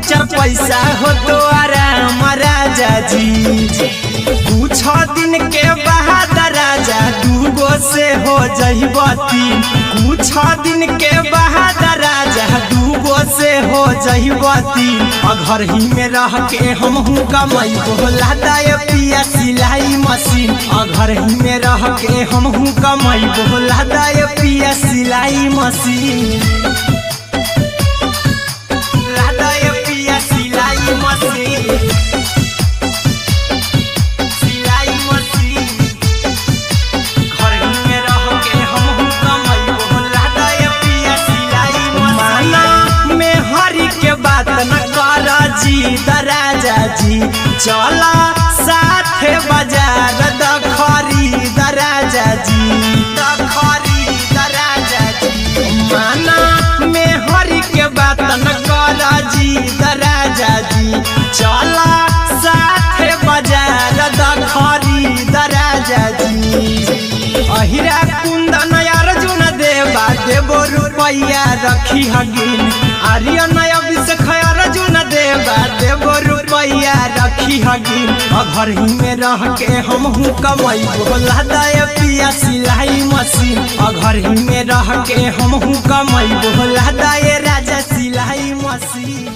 चार पैसा हो तो आराम राजा जी। कुछ दिन के बाद राजा दूगो से हो जहिबती। कुछ दिन के बाद राजा दूगो से हो जहिबती। घर ही में रह के हमहू कमाई बोला दाय पिया सिलाई मशीन। घर ही में रह के हमहू कमाई बोला दाय पिया सिलाई मशीन। राजा जी चला साथे बाजार खरीद राजा जी। खरीद राजा जी माना में हरी के बात न कर जी। राजा जी चला साथे बाजार खरीद राजा जी। अहिरा कुंदन अर्जुन देवा देवो रुपया रखी हगिन। आर्यन अभिषेक अर्जुन देवा देवो रुपया रखी हगिन। घर ही में रह के हमहू कमाई बोला दाय पिया सिलाई मशीन। घर ही में रह के हमहू कमाई बोला दाय राजा सिलाई मशीन।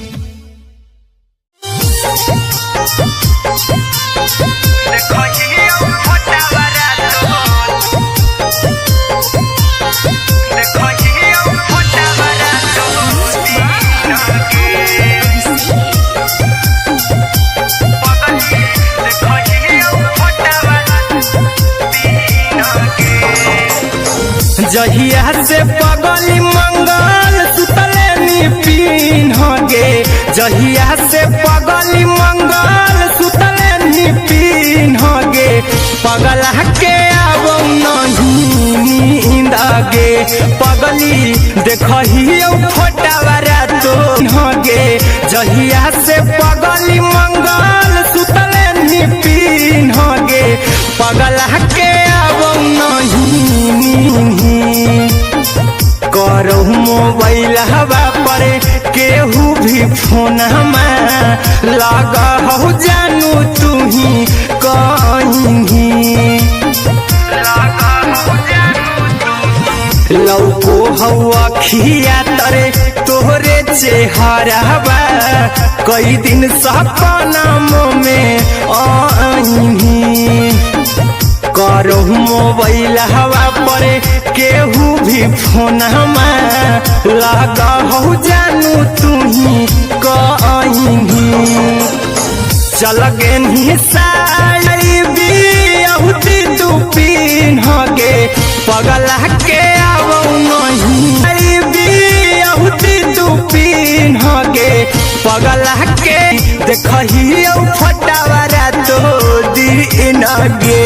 जहिया से पगली मंगल सुतले पीन गे। जहिया से पगली मंगल सुतले पीन गे। पगला के अब नहीं नींद गे। पगली देखही फोटावारा तो गे। जहिया से पगली मंगल सुतले पीन गे। पगला के अब नहीं करो मोबाइल हवा पर केहू भी फोन लगा हो जानू तू ही कहीं। लौको हवा खिया तरे तोहरे चेहरा कई दिन सपना में आई। करो मोबाइल हवा पर केहू भी फोन लगा हो जानू तू ही कहीं। चल गे साड़ी तू पीन गे। पगला के अब नहीं तू पीन गे। पगला के देखही फटावारा तो दिन गे।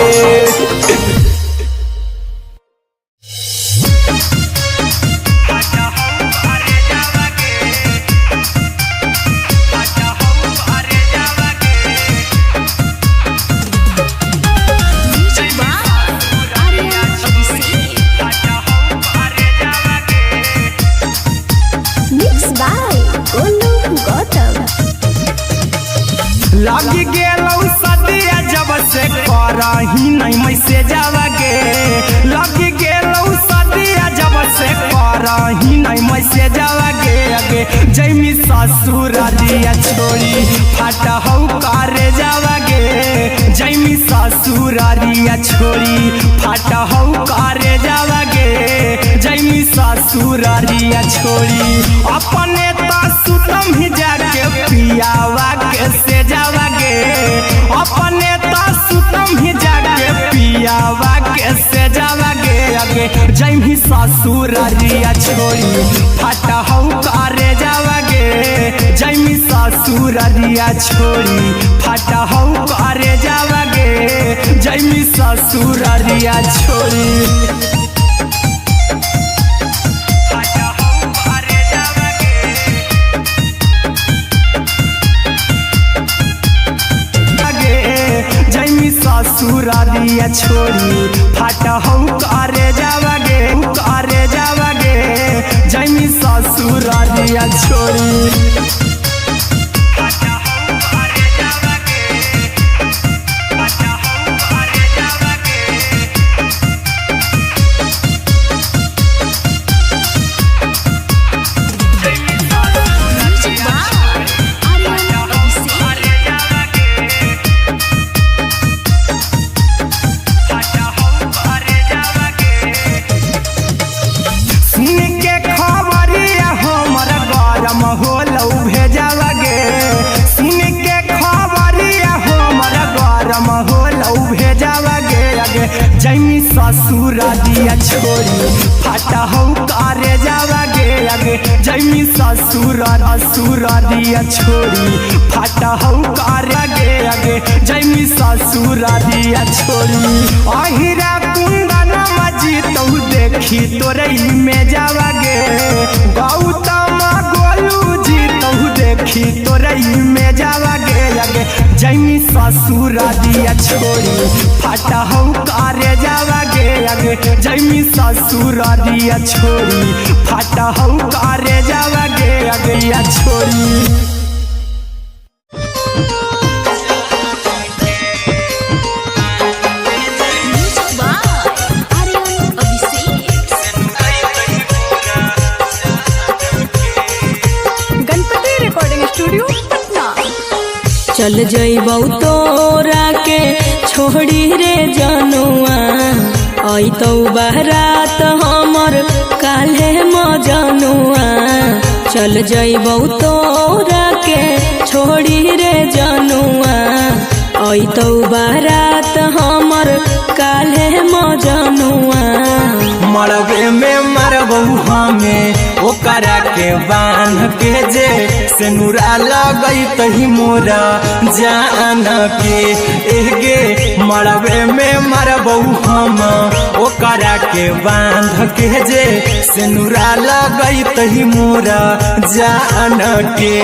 लगी गेलौ सदिया जब से करही नहीं मैसेज गे। लगी गेलौ सदिया जब से करही नहीं मैसेज गे। अगे जैमी ससुरारिया छोड़ी फाटा हौ करे जावा गे। जैमी ससुरारिया छोड़ी फाटा हौ करे जावा गे। जैमी ससुरारिया छोड़ी अपने तो सुतम ही जाके पियावा के से जावा गे। अपने तो सुतम ही जाके पियावा के से जावा गे। अगे जैमी ससुरारिया छोड़ी फाटा हौ करे जावा गे। जैमी ससुरारिया छोड़ी फाटा हौ करे जावा गे। जैमी ससुरारिया छोड़ी ससुरारिया छोड़ी फाटा हौ करे जावा गे। करे जावा गे। जैमी ससुरारिया छोड़ी होलौ भेजावा गे सुन के खबरिया हमर गरम होलौ भेजावा गे अगे जैमी ससुर दिया छोरी फाटा हौ करे जावा गे अगे जैमी ससुर दिया छोरी फाटा हौ करे गे अगे जैमी ससुर दिया छोरी अहिरा कुंदन मजी तौ देखी तोरई में जावा गे गौतम गोलू जी तौ देखी तोरई में जावा गे अगे जैमी ससुर दिया छोरी फाटा हौ करे जावा गे अगे जैमी ससुर दिया छोरी फाटा हौ करे जावा गे अगे या छोरी चल जइबौ तोरा के छोड़ी रे जनुआ अइतौ बारात हमर काल्हे मजनुआ चल जइबौ तोरा के छोड़ी रे जनुआ अइतौ बारात हमर काल्हे मजनुआ मरबे में मरबौ हमें ओकरा के बांध के जे सेनुरा लगई तही मोरा जान के एगे मरबे में मरबौ हम ओकरा के बांध के जे सेनुरा लगई तही मोरा जान के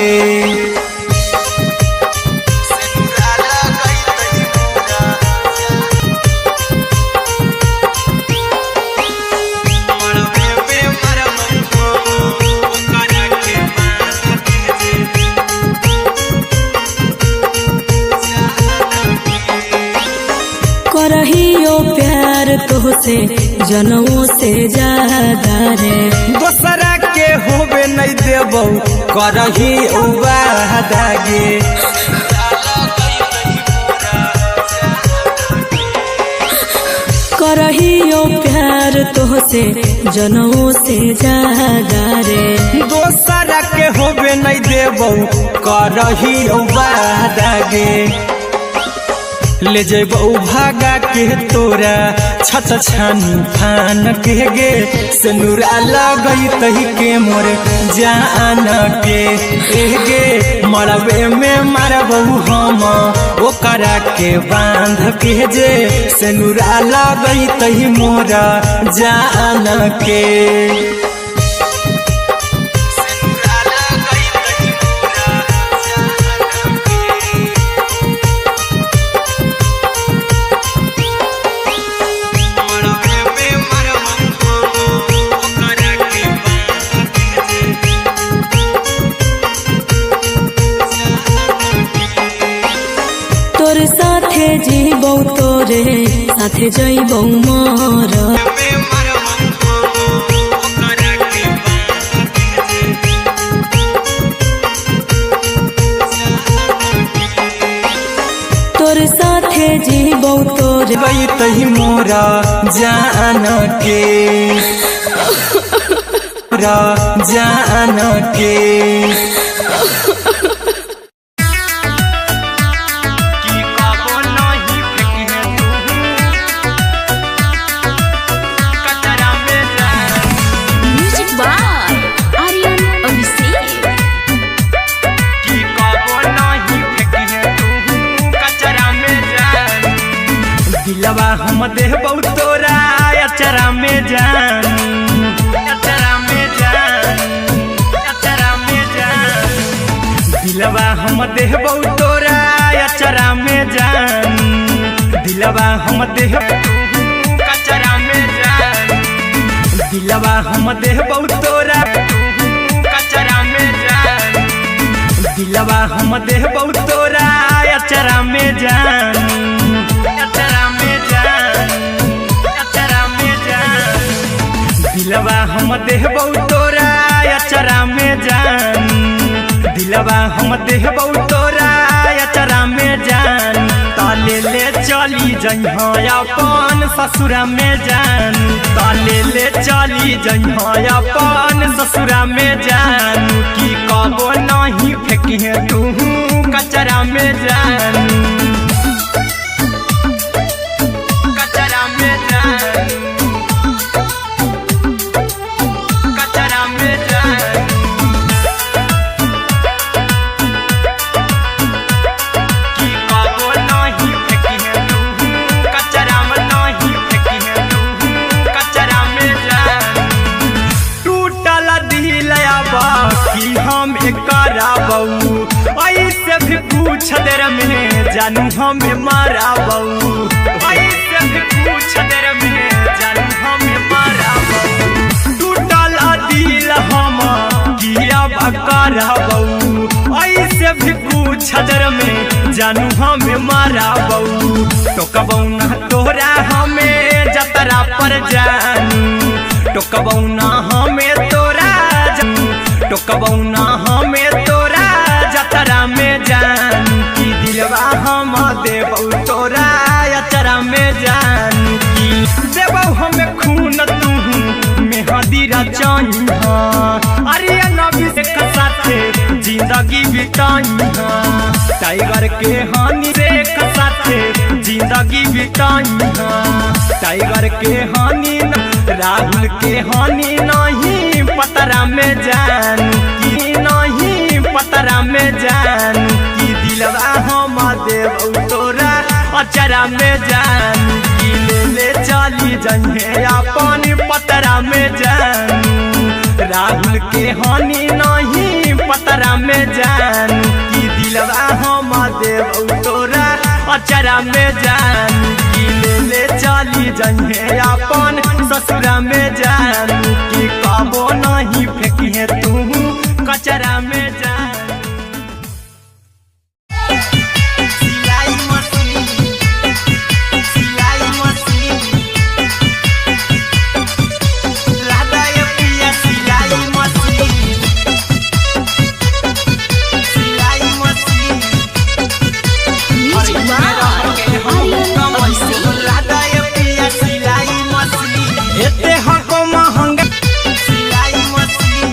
करहियो प्यार तोहसे जनमों से ज्यादा रे दोसरा के होबे नहीं देबौ करही वादा गे करहियो प्यार तोहसे जनमों से ज्यादा रे दोसरा के होबे नहीं देबौ करही वादा गे ले जेबौ भागा के तोरा छत छानी फान के गे सेनुरा लगई तही के मोर जान के एगे मरबे में मरबौ हम ओकरा के बांध के जे सेनुरा लगई तही मोरा जान के तोरे साथे जीबौ तोरे साथे जइबौ मोर तोरे साथे जीबौ तोरे गई तही मोरा जान के जान के दिलवा हम देबौ तोरा अचरा में जान अचरा में जान अचरा में जान दिलवा हम देबौ तोरा अचरा में जान दिलवा हम देबौ कचरा में जान दिलवा हम देबौ तोरा कचरा में जान दिलवा हम देबौ तोरा अचरा में जान दिलवा हम देबौ तोरा अचरा में जान दिलवा हम देबौ तोरा अचरा में जान ताले ले चली जइहा अपन ससुरा में जानू ताले ले चली जइहा अपन ससुरा में जानू की कबो नहीं फेंकिहे तू कचरा में जानू कचरा में जानू कचरा में जानू की कबो नहीं फेंकिहे तू कचरा में नहीं फेंकिहे तू कचरा में जानू टूटल दिल आबा कि हम कराबू ऐसे भी पूछ देर में जानू हमें माराबू ऐसे भी पूछ देर में जानू हमें माराबू टूटल दिल हम किया कराबू ऐसे भी पूछ देर में जानू हमें माराबू टोकबू ना तोरा हमें जतरा पर जानू टोकबू ना हमें तोरा टोकबू ना हमें तोरा जतरा में जानू की दिलवा हम देबू तोरा अचरा में जानू की देबू हमें खून तू मेहदी रचइहा अरे नबी से साथे जिंदगी बिताइहा टाइगर के हानि से साथे जिंदगी बिताइहा टाइगर के हानि राहुल के हानि नहीं पतरा में जानू की नहीं पतरा में जानू की दिलवा हम देबू तोरा अचरा में जानू की ले चली जइहे अपन पतरा में जानू राहुल के हानि नहीं पतरा में जानू की दिलवा हम देबू तोरा अचरा में जानू की ले चली जइहे अपन ससुरा में जानू की कबो नहीं फेंकिहे तू कचरा में जानू सिलाई मशीन लादा ये पिया सिलाई मशीन लादा ये पिया सिलाई मशीन एते हको महंगा सिलाई मशीन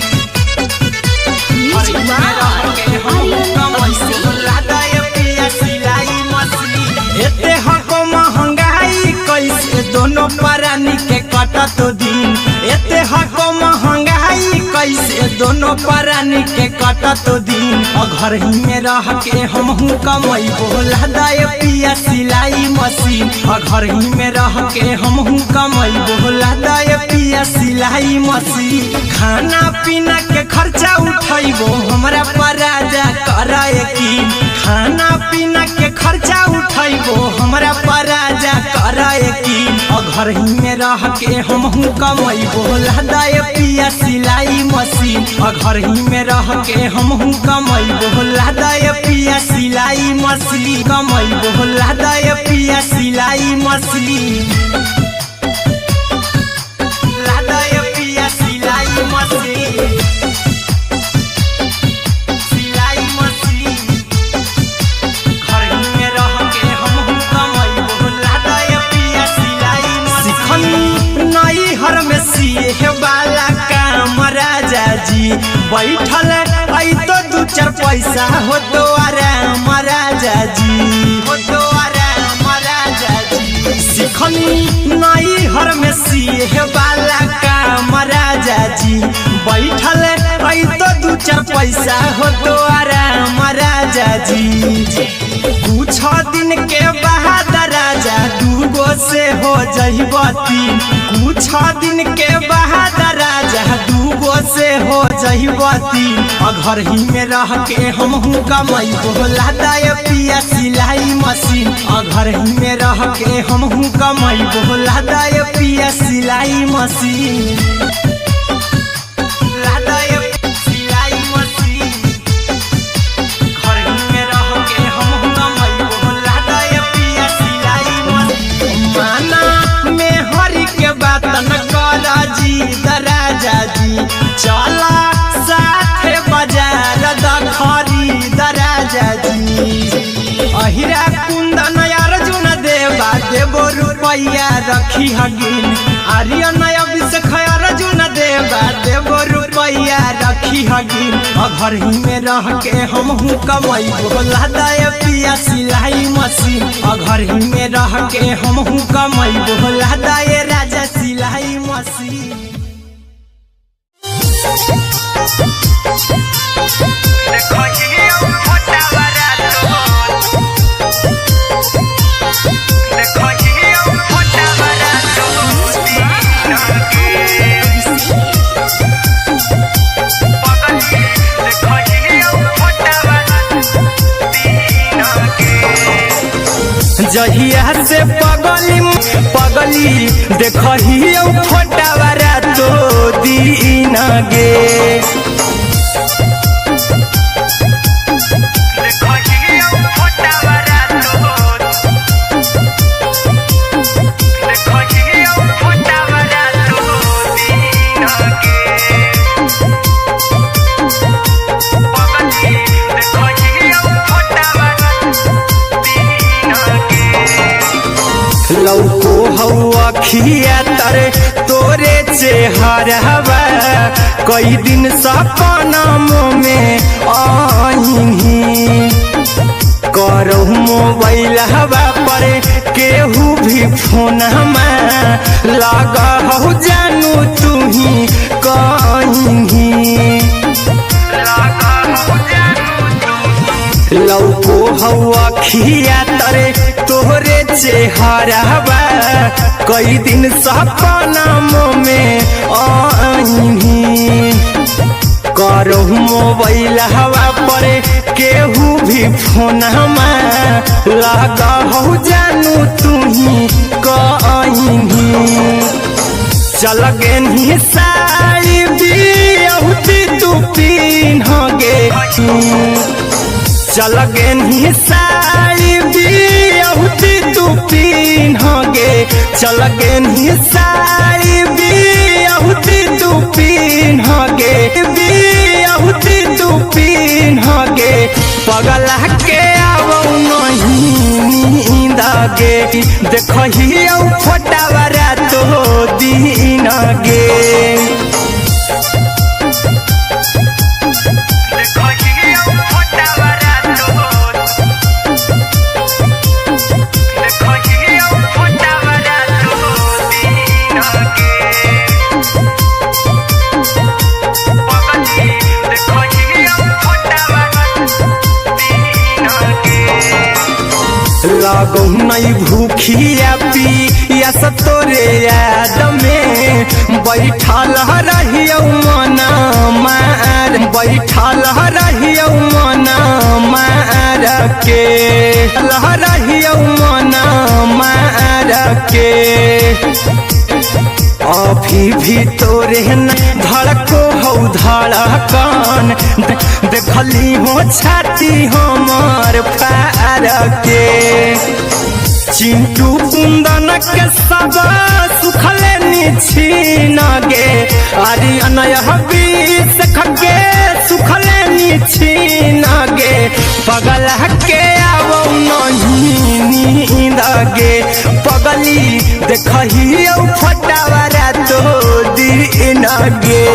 लादा ये पिया सिलाई मशीन एते हको महंगाई कैसे दोनों प्राणी के कटत दिन एते हको महंगाई कैसे दोनों प्राणी के कटत दिन और घर ही में रह के हमहू कमैबो लादा ये पिया सिलाई मशीन और घर ही में रह के हमहू कमैबो लादा ये पिया सिलाई मशीन खाना पीना के खर्चा उठैबो हमरा पर राजा करा यकीन खाना पीना के खर्चा उठैबो हमरा पर राजा करा यकीन और घर ही में रह के हमहू कमैबो लादा ये पिया सिलाई मशीन और घर ही में रह के हमहू कमैबो लादा ये पिया सिलाई मशीन कमैबो लादा ये पिया सिलाई मशीन लादा ये पिया सिलाई मशीन सिलाई मशीन घर ही में रह के हमहू कमैबो लादा ये पिया सिलाई मशीन नई हर में सिए वाला काम राजा जी बैठल आई तो दू चार पैसा हो तो आराम राजा जी हो तो आराम राजा जी सिखनी नई हर में सिए वाला काम राजा जी बैठल आई तो दू चार पैसा हो तो आराम राजा जी कुछ दिन के बाद राजा दूगो से हो जइबो तीन कुछ दिन के बाद राजा दूगो से हो जइबो तीन और घर ही में रह के हमहू कमैबो लादा ये पिया सिलाई मशीन और घर ही में रह के हमहू कमैबो लादा ये पिया सिलाई मशीन लादा ये सिलाई मशीन घर ही में रह के हमहू कमैबो लादा ये पिया सिलाई मशीन माना में हरि के बात न करा जी दराजा जी चला साथे बाजार दखरी दराजा जी अहिरा कुंदन अर्जुन देवा देव रुपया रखी हगिन आर्यन अभिषेक अर्जुन देवा देवो रुपया रखी हगिन घर ही में रह के हम कमाई बोला दाय पिया सिलाई मशीन घर ही में रह के हम कमाई बोला दाय राजा सिलाई मशीन जहिया से पगली देखही फोटावारा तो दीन गे लौको हवा खिया तरे तोरे चेहरवा कई दिन सपना में आईनी करो मोबाइल हवा पर केहू भी फोन में लगा हो जानू तू ही कहीं लौको हवा खिया तरे तोहरे चेहरवा कई दिन सपना में आईनी करो मोबाइल हवा पर केहू भी फोन में लगा हो जानू तू ही कहीं चल गेनी साड़ी बियाहुती तू पिन्ह गे चल गेनी साड़ी बियाहुती तू पिन्ह गे चल गेनी साड़ी बियाहुती तू पिन्ह गे बियाहुती तू पिन्ह गे पगला के आवो नहीं नींद गे देखही फोटावारा तो दीन गे लागो नहीं भूखिया पिया तोरे याद में बैठल रहियो मन मार बैठल रहियो मन मार के रहियो मन मार के अभी भी तोरे धड़को हो धड़कन देखली हो छाती हमार फार के चिंटू कुंदन के सब सुखले निछीन गे आर्यन अभिषेक के सुखले निछीन गे पगला के आवो नहीं नींद गे पगली देखही फटावारा तो दीन गे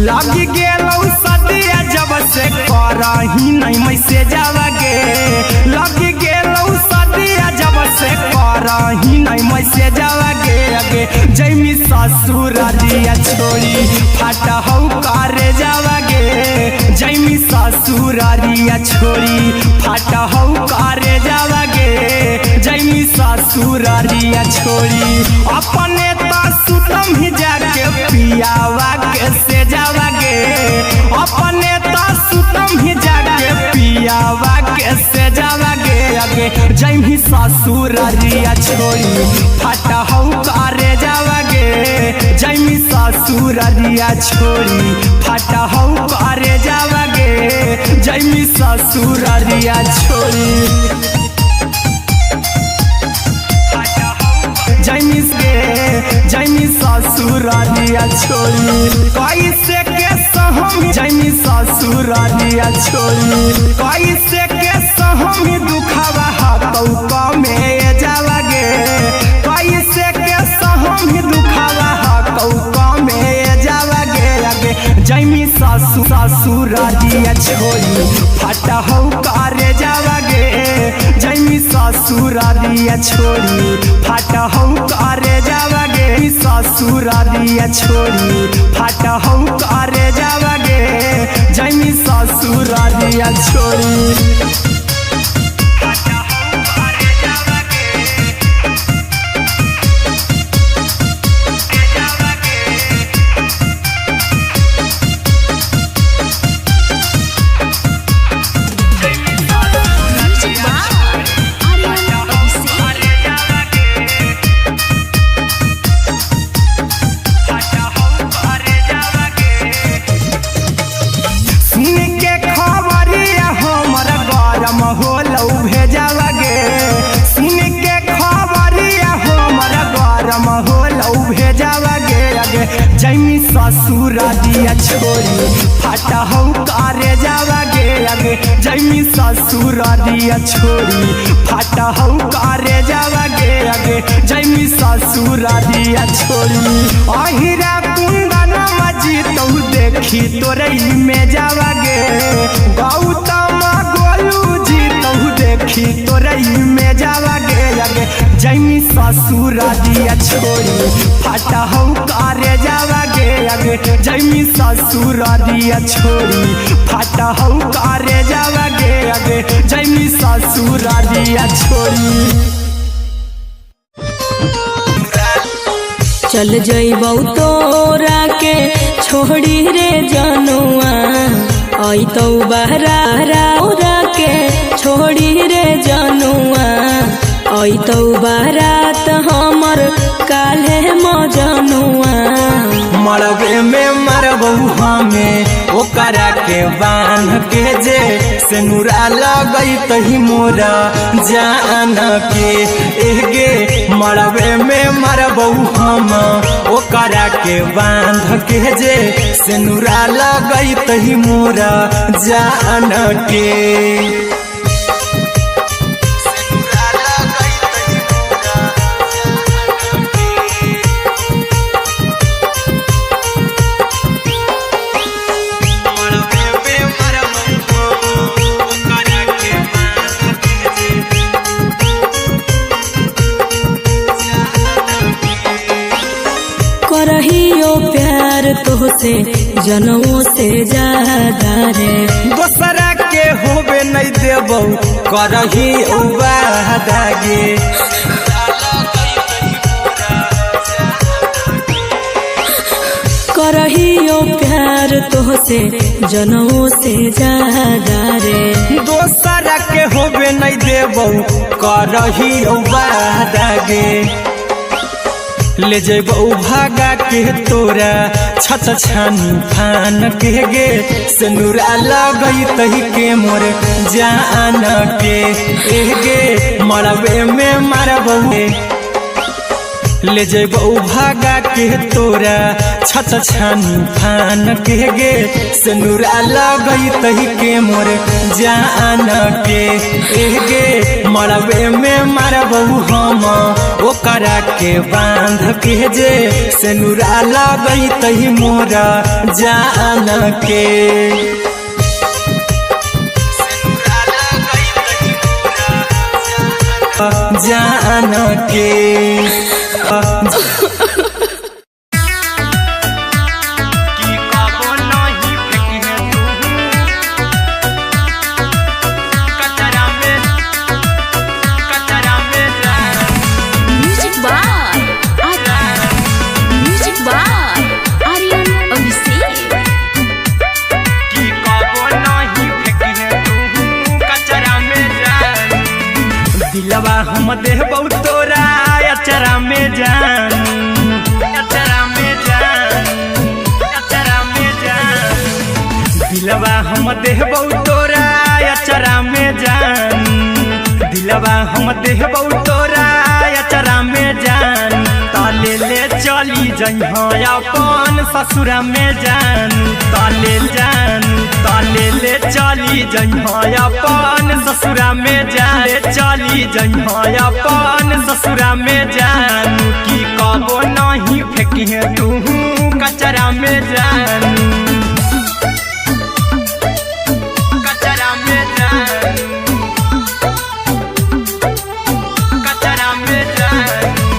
लगी गेलौ सदिया जब से करही नहीं मैसेजवा गे लगी गेलौ सदिया जब से करही नहीं मैसेजवा गे गे जैमी ससुरारिया छोड़ी फाटा हौ करे जावा गे जैमी ससुरारिया छोड़ी फाटा हौ करे जावा गे जैमी ससुरारिया छोड़ी अपने सुतम ही जाके पियावा के से जावा गे अपने सुतम ही जाके पियावा के से जावा गे आगे जैमी ससुरारिया छोड़ी फाटा हौ करे जावा गे जैमी ससुररिया छोड़ी फाटा हौ करे जावगे जैमी ससुररिया छोड़ी जैमी ससुररिया छोड़ी कैसे के सहमी जैमी ससुररिया छोड़ी कैसे के सहमी दुखावा हाथौ कमे जावगे कैसे के सहमी दुखावा हाथौ कमे जावगे आगे जैमी ससुररिया छोड़ी फाटा हौ करे जावगे जैमी ससुररिया छोड़ी फाटा हौ करे जावगे ससुररिया छोड़ी फाटा हौ करे जावगे जैमी ससुररिया छोड़ी जैमी ससुररिया छोड़ी फाटा हौ करे जावगे आगे जैमी ससुररिया छोड़ी फाटा हौ करे जावगे आगे जैमी ससुररिया छोड़ी अहिरा कुंदन मजी तो देखी तोरई में जावगे गौतम गोलू जी तो देखी तोरई में जावगे आगे जैमी ससुररिया छोड़ी फाटा हौ करे जावगे आगे जैमी ससुररिया छोड़ी फाटा हौ करे जावगे आगे जैमी ससुररिया छोड़ी चल जइबौ तोरा के छोड़ी रे जनुआ आई तो बहरा के छोड़ी रे जनुआ आई तो बारात हमर काले मजनुआ मरबे में मरबू हमें ओकरा के बांध के जे सेनुरा लगई तही मोरा जान के एगे मरबे में मरबू हम ओकरा के बांध के जे सेनुरा लगई तही मोरा जान के करहियो प्यार तोहसे जनमों से ज्यादा रे दोसरा के होबे नहीं देबौ करही उबादागे करहियो प्यार तोहसे जनमों से ज्यादा रे दोसरा के होबे नहीं देबौ करही उबादागे ले जेबौ भागा के तोरा छछ छानी फान के गे सेनुरा लगई तही के मोर जान के एगे मरबे में मरबौ ले जेबौ भागा के तोरा छछ छानी फान के गे सेनुरा लगई तही के मोर जान के एगे मरबे में मरबौ हम ओकरा के बांध के जे सेनुरा लगई तही मोरा जान के जान के दिलवा हम देबौ तोरा अचरा में जान अचरा में जानू, अचरा में जानू। दिलवा हम देहबौ तोरा अचरा में जानू, दिलवा हम देहबौ तोरा अचरा में जानू। ताले ले चली जइहा अपन ससुरा में जानू, ताले जानू ताले ले चली जइहा अपन ससुरा में जाने चली जइहा अपन ससुरा में जानू। की कबो नहीं फेंकिहे तू कचरा में जानू, कचरा में जानू, कचरा में जानू।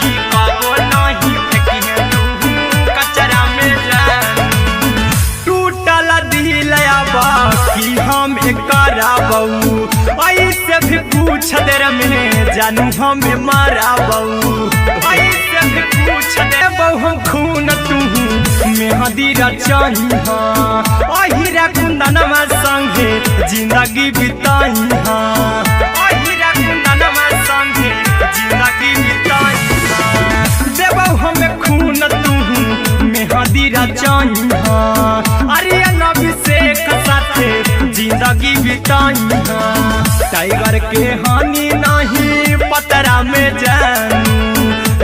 की कबो नहीं फेंकिहे तू कचरा में जानू। टूटल दिल बाकी हम कराबू, ऐसे भी पूछ देर में जानू हमें माराबू, ऐसे भी पूछ देबौ हम खून तू मेहंदी रचहिहा। अहिरा कुंदनमा संगे जिंदगी बिताइहा, अहिरा कुंदनमा संगे जिंदगी बिताइहा। देबौ हमें खून तू मेहंदी रचहिहा, अरे अभिषेक साथे जिंदगी बिताइहा। टाइगर के हानि नहीं पतरा में जानू,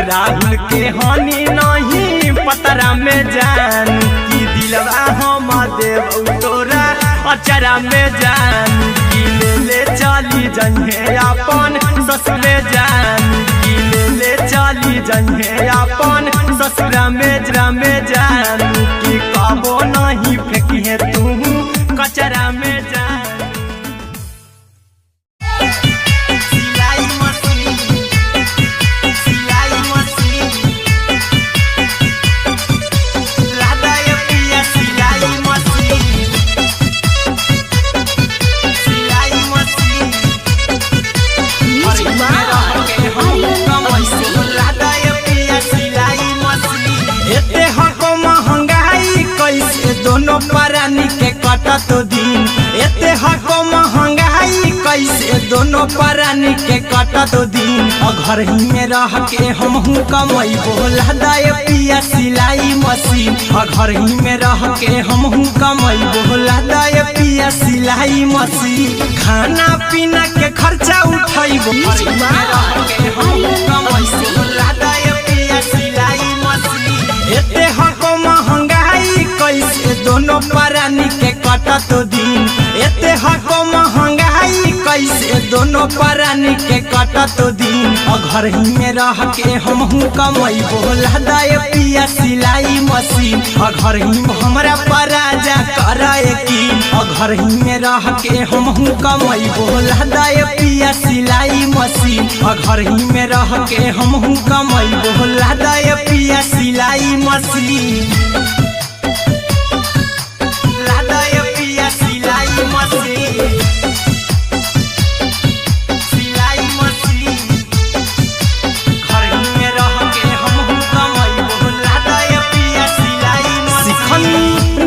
राहुल के हानि नहीं पतरा में जानू। की दिलवा हम देबौ तोरा अचरा में जानू। की ले चली जइहे अपन ससुरे जानू, की ले चली जइहे अपन ससुरा में जानू। की कबो नहीं फेंकिहे तू कचरा में जानू। सिलाई मशीन, सिलाई मशीन, राधा ये पिया सिलाई मशीन, सिलाई मशीन। म्यूजिक राधा ये पिया सिलाई मशीन। एते हको महंगाई कैसे दोनों परानी के कटत दिन, एते हको महंगाई कैसे दोनों परानी के कटत दिन। घर ही में रह के हमहू कमैबो राधा ये पिया सिलाई मशीन, घर ही में रह के हमहू कमैबो राधा ये पिया सिलाई मशीन। खाना पीना के खर्चा उठैबो घर ही में रह के हमहू कमैबो राधा ये पिया सिलाई मशीन। एते हको महंगाई कैसे दोनों परानी के कटत दिन, एते हको महंगाई कैसे दोनों परानी के कटत दिन। घर ही में रह के हमहू कमैबो राधा ये पिया सिलाई मशीन, घर ही में हमरा पराजा करे की। घर ही में रह के हमहू कमैबो राधा ये पिया सिलाई मशीन, घर ही में रह के हमहू कमैबो राधा ये पिया सिलाई मशीन। राधा ये पिया सिलाई मशीन, सिलाई मशीन। घर ही में रह के हमहू कमैबो राधा ये पिया सिलाई मशीन। सिखनी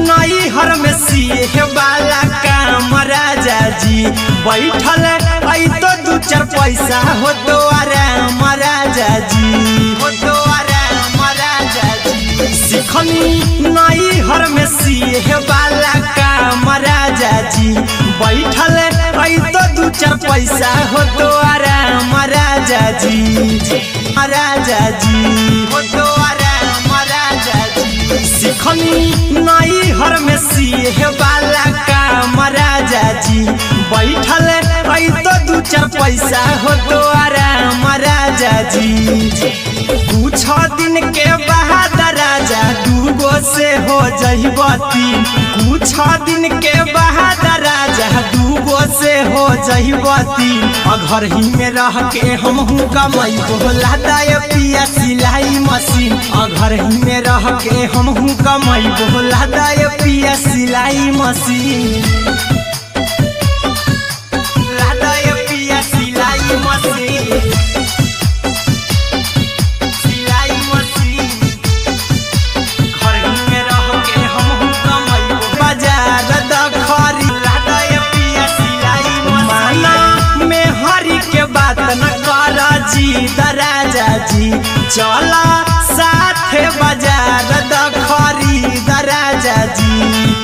नई हर में सीहे वाला काम राजा जी, बैठल आई तो दू चार पैसा हो तो आराम राजा जी, हो तो आराम राजा जी। सिखनी नई हर में सीहे वाला काम राजा जी, बैठल आई तो दू चार पैसा हो तो आराम राजा जी, राजा जी, हो तो आराम राजा जी। सिखनी नई हर में सीहे वाला काम राजा जी, बैठल आई तो दू चार पैसा हो तो आराम राजा जी। कुछ दिन के बाद राजा दूगो से हो जइबो तीन, कुछ दिन के बाद राजा दूगो से हो जइबो तीन। घर ही में रह के हमहू कमैबो राधा ये पिया सिलाई मशीन, घर ही में रह के हमहू कमैबो राधा ये पिया सिलाई मशीन। राधा ये पिया सिलाई मशीन, सिलाई मशीन। घर ही में रह के हमहू कमैबो बाजार दखरी राधा ये पिया सिलाई मशीन। माना में हरी के बात न राजा जी चला साथे बाजार द खरीद राजा जी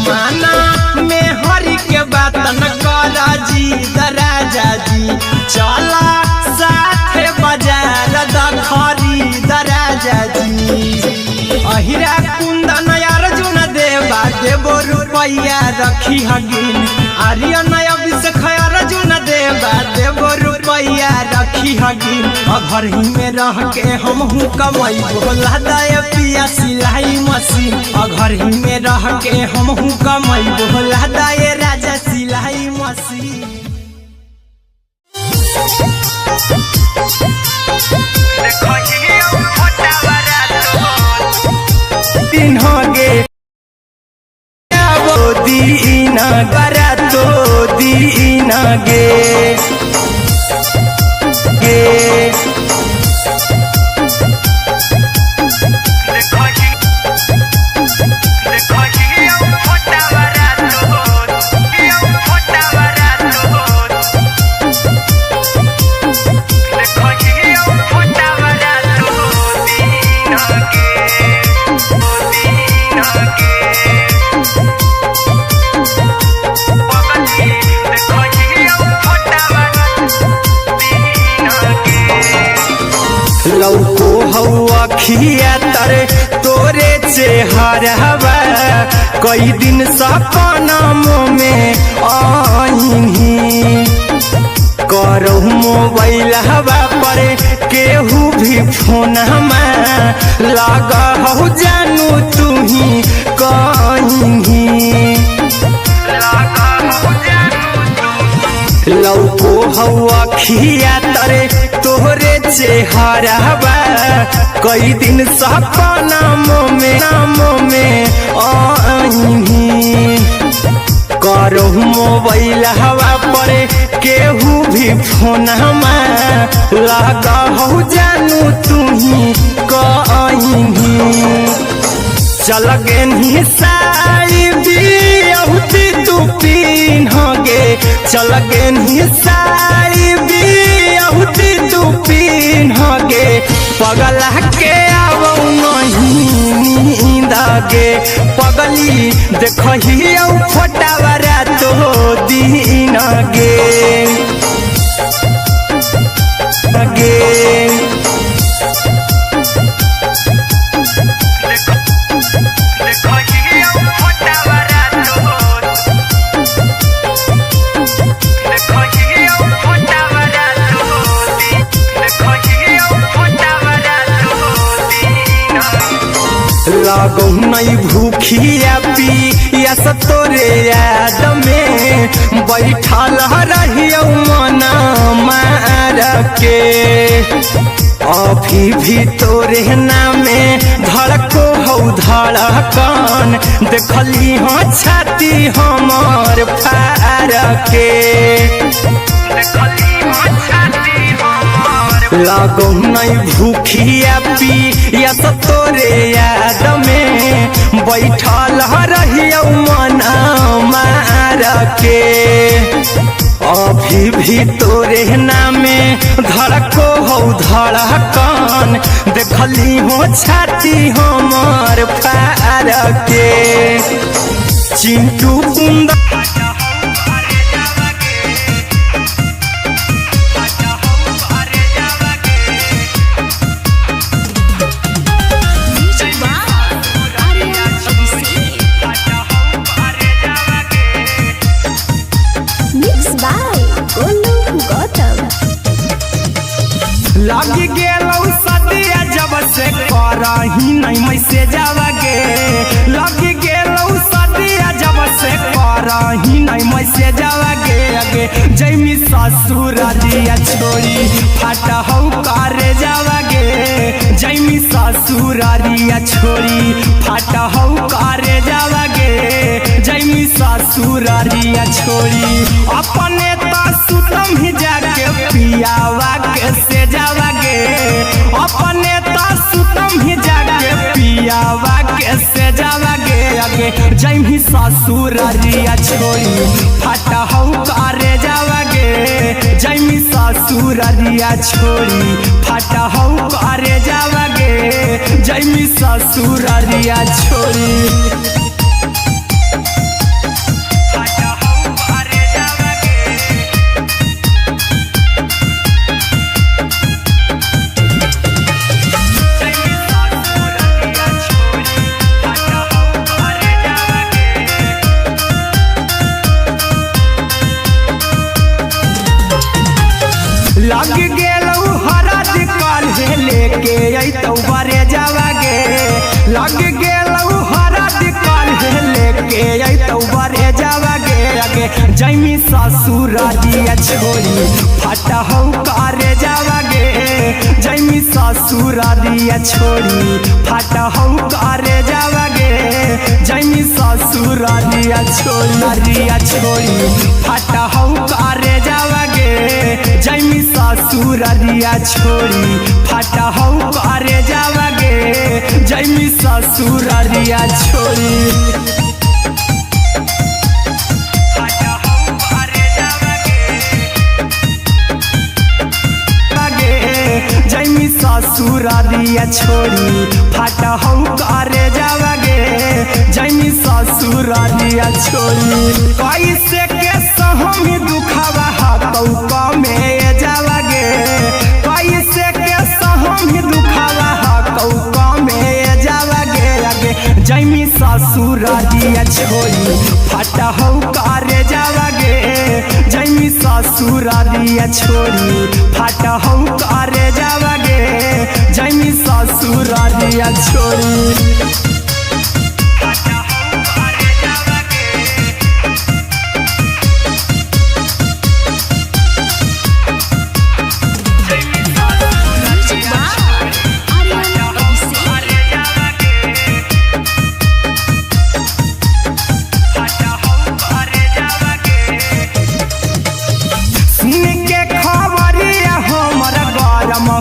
माना में हरि के बात न कर जी राजा जी चला साथे बाजार द खरीद राजा जी अहिरा कुंदन अर्जुन देवा देवो रुपया रखी हगिन आर्यन अभिषेक अर्जुन देवा देवो रुपया रखी हगिन घर ही में रह के हम कमाई बोला दाय पिया सिलाई मशीन घर ही में रह के हम कमाई बोला दाय राजा सिलाई मशीन दीना करा तो दीना गे लौको हवा खिया तरे तोरे चेहरवा कई दिन सपना में आईनी करहु मोबाइल हवा पर केहू भी फोन लगा हो जानू तू ही कहीं लौको हवा खिया तरे तोहरे चेहरवा कई दिन सपना में आईनी करहु मोबाइल हवा पर केहू भी फोन लगा हो जानू तू ही कहीं चल गे साड़ी बियाहुती तू पिन्हगे चल गे साड़ी बियाहुती तू पिन्हगे पगला के आवौ नहीं नींद गे पगली देखही फटावरा तो दीन गे लागो नहीं भूखिया पिया तोरे याद में बैठल रहियो मन मार के अभी भी तोरे नामे धड़को हो धड़कन देखली हो छाती हमर फार के लागो नहीं भूखिया पिया तोरे याद में बैठल रहियो मन मार के अभी भी तोरे नामे धड़को हो धड़कन देखली हो छाती हमर फार के चिंटू कुंदा लगी गेलौ सदिया जब से करही नहीं मैसेजवा गे लगी गेलौ सदिया जब से करही नहीं मैसेजवा गे जैमी ससुरारिया छोड़ी फटहौ करे जावा गे जैमी ससुरारिया छोड़ी फटहौ करे जावा गे जैमी ससुरारिया छोड़ी अपने तो सुतम ही जाके पियावा के से जावा गे अपने तो सुतम ही जाके पियावा के से जावा गे जैमी ससुरारिया छोड़ी फटहौ करे जावा गे जैमी ससुररिया छोड़ी फाटा हौ करे जावगे जैमी ससुररिया छोड़ी लग गेलौ हरद काल्हे लेके अइतौ बरे जावगे लग गेलौ हरद काल्हे लेके अइतौ बरे जावगे अगे जैमी ससुररिया छोड़ी फाटा हौ करे जावगे जैमी ससुररिया छोड़ी फाटा हौ करे जावगे जैमी ससुररिया छोड़ी फाटा हौ करे जावगे जैमी ससुररिया छोड़ी फाटा हौ करे जावगे जैमी ससुररिया छोड़ी जैमी ससुररिया छोड़ी फाटा हौ करे जावगे जैमी ससुररिया छोड़ी कैसे के सहमी दुखवा हाथौ कमे जावगे कैसे के सहमी दुखवा हाथौ कमे जावगे अगे जैमी ससुररिया छोड़ी फाटा हौ करे जावगे जैमी ससुररिया छोड़ी फाटा हौ करे जावगे जैमी ससुररिया छोड़ी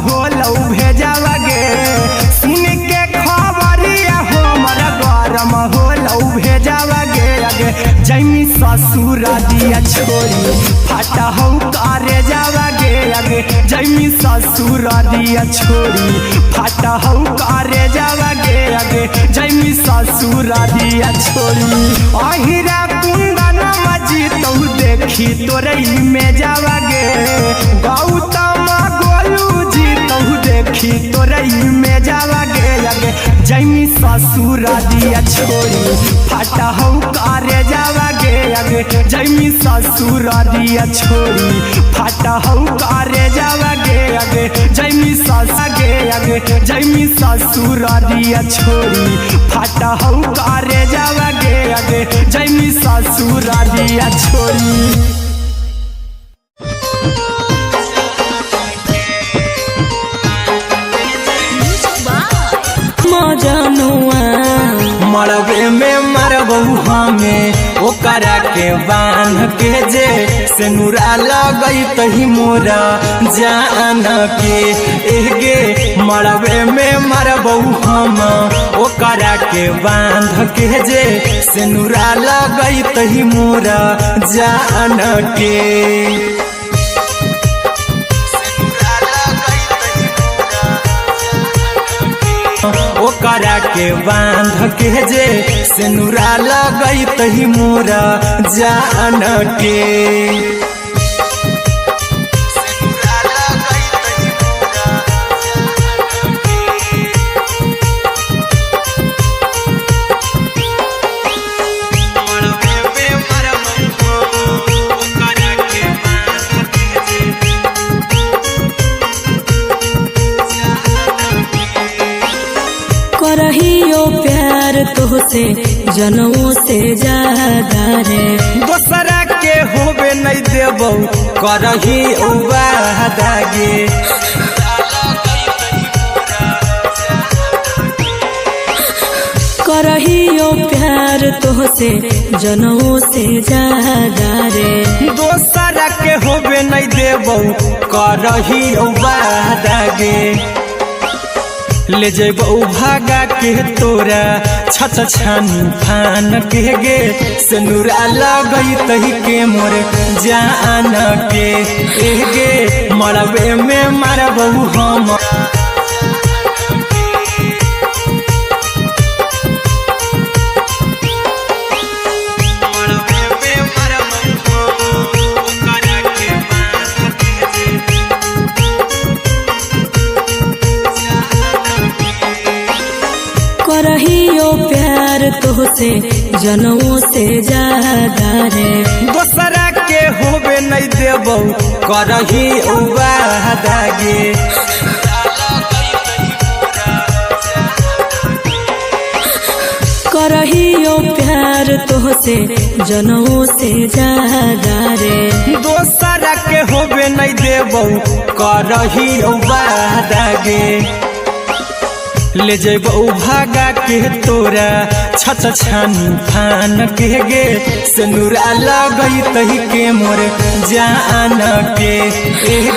होलौ भेजावगे सुन के खबरिया हमर गरम होलौ भेजावगे अगे जैमी ससुररिया छोड़ी फाटा हौ करे जावगे अगे जैमी ससुररिया छोड़ी फाटा हौ करे जावगे अगे जैमी ससुररिया छोड़ी अहिरा कुंदन मजीतौ देखी तोरई में जावगे गौतम देखी तोरई में जावगे अगे जैमी ससुररिया छोड़ी फाटा हौ करे जावगे अगे जैमी ससुररिया छोड़ी फाटा हौ करे जावगे अगे जैमी जैमी ससुररिया छोड़ी फाटा हौ करे जावगे अगे जैमी ससुररिया छोड़ी मरबे में मरबहू हमें ओकरा के बांध के जे सेनुरा लगई तही मोरा जान के एगे मरबे में मरबहू हम ओकरा के बांध के जे सेनुरा लगई तही मोरा जान के ओकरा के बांध के जे सेनुरा लगई तही मोरा जान के करहियो प्यार तोहसे जनमों से ज्यादा रे दोसरा के होबे नहीं देबौ करही वादागे करहियो प्यार तोहसे जनमों से ज्यादा रे दोसरा के होबे नहीं देबौ करही वादागे ले जेबौ भागा के तोरा छत छानी फान के गे सनुरा लगई तही के मोर जान के गे मरबे में मारबौ हम करहियो प्यार तोहसे जनमों से ज्यादा रे दोसरा के होबे नहीं देबौ करही वादा गे करहियो प्यार तोहसे जनमों से ज्यादा रे दोसरा के होबे नहीं देबौ करही वादा गे ले जेबौ भागा के तोरा छत छानी फान के गे सनुरा लगई तही के मोर जान के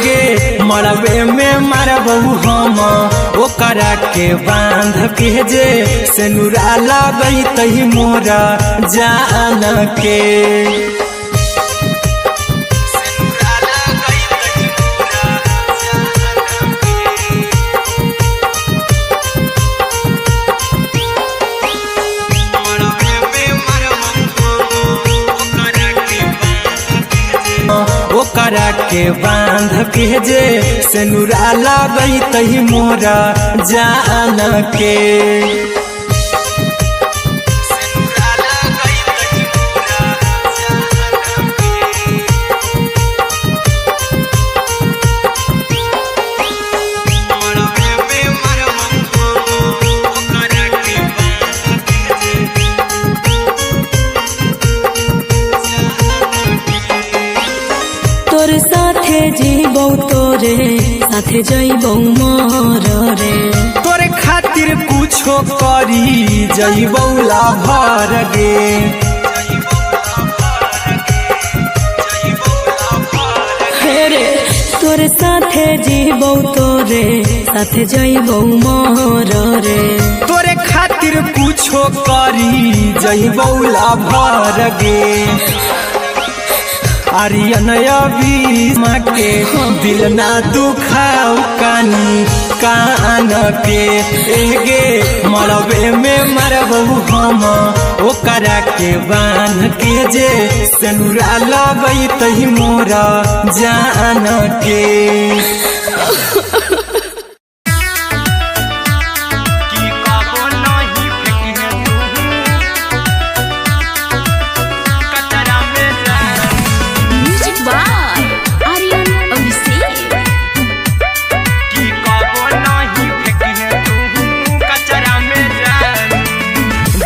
गे मरबे में मारबौ हम ओकरा के बांध के जे सनुरा लगई तही मोर जान के ओकरा के बांध के जे सनुरा लगई तही मोरा जान के तोरे साथे जीबौ तोरे साथे जइबौ मोर रे तोरे खातिर कुछो करी जइबौ लाभर गे रे तोरे साथे जीबौ तोरे साथे जइबौ मोर रे तोरे खातिर कुछो करी जइबौ लाभर गे आर्यन अभी माके दिल ना दुखाऊ कानी कान के गे मरबे में मारबौ हम ओकरा के बान के जे सनुरा लगई तही मोरा जान के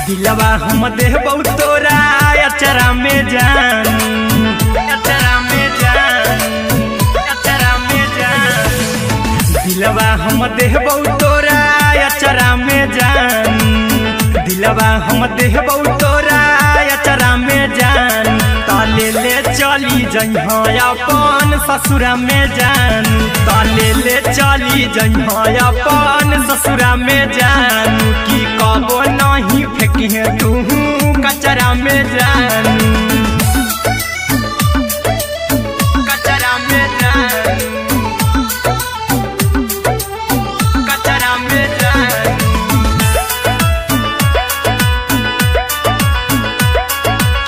दिलवा हम देबौ तोरा अचरा में जान अचरा में जान अचरा में जान दिलवा हम देबौ तोरा अचरा में जान दिलवा हम देबौ तोरा अचरा में जान ताले ले चली जइहा अपन ससुरा में जान ताले ले चली जइहा अपन ससुरा में जान की कबो नहीं फेंकी तू कचरा में जान कचरा में जान कचरा में जान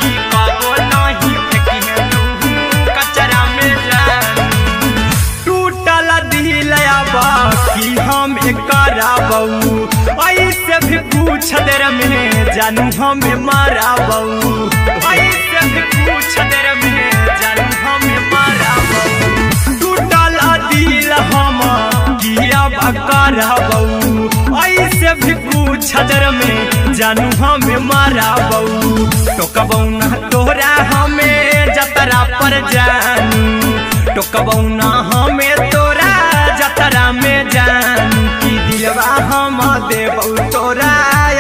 की कबो नहीं फेंकी तू कचरा में जान टूटल दिल बाकी हम कराबौ ऐसे भी पूछ देर में जानू हमें माराबौ ऐसे भी पूछ देर में जानू हमें माराबौ टूटल दिल हम किया कराबौ ऐसे भी पूछ देर में जानू हमें माराबौ टोकबौ ना तोरा हमें जतरा पर जानू टोकबौ ना हमें तोरा जतरा में जान की दिलवा हम देबौ तोरा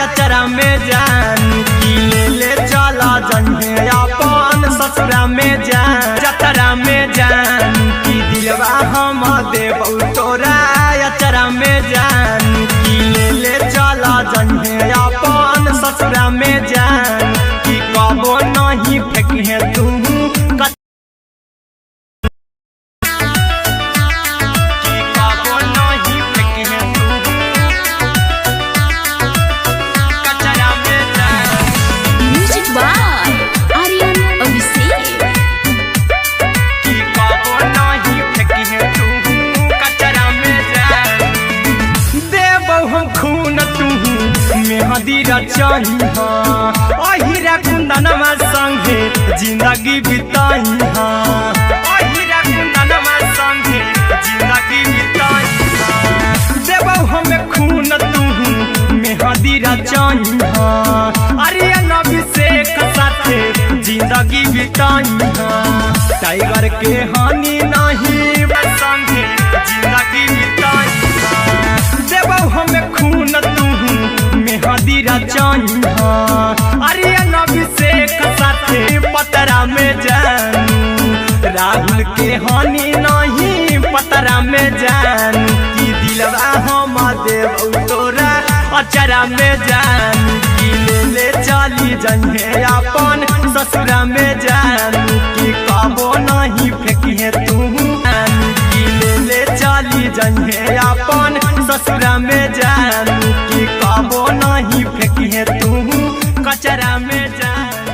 अचरा में जान की ले चला जन्हे अपन ससुरा में जान जतरा में जान की दिलवा हम देबौ तोरा अचरा में जान की में जान कि कबो नहीं फेंके तू अहिरा कुंदनमा संगे जिंदगी बिताई अहिरा कुंदनमा संगे जिंदगी बिताई देबौ हमें खून तू मेहदी रचाई आर्यन अभिषेक साथे जिंदगी बिताई टाइगर के हानि नहीं संगे जिंदगी बिताई देबौ हमें खून तू मेहदी रचाई आर्यन अभिषेक साथे पतरा में जानू राहुल के हानि नहीं पतरा में जानू कि दिलवा हम देव तोरा अचरा में जानू कि ले चली जइहे अपन ससुरा में जानू कि कबो नहीं फेंकिहे तू कि ले चली जइहे अपन ससुरा में जानू कि कबो नहीं फेंकिहे तू कचरा में जानू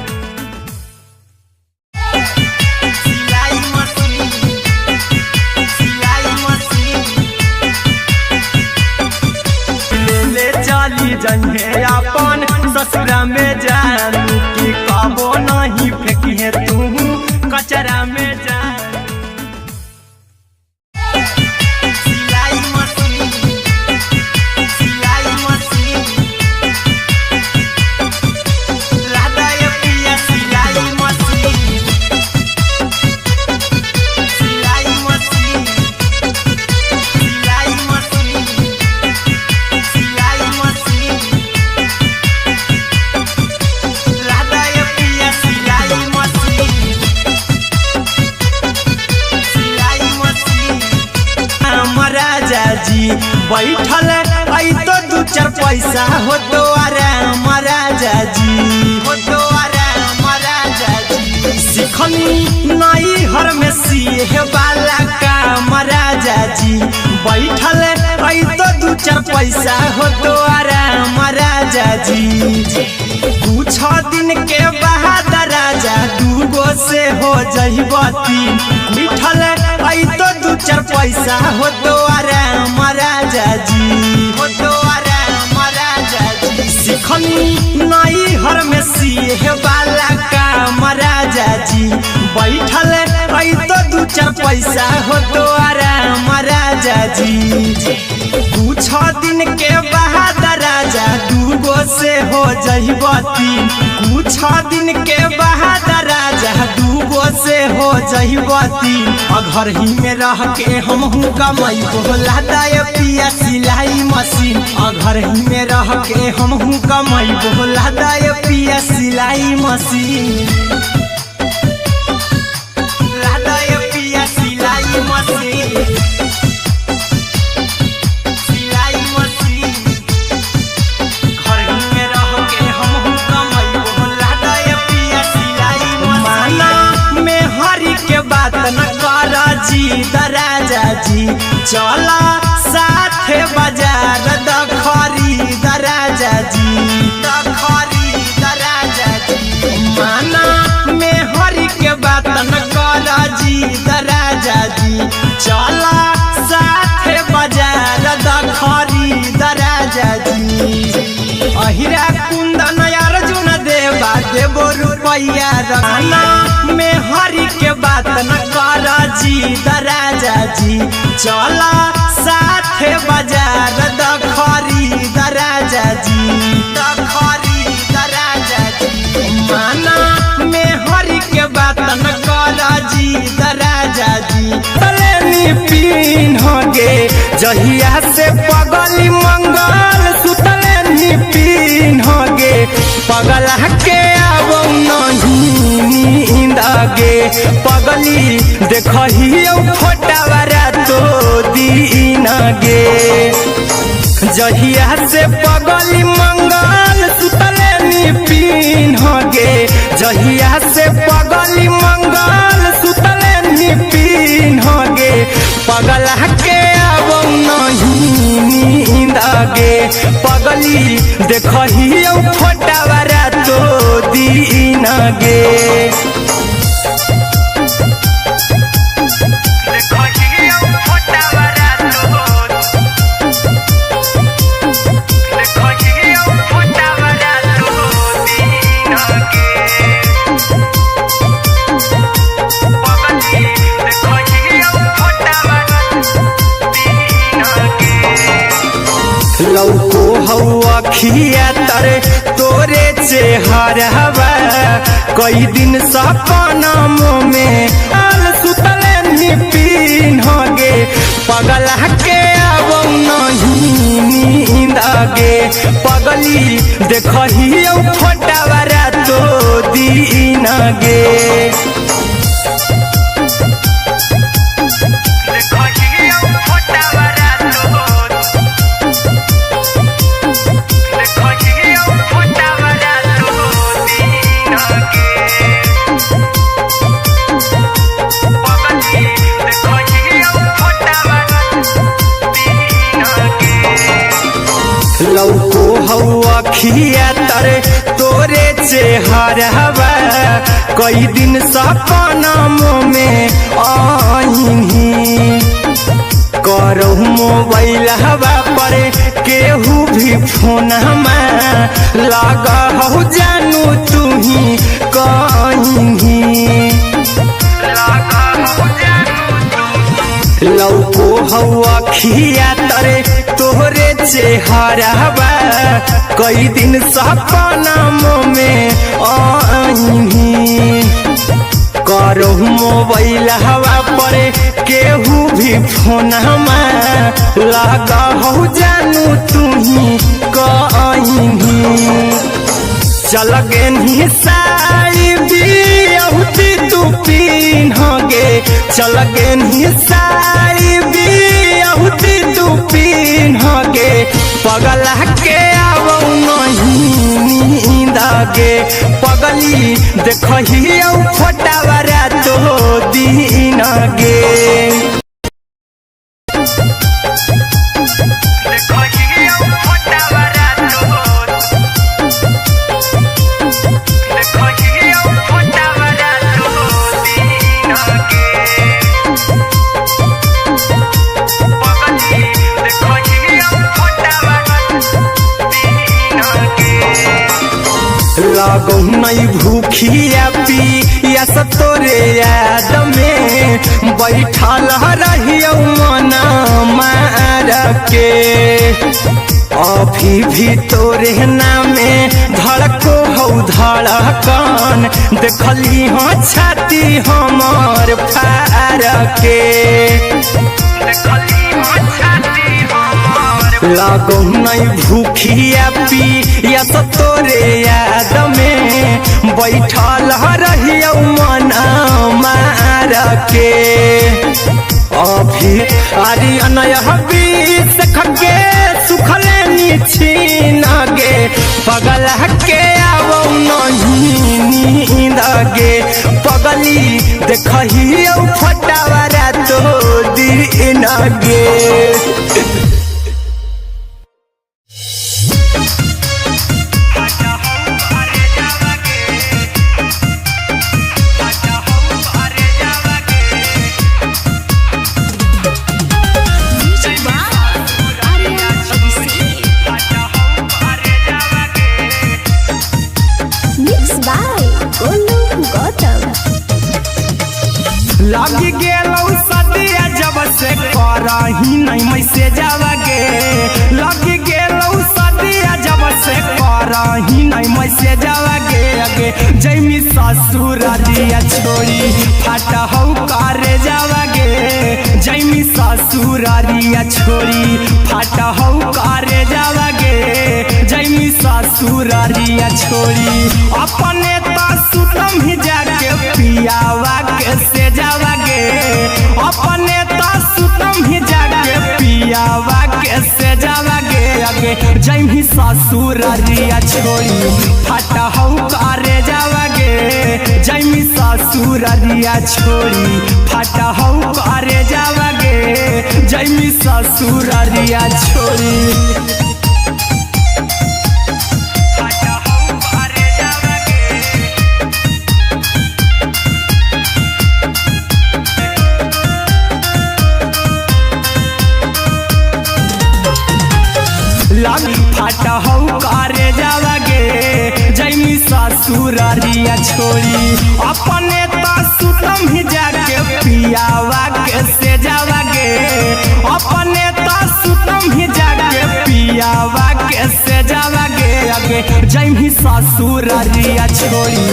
सिलाई मशीन ले चली जइहे अपन ससुरा में जानू कि कबो नहीं फेंकिहे तू कचरा में जानू बैठल आई तो दू चार पैसा हो तो आराम राजा जी हो तो आराम राजा जी सिखनी नई हर में सीहे वाला काम राजा जी बैठल आई तो दू चार पैसा हो तो आराम राजा जी कुछ दिन के बाद राजा दूगो से हो जइबती बैठल आई तो दू चार पैसा हो तो आराम राजा जी हो तो आराम राजा जी सिखनी नई हर में सीहे वाला काम राजा जी बैठल आई तो दू चार पैसा हो तो आराम राजा जी कुछ दिन के बाद राजा दूगो से हो जइबती कुछ दिन के बाद राजा दूगो से हो जइबती घर ही में रह के हमहू कमाई बोला दाय पिया सिलाई मशीन घर ही में रह के हमहू कमाई बोला दाय पिया सिलाई मशीन लादाय पिया सिलाई मशीन राजा जी चला साथे बाजार द खरीद राजा जी द खरीद राजा जी माना में हरी के बात न कर जी द राजा जी चला साथे बाजार द खरीद राजा जी अहिरा कुंदन अर्जुन देवा देबो रुपया रखना में हरी के बात न कर जी द राजा जी चला साथे बाजार द खरीद राजा जी द खरीद राजा जी माना में हरी के बात न कर जी द राजा जी तलेनी पीन होगे जहिया से पगली मंगल सुतलेनी पीन होगे पगला के आवो नहीं नींद गे पगली देखही फोटावारा तो दीन गे जहिया से पगली मंगल सुतलेनी पी पगला के अब नहीं नींद गे पगली देखही फोटावारा तो दीन गे लौको हवा खिया तरे तोरे चेहरवा कई दिन सपना में आल सुतले निपिन गे पगला के अब नहीं नींद गे पगली देखही फोटावारा तो दीन गे लौको हवा खिया तरे तोरे चेहरवा कई दिन सपना में आईनी करहु मोबाइल हवा पर केहू भी फोन लगा हो जानू तू ही कहीं लौको हवा खिया तरे तोहरे चेहरवा कई दिन सपना में आईनी करहु मोबाइल हवा पर केहू भी फोन लगा हो जानू तू ही कहीं चल गे साड़ी बिहुती तू पीन गे चल गे साड़ी बिहुती तू पीन गे पगला के अब नहीं नींद गे पगली देखही फोटावारा तो दीन गे लागो नहीं भूखिया पिया तोरे याद में बैठल रहियो मना मार के अभी भी तोरे नामे धड़को हो धड़कन देखली हो छाती हमार फार के लागो नहीं भूखिया पिया तोरे याद में बैठल रहियो मना मार के अभी अरे अनयस खगे सुखले नीछीन गे पगला के अब नहीं नींद गे पगली देखही फोटावारा तो दीन गे लगी गेलौ सदिया जब से करही नहीं मैसेजवा गे लगी गेलौ सदिया जब से करही नहीं मैसेजवा गे अगे जैमी ससुरारिया छोड़ी फाटा हौ करे जावा गे जैमी ससुरारिया छोड़ी फाटा हौ करे जावा गे जैमी ससुरारिया छोड़ी अपने तो सुतम ही जाके पियावा के से जावा गे अपने तो सुतम ही जाके पियावा के से जावा गे अगे जैमी ससुरारिया छोड़ी फाटा हौ करे जावा गे जैमी ससुररिया छोड़ी फाटा हऊ करे जावगे जैमी ससुररिया छोड़ी फाटा हऊ करे जावगे जैमी ससुररिया छोड़ी अपने सुतम ही जाके पियावा के से जावगे अपने सुतम ही जाके पियावा के से जावगे आगे जैमी ससुररिया छोड़ी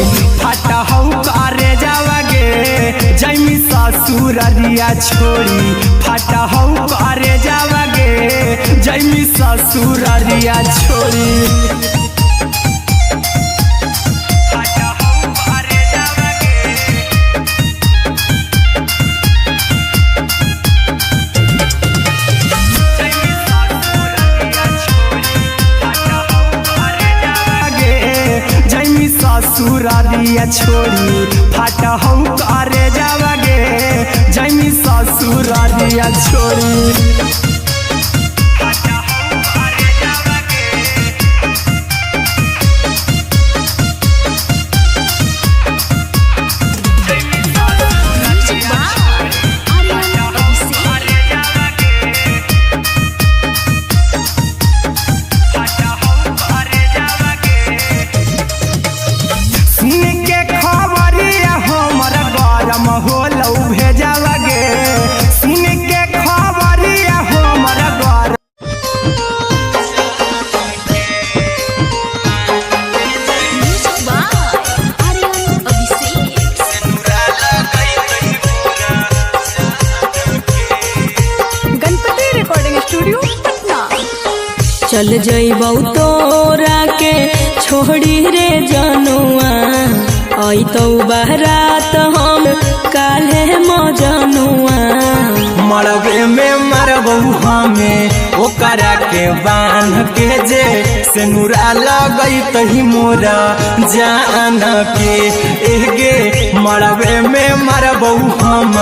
फाटा हऊ करे जावगे जैमी ससुररिया छोड़ी फाटा हऊ करे जावगे जैमी ससुररिया छोड़ी ससुररिया छोड़ी फाटा हऊ करे जावगे जैमी ससुररिया छोड़ी चल जइबौ तोरा के छोड़ी रे जनुआ अइतौ बारात हम काल्हे मजनुआ मरबे में मरबौ हमें ओकरा के बांध के जे सेनुरा लगैतहि मोरा जान के एगे मरबे में मरबौ हम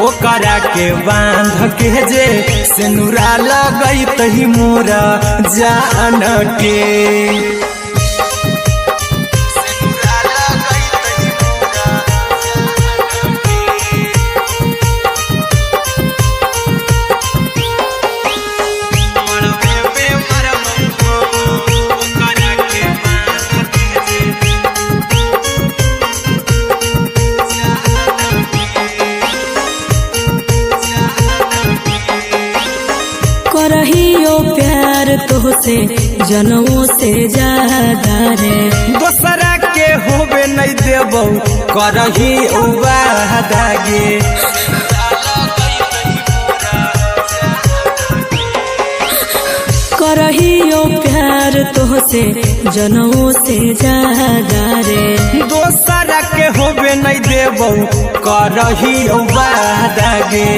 ओकरा के बांध के जे सेनुरा लगैतहि मोरा जान के करहियो प्यार तोहसे जनमों से ज्यादा रे दोसरा के होबे नहीं देबौ करही वादागे करहियो प्यार तोहसे जनमों से ज्यादा रे दोसरा के होबे नहीं देबौ करही वादागे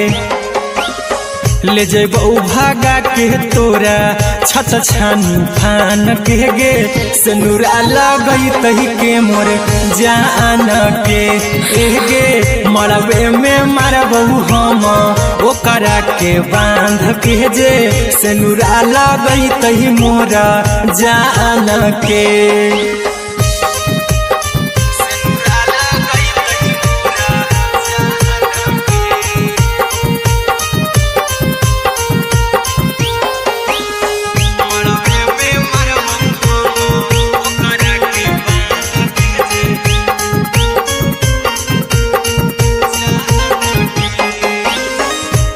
ले जेबौ भागा के तोरा छत छानी फान के गे सेनुरा लगैतहि के मोर जान के एगे मरबे में मरबौ हम ओकरा के बांध के जे सेनुरा लगैतहि मोरा जान के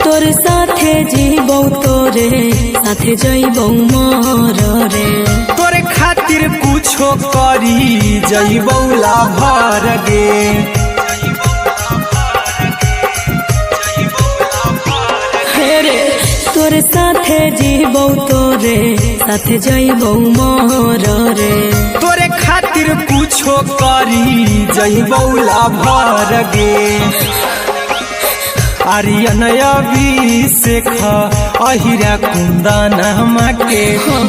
तोर साथे जीबौ तोरे साथे जइबौ मोर रे तोरे खातिर कुछो करी जइबौ लाभर गे रे तोर साथे जीबौ तोरे साथे जइबौ मोर रे तोरे खातिर कुछो करी जइबौ लाभर गे आर्यन अभिषेक अहिरा कुंदन के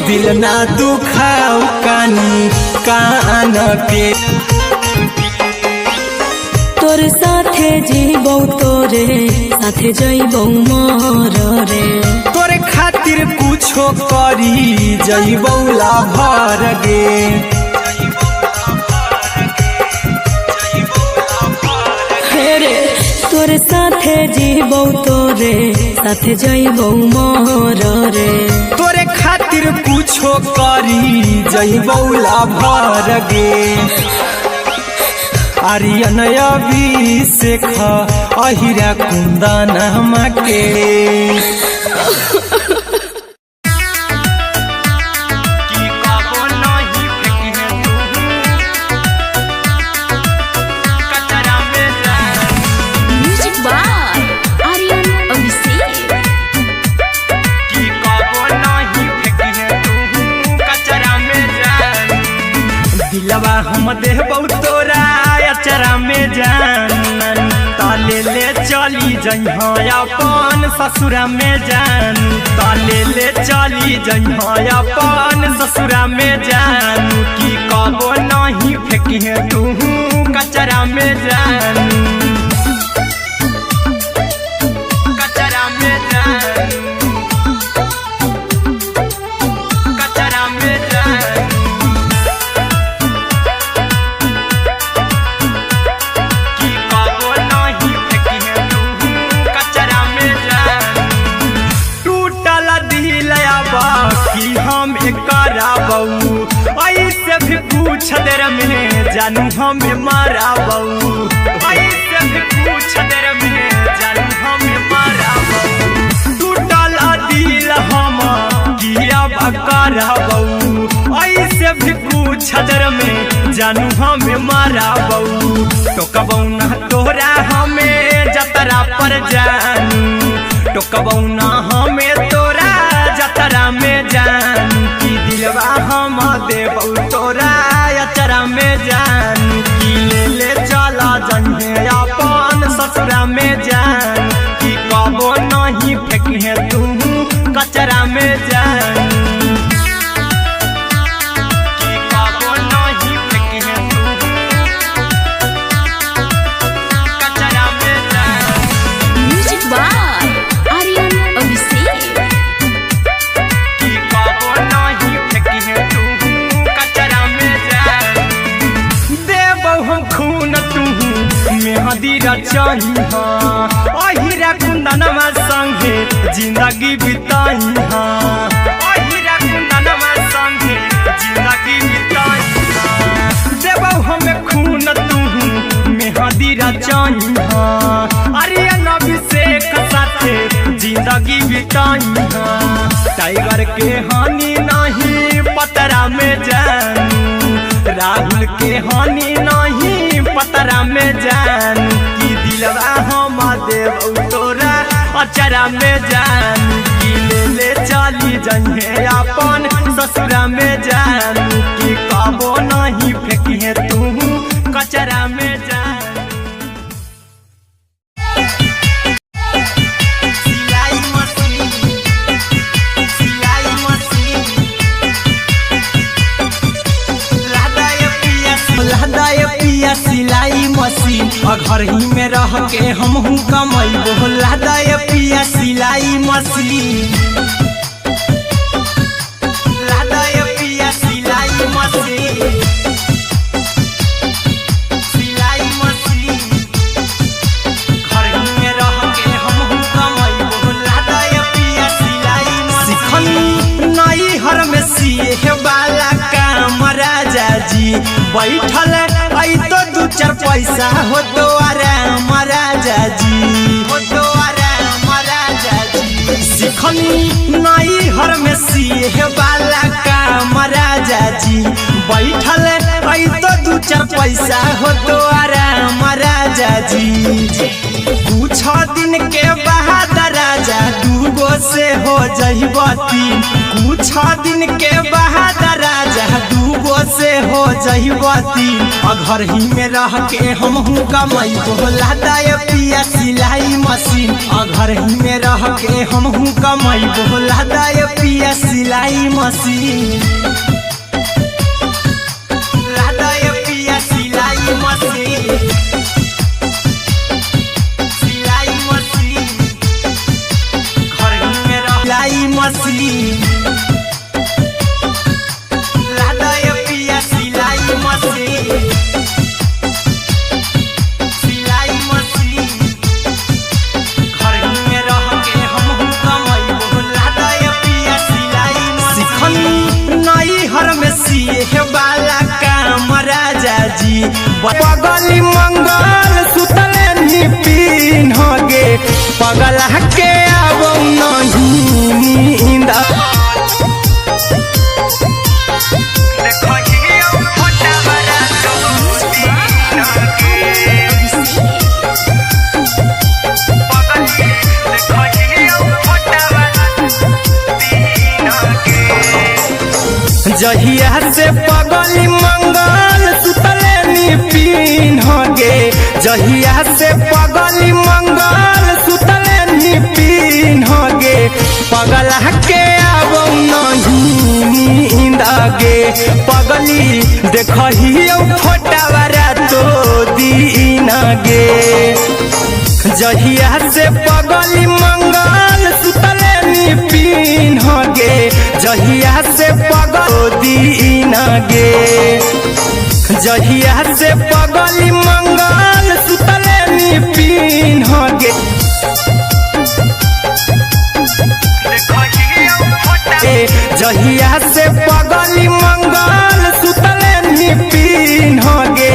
दिल ना दुखाऊ कानी कान के तोर साथे जीबौ तोरे साथे जइबौ मोर रे तोरे खातिर कुछो करी जइबौ लाभर गे रे तोरे साथे जीबौ तोरे साथे जइबौ मोर रे तोरे खातिर कुछो करी जइबौ लाभर गे आर्यन अभिषेक अहिरा कुंदन के हम देबौ तोरा अचरा में जान ताले ले चली जइहा अपन ससुरा में जान ताले ले चली जइहा अपन ससुरा में जान की कबो नहीं फेंकिहे तू कचरा में जान कचरा में जान कचरा में जान ऐसे भी पूछ देर में जानू हमें माराबू ऐसे भी पूछ देर में जानू हमें माराबू टूटल दिल हम किया कराबू ऐसे भी पूछ देर में जानू हमें माराबू टोकबौ ना तोरा हमें जतरा पर जानू टोकबौ ना हमें तोरा जतरा में जानू की दिलवा हम देबौ तोरा अचरा में जानू की ले चला जइहे अपन ससुरा में जान की कबो नहीं फेंकिहे तू कचरा में जानू की कबो नहीं फेंकिहे तू कचरा में जानू म्यूजिक बाय आर्यन अभिषेक मेहदीरा चाहिहा अहिरा कुंदनमा संगे जिंदगी बिताइहा अहिरा कुंदनमा संगे जिंदगी बिताइहा देबौ हमें खून तू मेहदीरा चाहिहा आर्यन अभिषेक साथे जिंदगी बिताइहा टाइगर के हानि नहीं पतरा में जानू राहुल के हानि नहीं पतरा में जानू की दिलवा हम देबौ तोरा अचरा में जानू की ले चली जइहे अपन ससुरा में जानू की कबो नहीं फेंकिहे तू कचरा में जानू सिलाई मशीन घर ही में रह के हमहू कमैबो लादा पिया सिलाई मशीन लादा पिया सिलाई मशीन सिलाई मशीन घर ही में रह के हमहू कमैबो लादा पिया सिलाई मशीन सिखनी नई हर में सिए वाला काम राजा जी बैठल आई तो दू चार पैसा हो तो आराम राजा जी हो तो आराम राजा जी सिखनी नई हर में सिए वाला काम राजा जी बैठल आई तो दू चार पैसा हो तो आराम राजा जी कुछ दिन के बाद राजा दूगो से हो जइबती कुछ दिन के बाद राजा दूगो से हो जइबती घर ही में रह के हमहू कमैबो लादा पिया सिलाई मशीन घर ही में रह के हमहू कमैबो लादा पिया सिलाई मशीन लादा पिया सिलाई मशीन पगली मंगल सुतले नी पीन गे पगला के आवो नहीं नींद जहिया से पगली मंगल सुतले नी पीन गे जहिया से पगली मंगल सुतले नी पीन गे पगला के आवो नहीं नींद गे पगली देखहियो फोटावारा तो दीन गे जहिया से पगली मंगल सुतले नी पीन गे जहिया से पगल दीन गे जहिया से पगली मंगल सुतले नी पीन गे जहिया से पगली मंगल सुतले नी पीन गे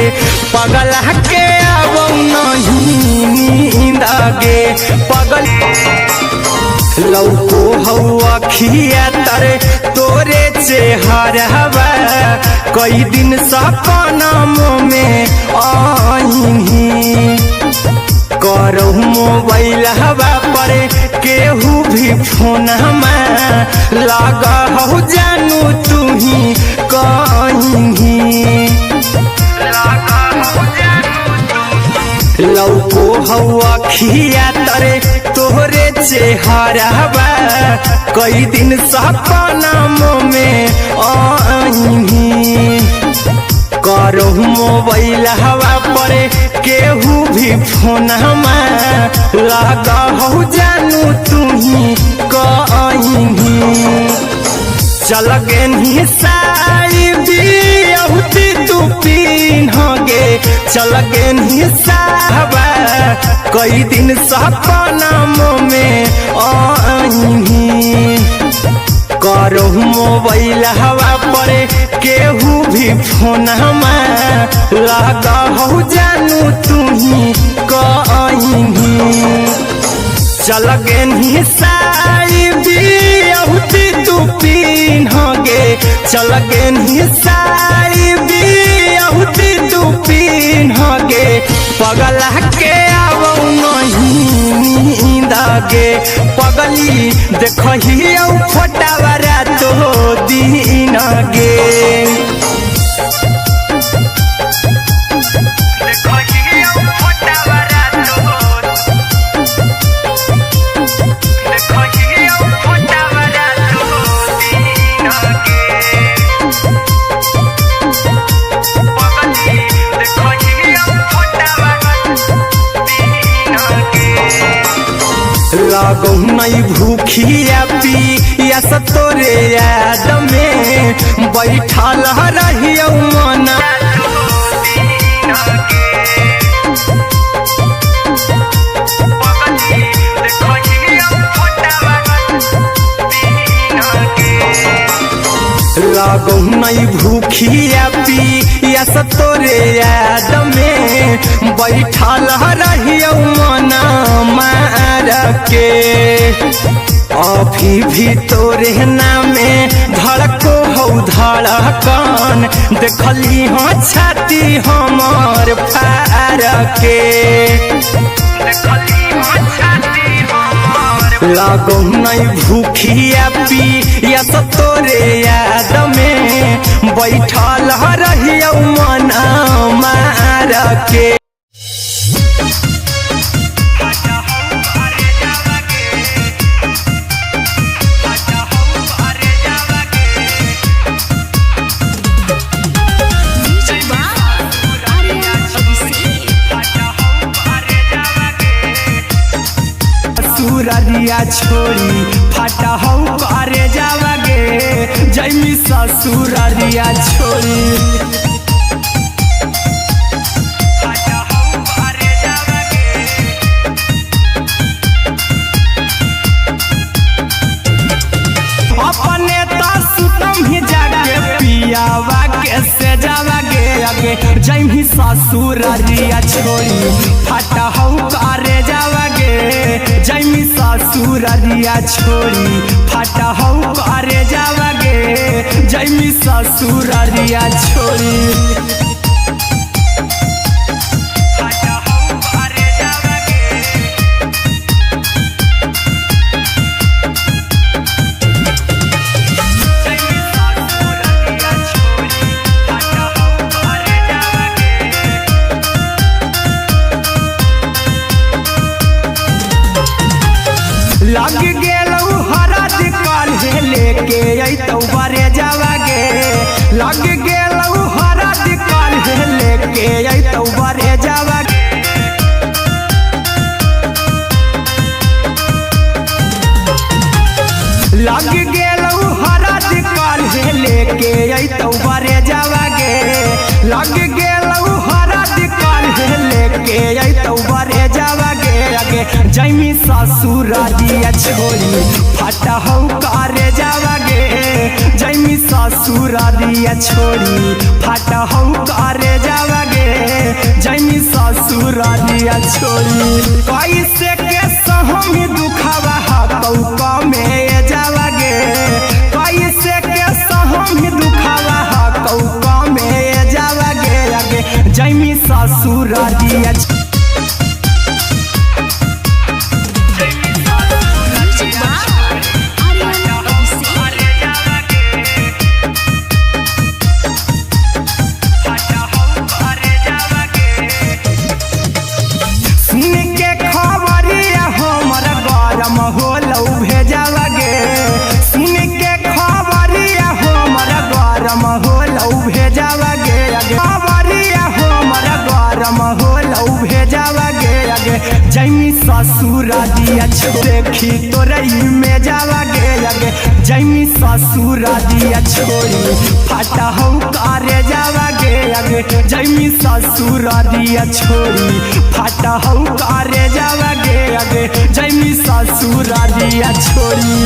पगला के आवो नहीं नींद गे पगली लौको हवा खिया तरे तोरे चेहरवा कई दिन सपना में आईनी करहु मोबाइल हवा पर केहू भी फोन लगा हो जानू तू ही कहीं लौको हवा खिया तरे तोहरे चेहरवा कई दिन सपना में आईनी करहु मोबाइल हवा पर केहू भी फोन लगा हो जानू तू ही कहीं चल गेनी साई बियहुती तू पीन गे चल गेनी साहबा कई दिन सपना में आईनी करहु मोबाइल हवा पर केहू भी फोन लगा हो जानू तू ही कहीं चल गेनी साई बियहुती तू पीन गे चल गेनी साई बियहुती तू पीन गे पगला के आवो नहीं नींद गे पगली देखहियो फोटावारा तो दीन गे लागो नहीं भूखिया पिया तोरे याद में बैठल रहियो मना लागो नहीं भूखिया पिया तोरे याद में बैठल रहियो मना मार के अभी भी तोरे नामे धड़को हो धड़कन देखली हो छाती हमार फार के लागो नहीं भूखिया पिया तोरे याद में बैठल रहियो मना मार के सूररिया छोड़ी फाटा हो करे जावागे जैमी ससुररिया छोड़ी अपने सुतम ही जाके पियावा के से जावागे आगे जैमी ससुररिया छोड़ी फटा हऊ करे जावगे जैमी ससुररिया छोड़ी फटा हऊ करे जावगे जैमी ससुररिया छोड़ी लग गेलऊ हरद काल्हे लेके अइतौ बरे जावगे लग गेलऊ हरद काल्हे लेके अइतौ बरे जावगे लग गेलऊ हरद काल्हे लेके अइतौ बरे जावगे लग गेलऊ हरद काल्हे लेके अइतौ बरे जावगे जैमी ससुररिया छोड़ी फटा हऊ करे जावगे जैमी ससुररिया छोड़ी फटा हऊ करे जावगे जैमी ससुररिया छोड़ी कैसे के सहमी दुखावा हाथौ कमे जावगे कैसे के सहमी दुखावा हाथौ कमे जावगे जैमी ससुररिया जैमी ससुररिया देखी तोरई में जावगे जैमी ससुररिया छोड़ी फटा हऊ करे जावगे जैमी ससुररिया छोड़ी फटा हऊ करे जावगे जैमी ससुररिया छोड़ी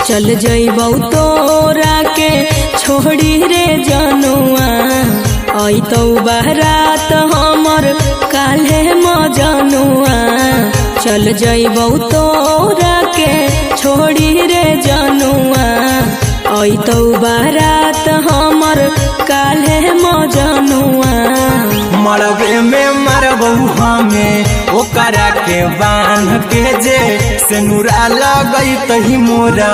चल जइबौ तोरा के छोड़ी रे जनुआ अइतौ बारात हमर काल्हे मजनुआ चल जइबौ तोरा के छोड़ी रे जनुआ अइतौ बारात हमर काल्हे मजनुआ मरबे में मरबौ हमें ओकरा के बांध के जे सेनुरा लगैतहि मोरा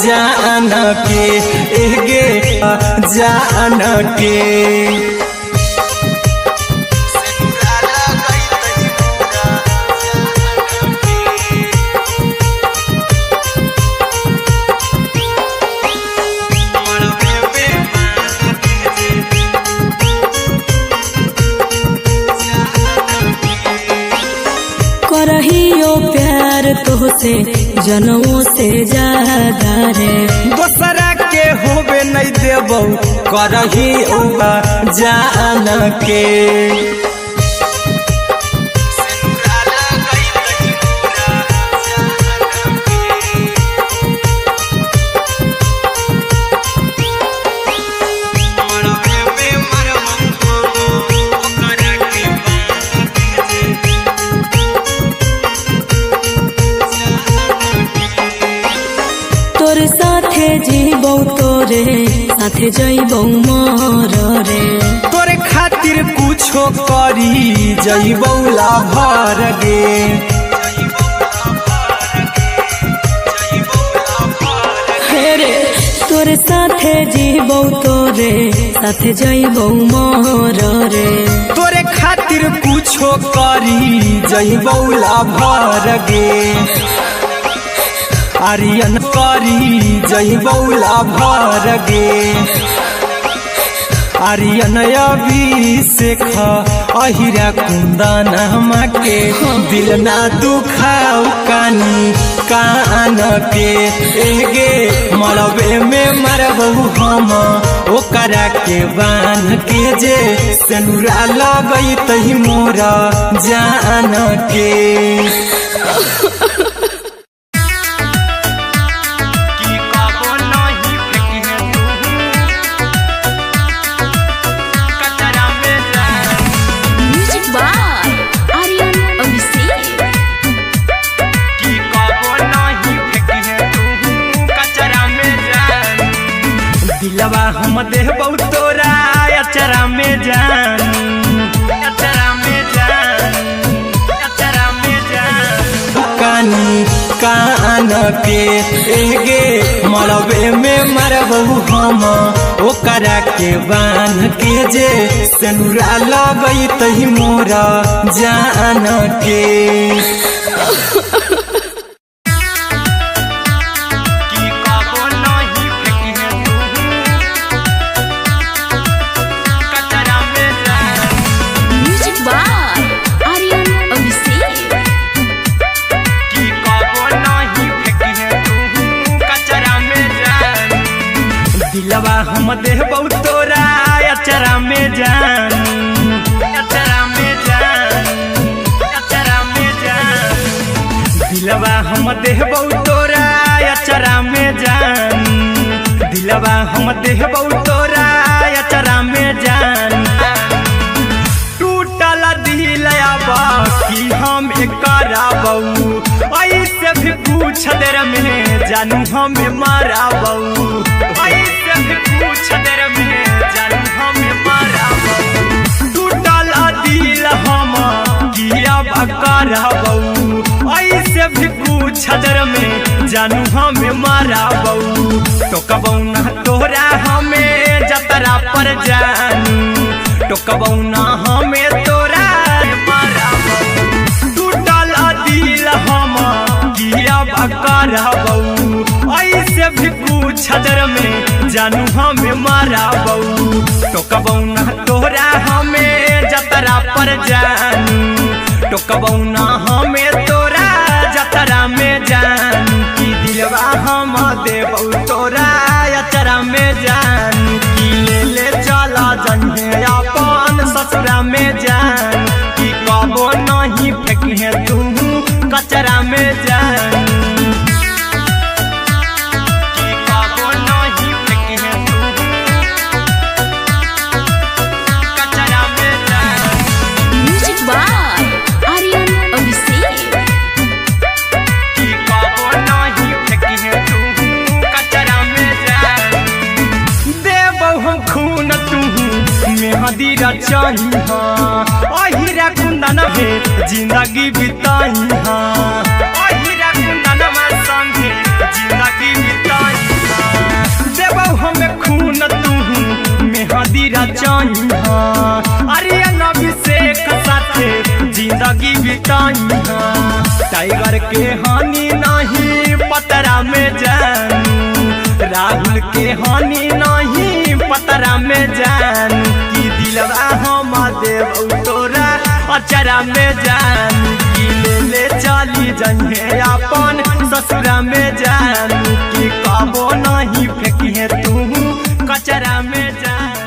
जान के एगे जान के करहियो प्यार तोहसे जनमों से ज्यादा रे दोसरा के होबे नहीं देबौ करहियो जान के जीबौ तोरे साथे जइबौ मोर रे तोरे खातिर कुछो करी जइबौ लाभर गे रे तोरे साथे जीबौ तोरे साथे जइबौ मोर रे तोरे खातिर कुछो करी जइबौ लाभर गे आर्यन करी जइबौ लाभर गे आर्यन अभिषेक अहिरा कुंदन के दिल ना दुखाऊ कानी कान के एगे मलबे में मरबहू हम ओकरा के बान के जे सेनुरा लगई तही मोरा जान के दिलवा हम देबौ तोरा अचरा में जान अचरा में जान अचरा में जान कानी कान के एगे मलबे में मरबहू हम ओकरा के बान के जे सेनुरा लगई तही मोरा जान के दिलवा हम देबौ तोरा अचरा में जान अचरा में जान अचरा में जान दिलवा हम देबौ तोरा अचरा में जान दिलवा हम देबौ तोरा अचरा में जान टूटल दिलया बाकी हम कराबौ ऐसे भी पूछ देर में जानू हमें माराबौ पूछ देर में जानू हमें माराबौ टूटल दिल हम किया कराबौ ऐसे भी पूछ देर में जानू हमें माराबौ टोकबौ ना तोरा हमें जतरा पर जानू टोकबौ ना हमें तोरा माराबौ टूटल दिल हम किया कराबौ ऐसे भी पूछ देर में जानू हमें माराबौ टोकबौ ना तोरा हमें जतरा पर जानू टोकबौ ना हमें तोरा जतरा में जानू की दिलवा हम देबौ तोरा अचरा में जानू की ले चला जन्हे अपन ससुरा में जान की कबो नहीं फेंके तू कचरा में जानू मेहदीरा चाहिए अहिरा कुंदन में जिंदगी बिताई अहिरा कुंदन में संगे जिंदगी बिताई देबौ हमें खून तू मेहदीरा चाहिए आर्यन अभिषेक साथे जिंदगी बिताई टाइगर के हानि नहीं पतरा में जानू राहुल के हानि नहीं पतरा में जानू की दिलवा हम देबौ तोरा अचरा में जानू की ले चली जन्हे अपन ससुरा में जानू की कबो नहीं फेंकिए तू कचरा में जानू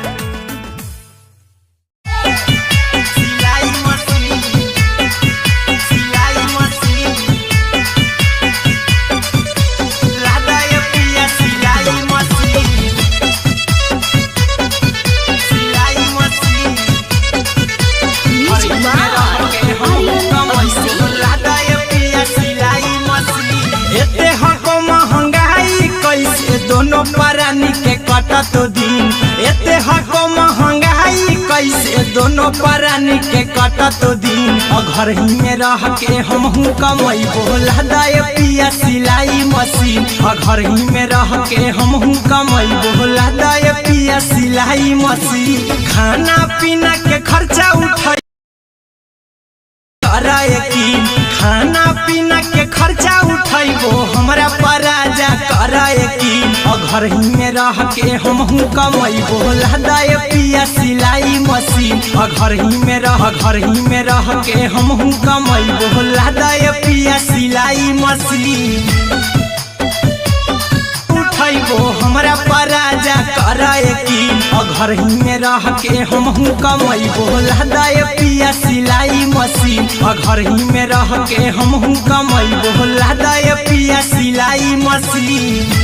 दोनों परानी के कटत दिन एते हको महंगाई कैसे दोनों परानी के कटत दिन घर ही में रह के हमहू कमाई बोला दाए पिया सिलाई मशीन घर ही में रह के हमहू कमाई बोला दाए पिया सिलाई मशीन खाना पीना के खर्चा उठाई यकीन खाना पीना के खर्चा उठाइबो हमरा पराजा कर यकीन घर ही में रह के हमहू कमैबो लहदाए पिया सिलाई मशीन घर ही में रह के हमहू कमैबो लहदाए पिया सिलाई मशीन उठैबो हमरा पराजा कराए की घर ही में रह के हमहू कमैबो लहदाए पिया सिलाई मशीन घर ही में रह के हमहू कमैबो लहदाए पिया सिलाई मशीन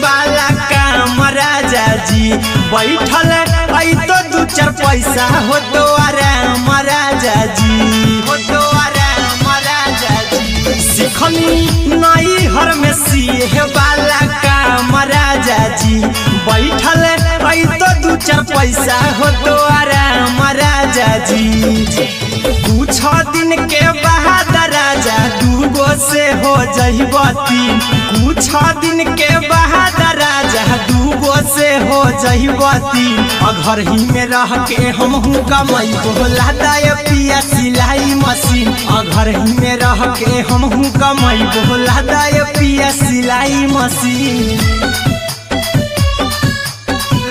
वाला काम राजा जी बैठल आई तो दू चार पैसा हो तो आराम राजा जी हो तो आराम राजा जी सिखनी नई हर में सीहे वाला काम राजा जी बैठल आई तो दू चार पैसा हो तो आराम राजा जी कुछ दिन के बाद राजा दूगो से हो जइब तीन कुछ दिन के बाद राजा दूगो से हो जइब तीन घर ही में रह के हमहू कमैबो लहदाए पिया सिलाई मशीन घर ही में रह के हमहू कमैबो लहदाए पिया सिलाई मशीन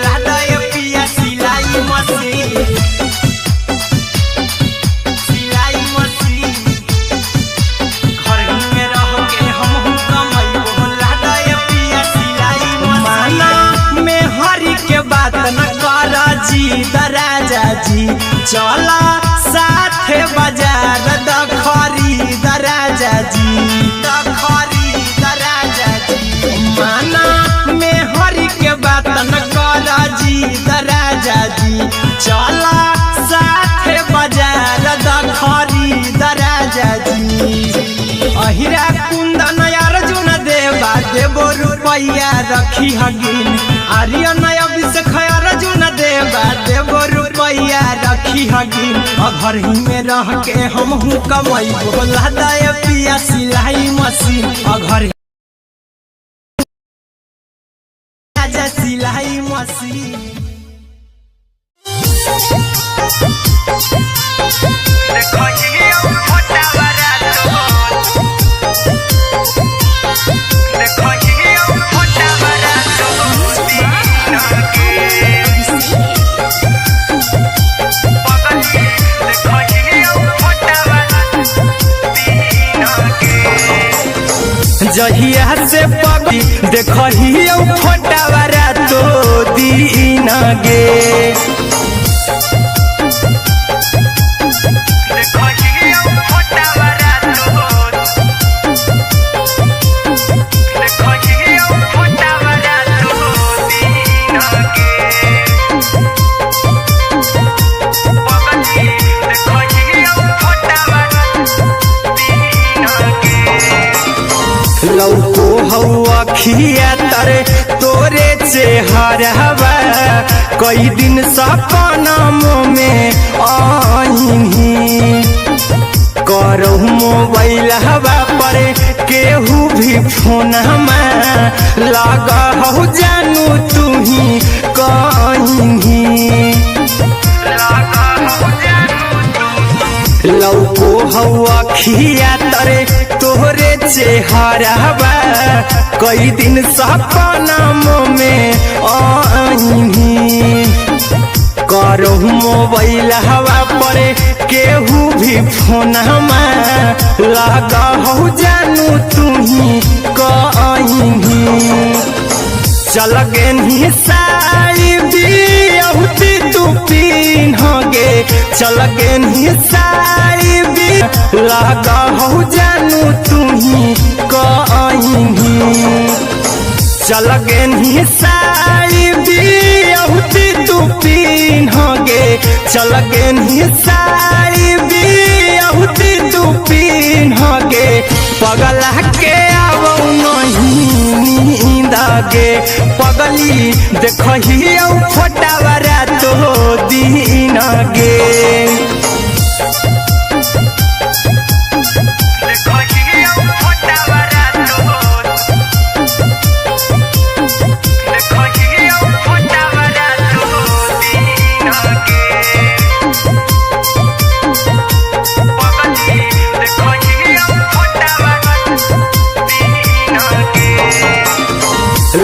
लहदाए पिया सिलाई मशीन राजा जी चला साथे बाजार द खरीद राजा जी माना में हरी के बात न कर जी राजा जी चला साथे बाजार द खरीद राजा जी अहिरा कुंदन अर्जुन देवा देबो रुपया रखी हगिन आर्यन अभिषेक अर्जुन देवा देबो रुपया रखी हगिन घर ही में रह के हमहू कमैबो लहदाए पिया सिलाई मशीन घर राजा सिलाई मशीन जहिया से पगली देखही फोटावारा तो दीन गे लौको हवा खिया तरे तोरे चेहरवा कई दिन सपना में आईनी करहु मोबाइल हवा पर केहू भी फोन में लगा हो जानू तू ही कहीं लौको हवा खिया तरे तोहरे चेहरवा कई दिन सपना में आईनी करहु मोबाइल हवा पर केहू भी फोन में लगा हो जानू तू ही कहीं चल गे साड़ी बिहुती तू पिन्हगे चल गे साड़ी भी लगा हो जानू तू ही कहीं चल गे साड़ी बिहुती तू पिन्हगे चल गे साड़ी बिहुती तू पिन्हगे पगला के आवो नहीं नींद गे पगली देखही फोटावारा तो दीन गे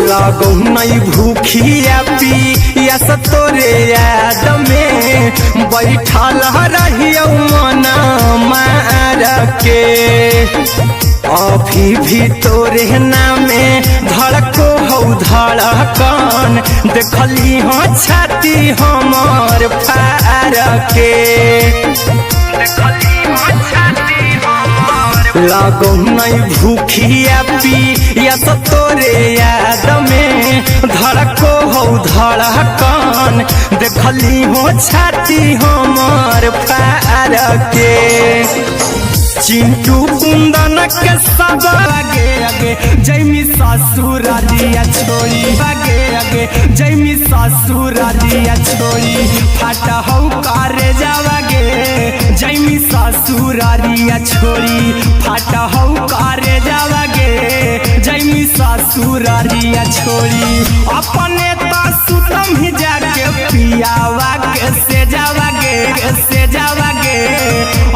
लागो नहीं भूखिया पिया तोरे याद में बैठल रहियो मना मार के अभी भी तोरे नामे धड़को हो धड़कन देखली हो छाती हमर फार के लागो नहीं भूखिया पिया तोरे याद में धड़को हो धड़कन देखली हो छाती हमर फार के चिंटू कुंदन के सब आगे आगे जैमी ससुरारिया छोड़ी आगे आगे जैमी ससुरारिया छोड़ी फाटा हो कारे जावागे जैमी ससुरारिया छोड़ी फाटा हो कारे जावागे जैमी ससुरारिया छोड़ी अपने तो सुतम ही जाके पियावा के से जावागे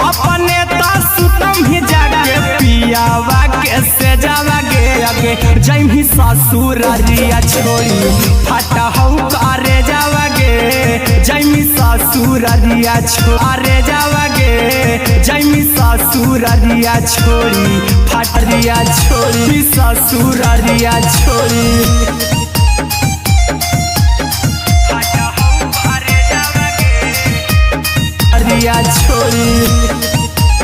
अपने तो सुतम ही जाके पियावा के से जावागे आगे जैमी ससुरारिया छोड़ी फाटा हो कारे जावागे जैमी ससुरारिया छोड़े जावागे जैमी ससुरारिया छोड़ी फाटरिया छोड़ी ससुरारिया छोड़ी छोड़ी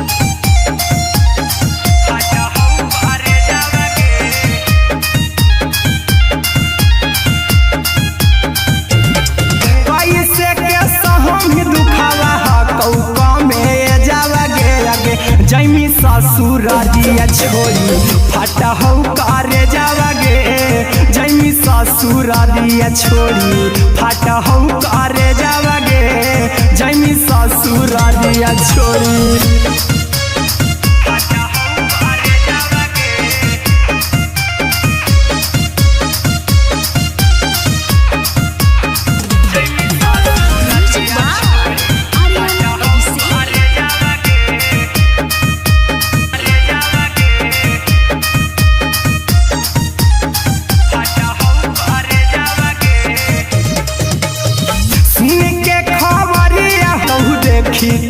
कैसे के सहम ही दुखावा कौका में जावागे आगे जैमी ससुरारिया छोड़ी फाटा हो कारे जावागे जैमी ससुरारिया छोड़ी फाटा हो कारे जावागे जैमी ससुरारिया छोड़ी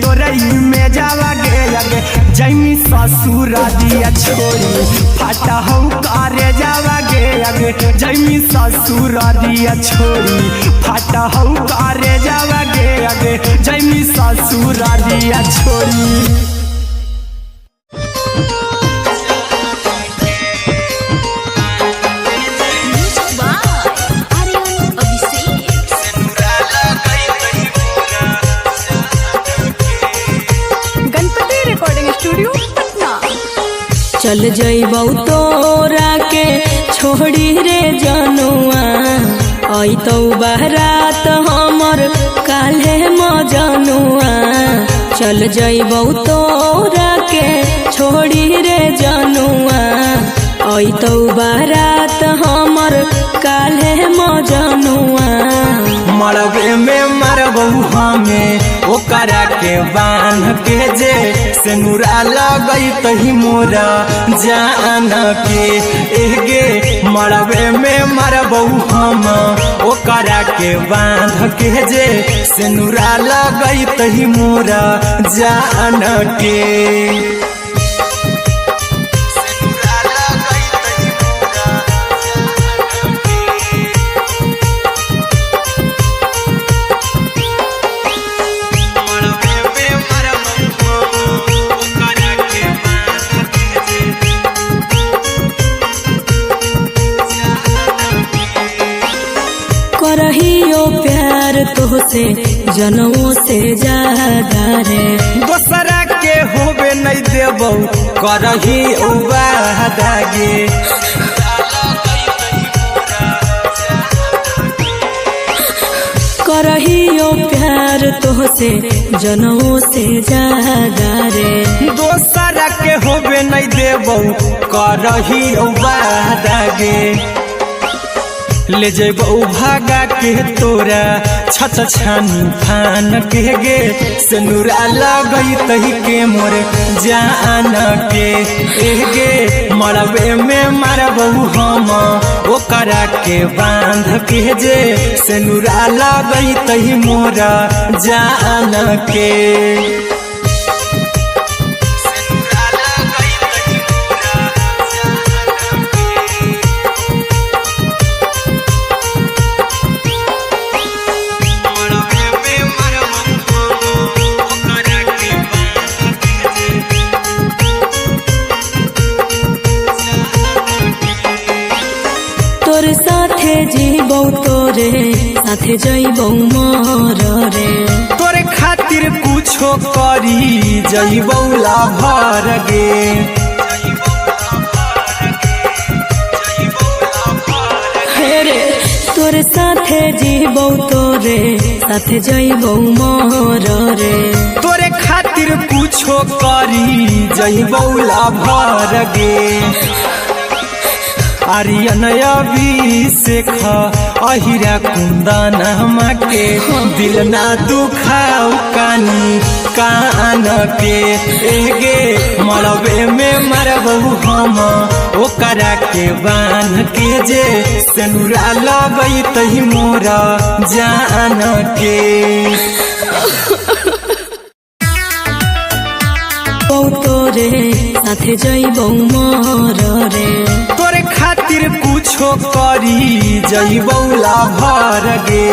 तोरई में जावागे आगे जैमी ससुरारिया छोड़ी फाटा हो कारे जावागे आगे जैमी ससुरारिया छोड़ी फाटा हो कारे जावागे आगे जैमी ससुरारिया छोड़ी चल जइबौ तोरा के छोड़ी रे जनुआ अइतौ बारात हमर काल्हे मजनुआ चल जइबौ तोरा के छोड़ी रे जनुआ अइतौ बारात हमर काल्हे मजनुआ मरबे में मरबू हमें ओकरा के बांध के जे सेनुरा लगई तही मोरा जान के एगे मरबे में मरबू हम ओकरा के बांध के जे सेनुरा लगई तही मोरा जान के करहियो प्यार तोहसे जनमों से ज्यादा रे दोसरा के होबे नहीं देबौ करही उबादागे करहियो प्यार तोहसे जनमों से ज्यादा रे दोसरा के होबे नहीं देबौ करही उबादागे ले जेबौ भागा के तोरा छत छानी फान के गे सेनुरा लगई तही के मोर जान के गे मरबे में मारबौ हम ओकरा के बांध के जे सेनुरा लगई तही मोरा जान के तोर साथे जीबौ तोरे साथे जइबौ मर रे तोरे खातिर कुछो करी जइबौ लाभर गे हेरे तोर साथे जीबौ तोरे साथे जइबौ मर रे तोरे खातिर कुछो करी जइबौ लाभर गे आर्यन अभिषेक अहिरा कुंदन के दिल ना दुखाऊ कानी कान के गे मरबे में मरबौ हम ओकरा के बांध के जे सेनुरा लगई तही मोरा जान के तोरे साथे जइबौ मर रे तोरे खातिर कुछो करी जइबौ लाभर गे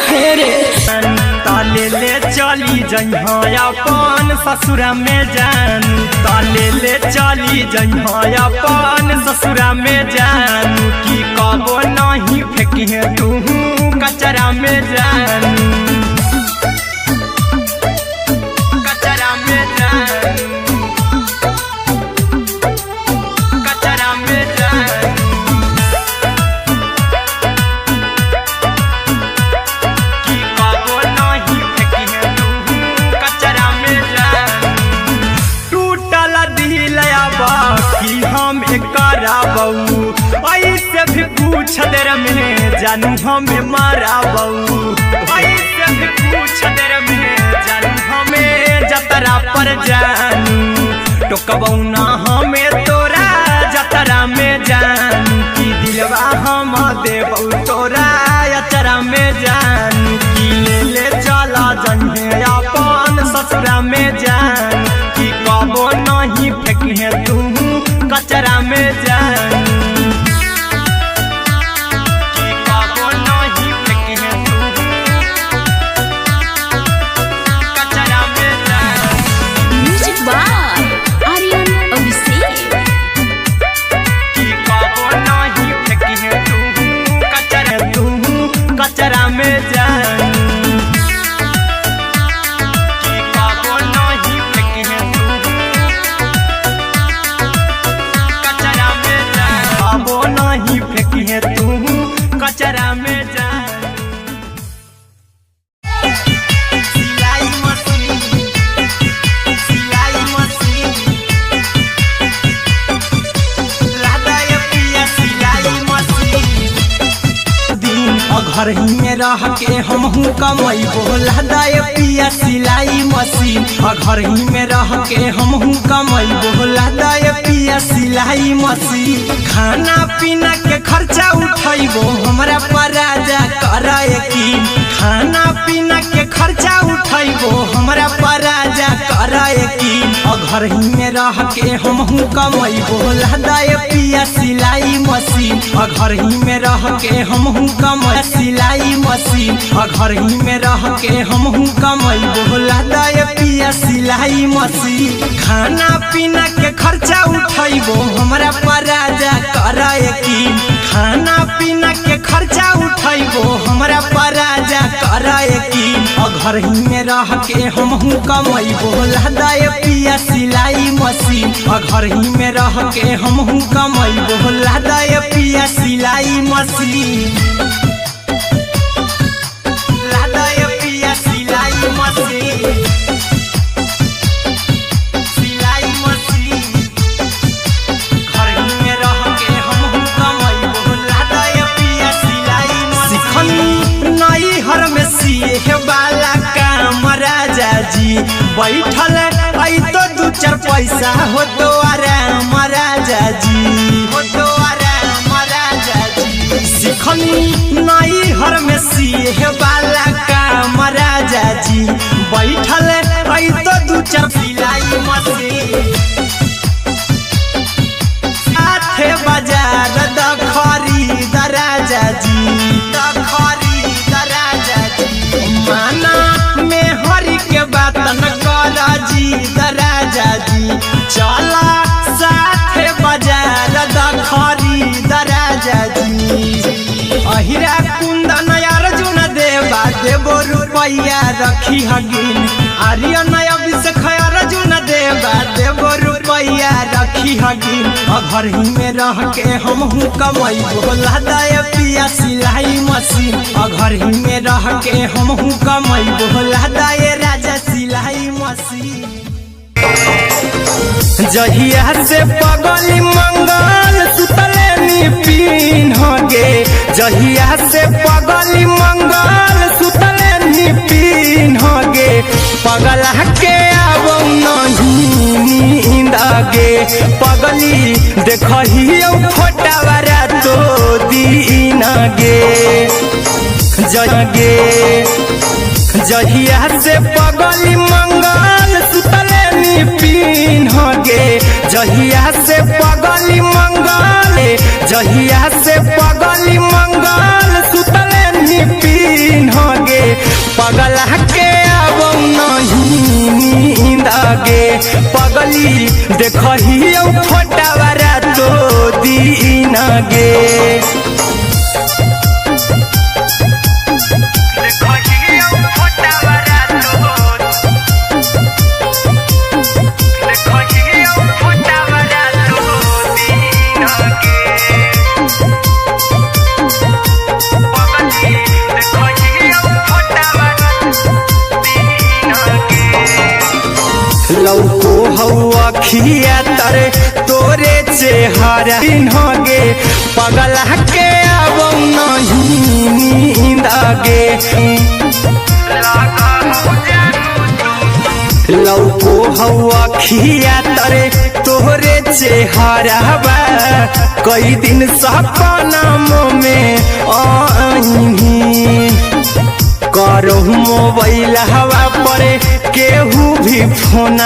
हेरे ताले ले चली जइहा अपन ससुरा में जानू ताले ले चली जइहा अपन ससुरा में जानू की कबो नहीं फेंकिहे तू कचरा में जानू ऐसे भी पूछ देर में जानू हमें माराबू ऐसे भी पूछ देर में जानू हमें जतरा पर जानू टोकबौ ना हमें तोरा जतरा में जानू की दिलवा हम देबौ तोरा अचरा में जानू की ले चला जन्हे अपन ससुरा में जानू की कबो नहीं फेंकिहे तू कचरा में जानू कचरा में जानू की कबो नहीं फेंकिहे तू कचरा में जानू कबो नहीं फेंकिहे तू कचरा में जानू सिलाई मशीन लादा ये पिया सिलाई मशीन घर ही में रह के हमहू कमैबो लादाए पिया सिलाई मशीन घर ही में रह के हमहू कमैबो लादाए पिया सिलाई मशीन खाना पीना के खर्चा उठैबो हमरा पर राजा करा यकीन खाना पीना के खर्चा उठैबो हमरा पर राजा करा यकीन घर ही में रह के हमहू कमैबो लादाए पिया सिलाई मशीन घर ही में रह के हमहू कमैबो सिलाई मशीन घर ही में रह के हमहू कमैबो लादाए पिया सिलाई मशीन खाना पीना के खर्चा उठैबो हमरा पर राजा करा यकीन खाना पीना के खर्चा उठैबो हमरा पर राजा करा यकीन घर ही में रह के हमहू कमैबो लादाए पिया सिलाई मशीन घर ही में रह के हमहू कमैबो लादाए पिया सिलाई मशीन लादाए पिया सिलाई मशीन सिलाई मशीन बैठल आई तो दू चार पैसा हो तो आराम राजा जी, हो तो आराम राजा जी। सिखनी नाई हर में सीहे वाला काम राजा जी, बैठल आई तो दू चार सिलाई मशीन साथे बाजार द खरीद राजा जी, द खरीद राजा जी। माना में हरि के बात न कर जी द राजा जी, चला साथे बाजार द खरीद राजा जी। अहिरा कुंदन अर्जुन देवा देवो रुपया रखी हगिन, आर्यन अभिषेक अर्जुन देवा देवो रुपया रखी हगिन। घर ही में रह के हमहू कमाई भोला दाय पिया सिलाई मशीन, घर ही में रह के हमहू कमाई भोला दाय राजा सिलाई मशीन। जहिया से पगली मंगल सुतले निपिन गे, जहिया से पगली मंगल सुतले निपिन गे, पगला के आवो नहीं नींद गे, पगली देखहियो फोटावारा तो दीन गे जगे। जहिया से पगली मंगल सुतले निपिन गे, जहिया से पगली मंगल, जहिया से पगली मंगल सुतले निपिन गे, पगला के आवो नहीं नींद गे, पगली देखहियो फोटावारा तो दीन गे। लौको हवा खिया तरे तोरे चेहरा गे, पगला के आवो नहीं नींद गे। लौको हवा खिया तरे तोरे चेहरा बा, कई दिन सपना में आईनी करो मोबाइल हवा पर केहू भी फोन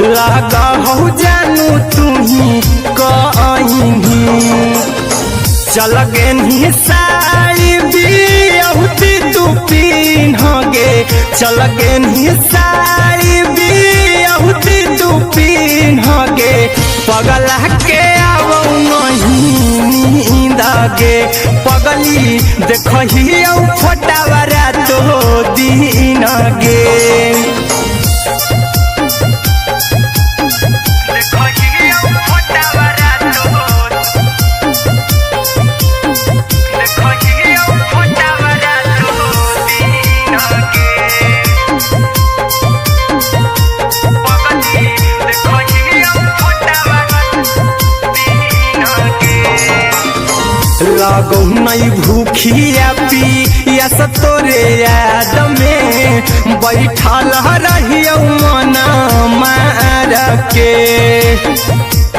लगा हो जानू तुम्ही कहीं। चल गे साड़ी बिहुती तू पीन गे, चल गे साड़ी बिहुती तू पीन गे, पगला के आवो नहीं नींद गे, पगली देखहियो फोटावारा तो दीन गे। लागो नहीं भूखिया पिया तोरे याद में, बैठल रहियो मना मार के,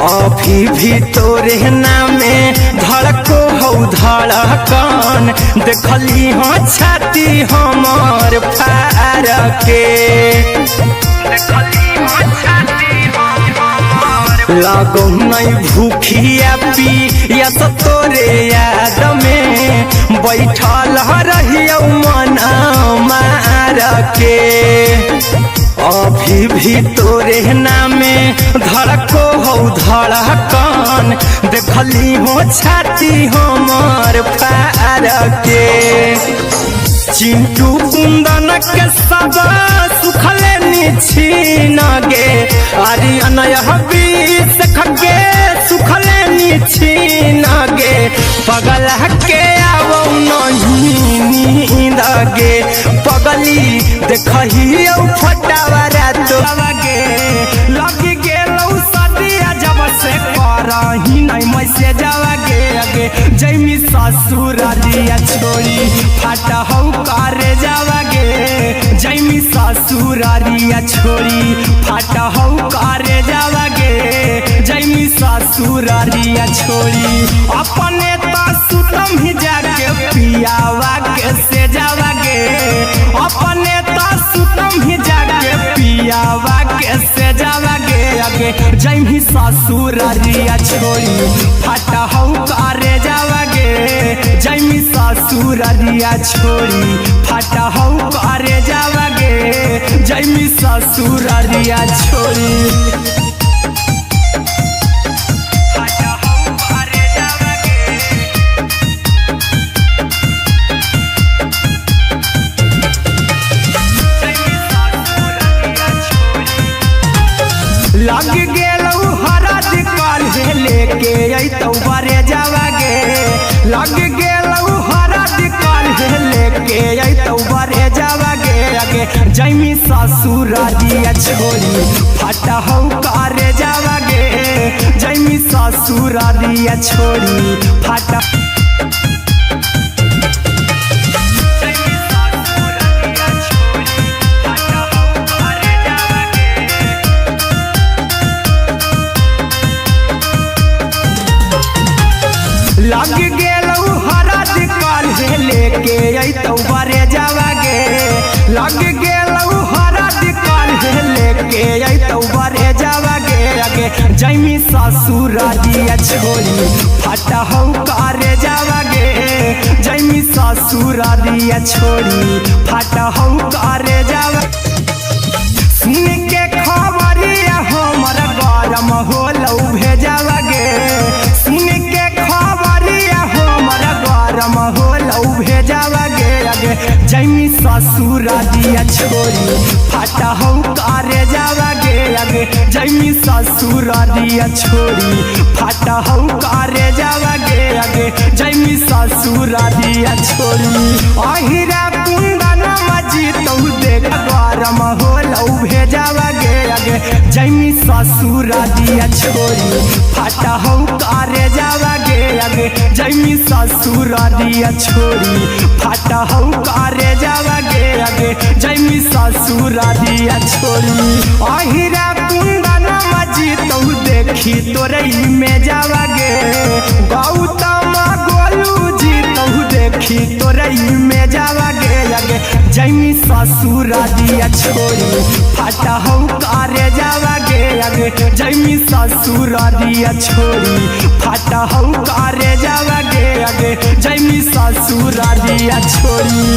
अभी भी तोरे नामे धड़को हो धड़कन, देखली हो छाती हमार फार के, लागो नहीं भूखिया पिया तोरे याद में, बैठल रहियो मना मार के, अभी भी तोरे नामे धड़को हो धड़कन, देखली हो छाती हमार फार के। चिंटू कुंदन के सब सुखले निछीन गे, आर्यन अभिषेक के सुखले निछीन गे, पगला के आवो नहीं नींद गे, पगली देखहियो फोटावारा तो गे। लगी गेलौ सदिया जब से करही नहीं मैसे जावा गे, जैमी ससुरालिया छोड़ी फाटा हो करे जावा गे, जैमी ससुरारी ससुरारिया छोड़ी फाटा हौ करे जावागे जैमी ससुरारिया छोड़ी अपने तो सुतम ही जाके पियावा के से जावागे अपने तो सुतम ही जाके पियावा के से जावागे आगे जैमी ससुरारिया छोड़ी फाटा हौ करे जावागे जैमी ससुरारिया छोड़ी फाटा हौ करे जावागे जैमी ससुरारिया छोड़ी लग गेलौ हरद काल्हे लेके अइतौ बरे जावागे लग गेलौ हरद काल्हे लेके अइतौ बरे जावागे आगे जैमी ससुरारिया छोड़ी फाटा हौ करे जावागे जैमी ससुरारिया छोड़ी फाटा लग गेलौ हरद काल्हे लेके अइतौ बरे जावागे लग गेलौ हरद काल्हे लेके अइतौ बरे जावागे आगे जैमी ससुरारिया छोड़ी फाटा हौ करे जावागे जैमी ससुरारिया छोड़ी फाटा हौ करे जावा सुन के खबरिया हमर गरम होलौ भेजावागे सुन के गरम होलौ भेजावागे आगे जैमी ससुरारिया छोड़ी फाटा हौ करे जावागे आगे जैमी ससुरारिया छोड़ी फाटा हौ करे जावागे आगे जैमी ससुरारिया छोड़ी अहिरा कुंदन मजीतौ देख गरम होलौ भेजावागे आगे जैमी ससुरारिया छोड़ी फाटा हौ करे जावागे आगे जैमी ससुरारिया छोड़ी फाटा हौ करे जावागे आगे जैमी ससुरारिया छोड़ी अहिरा कुंदन मजीतौ देखी तोरई में जावागे गौतम गोलू जीतौ देखी तोरई में जावागे आगे जैमी ससुरारिया छोड़ी फाटा हौ करे जावागे आगे जैमी ससुरारिया छोड़ी फाटा हौ करे जावागे आगे जैमी ससुरारिया छोड़ी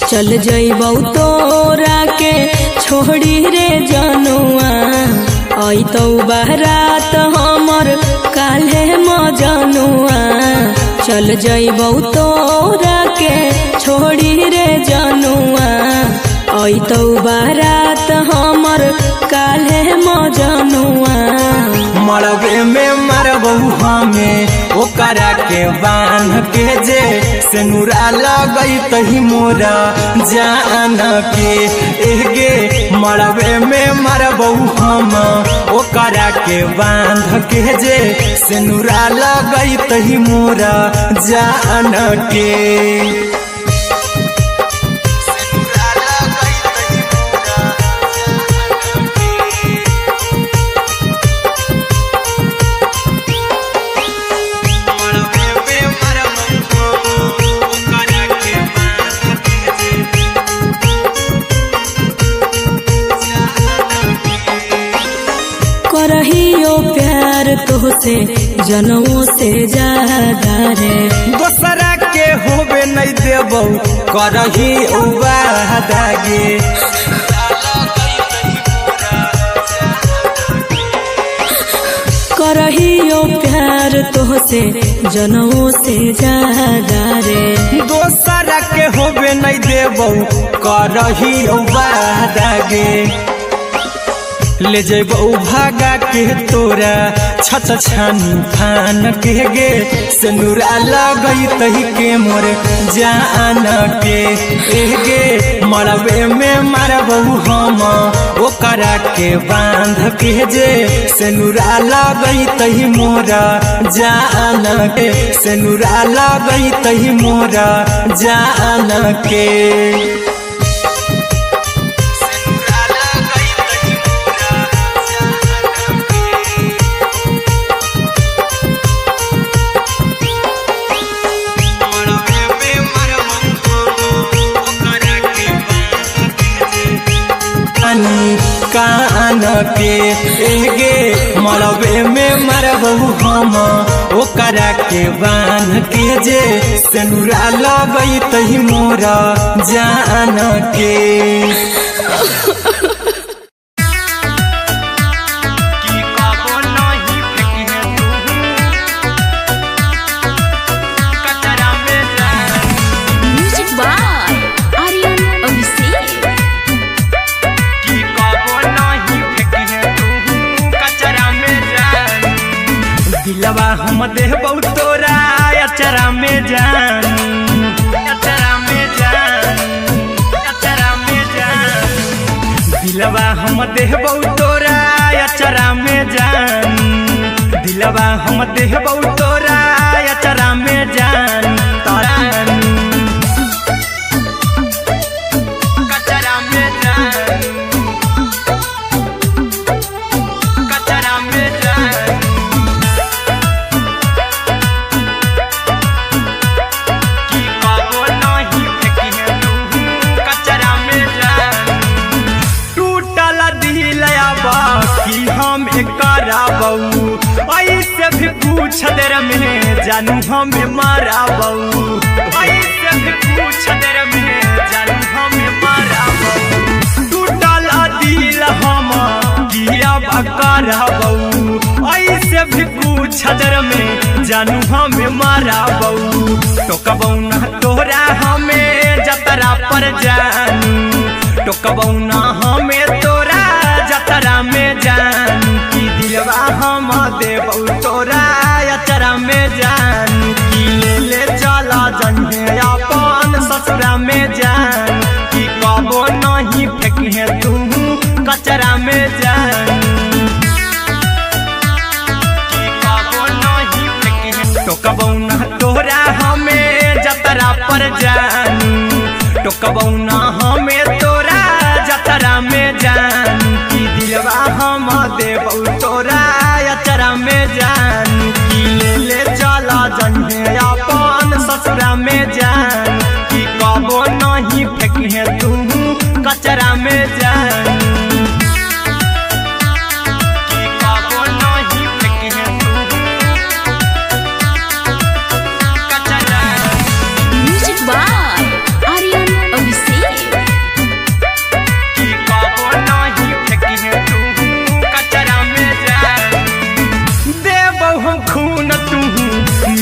चल जइबौ तोरा के छोड़ी रे जनुआ अइतौ बारात हमर काल्हे मजनुआ चल जइबौ तोरा के छोड़ी रे जनुआ अइतौ बारात हमर काल्हे मजनुआ मरबे में मरबौ हमें ओकरा के बांध के जे सेनुरा लगैतहि मोरा जान के एगे मरबे में मरबौ हम ओकरा के बांध के जे सेनुरा लगैतहि मोरा जान के करहियो प्यार तोहसे जनमों से ज्यादा रे दोसरा के होबे नहीं देबौ करही वादागे करहियो प्यार तोहसे जनमों से ज्यादा रे दोसरा के होबे नहीं देबौ करही वादागे ले जेबौ भागा के तोरा छत छानी फान के गे सिनुरा लगई तही के मोर जान के गे मरबे में मारबौ हम ओकरा के बांध के जे सिनुरा लगई तही मोरा जान के सिनुरा लगई तही मोरा जान के कान के गे मरबे में मरबौ हम ओकरा के बांध के जे सिनुरा लगई तही मोरा जान के दिलवा हम देबौ तोरा अचरा में जान अचरा में जान अचरा में जान दिलवा हम देबौ तोरा अचरा में जान दिलवा हम देबौ तोरा अचरा में जान तोरा कचरा में जान कचरा में जान कि हम कराबौ ऐसे भी पूछ देर में जानू हमें माराबौ ऐसे भी पूछ देर में जानू हमें माराबौ टूटल दिल हम किया कराबौ ऐसे भी पूछ देर में जानू हमें माराबौ टोकबौ ना तोरा हमें जतरा पर जानू टोकबौ ना हमें तोरा जतरा में जान की दिलवा हम देबौ तोरा अचरा में जान की ले चला जन्हे अपन ससुरा में जान की कबो नहीं फेंके तू कचरा में जान की कबो नहीं फेंके टोकबौ ना तोरा हमें जतरा पर जान टोकबौ ना हमें तोरा जतरा में जान की दिलवा हम देबौ तोरा अचरा में जान की ले चला जन्हे अपन ससुरा में जान की कबो नहीं फेंके तू कचरा में जान की कबो नहीं फेंके तू कचरा म्यूजिक बाय आर्यन अभिषेक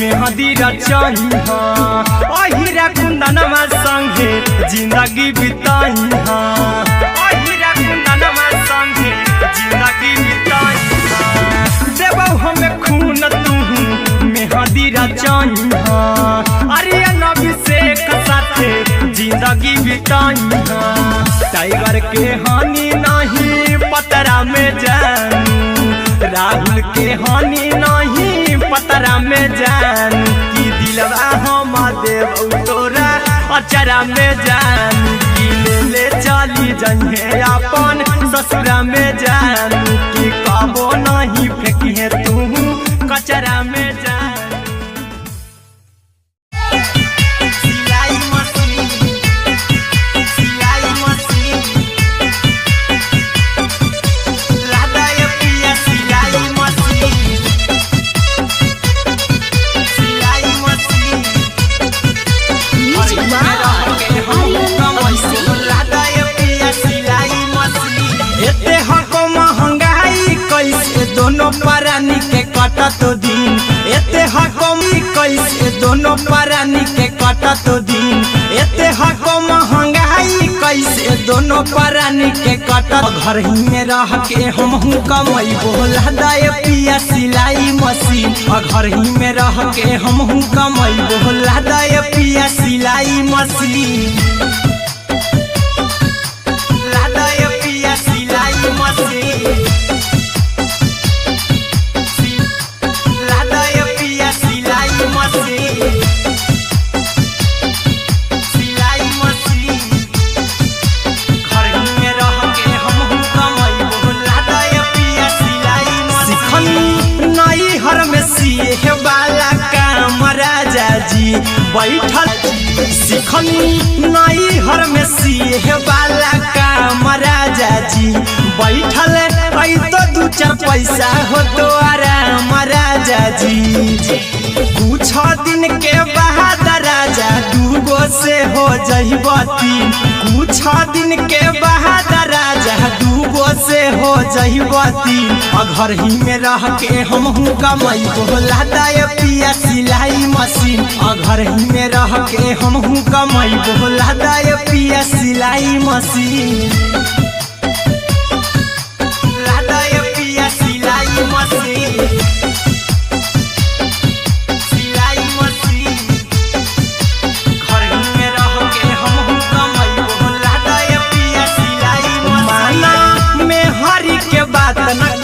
मेहदीरा चाहिए अहिरा कुंदनमा संगे जिंदगी बिताई अहिरा कुंदनमा संगे जिंदगी बिताई देबौ हमें खून तू मेहदीरा चाहिए आर्यन अभिषेक साथे जिंदगी बिताई टाइगर के हानि नहीं पतरा में जानू राहुल के हानि नहीं पतरा में जान की दिलवा हम देबौ तोरा अचरा में जान की ले चली जन्हे अपन ससुरा में जान की कबो नहीं फेंके तू कचरा में जान परानी के कटा तो दिन एते हकमी कैसे दोनों परानी के कटा तो दिन एते हक महंगाई कैसे दोनों प्राणी के कटल घर ही में रह के हमहू कमई बोला दाए पिया सिलाई मशीन घर ही में रह के हमहू कमई बोला दाए पिया सिलाई मशीन लादाए पिया सिलाई मशीन लादाए पिया सिलाई मशीन वाला काम राजा जी बैठल सिखनी नई हर में सीहे वाला काम राजा जी बैठल आई तो दू चार पैसा हो तो आराम राजा जी कुछ दिन के बाद राजा दूगो से हो जहिबती कुछ दिन के बाद राजा दूगो से हो जहिबती घर ही में रह के हमहू कमई बोला दाए पिया सिलाई मशीन घर ही में रह के हमहू कमई बोला दाए पिया सिलाई मशीन लादाए पिया सिलाई मशीन सिलाई मशीन घर ही में रह के हमहू कमई बोला दाए पिया सिलाई मशीन में हरी के बात न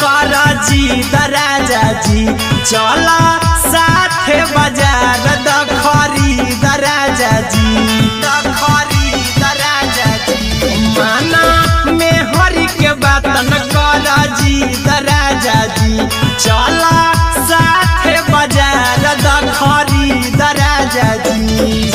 जी दराजा जी चला साथे बाजार खरीद राजा जी दराजा जी माना में हरी के बात न कर जी दराजा जी चला साथे बाजार खरीद राजा जी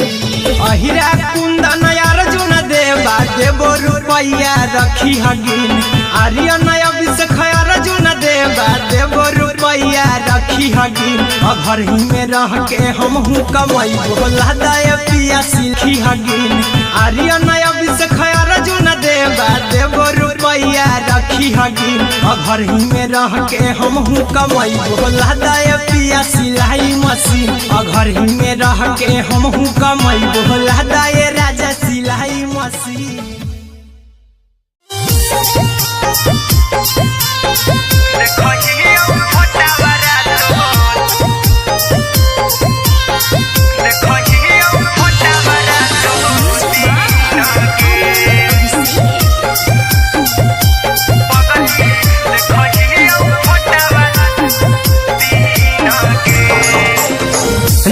अहिरा कुंदन अर्जुन देवा देवो रुपया रखी हगिन आर्यन अभिषेक अर्जुन देवा देवो रुपया रखी हगिन घर ही में रह के हमहू कमई बोला दाए पिया सीखी हगिन आर्यन अभिषेक अर्जुन देवा देवो रुपया रखी हगिन घर ही में रह के हमहू कमई बोला दाए पिया सिलाई मशीन घर ही में रह के हमहू कमई बोला दाए राजा सिलाई मशीन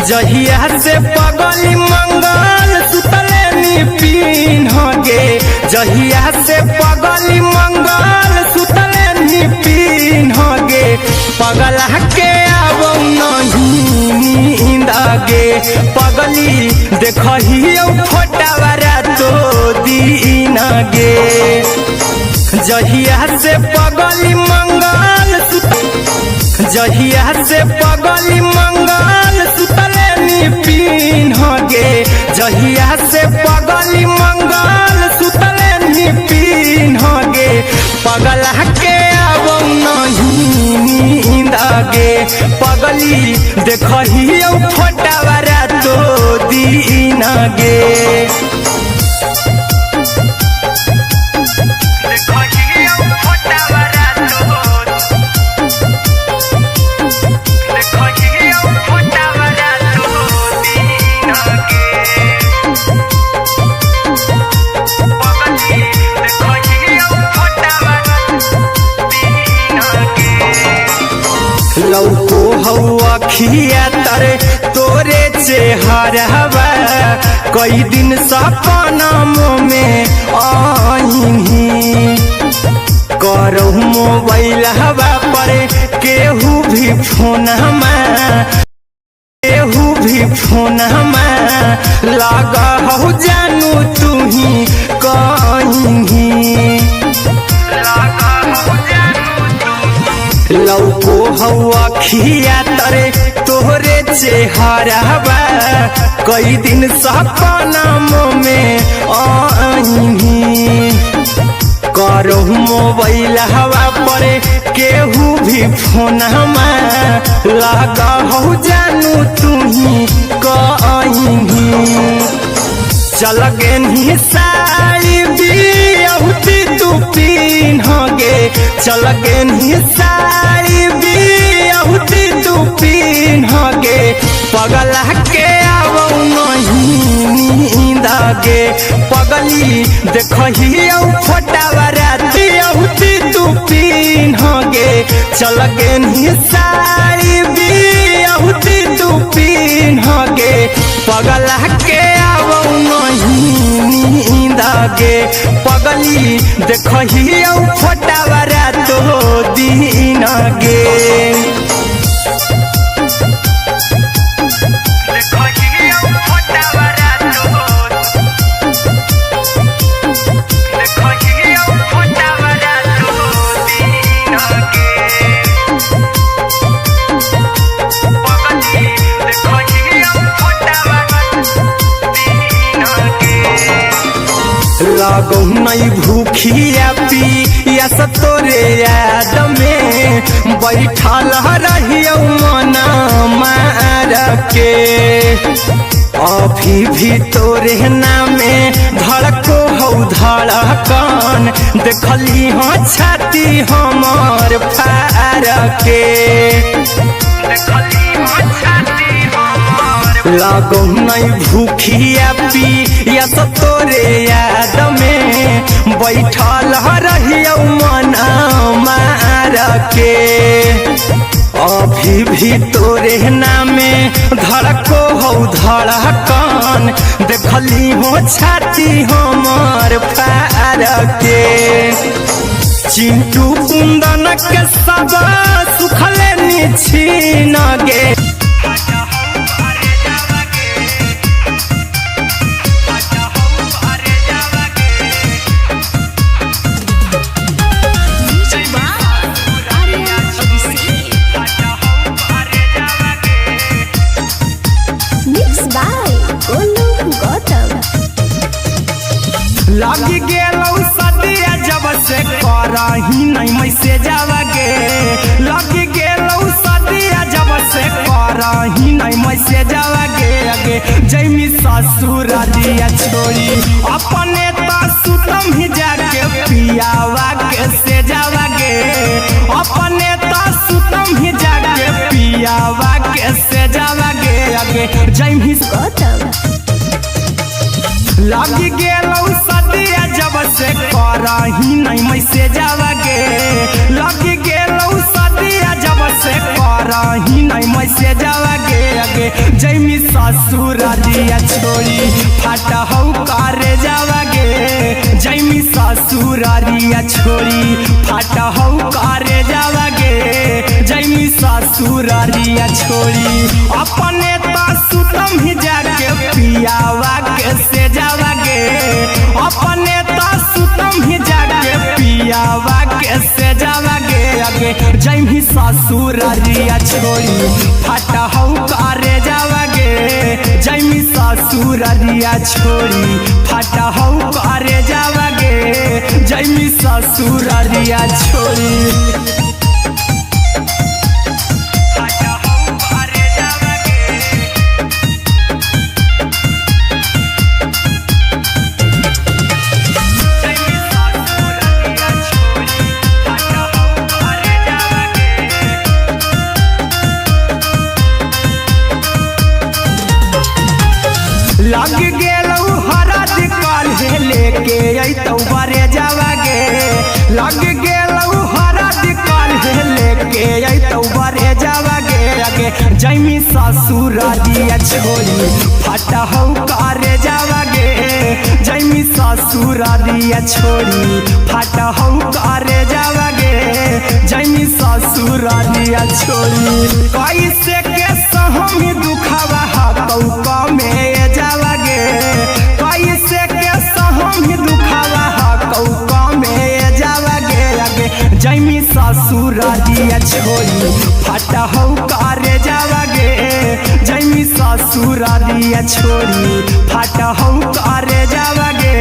जहिया से पगली मंगल सुतले निपिन गे जहिया से पगली मंगल सुतले निपिन गे पगला के आवो नहीं नींद गे पगली देखही फोटावारा तो दीन गे जहिया से पगली मंगल जहिया से पगली मंगल सुतले निपिन गे जहिया से पगली मंगल सुतले निपिन गे पगला के आवो नहीं नींद गे पगली देखही फोटावारा तो दीन गे लौको हवा खिया तरे तोरे चेहरवा कई दिन सपना में आईनी करो मोबाइल हवा पर केहू भी फोन लगा हो जानू तू ही कहीं लौको हवा खिया तरे तोहरे चेहरवा कई दिन सपना में आईनी करो मोबाइल हवा पर केहू भी फोन लगा हो जानू तू ही कहीं चल गे साड़ी चल गे साड़ी बिहुती तू पिन्ह गे पगला के आवौ नहीं नींद गे पगली देखही फोटावा राती बिहुती तू पिन्ह गे चल गे साड़ी बिहुती तू पिन्ह गे पगला के आवौ नहीं नींद गे पगली देखही फोटावा रातो दिन गे लागो नहीं भूखिया पिया तोरे याद में बैठल रहियो मना मार के अभी भी तोरे नामे धड़को हौ धड़कन देखली हो छाती हमर फार के लागो नहीं भूखिया पिया तोरे याद में बैठल रहियो मना मार के अभी भी तोरे नामे धड़को हौ धड़कन देखली हो छाती हमर फार के चिंटू कुंदन के सब सुखले निछीन गे लग गेलौ सदिया जब से करही नहीं मैसेजवा गे लग गेलौ सदिया जब से करही नहीं मैसेजवा गे जैमी ससुर दिया छोड़ी अपने तो सुतम ही जाके पियावा के से जावा गे अपने तो सुतम ही जाके पियावा के से जावा गे जैमी लग गेलौ सदिया जब से करही नहीं मैसेजवा गे लग गेलौ सदिया जब से करही नहीं मैसेजवा गे जैमी ससुर दिया छोड़ी फाट हौ करे जावा गे जैमी ससुर दिया छोड़ी फाट हौ करे जावा गे जैमी ससुर दिया छोड़ी अपने तो सुतम ही जाके पियावा के से जावा गे अपने तो सुतम ही जाके पियावा के से जावा गे जैमी ससुर दिया छोड़ी फाट हौ करे जावा गे जैमी ससुर दिया छोड़ी फाट हौ करे जावा गे जैमी ससुर दिया छोड़ी लग गेलौ हरद काल्हे लेके अइतौ बरे जावा गे लग गेलौ हरद काल्हे लेके अइतौ बरे जावा गे जैमी ससुर दिया छोड़ी फाट हौ करे जावा गे जैमी ससुर दिया छोड़ी फाट हौ करे जावा गे जैमी ससुर दिया छोड़ी कैसे के सहमी दुखावा हतौ कमे जावा गे कैसे के सहमी दुखावा हतौ कमे जावा गे जैमी ससुर दिया छोड़ी फाट हौ करे जावा गे जैमी ससुर दिया छोड़ी फाट हौ करे जावा गे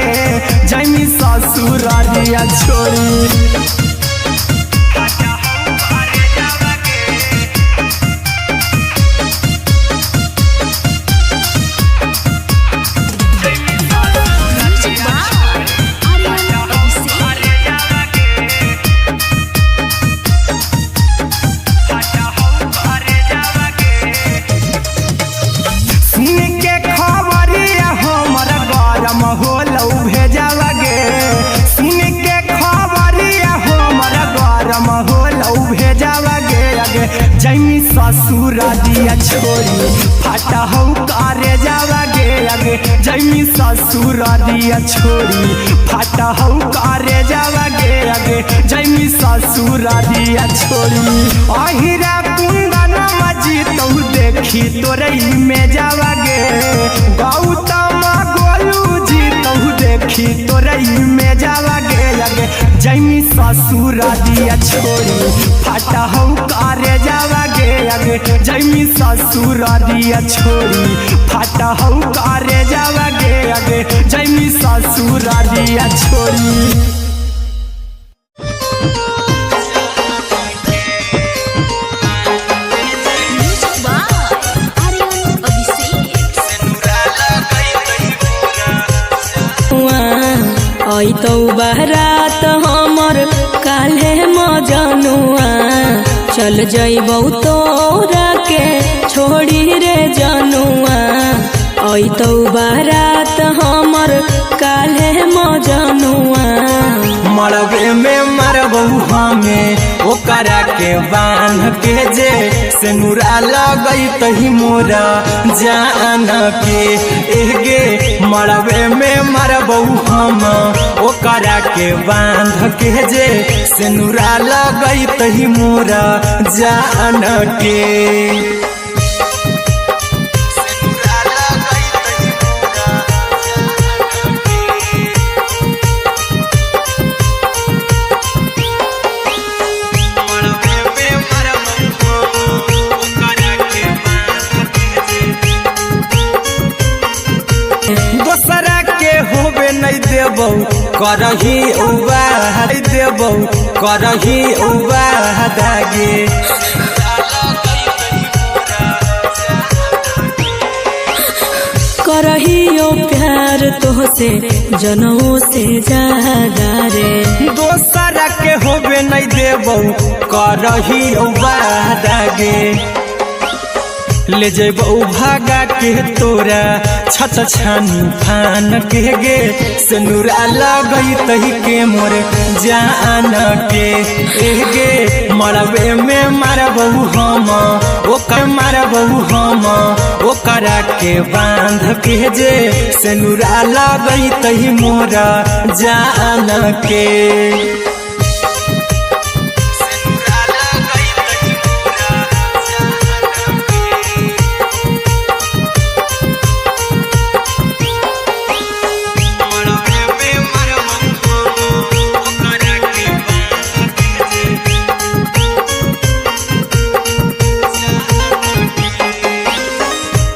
जैमी ससुर दिया छोड़ी जैमी ससुर दिया छोड़ी फाटा हो करे जावा गे आगे जैमी ससुर दिया छोड़ी फाटा हो करे जावा गे आगे जैमी ससुर दिया छोड़ी अहिरा कुंदन मजी तो देखी तोरई में जावा गे गौतम गोलू जी तो देखी तोरई में जावा गे आगे जैमी ससुर दिया छोड़ी फाटा हो करे जावा गे आगे जैमी ससुर दिया छोड़ी फाटा हो करे जावा गे आगे जैमी ससुर दिया छोड़ी आई तो बारात हमर काल्हे मजनुआ चल जइबौ तोरा के छोड़ी रे जनुआ आई तो बारात हमर काल्हे मजनुआ मरबे में मरबू हमें ओकरा के बांध के जे से नुरा लगई तही मोरा जान के एगे मरबे में मरबू हम ओकरा के बांध के जे से नुरा लगई तही मोरा जान के दोसरा के होबे नहीं देबौ करही उबाह देबौ करही उबाह दागे करहियो प्यार तोहसे जनों से ज्यादा रे दोसरा के होबे नहीं देबौ करही उबाह दागे ले जेबौ भागा के तोरा छत छानी फान के गे से नुरा लगई तही के मोर जान के एगे मरबे में मारबौ हम ओकर मारबौ हम ओकरा के बांध के जे से नुरा लगई तही मोरा जान के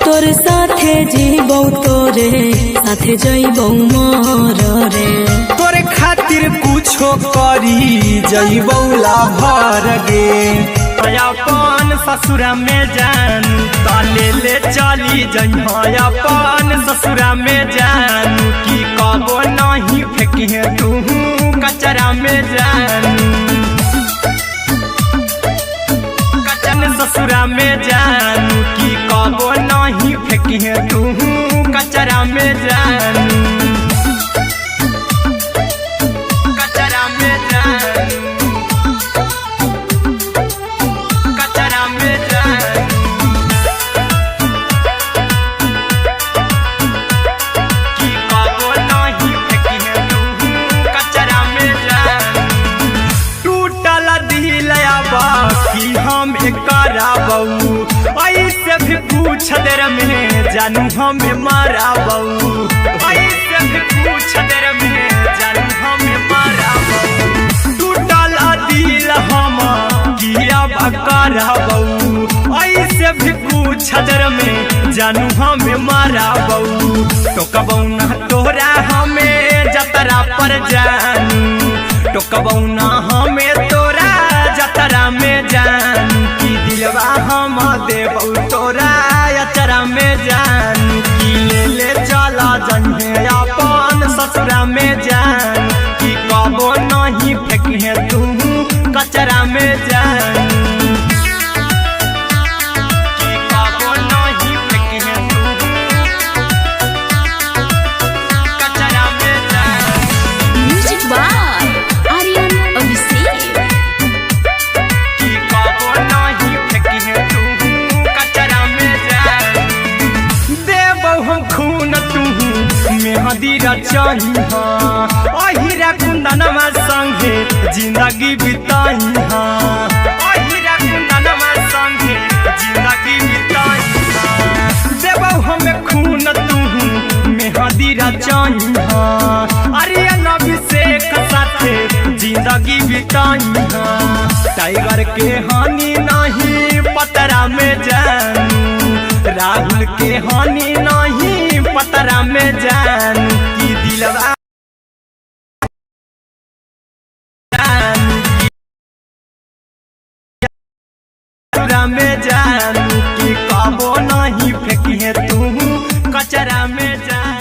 तोर साथे जीबौ तोरे साथे जइबौ मोर रे तोरे खातिर कुछो करी जइबौ लाभर गे अपन ससुरा में जानू ताले ले चली जइहा अपन ससुरा में जानू की कबो नहीं फेंकिहे तू कचरा में जानू कचन ससुरा में जानू की कबो नहीं फेंकिहे तू कचरा में जानू कचरा में जानू कचरा में जानू की कबो नहीं फेंकिहे तू कचरा में जानू टूटल दिल बाकी हम कराबौ ऐसे भी पूछ देर में जानू हमें माराबौ ऐसे भी पूछ देर में जानू हमें माराबौ टूटल दिल हम किया कराबौ ऐसे भी पूछ देर में जानू हमें माराबौ टोकबौ ना तोरा हमें जतरा पर जानू टोकबौ ना हमें तोरा जतरा में जानू की दिलवा हम देबौ तोरा अचरा में जानू की ले चला जन्हे अपन ससुरा में जानू की कबो नहीं फेंकिहे तू कचरा में जानू की कबो नहीं फेंकिहे तू कचरा में जानू म्यूजिक बाय आर्यन मेहंदी रचाई अहिरा कुंदनमा संगे जिंदगी बिताई अहिरा कुंदनमा संगे जिंदगी बिताई देबौ हमें खून तू मेहंदी रचाई अरे अभिषेक साथे जिंदगी बिताई टाइगर के हानि नहीं पतरा में जानू राहुल के हानि नहीं पतरा में जानू की दिलवा में जानू की कबो नहीं फेंकिए तू कचरा में जानू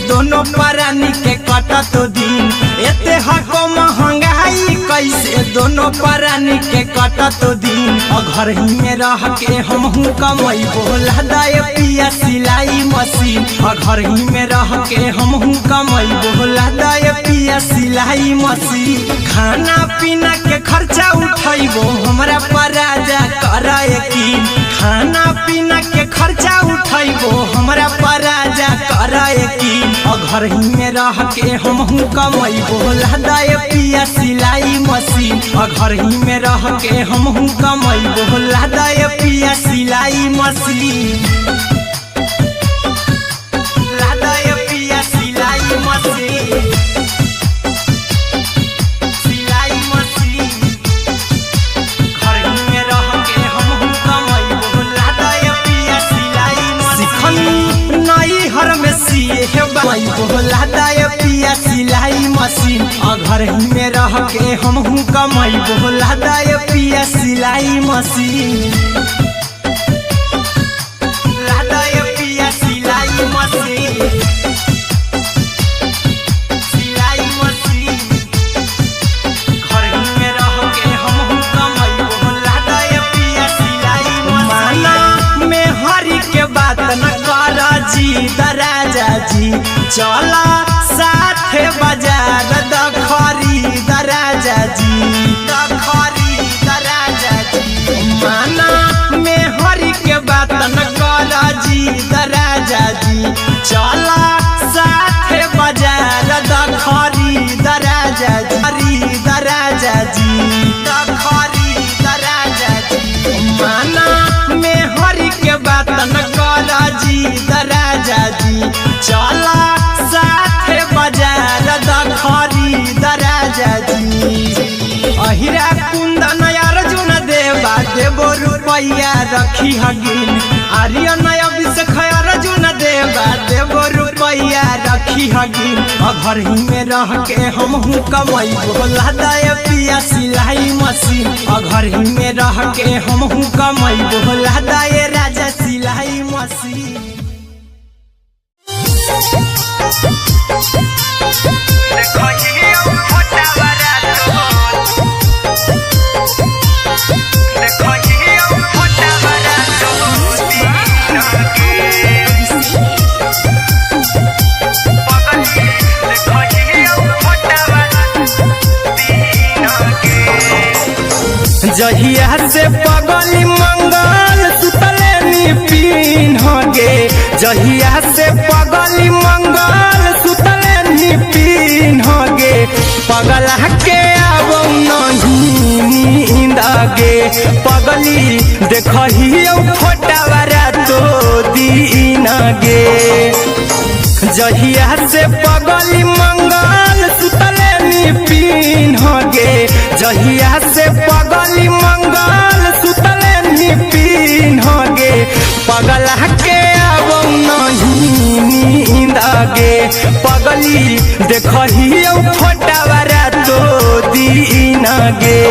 दोनों परानी के कटत दिन एते हको महंगाई कैसे दोनों परानी के कटत दिन घर ही में रह के हमहू कमाई बोला दाय पिया सिलाई मशीन घर ही में रह के हमहू कमाई बोला दाय पिया सिलाई मशीन खाना पीना के खर्चा उठाइबो हमरा पराजा कराए की खाना पीना के खर्चा उठाइबो हमरा पराजा कराए की घर ही में रह के हमहू कमाई बोला दाय पिया सिलाई मशीन घर ही में रह के हमहू कमाई बोला दाय पिया सिलाई मशीन लादाय पिया सिलाई मशीन सिलाई मशीन घर ही में रह के हमहू कमाई बोला दाय पिया सिलाई मशीन नई हर में सिए बाई बोला दाय पिया सिलाई मशीन घर ही में रह के हमहू कमाई बोला दाय पिया सिलाई मशीन लादाय पिया सिलाई मशीन सिलाई मशीन घर ही में रह के हमहू कमाई बोला दाय पिया सिलाई मशीन में हरी के बात न कर जी दराजा जी चला साथे बाजार दखरी दराजा जी दखरी दराजा जी माना में हरी के बात न कर जी दराजा जी चला साथे बाजार दखरी दराजा जी दराजा जी दखरी दराजा जी माना में हरी के बात न कर जी दराजा जी चला साथे बाजार दखरी दराजा जी अहिरा कुंदन अर्जुन देवा देबो रुपया रखी हगिन आर्यन अभिषेक अर्जुन देवा देबो रुपया रखी हगिन घर ही में रह के हमहू कमाई बोला दाय पिया सिलाई मशीन घर ही में रह के हमहू कमाई बोला दाय राजा सिलाई मशीन जहिया से पगली मंगल सुतले निपिन गे जहिया से पगली मंगल सुतले निपिन गे पगला के आबो नहीं नींद गे पगली देखही फोटा तो दीन गे जहिया से पगली मंगल सुतले निपिन गे जहिया से पगली मंगल सुतले निपिन गे पगला के आबो नहीं नींद गे पगली देखही फोटा तो दीन गे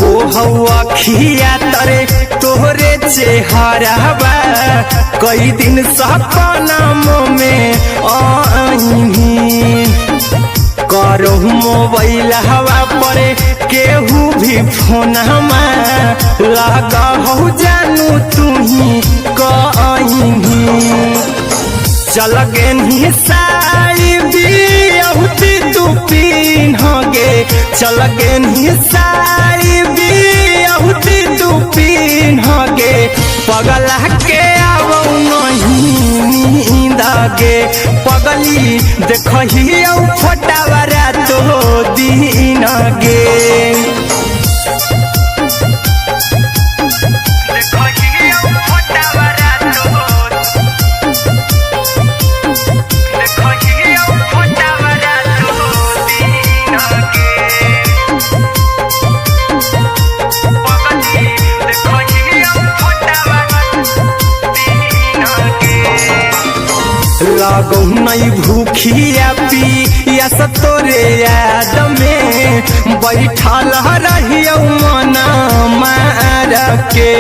हवा खिया तरे तोहरे चेहरावा कई दिन सपना में आईनी करो मोबाइल हवा पर केहू भी फोन लगा हो जानू तुम्ही कहीं चल गे साड़ी बिहुती तू पिन्हगे चल गे साड़ी बिहुती तू पिन्हगे पगला के आवो नहीं नींद गे पगली देखही फोटावरा तो दिन गे लागो नहीं भूखिया पिया तोरे याद में बैठल रहियो मना मार के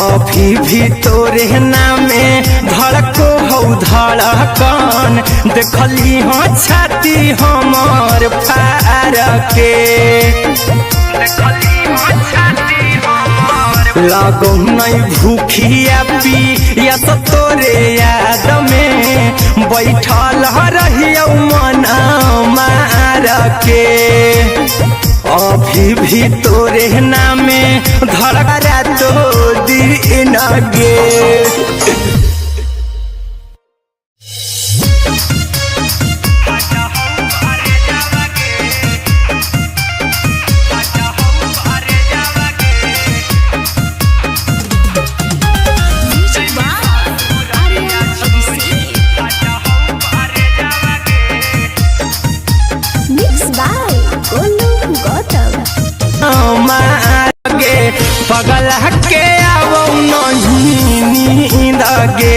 अभी भी तोरे नामे धड़को हो धड़कन देखली हाँ छाती हमर फार के लागो नहीं भूखिया पिया तोरे याद में बैठल रहियो मना मार के अभी भी तोरे नामे धड़करा तो दिन गे पगला के आवो नहीं नींद गे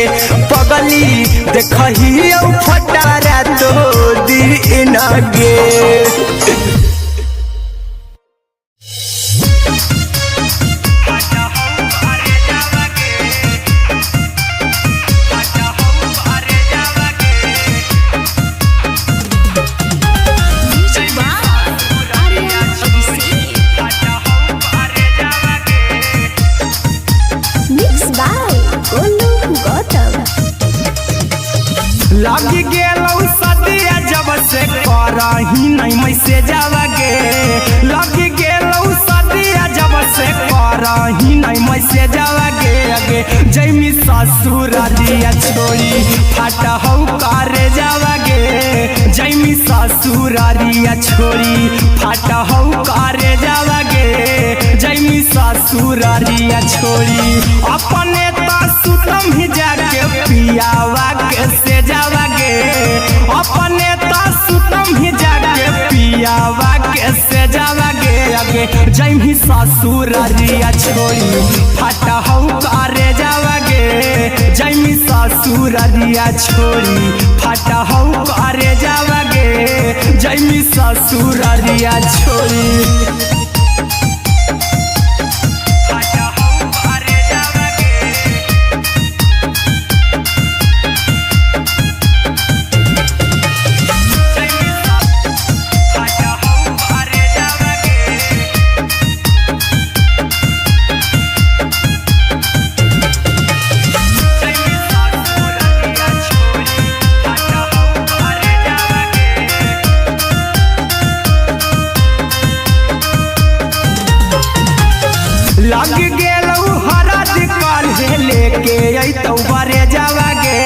पगली देखही फटारा तो दिन गे लग गेलौ सदिया जब से करही नहीं मैसेज गे लग गेलौ सदिया जब से करही नहीं मैसेज गे अगे जैमी ससुरालिया छोड़ी फाटा हौ करे जावा गे जैमी ससुरालिया छोड़ी फाटा हौ करे जावा गे जैमी ससुरालिया छोड़ी अपने सुतम ही जाके पियावा के से जावा गे अपने सुतम ही जाके पियावा के से जावा गे अगे जैमी ससुरालिया छोड़ी फाटा हौ करे जावा गे जैमी ससुरालिया छोड़ी फाटा हौ करे जावा गे जैमी ससुरालिया छोड़ी लग गेलौ हरा दिकाल लेके अइतौ बारे जावा गे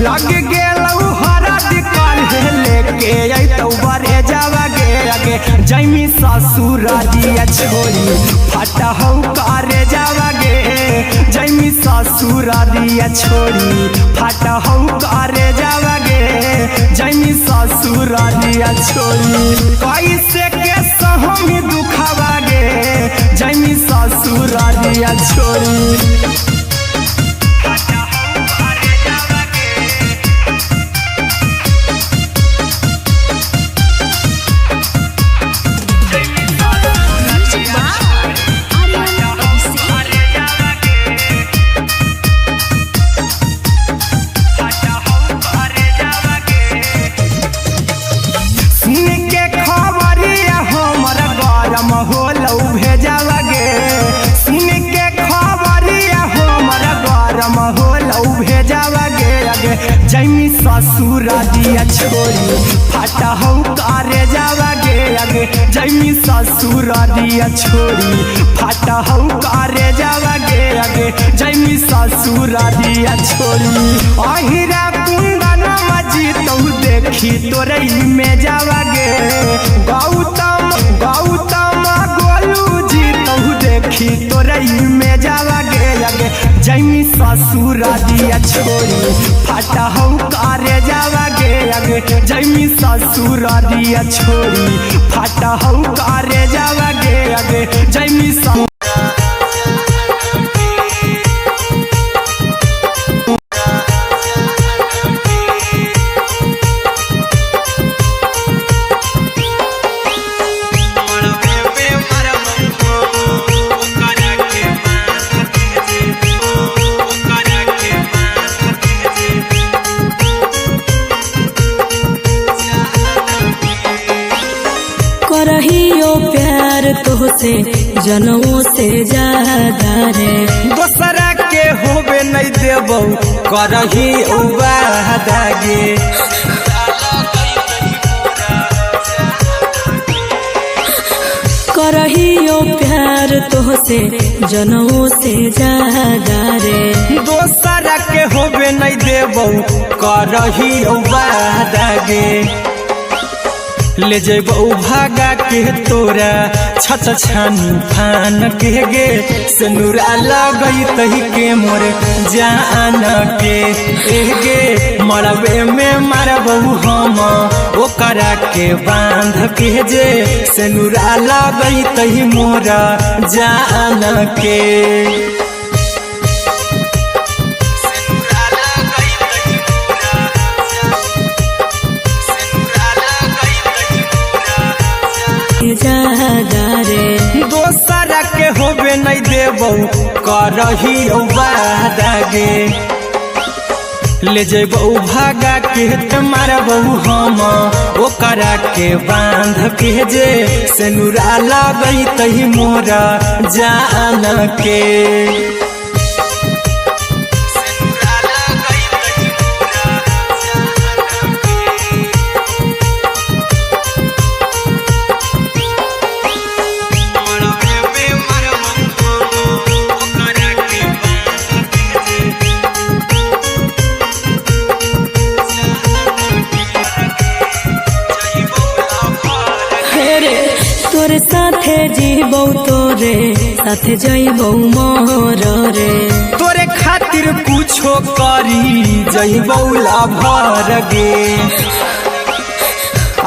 लग गेलौ हरा दिकाल लेके अइतौ बारे जावा गे अगे जैमी ससुरालिया छोड़ी फाटा हौ करे जावा गे जैमी ससुरालिया छोड़ी फाटा हौ करे जावा गे जैमी ससुरालिया छोड़ी कैसे के सहमी दुखावा गे जैमी ससुरालिया छोड़ी के खबरिया हमर गरम होलौ भेजवा गे सुन के खबरिया हमर गरम होलौ भेजवा गे अगे जैमी ससुर दिया छोरी फाटा हौ करे जावा गे अगे जैमी ससुर दिया छोरी फाटा हौ करे जावा गे अगे जैमी ससुर दिया छोरी अहिरा कुंदन मजी तो देखी तोरे में जावा गे गौतम गौतम गोलू जी तो देखी तोरे में जावा गे अगे जैमी ससुर दिया छोरी फाटा हौ करे जावा गे अगे जैमी ससुर दिया छोरी फाटा हौ करे जावा गे अगे जैमी करहियो प्यार तोहसे जनमों से ज्यादा रे दोसरा के होबे नहीं देबौ करही वादा गे करहियो प्यार तोहसे जनमों से ज्यादा रे दोसरा के होबे नहीं देबौ करही वादा गे ले जेबौ भागा के तोरा छत छानी फान के गे सनुरा लगई तही के मोर जान के गे मरबे में मारबौ हम ओकरा के बांध के जे सनुरा लगई तही मोर जान के ज्यादा रे दोसरा के होबे नहीं देबौ करही वादा गे ले जेबौ भागा के मारबौ हम ओकरा के बांध के जे सनुरा लगई तही मोर जान के तोरे साथे जीबौ तोरे साथे जइबौ मोर रे तोरे खातिर कुछो करी जइबौ लाभर गे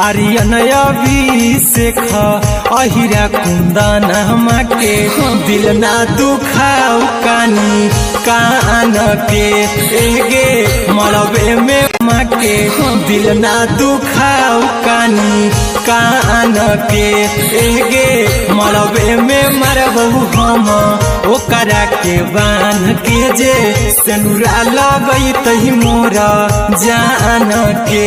आर्यन अभिषेक अहिरा कुंदन के दिल ना दुखाऊ कानी कान के गे मरबे में के दिल ना दुखाऊ कानी कान के गे मरबे में मारबौ हम ओकरा के बान के जे सनुरा लगई तही मोर जान के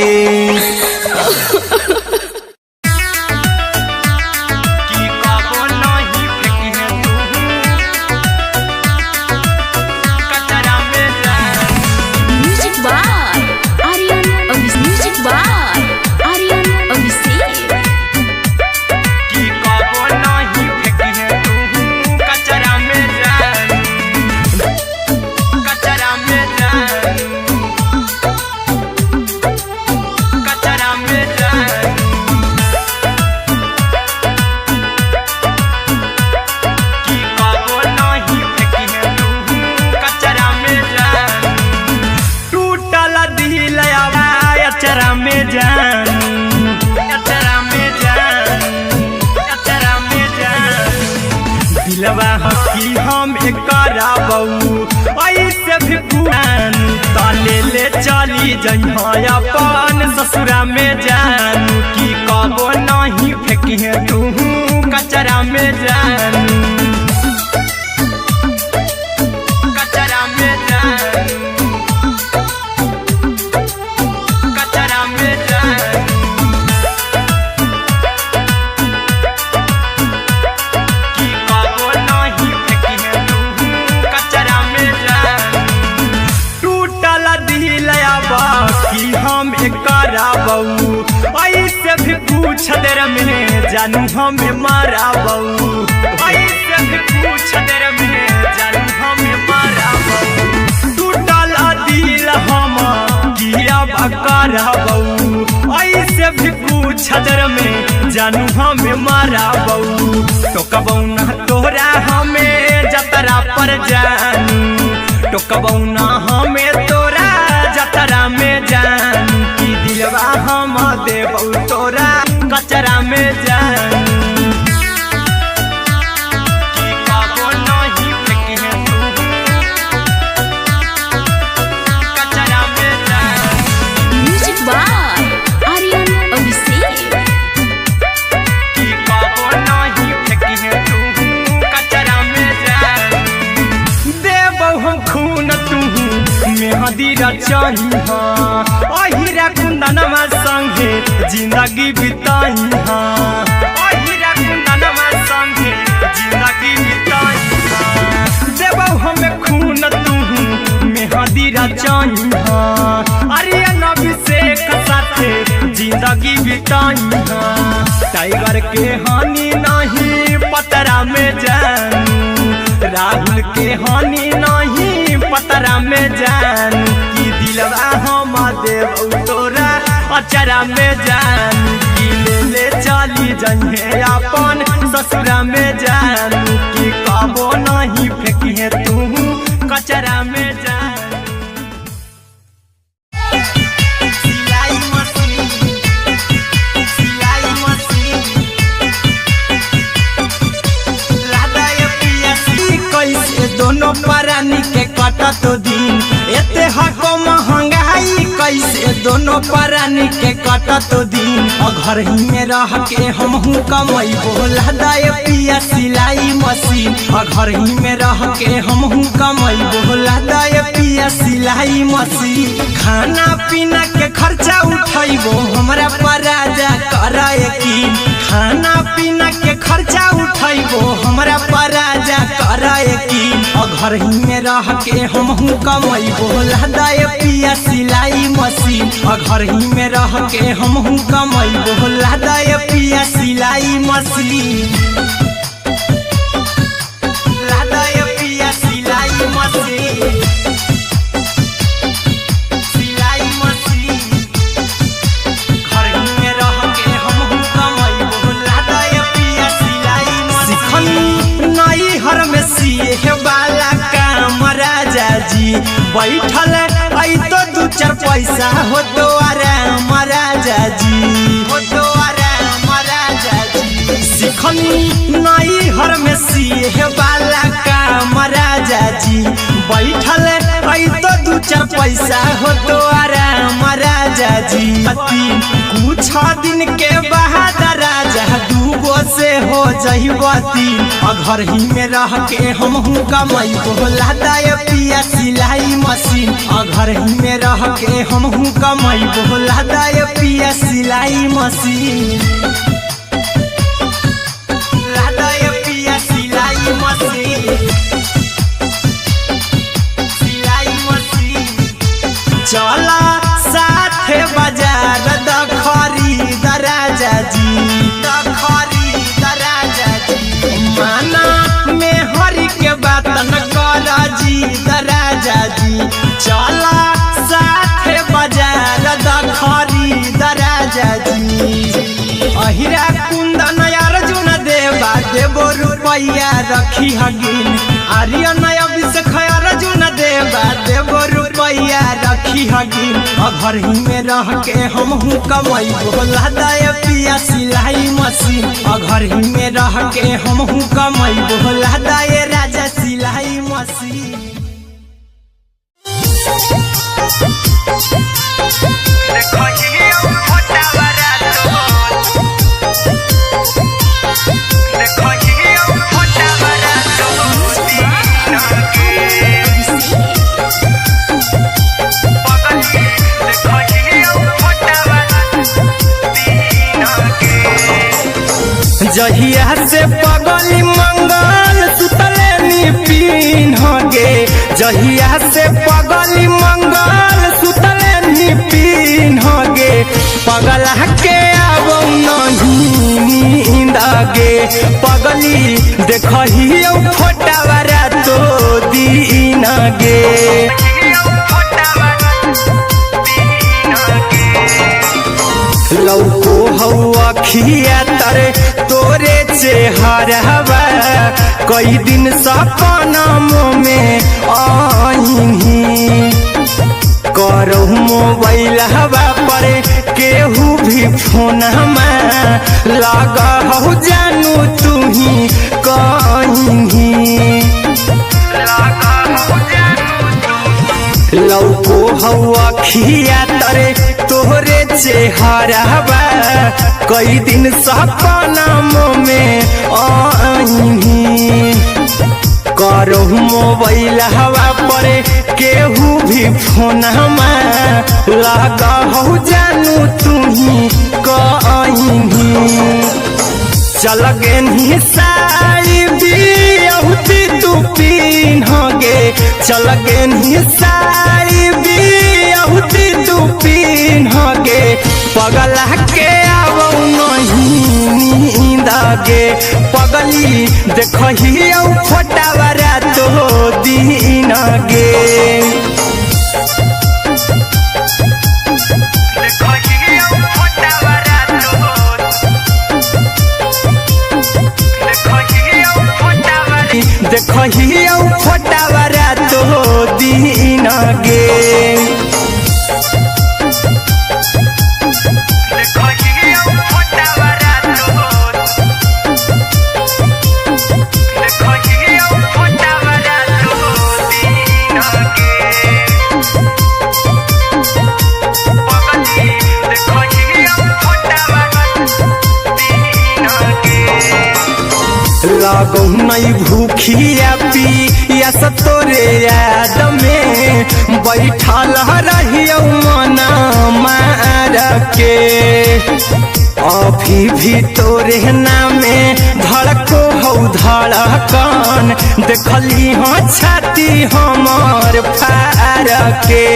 दिलवा हकी हम कराबू ऐसे भी पुरान ताले ले चली जइहा अपन ससुरा में जानू की कबो नहीं फेंकी तू कचरा में जानू कचरा में जानू कचरा में जानू कुछ देर में जानू हमें मारा बऊ, ऐसे भी कुछ देर में जानू हमें मारा बऊ। टूटल दिल हम किया बकरा बऊ, ऐसे भी कुछ देर में जानू हमें मारा बऊ। टोकबऊ ना तोरा हमें जतरा पर जानू, टोकबऊ ना हमें तोरा जतरा में जानू। की दिलवा हम देबऊ तोरा कचरा में जानू। की काबो नहीं फेंके तू कचरा में जानू। Music by Aryan Abhishek. की काबो नहीं फेंके तू कचरा में जानू। देबऊ हम खून तू मेहंदी रचाई हाँ, अहिरा कुंदनमा संगे जिंदगी बिताई हाँ, अहिरा कुंदनमा संगे जिंदगी बिताई हाँ। देबऊ हमें खून तू मेहंदी रचाई हाँ, आर्यन अभिषेक साथे जिंदगी बिताई हाँ। टाइगर के हानि नहीं पतरा में जानू, राहुल के हानि नहीं पतरा में जानू। की दिलवा हम देबऊ तोरा अचरा में जानू। की ले चली जइहे अपन ससुरा में जानू। की काबो नहीं फेंकिहे तू कचरा में जानू। सिलाई मशीन, सिलाई मशीन, कैसे दोनों प्राणी के कटत दिन, एते हको महंगाई कैसे दोनों प्राणी के कटत दिन। घर ही में रह के हमहू कमैबो लहदाए पिया सिलाई मशीन, घर ही में रह के हमहू कमैबो लहदाए पिया सिलाई मशीन। खाना पीना के खर्चा उठैबो हमरा पराजा कराए की, खाना पीना के खर्चा उठैबो हमरा पराजा कराए की। घर ही में रह के हमहू कमैबो लहदाए पिया सिलाई मशीन, घर ही में रह के हमहू कमैबो लहदाए पिया सिलाई मशीन। लहदाए पिया सिलाई मशीन, सिलाई मशीन। घर ही में रह के हमहू कमैबो लहदाए पिया सिलाई मशीन। नई हर में सिए वाला काम राजा जी बैठल आई तो दू चार पैसा हो तो आराम राजा जी, हो तो आराम राजा जी। सिखनी नई हर में सिए वाला काम राजा जी बैठल आई तो दू चार पैसा हो तो आराम राजा जी। कुछ दिन के बाद राजा दूगो से हो जहिबती, घर ही में रह के हमहू कमैबो लहदाए पिया सिलाई मशीन, घर ही में रह के हमहू कमैबो लहदाए पिया सिलाई मशीन। लहदाए पिया सिलाई मशीन, सिलाई मशीन। चला साथे बाजार द खरीद राजा जी, द खरीद राजा जी। माना में हरि के बात न कर जी द राजा जी। चला साथे बाजार द खरीद राजा जी। अहिरा कुंदन अर्जुन देवा देबो रुपैया रखी हगिन, आर्यन अभिषेक अर्जुन देवा देबो रुपैया रखी हगिन। घर ही में रह के हमहू कमैबो लहदाए पिया सिलाई मशीन, घर ही में रह के हमहू कमैबो लहदाए राजा सिलाई मशीन। जहिया से पगली मंगल सुतले निपिन गे, जहिया से पगली मंगल सुतले निपिन गे। पगला के आवो गे पगली देखही फोटावा रातो दिन गे लौको हवा खिया तरे तोरे चेहरवा कई दिन सपनों में आईनी करो मोबाइल हवा पर केहू भी फोन लगा हो जानू तू ही कहीं लौको हवा खिया तरे तोहरे चेहरवा कई दिन सपनों में आईनी करो मोबाइल हवा पर केहू भी फोन लगा हो जानू तू ही कहीं चल गे साड़ी बियहुती तू पिन्हगे चल गे साड़ी बियहुती तू पिन्हगे पगला के आवो नहीं नींद गे पगली देखही फोटावा रातो दिन गे देखही फोटावा रातो दिन गे लागो नहीं भूखिया पिया तोरे याद में बैठल रहियो मना मार के अभी भी तोरे नामे धड़को हो धड़कन देखली हो छाती हमर फार के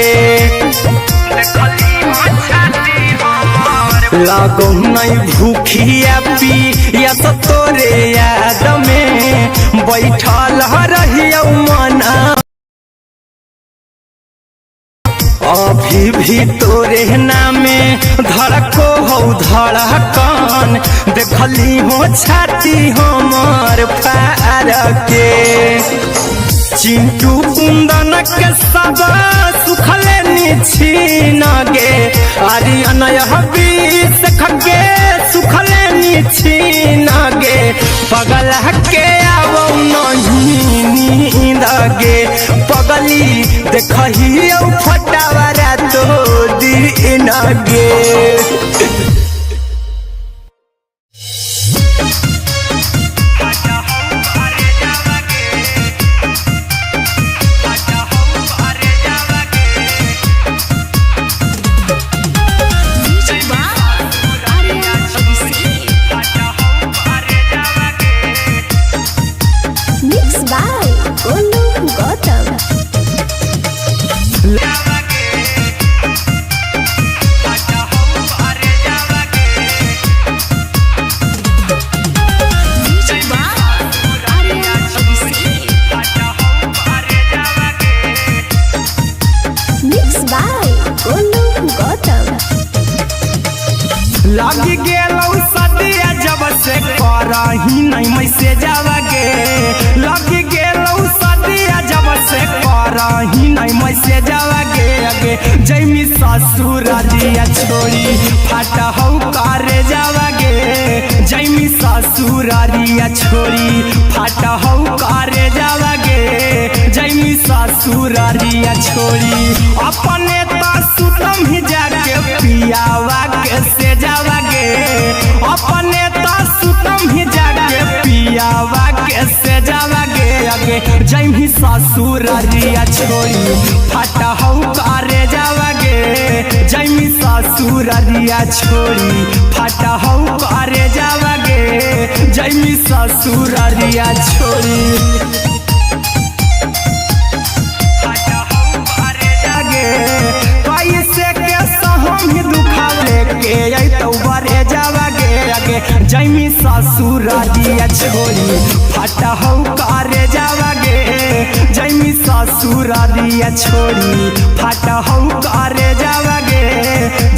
लागो नहीं भूखिया पिया तोरे याद में बैठल रहियो मना अभी भी तोरे नामे धड़को हो धड़कन देखली हो छाती हमर फार के चिंटू कुंदन के सब सुखले निछीन गे आर्यन हबीस खगे सुखले निछीन गे पगला के आवो नहीं नींद गे पगली देखही फोटावा रातो दिन गे लगी गेलौ सदिया जब से करही नहीं मैसेजवा गे लगी गेलौ सदिया जब से करही नहीं मैसेजवा गे अगे जैमी ससुर दिया छोड़ी फाटा हौ करे जावा गे जैमी ससुर दिया छोड़ी फाटा हौ करे जावा गे जैमी ससुर दिया छोड़ी अपने तो सुतम ही जाके पियावा के से जावा गे अपने तो सुतम ही जाके पियावा के से जावा गे अगे जैमी ससुर दिया छोड़ी फाटा हौ करे जावा गे जैमी ससुर दिया छोड़ी फाटा हौ करे जावा गे जैमी ससुर दिया छोड़ी कैसे के सहम ही दुखावे के तो बरे जावा गे जैमी ससुरारिया छोड़ी फटा हौ करे जावागे जैमी ससुरारिया छोड़ी फटा हौ करे जावागे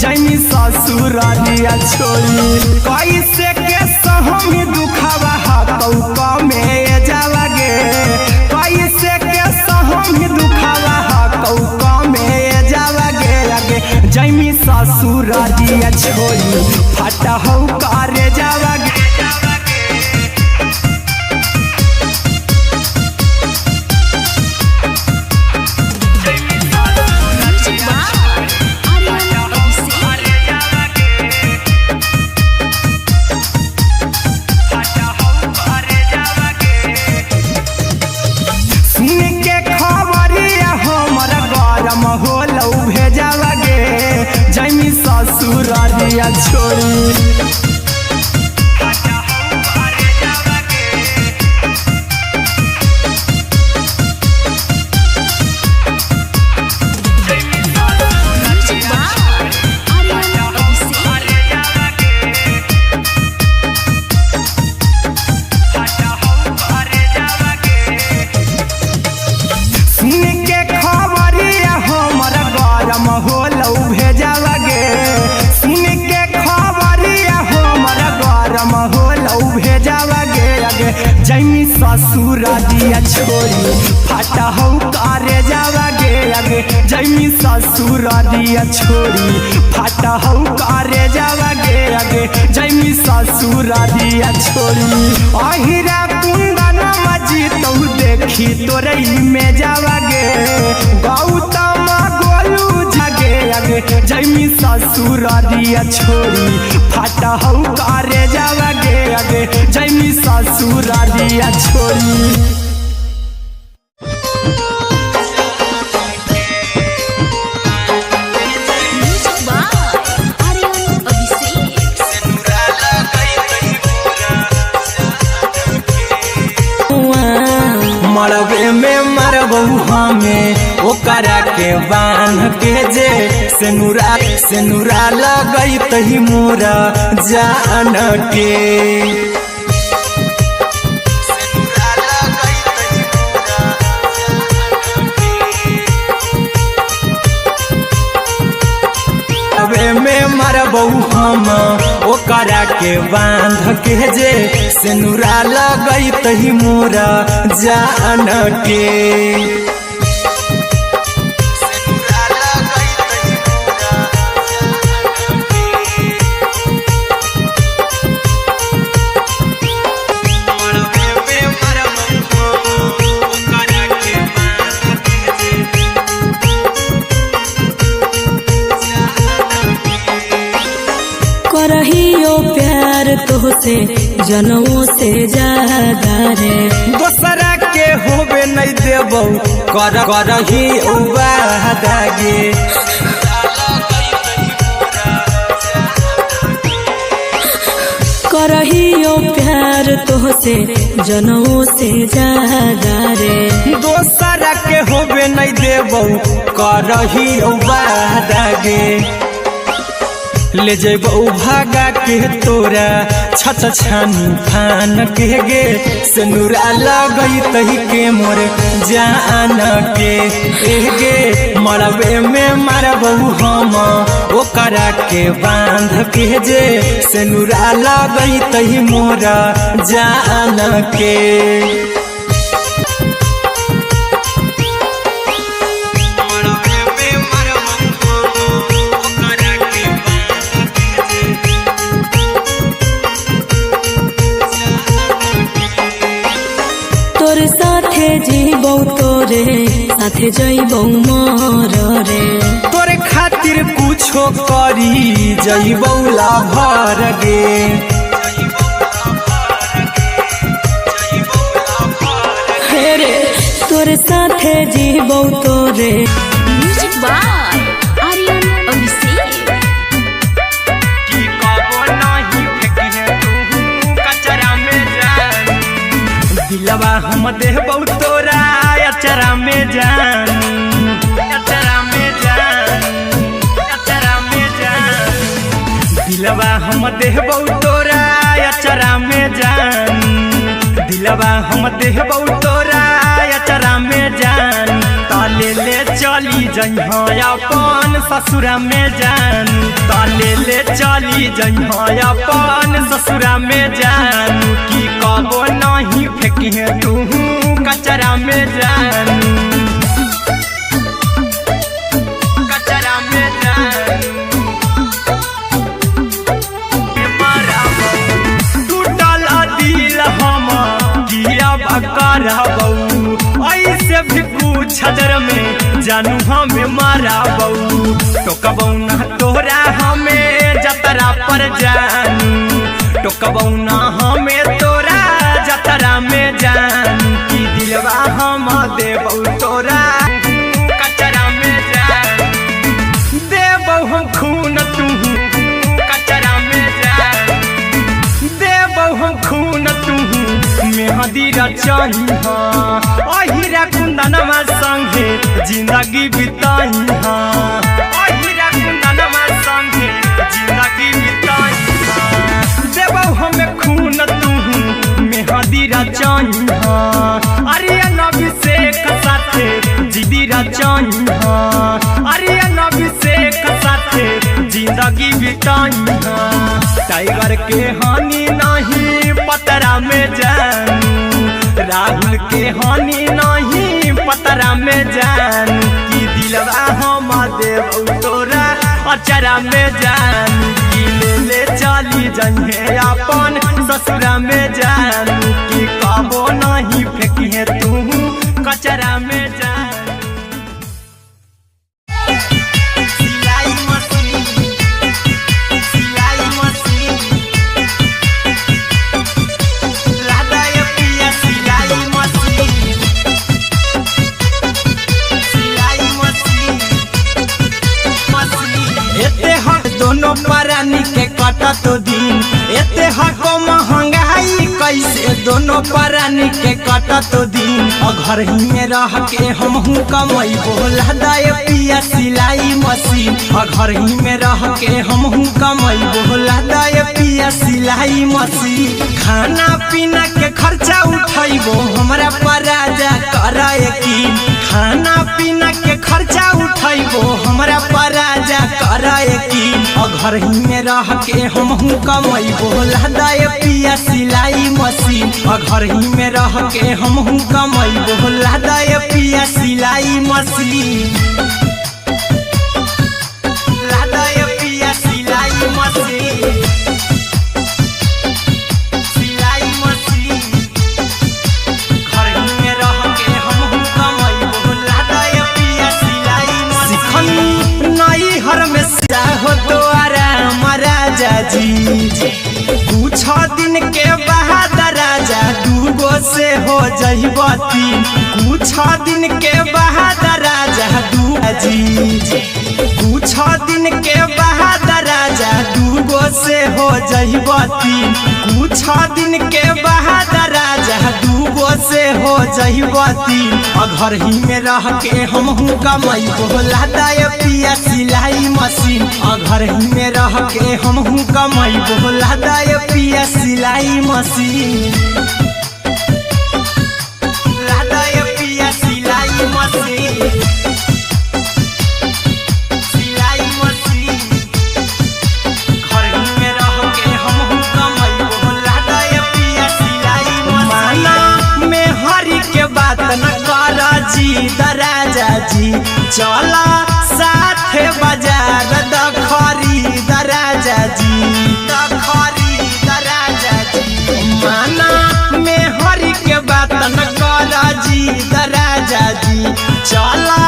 जैमी ससुरारिया छोड़ी कैसे के सहमी दुखावा हतौ कमे जावागे कैसे के सहमी दुखावा हतौ कमे जावागे आगे जैमी ससुरारिया छोड़ी फटा हौ करे जावागे जैमी ससुरारिया छोड़ी जैमी ससुरारिया छोड़ी फटा हौ करे जावागे आगे जैमी ससुरारिया छोड़ी फटा हौ करे जावागे आगे जैमी ससुरारिया छोड़ी अहिरा कुंदन मजी तो देखी तोरई में जावागे गौतम गोलू जागे आगे जैमी ससुरारिया छोड़ी फटा हौ करे जावागे आगे जैमी ससुरारिया छोड़ी मरबे में मरबहू हमें ओकरा के बांध के जे सेनुरा लगई तही मोरा जान के में मरबहू हम ओकरा के बांध के जे सेनुरा लगई तही मोरा जान के करहियो प्यार तोहसे जनमों से ज्यादा रे दोसरा के होबे नहीं देबो करही उबादागे करहियो प्यार तोहसे जनमों से ज्यादा रे दोसरा के होबे नहीं देबो करही उबादागे ले जेबो भागा के तोरा छत छानी फान के गे सेनुरा लगई तही के मोर जान के गे मरबे में मरबहू हम ओकरा के बांध के जे सेनुरा लगई तही मोरा जान के तोर साथे जीबौ तोरे साथे जइबौ मर रे तोरे खातिर कुछो करी जइबौ लाभर गे हेरे तोर साथे जीबौ तोरे म्यूजिक बाय आर्यन अभिषेक की कबो नहीं फेंकिहे तू कचरा में जान दिलवा हम देबौ तोरा अचरा में जान अचरा में जान अचरा में जान दिलवा हम देबौ तोरा अचरा दिलवा हम देहबौ तोरा अचरा में जान ताले ले चली जइहा अपन ससुरा में जान ताले ले चली जइहा अपन ससुरा में जान की कबो नहीं फेंकिहे तू कचरा में जान कचरा में जान टूटल दिल हम किया करबौ ऐसे भी कुछ हजर में जानू हमें मारबौ टोकबौ ना तोरा हमें जतरा पर जानू टोकबौ ना हमें तोरा जतरा में जानू की दिलवा हम देबौ तोरा कचरा में जान देबौ हम खून तू कचरा में जान देबौ हम खून तू मेहंदी रचही अहिरा कुंदनमा संगे जिंदगी बिताई अहिरा कुंदनमा संगे जिंदगी बिताई देबौ हमें खून तू मेहंदी रचही आर्यन अभिषेक साथे जिदी रचही आर्यन अभिषेक साथे जिंदगी बिताई टाइगर के हानि नहीं पतरा में जानू राहुल के हानि नहीं पतरा में जानू की दिलवा हम देबौ तोरा अचरा में जानू की ले चली जइहे अपन ससुरा में जानू की कबो नहीं फेंकिहे तू कचरा में जानू दोनों परानी के कटत दिन एते हको महंगाई कैसे दोनों परानी के कटत दिन घर ही में रह के हमहू कमाई बोला दाय पिया सिलाई मशीन घर ही में रह के हमहू कमाई बोला दाय पिया सिलाई मशीन खाना पीना के खर्चा उठाइबो हमरा पराजा करा यकीन खाना पीना के खर्चा उठाइबो हमरा पराजा करा यकीन घर ही में रह के हमहू कमाई बोला दाय पिया सिलाई मशीन घर ही में रह के हमहू कमाई बोला दाय पिया सिलाई मशीन लादाय पिया सिलाई मशीन सिलाई मशीन घर ही में रह के हमहू कमाई बोला दाय पिया सिलाई मशीन नई हर में हो तो राजा जी कुछ दिन के बाद राजा दूगो से हो जहिबती कुछ दिन के बाद राजा दूगो जी कुछ दिन के बाद राजा दूगो से हो जहिबती कुछ दिन के बाद राजा दूगो से हो जहिबती घर ही में रह के हमहू कमाई बोला दाय पिया सिलाई मशीन घर ही में रह के हमहू कमाई बोला दाय पिया सिलाई मशीन लादाय पिया सिलाई मशीन सिलाई मशीन घर ही में रह के हमहू कमाई बोला दाय पिया सिलाई मशीन में हरि के बात न कर जी दराजा जी चला साथे बाजार दखरी दराजा जी दखरी दराजा जी माना में हरि के बात न कर जी दराजा जी चला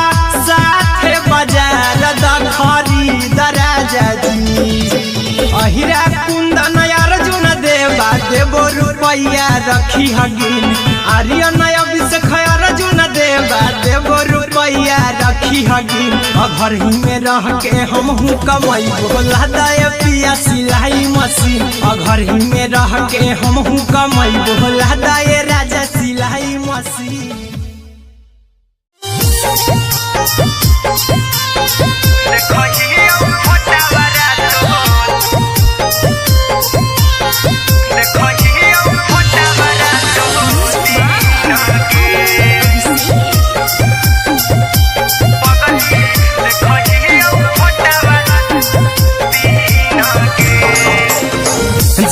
साथे बाजार दखरी दराजा जी अहिरा कुंदन अर्जुन देवा देबो रुपया रखी हगिन आर्यन अभिषेक अर्जुन देवा देबो रुपया रखी हगिन घर ही में रह के हमहू कमाई बोला दाय पिया सिलाई मशीन घर ही में रह के हमहू कमाई बोला दाय राजा सिलाई मशीन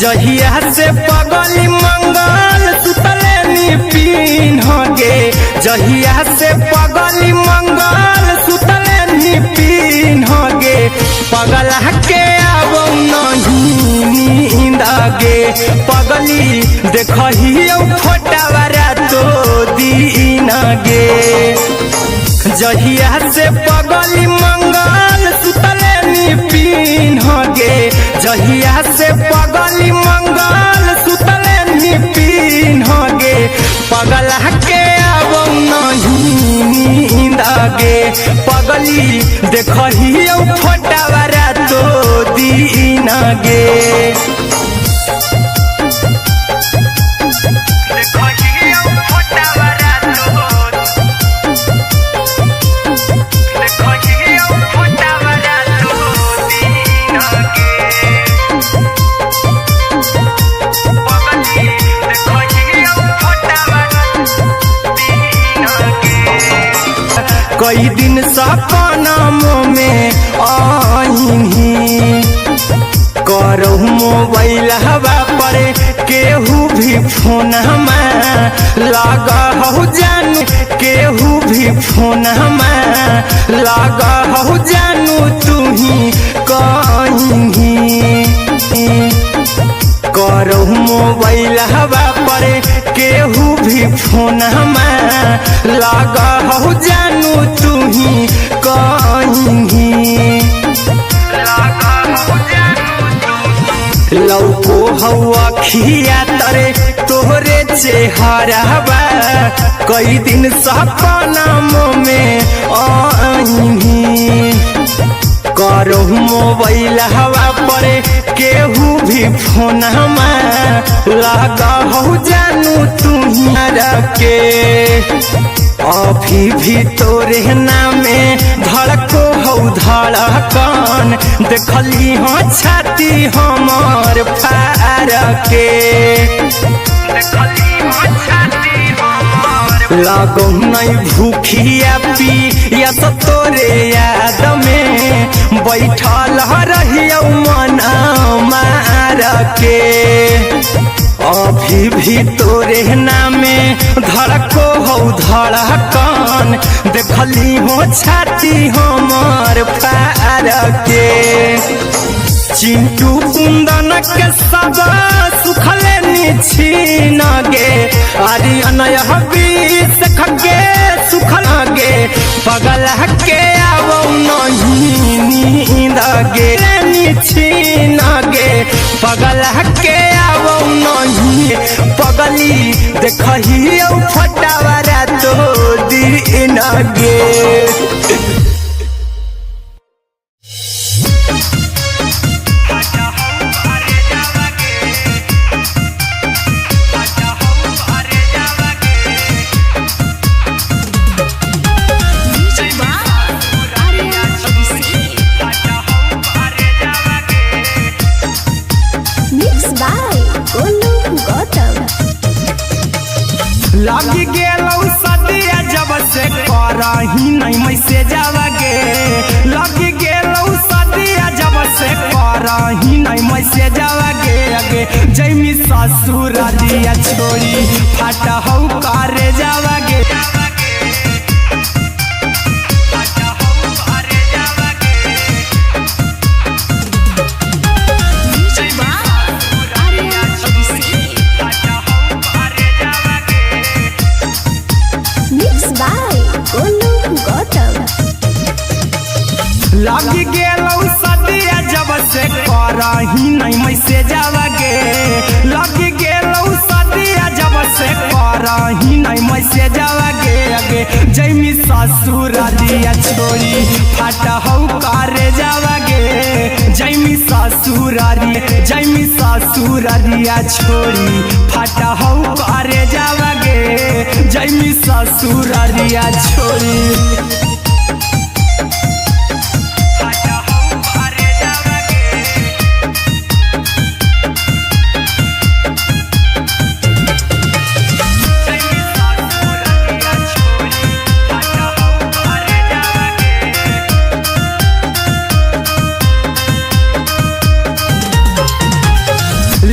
जहिया से पगली मंगल सुतले निपिन गे जहिया से पगली मंगल सुतले निपिन गे पगला के आब नहीं नींद गे पगली देखही फोटावारा तो दीन गे जहिया से पगली मंगल सुतले निपिन गे जहिया से पगली मंगल सुतले निपिन गे पगला के आब नहीं नींद गे पगली देखही फोटावारा तो दीन गे कई दिन सपना में आईनी करहु मोबाइल हवा पर केहू भी फोन लगा हो जान केहू भी फोन लगा हो जानू तू ही कहीं करहु मोबाइल हवा पर केहू भी फोन लगा हो जानू तू ही कहीं लौको हवा खिया तरे तोहरे चेहरा कई दिन सपना में आईनी करहु मोबाइल हवा पर केहू भी फोन लगा हो जानू तू के अभी भी तोरे नामे धड़को हो धड़कन देखली हाँ छाती हमार फार के लगो नहीं भूखिया पी या तो तोरे याद में बैठल रहियो मन मार के अभी भी तोरे नामे धड़को हो धड़कन देखली हो छाती हमार फार के चिंटू कुंदन के सब सुखले निछीन गे आर्यन बीस खगे सुखल गे पगला के आब नहीं नींद गे निछीन गे पगला के आब नहीं पगली देखही फटावारा तो दीन गे लगी गेलौ सदिया जब से करही नहीं मैसेज गे लगी गेलौ सदिया जब से करही नहीं मैसेज गे अगे जैमी ससुर दिया छोड़ी फाटा हौ करे जावा गे लगी गेलौ सदिया जब से करही नहीं मैसेज गे लगी गेलौ सदिया जब से करही नहीं मैसेज गे अगे जैमी ससुर दिया छोड़ी फाटा हौ करे जावा गे जैमी ससुर दिया छोड़ी फाटा हौ करे जावा गे जैमी ससुर दिया छोड़ी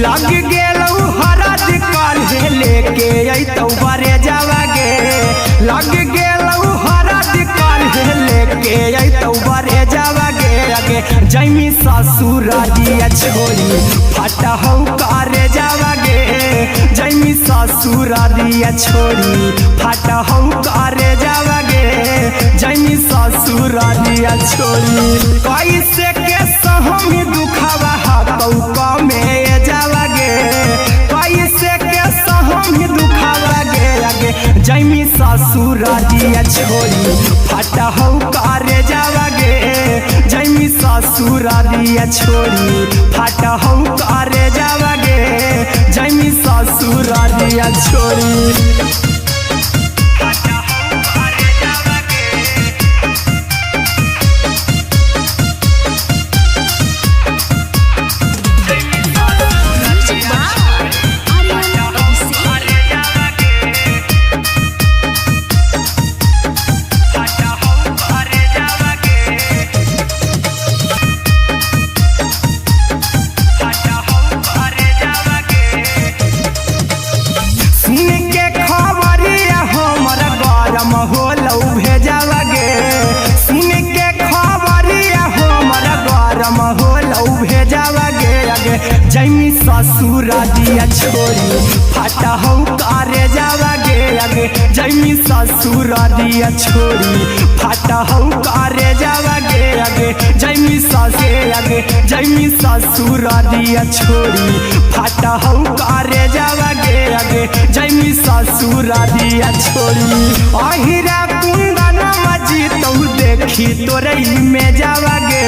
लगी जैमी ससुरारिया छोड़ी फटा हो करे जावागे जैमी ससुरारिया छोड़ी फटा हो करे जावागे जैमी ससुरारिया छोड़ी कैसे के सहमी दुखावा हाथों कमे जावागे कैसे के सहमी दुखावा गे आगे जैमी ससुरारिया छोड़ी फटा हो करे जावागे जैमी ससुरारिया छोड़ी फटा हो करे जावागे जैमी ससुरारिया छोड़ी जैमी ससुरारिया छोड़ी फटा हो करे जावागे आगे जैमी ससुरारिया छोड़ी फटा हो करे जावागे आगे जैमी ससे आगे जैमी ससुरारिया छोड़ी फटा हो करे जावागे आगे जैमी ससुरारिया छोड़ी अहिरा कुंदन मजी तो देखी तोरई में जावागे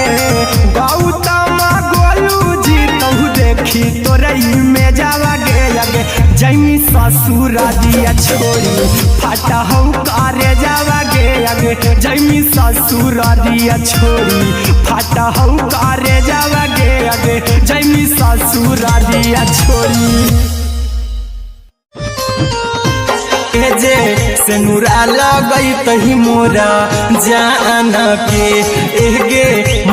गौतम गोलू जी तो देखी तोरई में जावागे आगे जैमी ससुरारिया छोड़ी फटा हो करे जावागे आगे जैमी ससुरारिया छोड़ी फटा हो करे जावागे आगे जैमी ससुरारिया छोड़ी जे सेनुरा लगई तही मोरा जान के एगे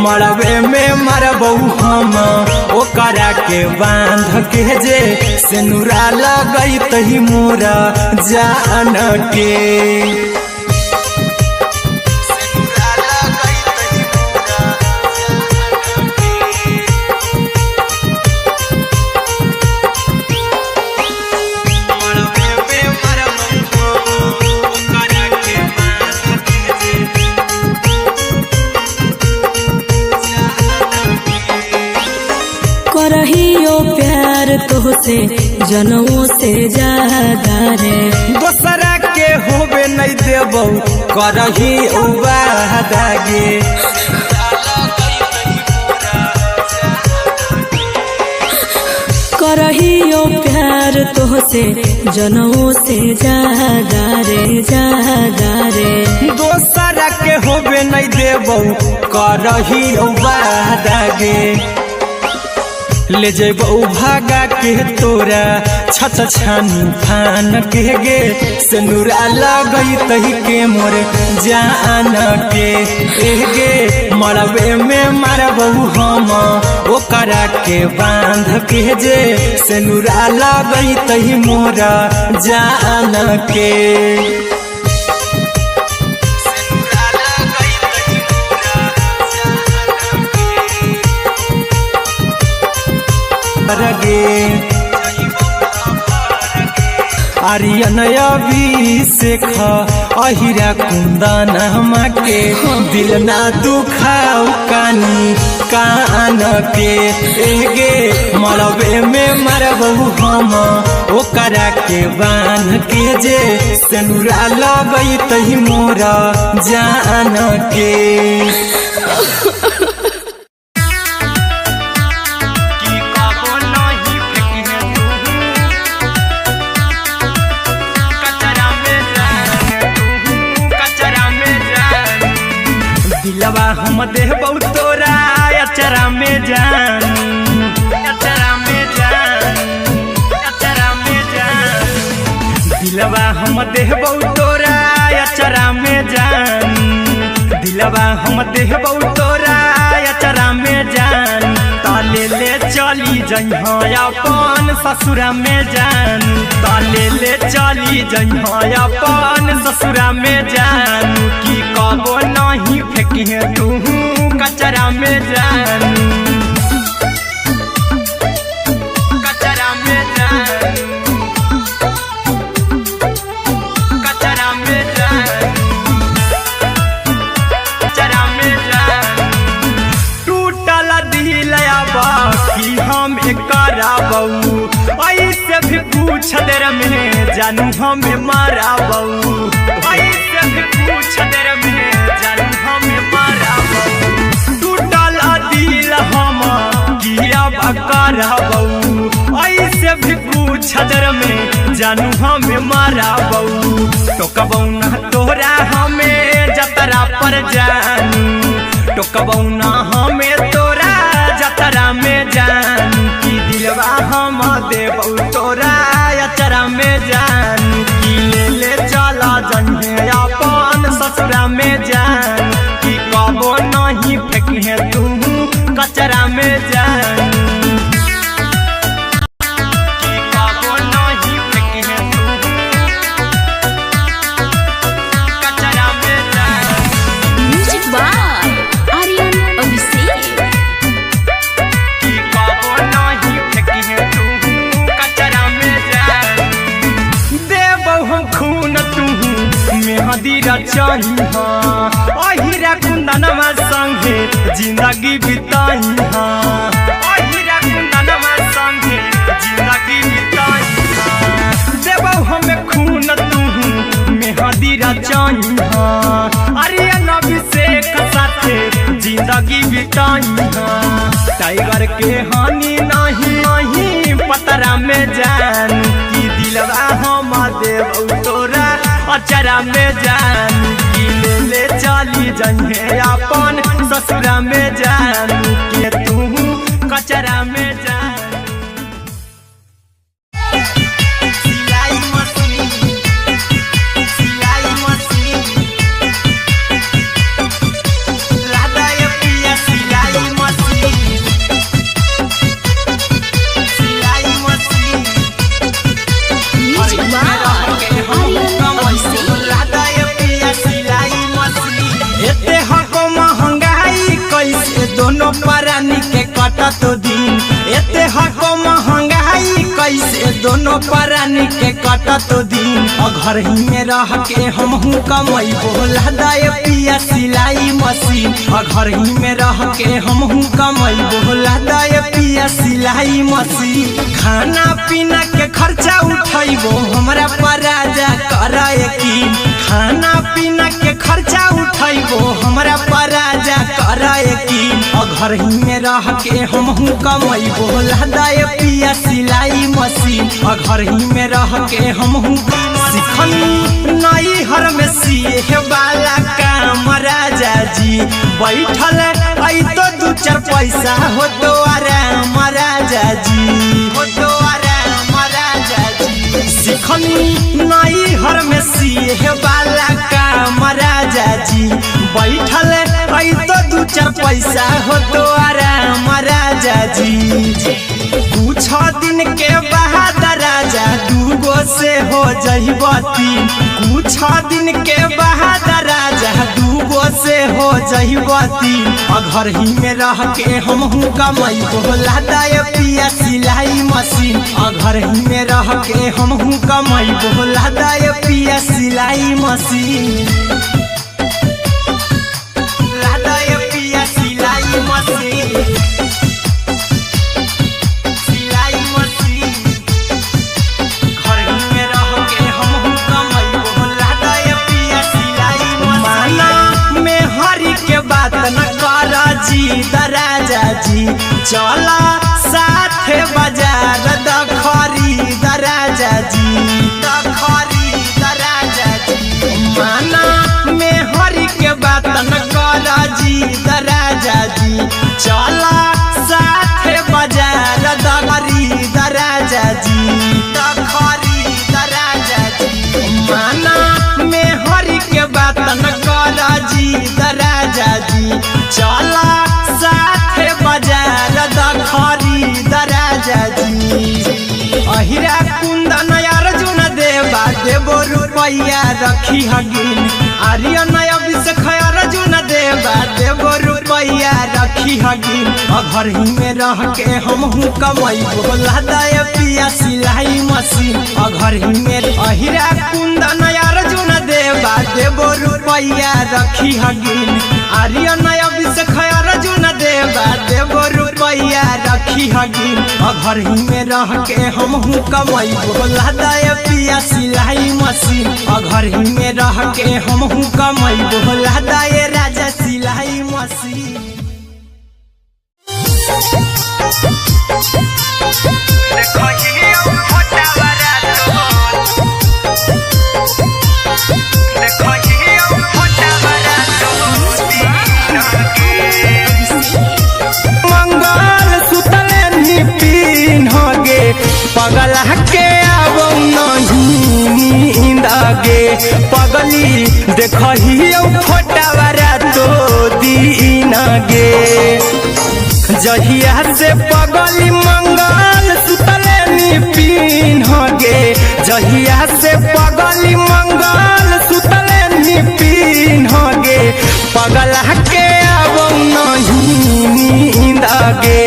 मरबे में मरबौ हम ओकरा के बांध के जे सेनुरा लगई तही मोरा जान के करहियो प्यार तोहसे जनमों से ज्यादा रे दोसरा के होबे नहीं देबौ करही वादागे करहियो प्यार तोहसे जनमों से ज्यादा रे दोसरा के होबे नहीं देबौ करही वादागे ले जेबौ भागा के तोरा छत छानी फान के गे सेनुरा लगई तही के मोर जान के गे मरबे में मरबौ हम ओकरा के बांध के जे सेनुरा लगई तही मोरा जान के आर्यन अभिषेक अहिरा कुंदन के दिल ना दुखाऊ कानी कान के एगे मरबे में मरबौ हम ओकरा के बांध के जे सेनुरा लगई तही मोरा जान के दिलवा हम देबौ तोरा अचरा में जान अचरा में जान अचरा में जान दिलवा हम देबौ तोरा अचरा में जान दिलवा हम देबौ तोरा अचरा में जान ताले ले चल चली जइहा अपन ससुरा में जानू त ले चली जइहा अपन ससुरा में जानू कि कबो नहीं फेंकिहे तू कचरा में जानू कचरा में जानू कचरा में जानू कचरा में जानू टूटल दिल बाकी हम कराबू ऐसे भी पूछ देर में जानू हमें माराबू ऐसे भी पूछ देर में जानू हमें माराबू टूटल दिल हम किया कराबू ऐसे भी पूछ देर में जानू हमें माराबू टोकबू ना तोरा हमें जतरा पर जानू टोकबू ना हमें तोरा जतरा में जानू कि दिलवा हम देबू तोरा अचरा में जानू कि ले चला जइहे अपन ससुरा में जानू कि कबो नहीं फेंकिहे तू कचरा में जानू कि कबो नहीं फेंकिहे तू कचरा में जानू म्यूजिक बाय आर्यन अभिषेक। कि कबो नहीं फेंकिहे तू कचरा में जानू देबौ हम खून तू मेहदी रचइहा अहिरा कुंदनमा संगे जिंदगी बिताइहा अहिरा कुंदनमा संगे जिंदगी बिताइहा देबौ हम खून तू मेहदी रचइहा आर्यन अभिषेक साथे जिंदगी बिताइहा टाइगर के हानि नहीं पतरा में जानू कि दिलवा हम देबौ तोरा अचरा में जानू कि ले चली जइहे अपन ससुरा में जानू कि तू कचरा में जानू सिलाई मशीन लादा ये पिया सिलाई machine music by Aryan Abhishek. एते हको महंगाई कैसे दोनों परानी के कटत दिन एते हको महंगाई कैसे दोनों परानी के कटत दिन घर ही में रह के हमहू कमैबो लादा ये पिया सिलाई मशीन घर ही में रह के हमहू कमैबो लादा ये पिया सिलाई मशीन खाना पीना के खर्चा उठैबो हमरा पर राजा करा यकीन खाना पीना के खर्चा उठैबो हमरा पर राजा करा यकीन घर ही में रह के हमहू कमैबो लादा ये पिया सिलाई मशीन घर ही में रह के हमहू सिखनी नई हर में सीहे वाला काम राजा जी बैठल आई तो दू चार पैसा हो तो आराम राजा जी हो तो आराम राजा जी सिखनी नई हर में सीहे वाला काम राजा जी बैठल आई तो दू चार पैसा हो तो आराम राजा जी कुछ दिन के बाद राजा दूगो से हो जइबती कुछ दिन के बाद राजा दूगो से हो जइबती घर ही में रह के हमहू कमैबो लादा ये पिया सिलाई मशीन घर ही में रह के हमहू कमैबो लादा ये पिया सिलाई मशीन लादा ये पिया सिलाई मशीन बात न करा जी दराजा जी चला साथे बाजार दखरी दराजा जी दखरी दराजा जी माना में हरी के बात न करा जी दराजा जी चला साथे बाजार दखरी दराजा जी दखरी दराजा जी माना में हरी के बात न करा जी दराजा जी चला साथे बाजार दखरी दराजा कुंदन अर्जुन देवा देवो रुपैया रखी हगिन आर्यन अभिषेक अर्जुन देवा देवो रुपैया रखी हगिन घर ही में रह के हमहू कमाई बोला दे पिया सिलाई मशीन घर ही में अहिरा कुंदन अर्जुन देवा देवो रुपैया रखी हगिन आर्यन अभिषेक अर्जुन देवा देवो रुपैया रखी हगिन घर ही में रह के हमहू कमाई बोला दे पिया सिलाई मशीन घर ही में रह के हमहू कमाई बोला दे राजा सिलाई मशीन मंगल सुतले निपिन होगे पगला के आवो नहीं नींद गे पगली देखही फोटावरा तो दीन गे जहिया से पगली मंगल सुतले निपिन होगे जहिया से पगली मंगल सुतले निपिन होगे पगला के आवो नहीं नींद गे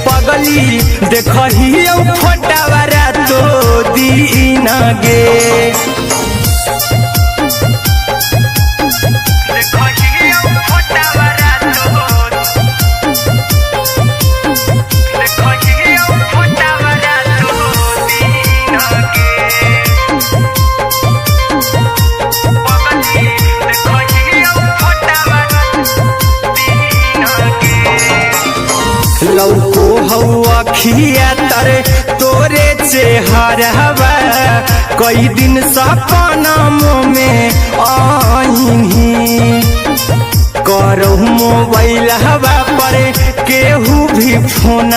पगली देखही फोटावरा तो दीन गे लौको हवा खिया तरे तोरे चेहरवा कई दिन सपना में आईनी करहु मोबाइल हवा पर केहू भी फोन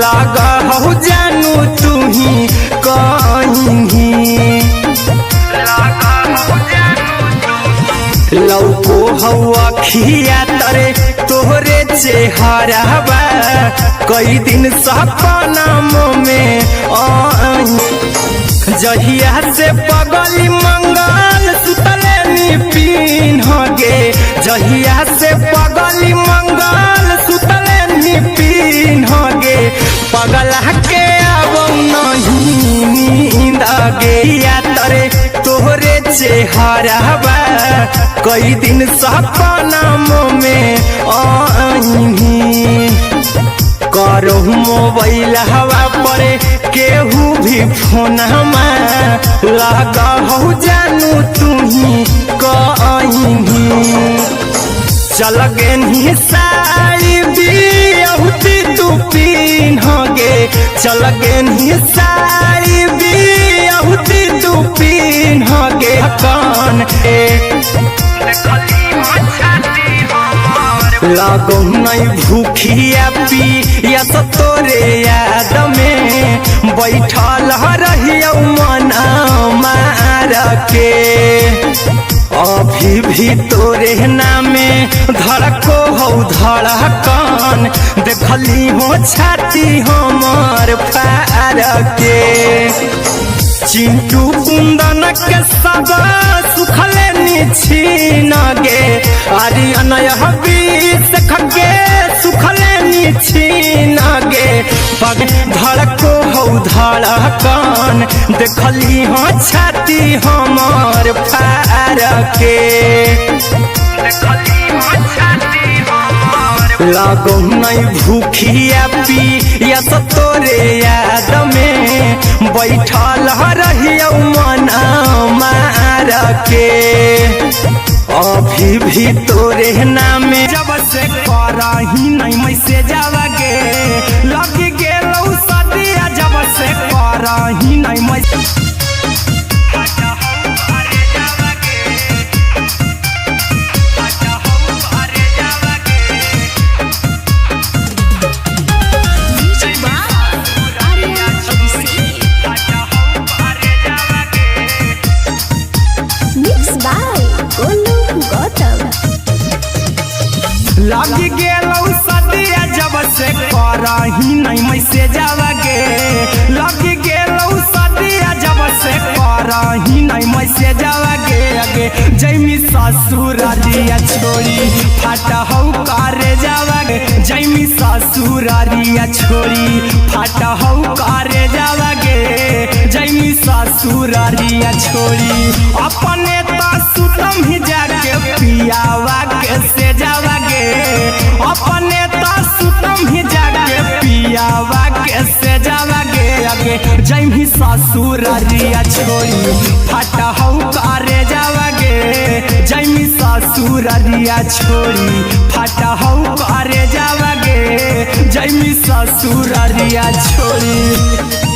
लगा हो जानू तू ही कहीं लौको हवा खिया तरे तोहरे चेहरवा कई दिन सपना में जहिया से पगली मंगल सुतले निपिन होगे जहिया से पगली मंगल सुतले निपिन होगे पगला के आवो नहीं नींद गे या तरे तोहरे चेहरवा कई दिन सपना में आईनी करहु मोबाइल हवा पर केहू भी फोन लगा हो जानू तू ही कहीं चल गेनी साड़ी बियाहुती तू पीन होगे चल गेनी साड़ी बियाहुती तू पीन होगे कान लागो नहीं भूखिया पिया तोरे याद में बैठल रहियो मना मार के अभी भी तोरे नामे धड़को हो धड़कन देखली हो छाती हमर फार के चिंटू कुंदन के सब सुखले निछीन गे आर्यन अभिषेक के सुखले निछीन गे पग धड़को हो धड़कन देखली हो छाती हमर फार के लागो नहीं भूखिया पिया तोरे याद में बैठल रहियो मना मार के अभी भी तोरे नामे जब से करही नहीं मैसेज गे लग गेलौ सदिया जब से करही नहीं मैसेज लग गेलौ सदिया जब से करही नहीं मैसेज गे लग गेलौ आगे जैमी ससुरारिया छोड़ी फाटा हौ करे जावागे जैमी ससुरारिया छोड़ी फाटा हौ करे जावागे जैमी ससुरारिया छोड़ी अपने तो सुतम ही जाके पियावा के से जावागे अपने तो सुतम ही जाके पियावा के से जावागे आगे जैमी ससुरारिया छोड़ी फाटा हौ करे जावागे जैमी ससुरारिया छोड़ी फाटा हौ करे जावागे जैमी ससुरारिया छोड़ी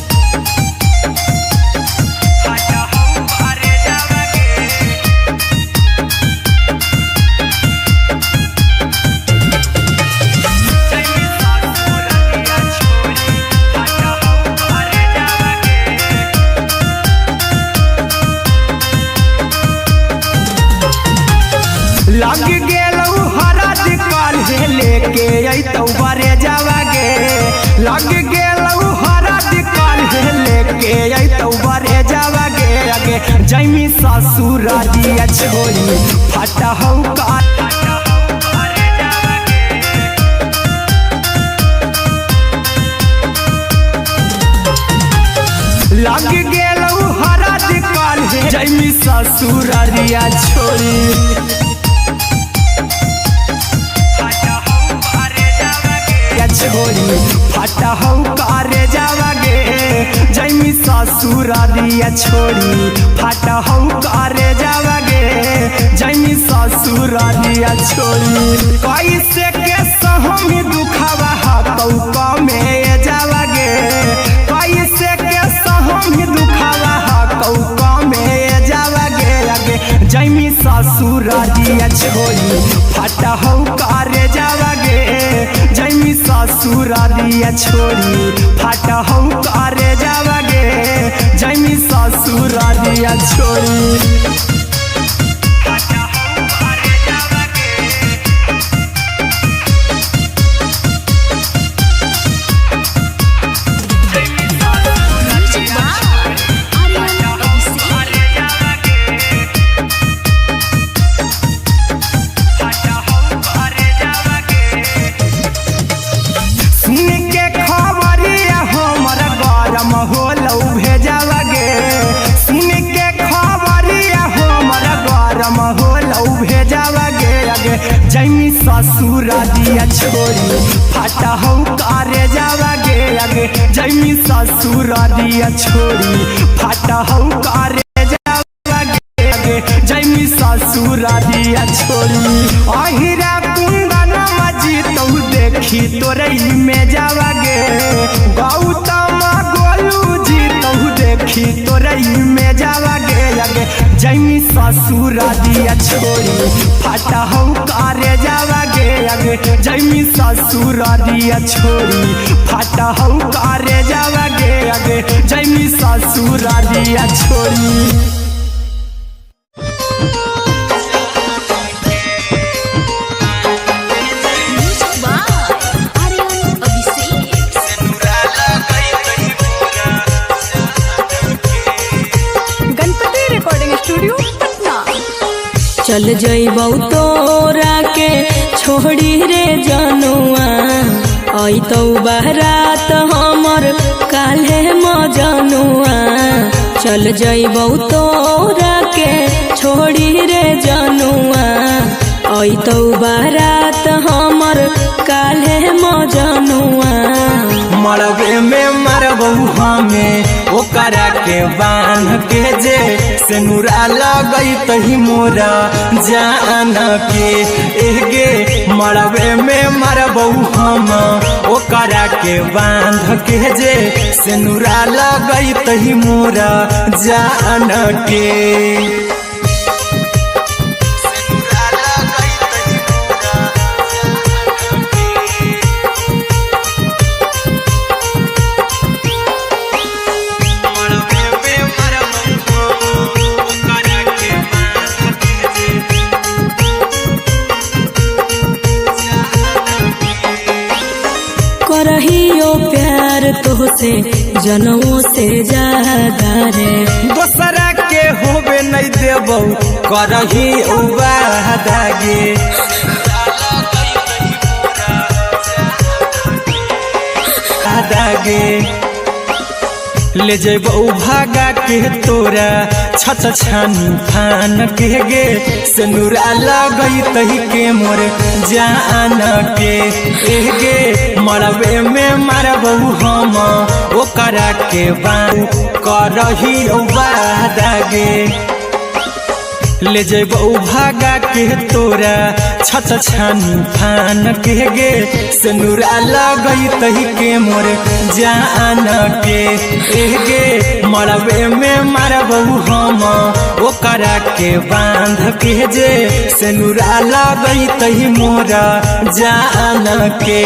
लग गेलौ हरद काल्हे लेके अइतौ बरे जावागे लग गेलौ हरद काल्हे लेके अइतौ बरे जावागे आगे जैमी ससुरारिया छोड़ी फाटा हौ लग गेलौ हरद काल्हे जैमी ससुरारिया छोड़ी छोड़ी फाटा हौ करे जावागे जैमी ससुरारिया छोड़ी फाटा हौ करे जावागे जैमी ससुरारिया छोड़ी कैसे के सहमी दुखावा हकौ में जावागे कैसे के सहमी दुखावा हकौ में जावागे आगे जैमी ससुरारिया छोड़ी फाटा हौ करे जावागे जैमी ससुरारिया छोड़ी फाटा हौ करे जावागे जैमी ससुरारिया छोड़ी जैमी ससुरारिया छोड़ी फाटा हौ करे जावागे आगे जैमी ससुरारिया छोड़ी फाटा हौ करे जावागे आगे जैमी ससुरारिया छोड़ी अहिरा कुंदन मजी तो देखी तोरई में जावागे गौतम गोलू जी तो देखी तोरई में जावागे आगे जैमी ससुरारिया छोड़ी फाटा हौ करे जावागे आगे जैमी ससुरारिया छोड़ी फाटा हौ करे जावागे आगे जैमी ससुरारिया छोड़ी चल जइबौ तोरा के छोड़ी रे जनुआ अइतौ बारात हमर काल्हे मजनुआ चल जइबौ तोरा के छोड़ी रे जनुआ अइतौ बारात हमर काल्हे मजनुआ मरबे में मरबौ हमें ओकरा के बांध के जे सेनुरा लगई तही मोरा जान के एगे मरबे में मरबौ हम ओकरा के बांध के जे सेनुरा लगई तही मोरा जान के करहियो प्यार तोहसे जनमों से ज्यादा रे दोसरा के होबे नहीं देबौ करही उबादागे ले जेबौ भागा के तोरा छछ छानी फान के गे सनुरा लगई तही के मोर जान के गे मरबे में मारबौ हम ओकरा के बाऊ करही उबादागे ले जेबौ भागा के तोरा छछ छानी फान के गे सनुरा लगई तही के मोर जान के गे मरबे में मारबौ हम ओकरा के बांध के जे सनुरा लगई तही मोर जान के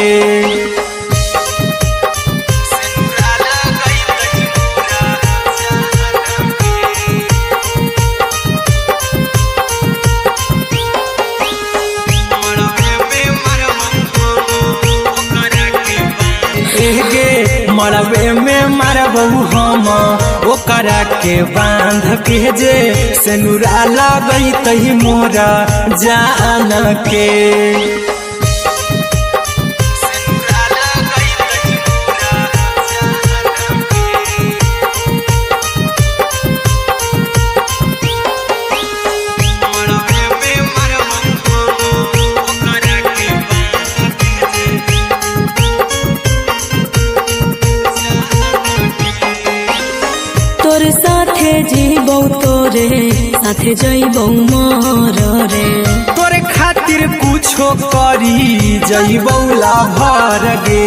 मरबे में मारबौ हम ओकरा के बांध के जे सनुरा लगई तही मोरा जान के तोर साथे जीबौ तोरे साथे जइबौ मोर रे तोरे खातिर कुछो करी जइबौ लाभर गे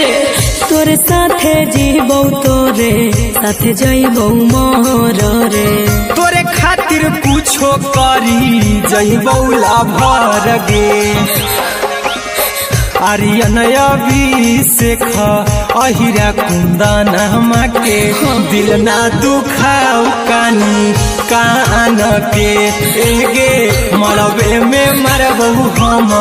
रे तोर साथे जीबौ तोरे साथे जइबौ मोर रे तोरे खातिर कुछो करी जइबौ लाभर गे आर्यन अभिषेक अहिरा कुंदन के दिल ना दुखाऊ कानी कान के गे मरबे में मारबौ हम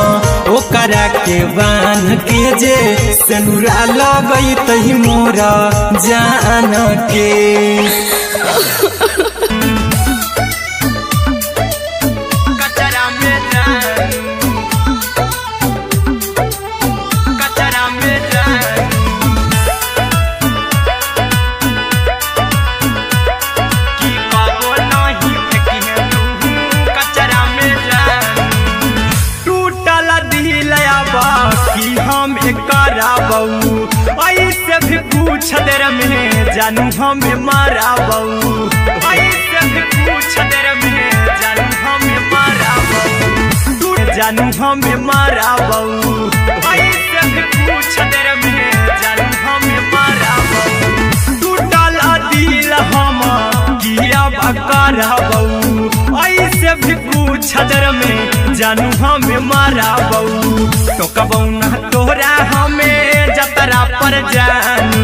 ओकरा के बान के जे सनुरा लगई तही मोरा जान के ऐसे भी पूछ देर में जानू हमें माराबू ऐसे भी पूछ देर में जानू हमें माराबू जानू हमें माराबू ऐसे भी पूछ देर में जानू हमें माराबू टूटल दिल हम किया कराबू ऐसे भी पूछ देर में जानू हमें माराबू टोकबौ ना तोरा हमें जतरा पर जानू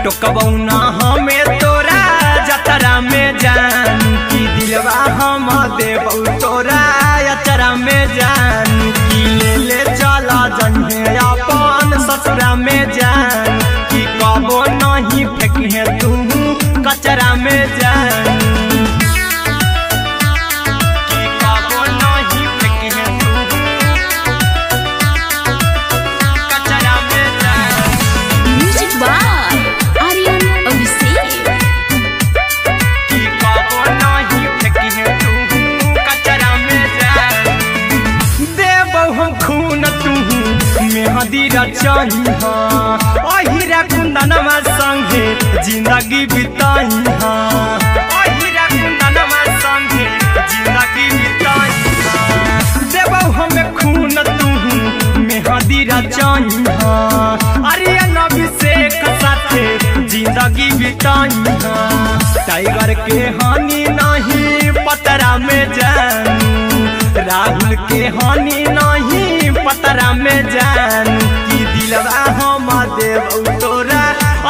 टोकबौ ना हमें तोरा जतरा में जानू की दिलवा हम देबौ तोरा अचरा में जानू की ले चला जन्हे अपन ससुरा में जानू की कबो नहीं फेंके तू कचरा में जानू अहिरा कुंदनमा संगे जिंदगी बिताई अहिरा कुंदनमा संगे जिंदगी बिताई देबौ हमें खून तू मेहदी रचाई आर्यन अभिषेक साथे जिंदगी बिताई टाइगर के हानि नहीं पतरा में जानू राहुल के हानि नहीं पतरा में जानू दिलवा हम देबौ तोरा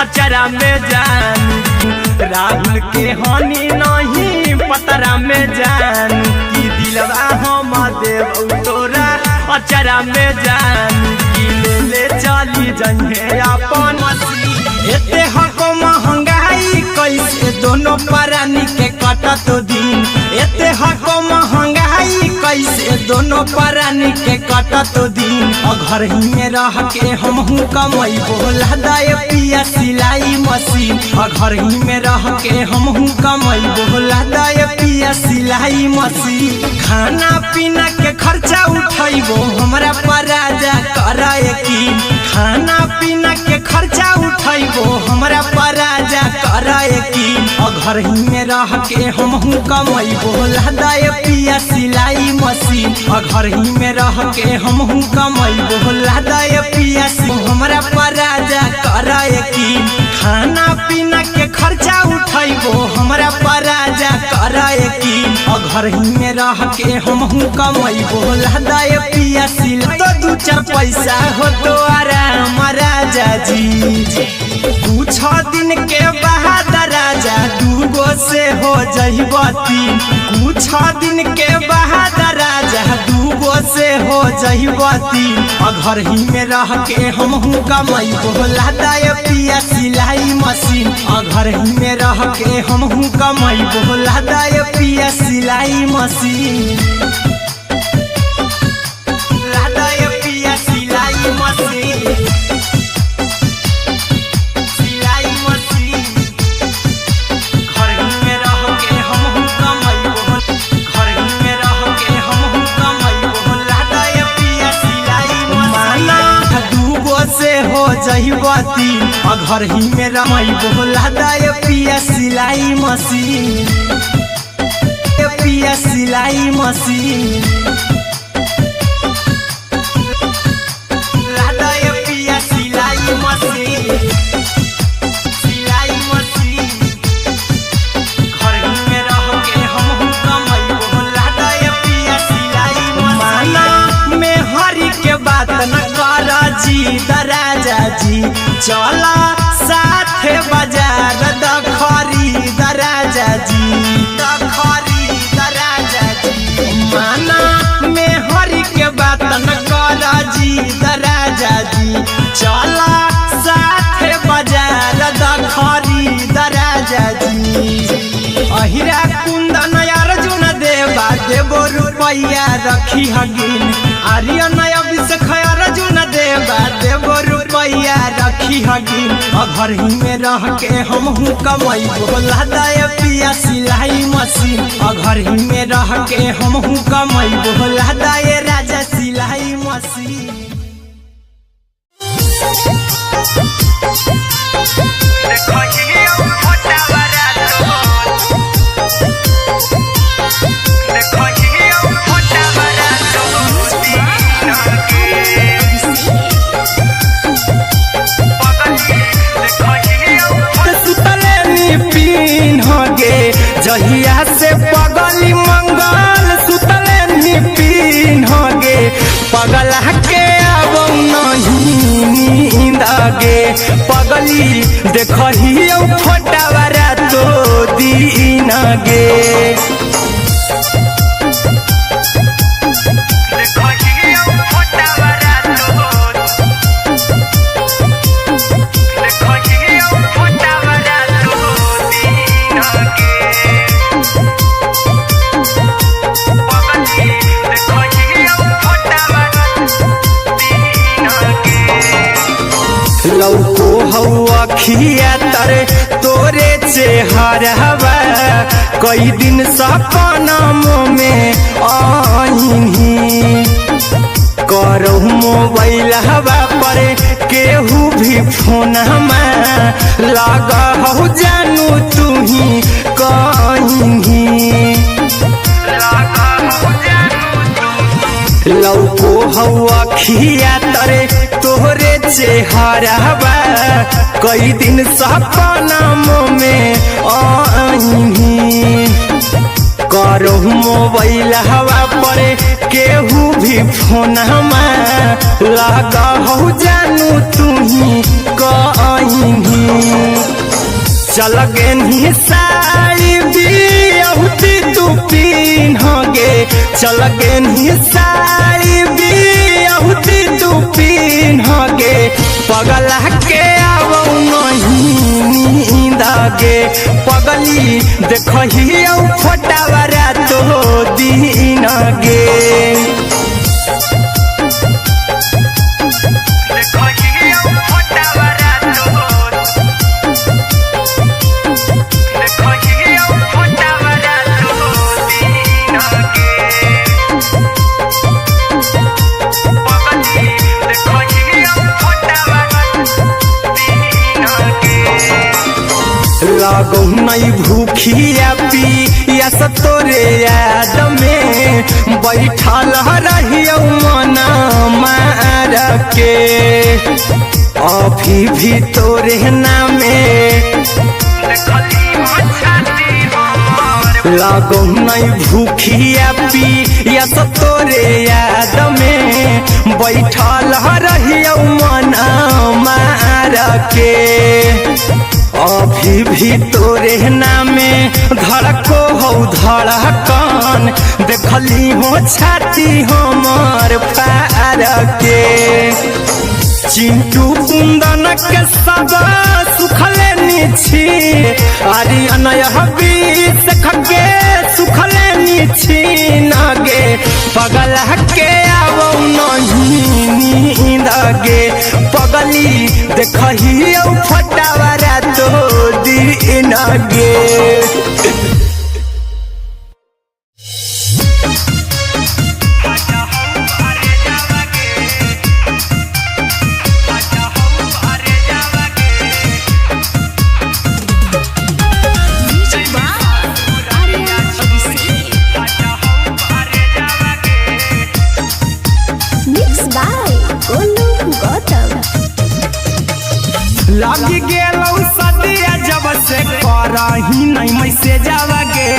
अचरा में जानू राहुल के हानि नहीं पतरा में जानू की दिलवा हम देबौ तोरा अचरा में जानू की ले चली जन्हे अपन मसीह एते हको महंगाई कैसे दोनों परानी के कटत दिन। एते हको महंगाई कैसे दोनों परानी के कटत दिन। और घर ही में रह के हमहू कमाई बोला दाए पिया सिलाई मशीन। और घर ही में रह के हमहू कमाई बोला दाए पिया सिलाई मशीन। खाना पीना के खर्चा उठाइबो हमरा पर राजा कराए की। खाना पीना के खर्चा उठाइबो हमरा पर राजा कराए की। और घर ही में रह के हमहू कमाई बोला दाए पिया सिलाई मशीन। और घर ही में रह के हमहू कमाई बोला दाए पिया हमरा पर राजा कराए की। खाना पीना के खर्चा उठाइबो हमरा पर राजा कराए की। और घर ही में रह के हमहू कमाई बोला दाए पिया सिलाई। तो दू चार पैसा हो तो आराम राजा जी। कुछ दिन के बाद राजा दूगो से हो जइबती। कुछ दिन के बाद राजा दूगो से हो जइबती। और घर ही में रह के हमहू कमाई बोला दाए पिया सिलाई मशीन। और घर ही में रह के हमहू कमाई बोला दाए पिया सिलाई मशीन। दाए पिया सिलाई मशीन। जइबती और घर ही में रमाई बोला दाए पिया सिलाई मशीन। पिया सिलाई मशीन। दाए पिया सिलाई मशीन। सिलाई मशीन। घर ही में रह के हमहू कमाई बोला दाए पिया सिलाई मशीन। में हरी के बात न कर जी दराजा जी। चला साथे बाजार दखरी दराजा जी। दखरी दराजा जी। माना में हरी के बात न कर जी दराजा जी। चला साथे बाजार दखरी दराजा जी। अहिरा कुंदन अर्जुन देवा देवो रुपया रखी हगिन। आर्यन अभिषेक अर्जुन देवा देवो रुपया रखी हगिन। और घर ही में रह के हमहू कमाई बोला दाए पिया सिलाई मशीन। और घर ही में रह के हमहू कमाई बोला दाए राजा सिलाई मशीन। जहिया से पगली मंगल सुतले निपिन होगे। पगला के अब नहीं नींद गे। पगली देखही फोटावारा तो दीन गे। लौको हवा खिया तरे तोरे चेहरवा। कई दिन सपना में आईनी। करो मोबाइल हवा पर केहू भी फोन में लगा हो जानू तू ही कहीं। लौको हवा खिया तरे तोहरे चेहरवा। कई दिन सपना में आईनी। करो मोबाइल हवा पर केहू भी फोन में लगा हो जानू तू ही कहीं। चल गे साड़ी बियहुती तू पीन गे। चल गे साड़ी बियहुती तू पीन गे। पगला के आवौ नहीं गे पगली देखही फोटावरा तो दिन गे लागो नहीं भूखिया पिया तोरे याद में बैठल रहियो मन मार के अभी भी तोरे नामे लागो नहीं भूखिया पिया तोरे याद में बैठल रहियो मन मार के अभी भी तोरे नामे धड़को हो धड़कन देखली हो छाती हमर फार के चिंटू कुंदन के सब सुखले नीची आर्यन बीच खगे सुखले नीची नगे पगल के आवो नहीं नींद गे पगली देखही फटावरा तो दिन गे लगी गेलौ सदिया जब से करही नहीं मैसेजवा गे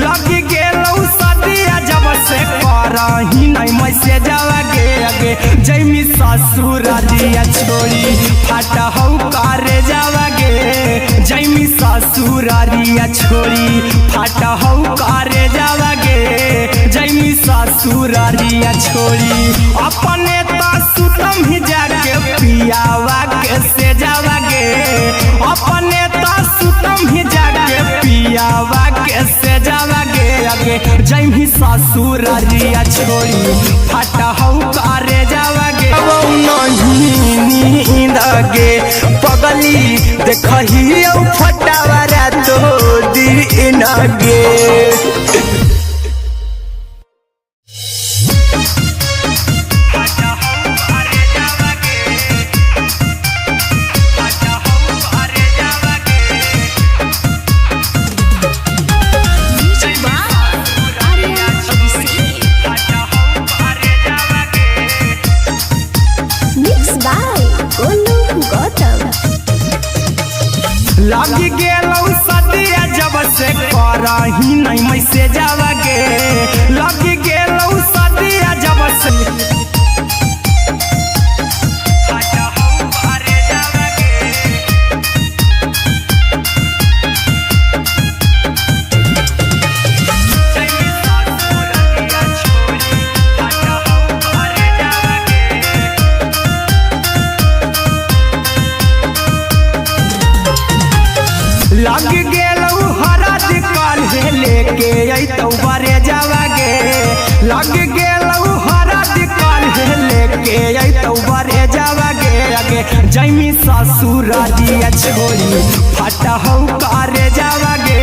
लगी गेलौ सदिया जब से करही नहीं मैसेजवा गे अगे जैमी ससुर दिया छोड़ी फाटा हौ करे जावा गे जैमी ससुर दिया छोड़ी फाटा हौ करे जावा गे जैमी ससुर दिया छोड़ी अपने तो सुतम ही जाके पियावा के से जावा गे अपने तो सुतम ही जाके पियावा के से जावा गे अगे जैमी ससुर दिया छोड़ी फाटा हौ करे जावा गे नहीं नींद गे पगली देखही फटावरा तो दिन गे लगी गेलौ सदिया जब से करही नहीं मैसेजवा गे लगी गेलौ सदिया जब से लग गेलौ हरद काल्हे लेके अइतौ बरे जावा गे लग गेलौ हरद काल्हे लेके अइतौ बरे जावा गे अगे जैमी ससुर दिया छोड़ी फाटा हौ करे जावा गे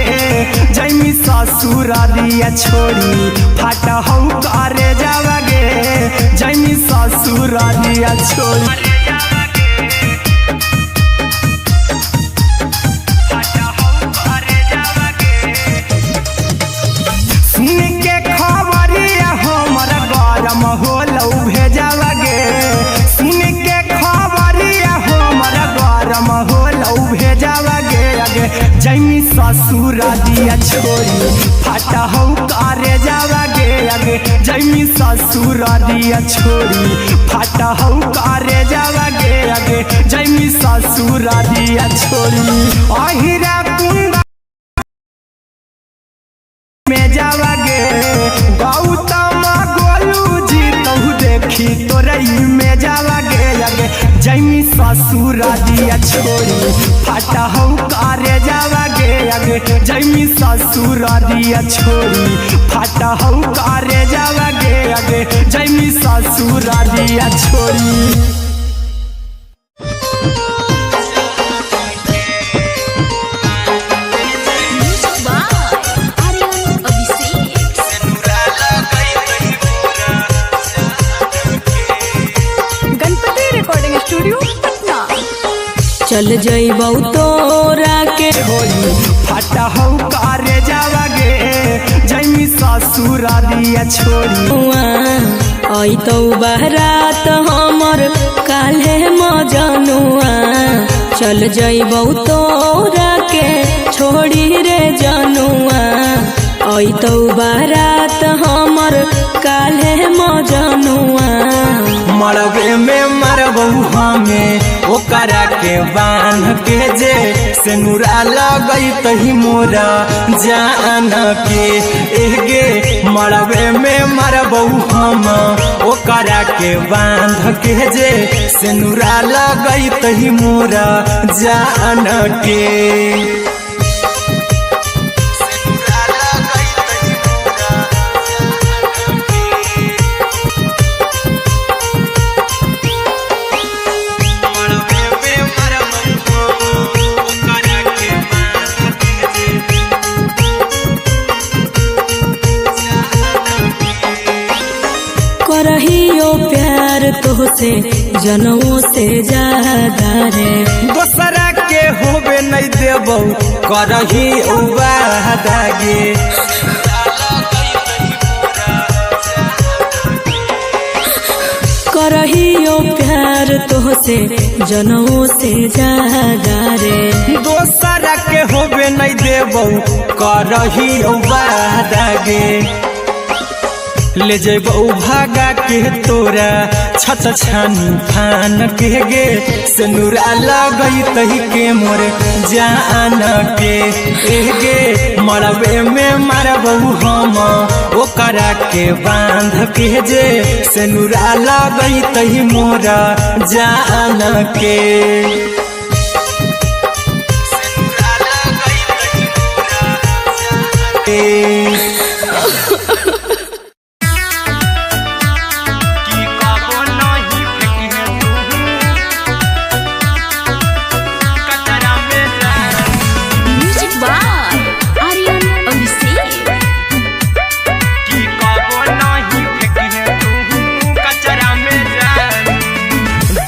जैमी ससुर दिया छोड़ी फाटा हौ करे जावा गे जैमी ससुर दिया छोड़ी होलौ भेजावा गे सुन के खबरिया हमर गरम होलौ भेजावा गे अगे जैमी ससुर दिया छोड़ी फाटा हौ करे जावा गे अगे जैमी ससुर दिया छोड़ी फाटा हौ करे जावा गे अगे जैमी ससुर दिया छोड़ी अहिरा कुंदा में जावा गे गौतम गोलू जी तहु देखी तोरई में जावा गे अगे जैमी ससुर ससुरारिया छोड़ी फाटा हौ करे जावा गे आगे जैमी ससुरारिया छोड़ी फाटा हौ करे जावा गे आगे जैमी ससुरारिया छोड़ी। चल जइबौ तोरा के होली फाटा हौ करे जावा गे जैमी ससुरारिया छोड़ी अइतौ बारात हमर काल्हे मजनुआ चल जइबौ तोरा के छोड़ी रे जनुआ अइतौ बारात हमर काल्हे मजनुआ मरबे में मरबौ हमें ओकरा के बांध के जे सेनुरा लगई तही मोरा जान के एगे मरबे में मरबौ हम ओकरा के बांध के जे सेनुरा लगई तही मोरा जान के। करहियो प्यार तोहसे जनों से ज्यादा रे दोसरा के होबे नहीं देबौ करही वादा गे करहियो प्यार तोहसे जनों से ज्यादा रे दोसरा के होबे नहीं देबौ करही वादा गे ले जेबौ भागा के तोरा छत छानी फान के गे सेनुरा लगई तही के मोर जान के गे मरबे में मरबौ हम ओकरा के बांध के जे सेनुरा लगई तही मोरा जान के।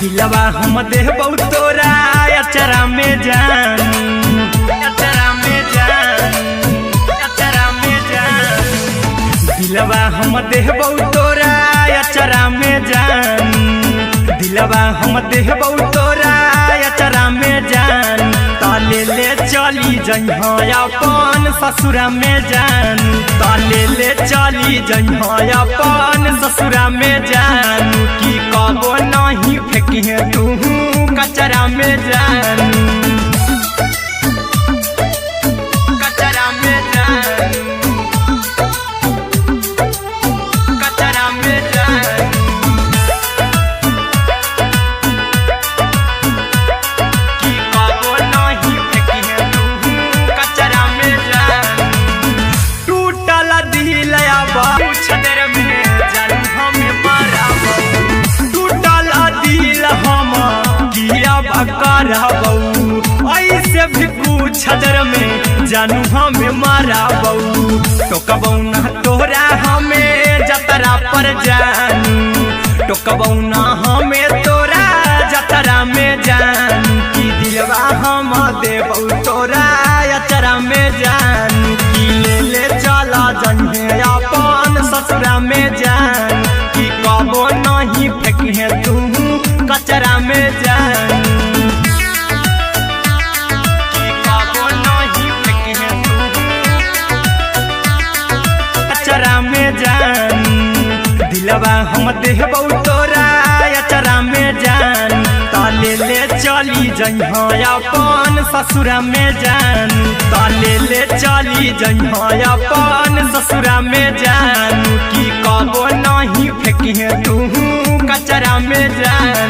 दिलवा हम देबौ तोरा अचरा में जान अचरा में जान अचरा में जान दिलवा हम देबौ तोरा अचरा में जान दिलवा हम देबौ तोरा अचरा में जान ताले ले चली जइहा अपन ससुरा में जान ताले ले चली जइहा अपन ससुरा में जान की कबो नहीं फेंकी तू कचरा में जान कचरा में जान कचरा में जान की कबो नहीं फेंकी तू कचरा में जान टूटल दिल अब छदर में जान हमें माराबौ टूटल दिल हम किया करबौ ऐसे भी छदर में जानू हमें माराबौ टोकबौ ना तोरा हमें जतरा पर जानू टोकबौ ना हमें तोरा जतरा में जानू की दिलवा हम देबौ तोरा अचरा में जानू की ले चला जन्हे अपन ससुरा में जान की कबो नहीं फेंकी तू कचरा में जान की कबो नहीं फेंकी तू कचरा में जान दिलवा हम देबौ तोरा अचरा में जान ताले ले चली जइहा अपन ससुरा में जान ताले ले चली जइहा अपन ससुरा में जान की कबो नहीं फेंकी तू कचरा में जान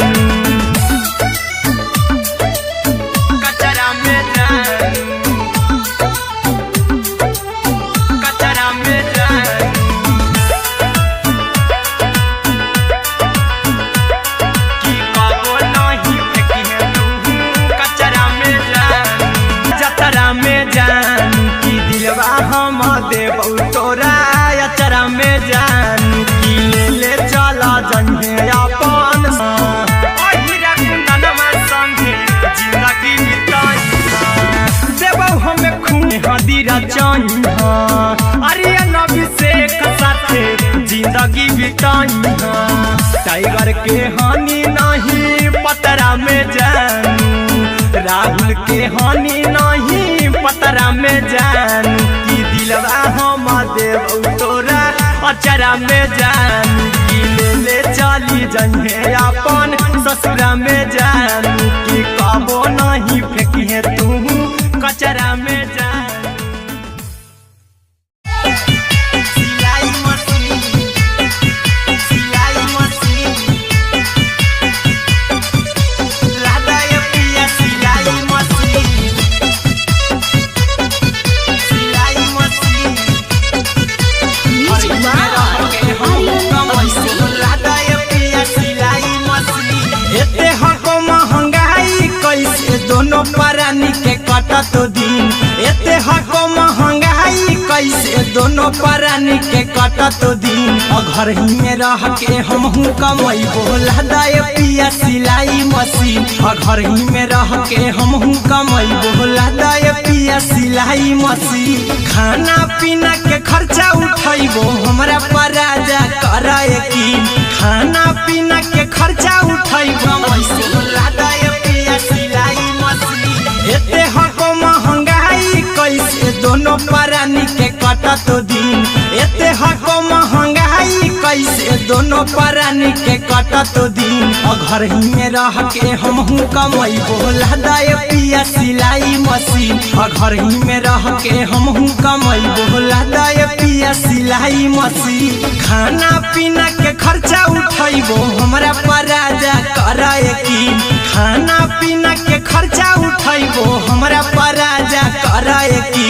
आई हाँ, आर्यन अभिषेक साथे जिंदगी बिताई हाँ। टाइगर के हानि नहीं पतरा में जानू, राहुल के हानि नहीं पतरा में जानू, की दिलवा हम देव तोरा अचरा में जानू, की ले चली जन्हे अपन ससुरा में जानू, की कबो नहीं फेंकिए तू कचरा में जानू। सिलाई मशीन, सिलाई मशीन, लादा ये पिया सिलाई मशीन, सिलाई मशीन। म्यूजिक लादा ये पिया सिलाई मशीन। एते हको महंगाई कैसे दोनों परानी के कटत दिन, एते हको महंगाई कैसे दोनों परानी के कटत दिन, घर ही में रह के हमहू कमैबो लादा ये पिया सिलाई मशीन, घर ही में रह के हमहू कमैबो लादा ये पिया सिलाई मशीन। खाना पीना के खर्चा उठैबो हमरा पराजा कराए की, खाना पीना के खर्चा उठैबो लादा ये पिया सिलाई मशीन। एते हको महंगाई कैसे दोनों परानी के कटत दिन, एते हको महंगाई कैसे दोनों परानी के कटत दिन, घर ही में रह के हमहू कमैबो लादा ये पिया सिलाई मशीन, घर ही में रह के हमहू कमैबो लादा ये पिया सिलाई मशीन। खाना पीना के खर्चा उठैबो हमरा पराजा कराए की, खाना पीना के खर्चा उठैबो हमरा पराजा कराए की,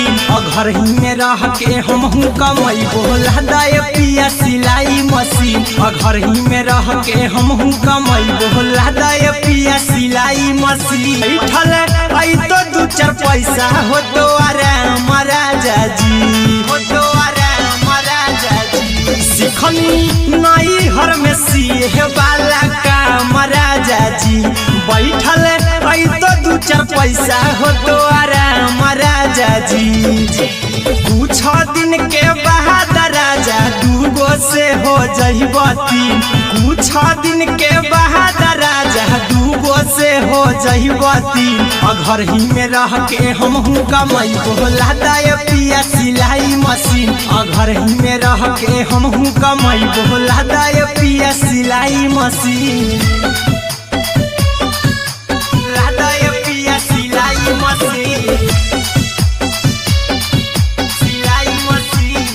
घर ही में रह के हमहू कमैबो लादा ये पिया सिलाई मशीन, घर ही में रह के हमहू कमैबो लादा ये पिया सिलाई मशीन। बैठल आई तो दू चार पैसा हो तो आराम राजा जी, हो तो आराम राजा जी, सिखनी नई हर में सीहे वाला काम राजा जी। बैठल आई तो दू चार पैसा हो तो आराम राजा जी, कुछ दिन के बाद राजा दूगो से हो जहिबती, कुछ दिन के बाद राजा दूगो से हो जहिबती, घर ही में रह के हमहू कमैबो लादा ये पिया सिलाई मशीन, घर ही में रह के हमहू कमैबो लादा ये पिया सिलाई मशीन, लादा ये पिया सिलाई मशीन, सिलाई मशीन।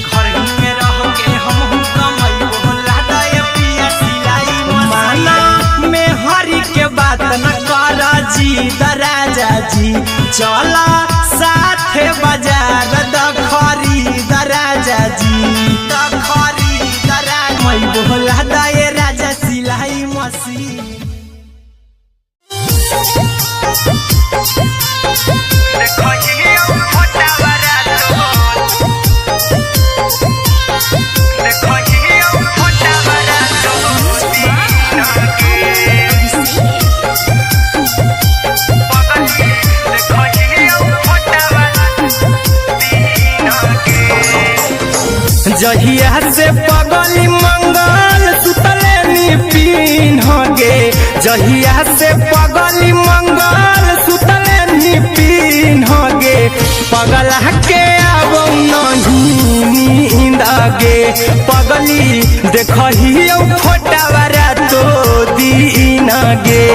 घर ही में रह के हमहू कमैबो लादा ये पिया सिलाई मशीन। माना में हरी के बात न कर जी दराजा जी, चला साथे बाजार द खरीद राजा जी, द खरीद राजा मैबो लादा ये राजा सिलाई मशीन। देखो ये फोटा बरातो, देखो ये फोटा बरातो, जहिया से पगली मंगल सुतले निपिन गे, जहिया से पगली मंगल सुतले निपिन गे, पगला के आबो नहीं नींद गे, पगली देखहियो फोटा बरातो दीन गे।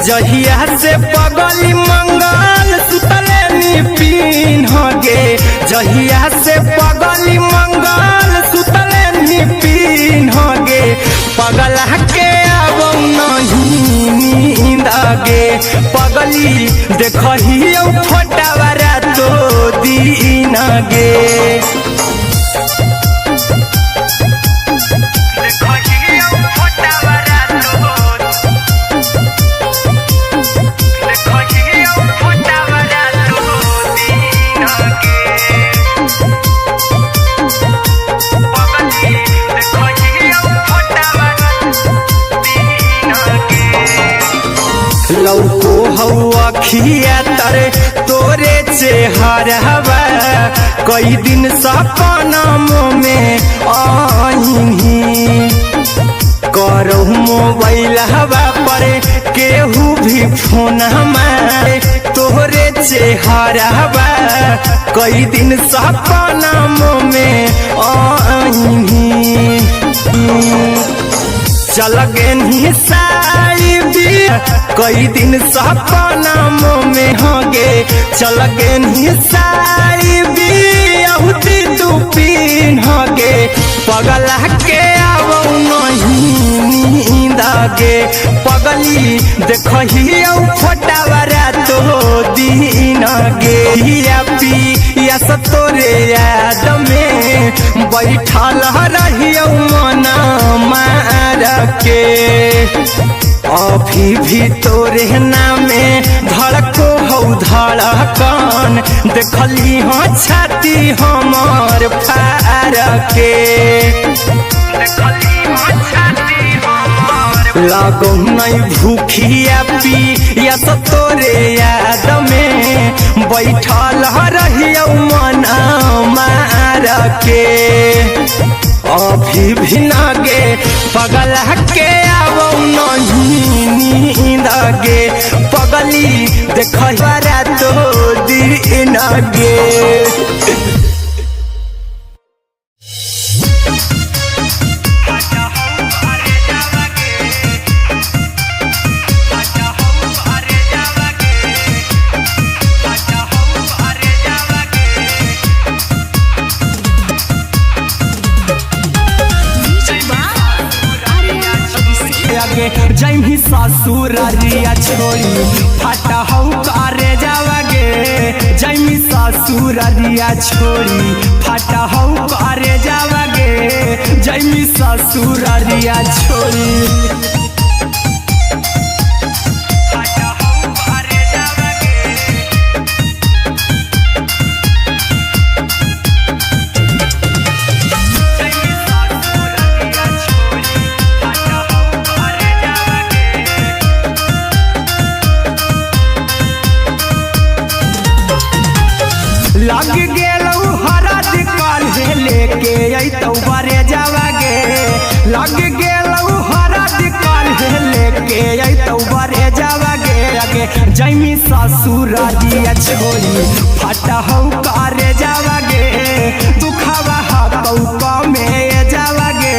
जहिया से पगली मंगल सुतले निपिन गे, जहिया से पगली मंगल सुतले निपिन गे, पगला के आबो नहीं नींद गे, पगली देखहियो फोटा बरातो दीन गे। लौको हौ अखिया तरे तो तोरे चेहरवा कई दिन सपनों में आईनी करहु मोबाइल हवा पर केहू भी फोन हमारे तोरे चेहरवा कई दिन सपनों में आईनी चल गेनी साइबी कई दिन सपनों में होगे चल गेनी साइबी अहुती दुपीन होगे पगला के आवो नहीं नींद गे पगली देखही फोटावरा तो दिन गे पिया तोरे याद में बैठल रहियो मन मार के अभी भी तोरे नामे धड़को हौ धड़कन देखली हाँ छाती हमार फार के लागो नहीं भूखिया पिया तोरे याद में बैठल रहियो मन मार के अभी भी नागे पगला के आवो नहीं नींद गे पगली देखा तो दिन गे जैमी ससुरिया छोड़ी फटा हौ करे जावगे जैमी ससुरिया छोड़ी फटा हौ करे जावगे जैमी ससुरिया छोड़ी लग गेलौ हरद काल्हे लेके अइतौ बरे जावगे लग गेलौ हरद काल्हे लेके अइतौ बरे जावगे आगे जैमी ससुरिया छोड़ी फटा हौ करे जावगे दुखवा हतौ कमे जावगे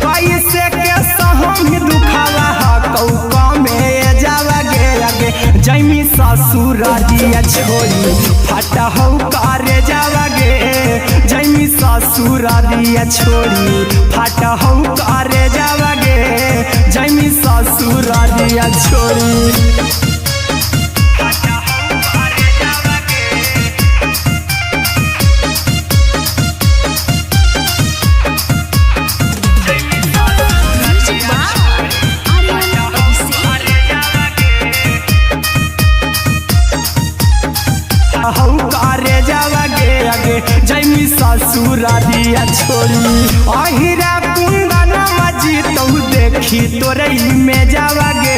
कैसे के सहम दुखवा हतौ कमे जावगे आगे जैमी ससुरिया छोड़ी फटा हौ करे जावगे जैमी ससुरिया छोड़ी फटा हौ करे जावगे जैमी ससुरिया छोड़ी हौ करे जावगे आगे जैमी ससुरिया छोड़ी अहिरा कुंदन मजी तो देखी तोरे में जावगे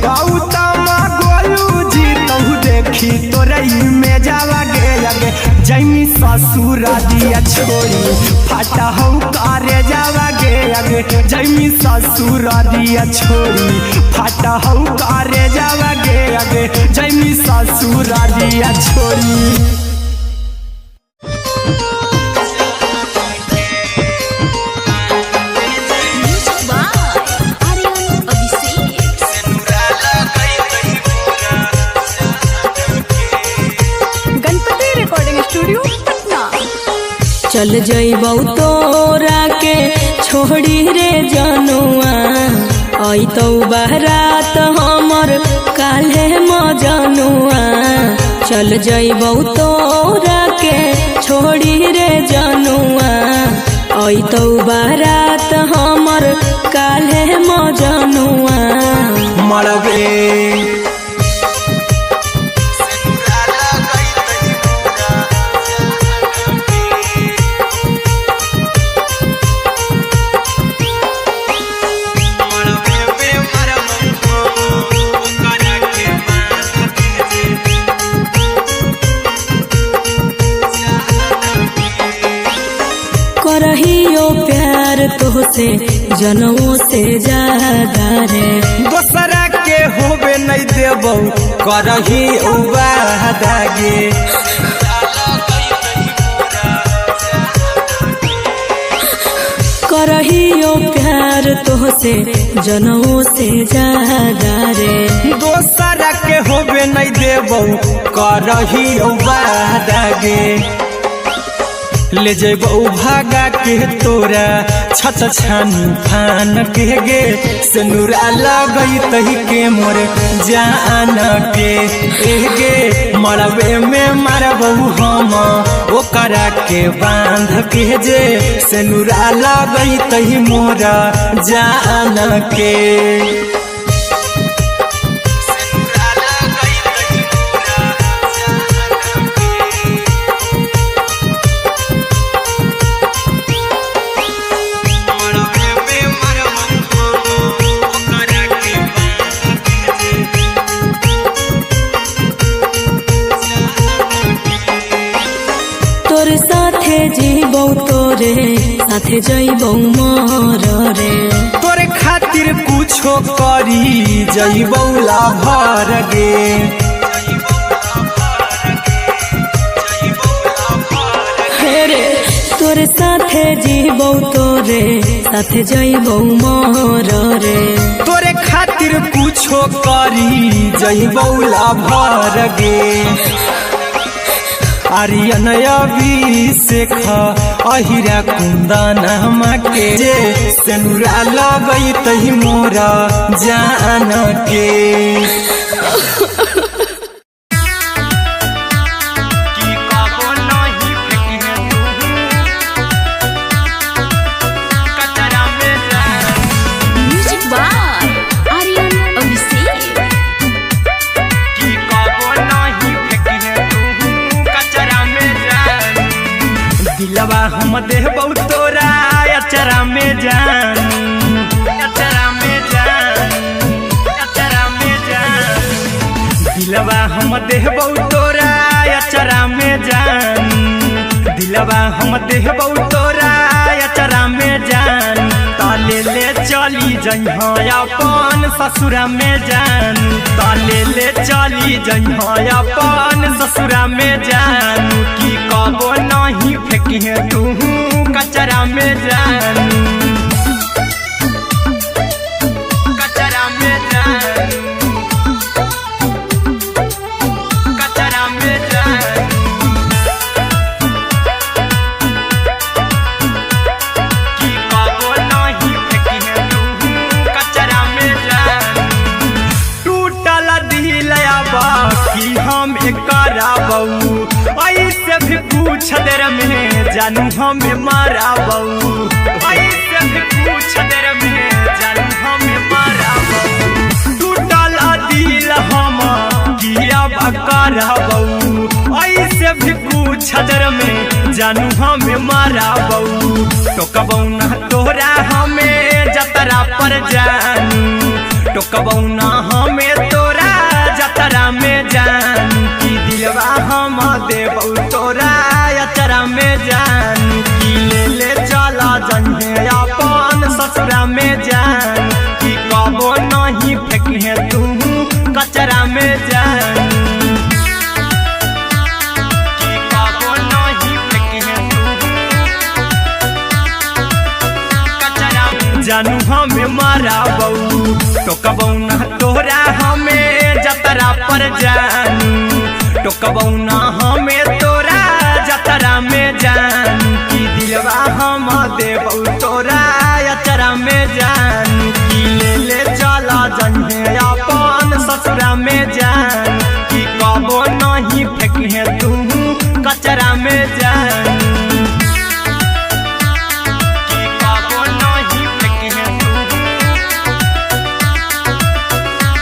गौतम गोलू जी तो देखी तोरे में जावगे आगे जैमी ससुरिया छोड़ी फटा हौ करे जावगे आगे जैमी ससुरिया छोड़ी फटा हौ करे जावगे आगे जैमी ससुरिया छोड़ी चल जइबौ तोरा के छोड़ी रे जनुआ अइतौ बारात हमर काल्हे मजनुआ चल जइबौ तोरा के छोड़ी रे जनुआ अइतौ बारात हमर काल्हे मजनुआ मरबे से जनमों से ज्यादा रे। दोसरा के होबे नहीं देबो करही उबादागे। करहियो प्यार तो से जनमों से ज्यादा रे। दोसरा के होबे नहीं देबो करही उबादागे। ले जेबो भागा के तोरा छत छानी फान के गे। सिनुरा लगई तही के मोर जान के गे। मरबे में मारबो हम ओकरा के बांध के जे। सिनुरा लगई तही मोरा जान के। तोर साथे जीबो तोरे साथे जइबो मर रे। तोरे खातिर कुछो करी जइबो लाभर गे। रे तोरे साथे जीबो तोरे साथे जइबो मर रे। तोरे खातिर कुछो करी जइबो लाभर गे। आर्यन अभिषेक अहिरा कुंदन के जे। सिनुरा लगई तही मोरा जान के। Music by Aryan Abhishek. दिलवा हम देबो तोरा अचरा में जान। अचरा में जान, अचरा में जान। दिलवा हम देबो तोरा अचरा में जान। दिलवा हम देबो तोरा अचरा में जान। ताले ले चली जइहा अपन ससुरा में जान। ताले ले चली जइहा अपन ससुरा में जान। की कबो नहीं फेंकिहे तू कचरा में जान। कचरा में जान, कचरा में जान। की कबो नहीं फेंकिहे तू कचरा में जान। टूटल दिलया बाकी हम कराबू। ऐसे भी पूछ देर में जानू हमें माराबू। ऐसे भी पूछ देर में जानू हमें माराबू। टूटल दिल हम किया कराबू। ऐसे भी पूछ देर में जानू हमें माराबू। टोकबौ ना तोरा हमें जतरा पर जानू। टोकबौ ना हमें तोरा जतरा में जानू। की दिलवा हम देबौ तोरा अचरा में जानू। की ले ले चला जइहे अपन ससुरा में जान। की कबो नहीं फेंकिहे तू कचरा में जानू। की कबो नहीं फेंकिहे तू कचरा में जानू हमें माराबू। टोकबौ ना तोरा हमें जतरा पर जानू। टोकबौ ना हमें तोरा जतरा में जानू। की दिलवा हम देबौ तोरा अचरा में जानू। की ले ले चला जइहे अपन ससुरा में जान। की कबो नहीं फेंकिहे तू कचरा में जानू। की कबो नहीं फेंकिहे तू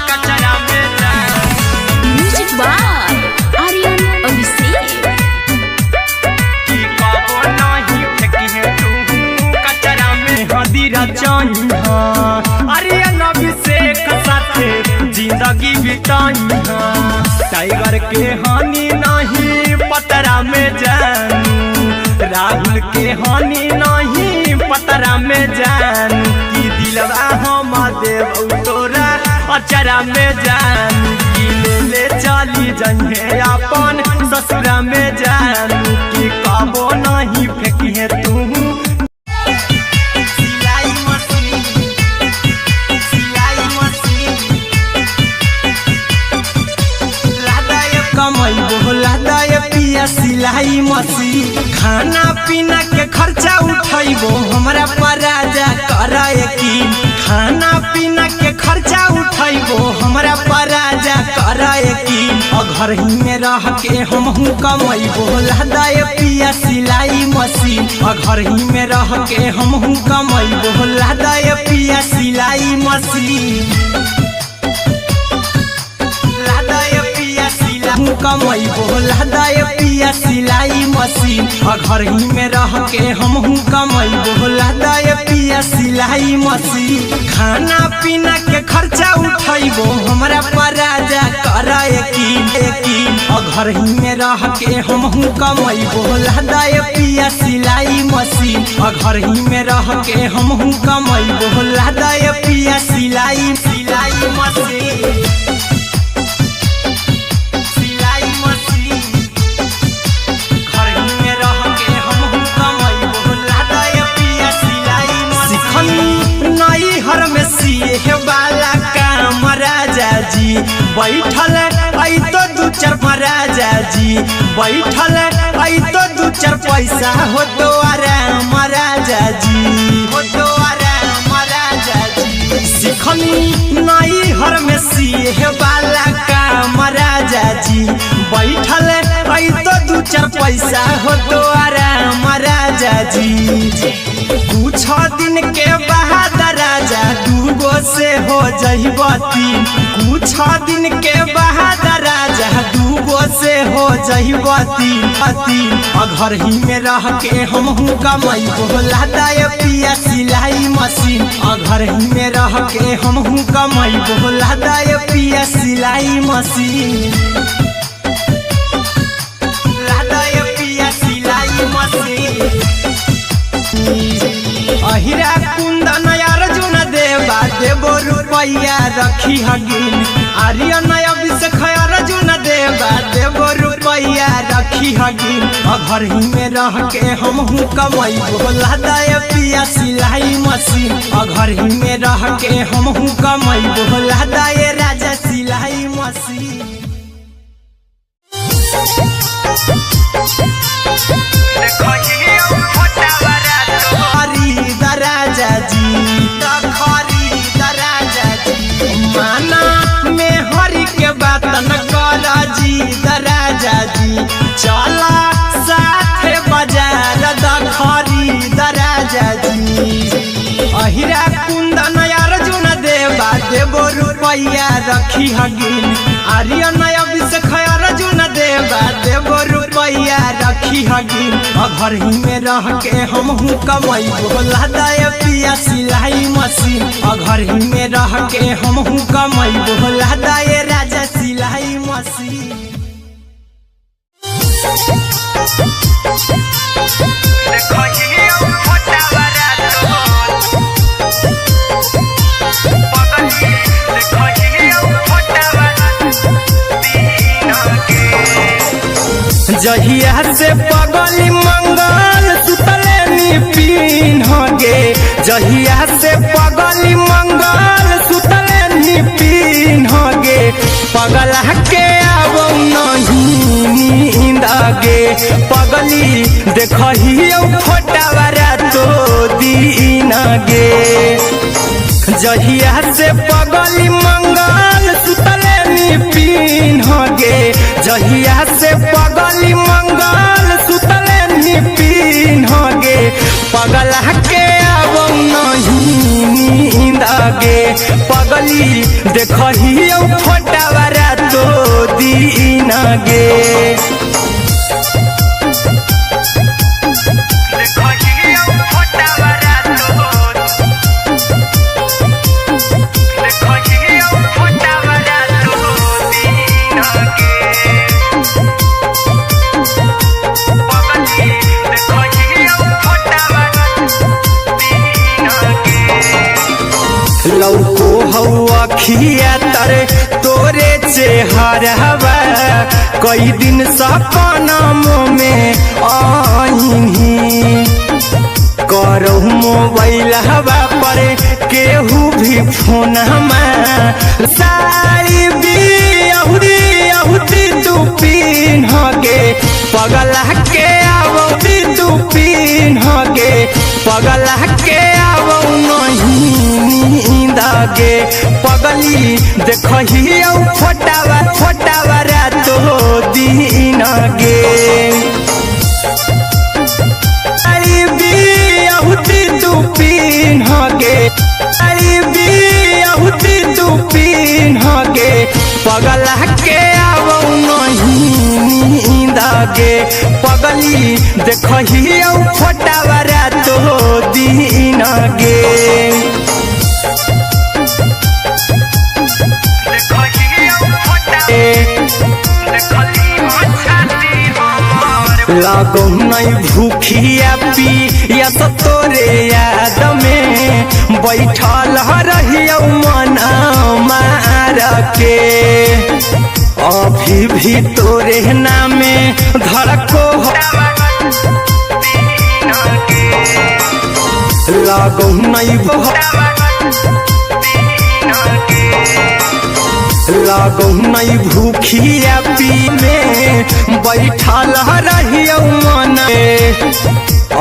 कचरा में जानू। Music by Aryan Abhishek. की कबो नहीं फेंकिहे तू कचरा में। हदीरा चाहिए आर्यन अभिषेक साथे जिंदगी बिताई। टाइगर के हानि नहीं पतरा में जानू। राहुल के हानि नहीं पतरा में जान की दिलवा हम देव तोरा अचरा में जान की ले चली जंगे अपन ससुरा में जान की कबो नहीं फेंकिए तू सिलाई मशीन खाना पीना के खर्चा उठैबो हमरा पर राजा करे यकीन खाना पीना के खर्चा उठैबो हमरा पर राजा करे यकीन और घर ही में रह के हमहू कमैबो लहदाय पिया सिलाई मशीन और घर ही में रह के हमहू कमैबो लहदाय पिया सिलाई मशीन कमैबो लहदाय पिया सिलाई मशीन और घर ही में रह के हमहू कमैबो लहदाय पिया सिलाई मशीन खाना पीना के खर्चा उठैबो हमरा पर राजा करे यकीन और घर ही में रह के हमहू कमैबो लहदाय पिया सिलाई मशीन और घर ही में रह के हमहू कमैबो लहदाय पिया सिलाई मशीन वाला काम राजा जी बैठल आई तो दू चार राजा जी बैठल आई तो दू चार पैसा हो तो आराम राजा जी हो तो आराम राजा जी सिखनी नई हर में सीहे वाला काम राजा जी बैठल आई तो दू चार पैसा हो तो आराम राजा जी कुछ दिन के बाद राजा दूगो से हो जहिबती कुछ दिन के बाद राजा दूगो से हो जहिबती और घर ही में रह के हमहू कमैबो लहदाय पिया सिलाई मशीन और घर ही में रह के हमहू कमैबो लहदाय पिया सिलाई मशीन लहदाय पिया सिलाई मशीन अहिरा कुंदन अर्जुन देवा देवो रुपैया रखी हगिन आर्यन अभिषेक अर्जुन देवा देवो रुपैया रखी हगिन और घर ही में रह के हमहू कमैबो लहदाय पिया सिलाई मशीन और घर ही में रह के हमहू कमैबो लहदाय राजा सिलाई मशीन राजा जी माना में हरि के बात न कर जी राजा जी चला साथे बाजार दखरी राजा जी अहिरा कुंदन अर्जुन देवा देवो रुपैया रखी हगिन आर्यन अभिषेक अर्जुन देवा देवो रुपैया रखी हगिन और घर ही में रह के हमहू कमैबो लहदाय पिया सिलाई मशीन और घर ही में रह के हमहू कमैबो लहदाय राजा सिलाई मशीन जहिया से पगली मंगल सुतले निपिन गे जहिया से पगली मंगल सुतले निपिन गे पगला के आवो नहीं नींद गे पगली देखहियो फोटावारा तो दीन गे जहिया से पगली मंगल सुतले निपिन गे जहिया से पगली मंगल सुतले निपिन गे पगला के आवो नहीं नींद गे पगली देखहियो फोटावारा तो दीन गे तोरे चेहरवा कई दिन सपनों में आईनी करहु मोबाइल हवा पर केहू भी फोन साड़ी बिहुती तू पिन्ह गे पगला के आवती तू पिन्ह गे पगला के आवो नहीं गे पगली देखही फोटावा रातो दिन गे तू पिन्ह गे तू पिन्ह गे पगला के आवो नहीं गे पगली देखही फोटावा रातो दिन गे लागो नहीं भूखिया पिया तोरे याद में बैठल रहियो मन मार के अभी भी तोरे नामे धड़को लागो नहीं लागो नहीं भूखिया पी में बैठल रहियो मन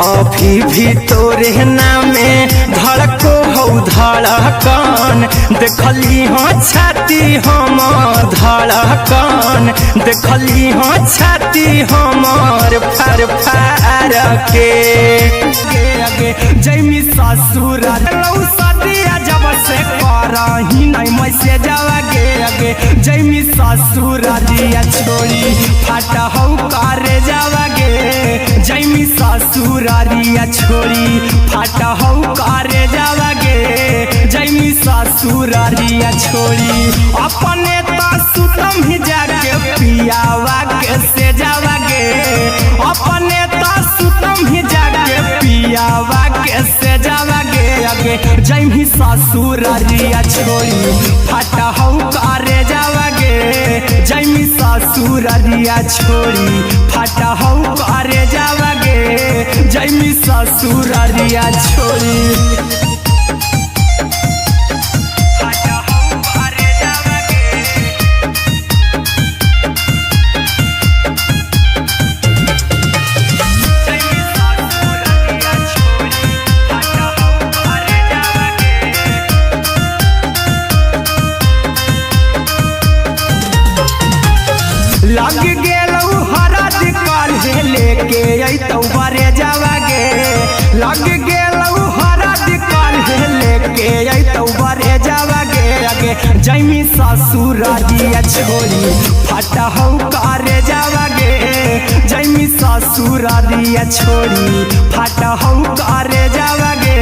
अभी भी तोरे नामे धड़को हो धड़कन देखली हाँ छाती हम धड़कन देखली हाँ छाती हमार फार फार के जैमी ससुर सदिया जब से करही नहीं मैसेज गे जैमी ससुर दिया छोड़ी फाटा हो करे जावागे जैमी ससुर दिया छोड़ी फाटा हो करे जावागे जैमी ससुर दिया छोड़ी अपने तो सुतम ही जाके पियावा के से जावागे अपने तो सुतम ही जाके पियावा के से जावागे आगे जैमी ससुर दिया छोड़ी फाटा हो करे जावागे जैमी ससुर दिया छोड़ी फाटा हो करे जावागे जैमी ससुर दिया छोड़ी लग गेलौ हरद काल्हे लेके अइतौ बरे जावागे लग गेलौ हरद काल्हे लेके अइतौ बरे जावागे आगे जैमी ससुर दिया छोड़ी फाटा हो करे जावागे जैमी ससुर दिया छोड़ी फाटा हो करे जावागे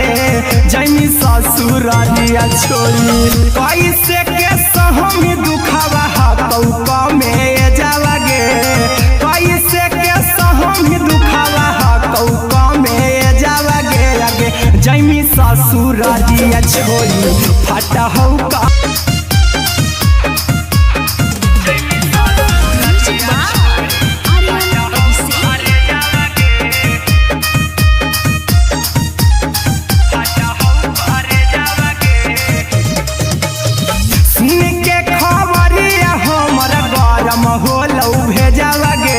जैमी ससुर दिया छोड़ी कैसे के सहमी दुखावा हाथौ कमे जावागे कैसे के सहमी दुखावा हाथौ में जावागे आगे जैमी ससुर दिया छोड़ी फाटा हो का होलौ भेजावागे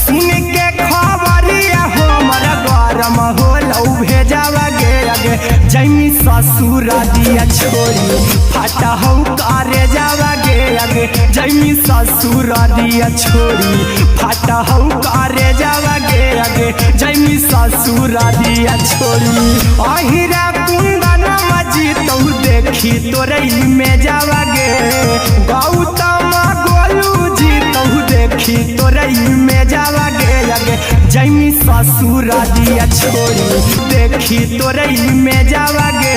सुन के खबरिया हमर गरम होलौ भेजावागे आगे जैमी ससुर दिया छोड़ी फाटा हो करे जावागे आगे जैमी ससुर दिया छोड़ी फाटा हो करे जावागे आगे जैमी ससुर दिया छोड़ी अहिरा कुंदन मजी तो देखी तोरे में जावागे गौतम गोलू देखी तोरे में जावागे आगे जैमी ससुर दिया छोड़ी देखी तोरे में जावागे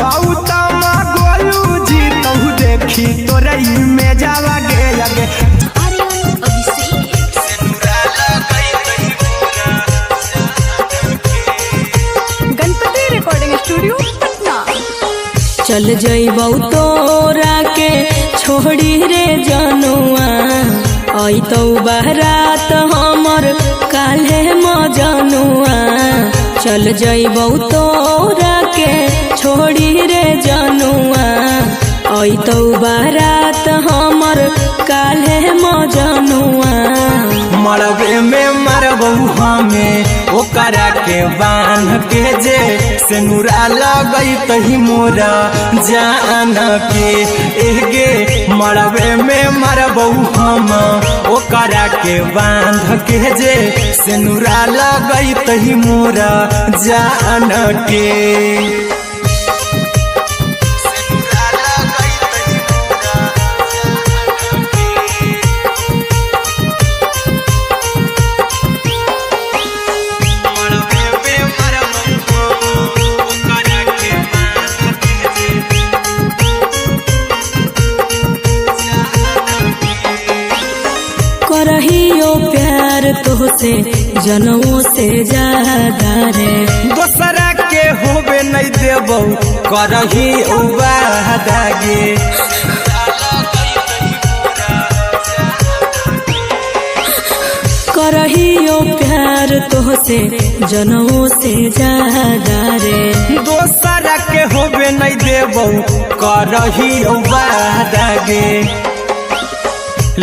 गौतम गोलू जी तो देखी तोरे में जावागे आगे गणपति रिकॉर्डिंग स्टूडियो पटना चल जइबौ तोरा के छोड़ी रे जनुआ आई तो बारात हमर काल्हे मजनुआ चल जइबौ तोरा के छोड़ी रे जनुआ आई तो बारात हमर काल्हे मजनुआ मरबे में मरबू हमें ओकरा के बांध के जे सेनुरा लगई तही मोरा जान के एगे मरबे में मरबू हम ओकरा के बांध के जे सेनुरा लगई तही मोरा जान के करहियो प्यार तोहसे जनमों से ज्यादा रे दोसरा के होबे नहीं देबौ करही उबादागे करहियो प्यार तोहसे जनमों से ज्यादा रे दोसरा के होबे नहीं देबौ करही उबादागे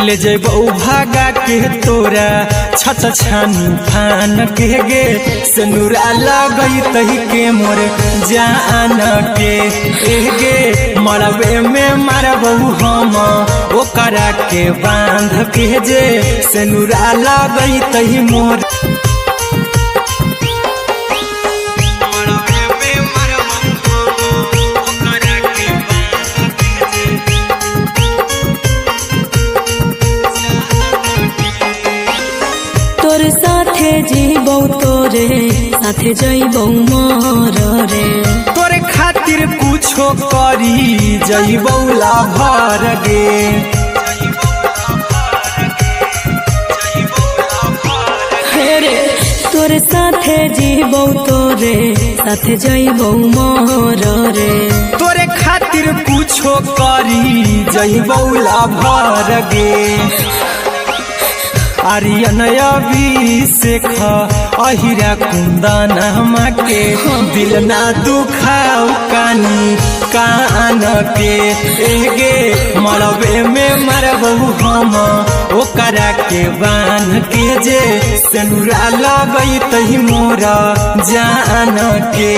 ले जेबौ भागा के तोरा छत छानी फान के गे सेनुरा लगई तही के मोर जान के एगे मरबे में मरबौ हम ओकरा के बांध के जे सेनुरा लगई तही मोर तोरे साथे जीबौ तोरे साथे जइबौ मोर रे तोरे खातिर कुछो करी जइबौ लाभर गे रे तोरे साथे जीबौ तोरे साथे जइबौ मोर रे तोरे खातिर कुछो करी जइबौ लाभर गे आर्यन अभिषेक अहिरा कुंदन के दिल ना दुखाऊ कानी कान के एगे मरबे में मरबू हम ओकरा के बांध के जे सेनुरा लगई तही मोरा जान के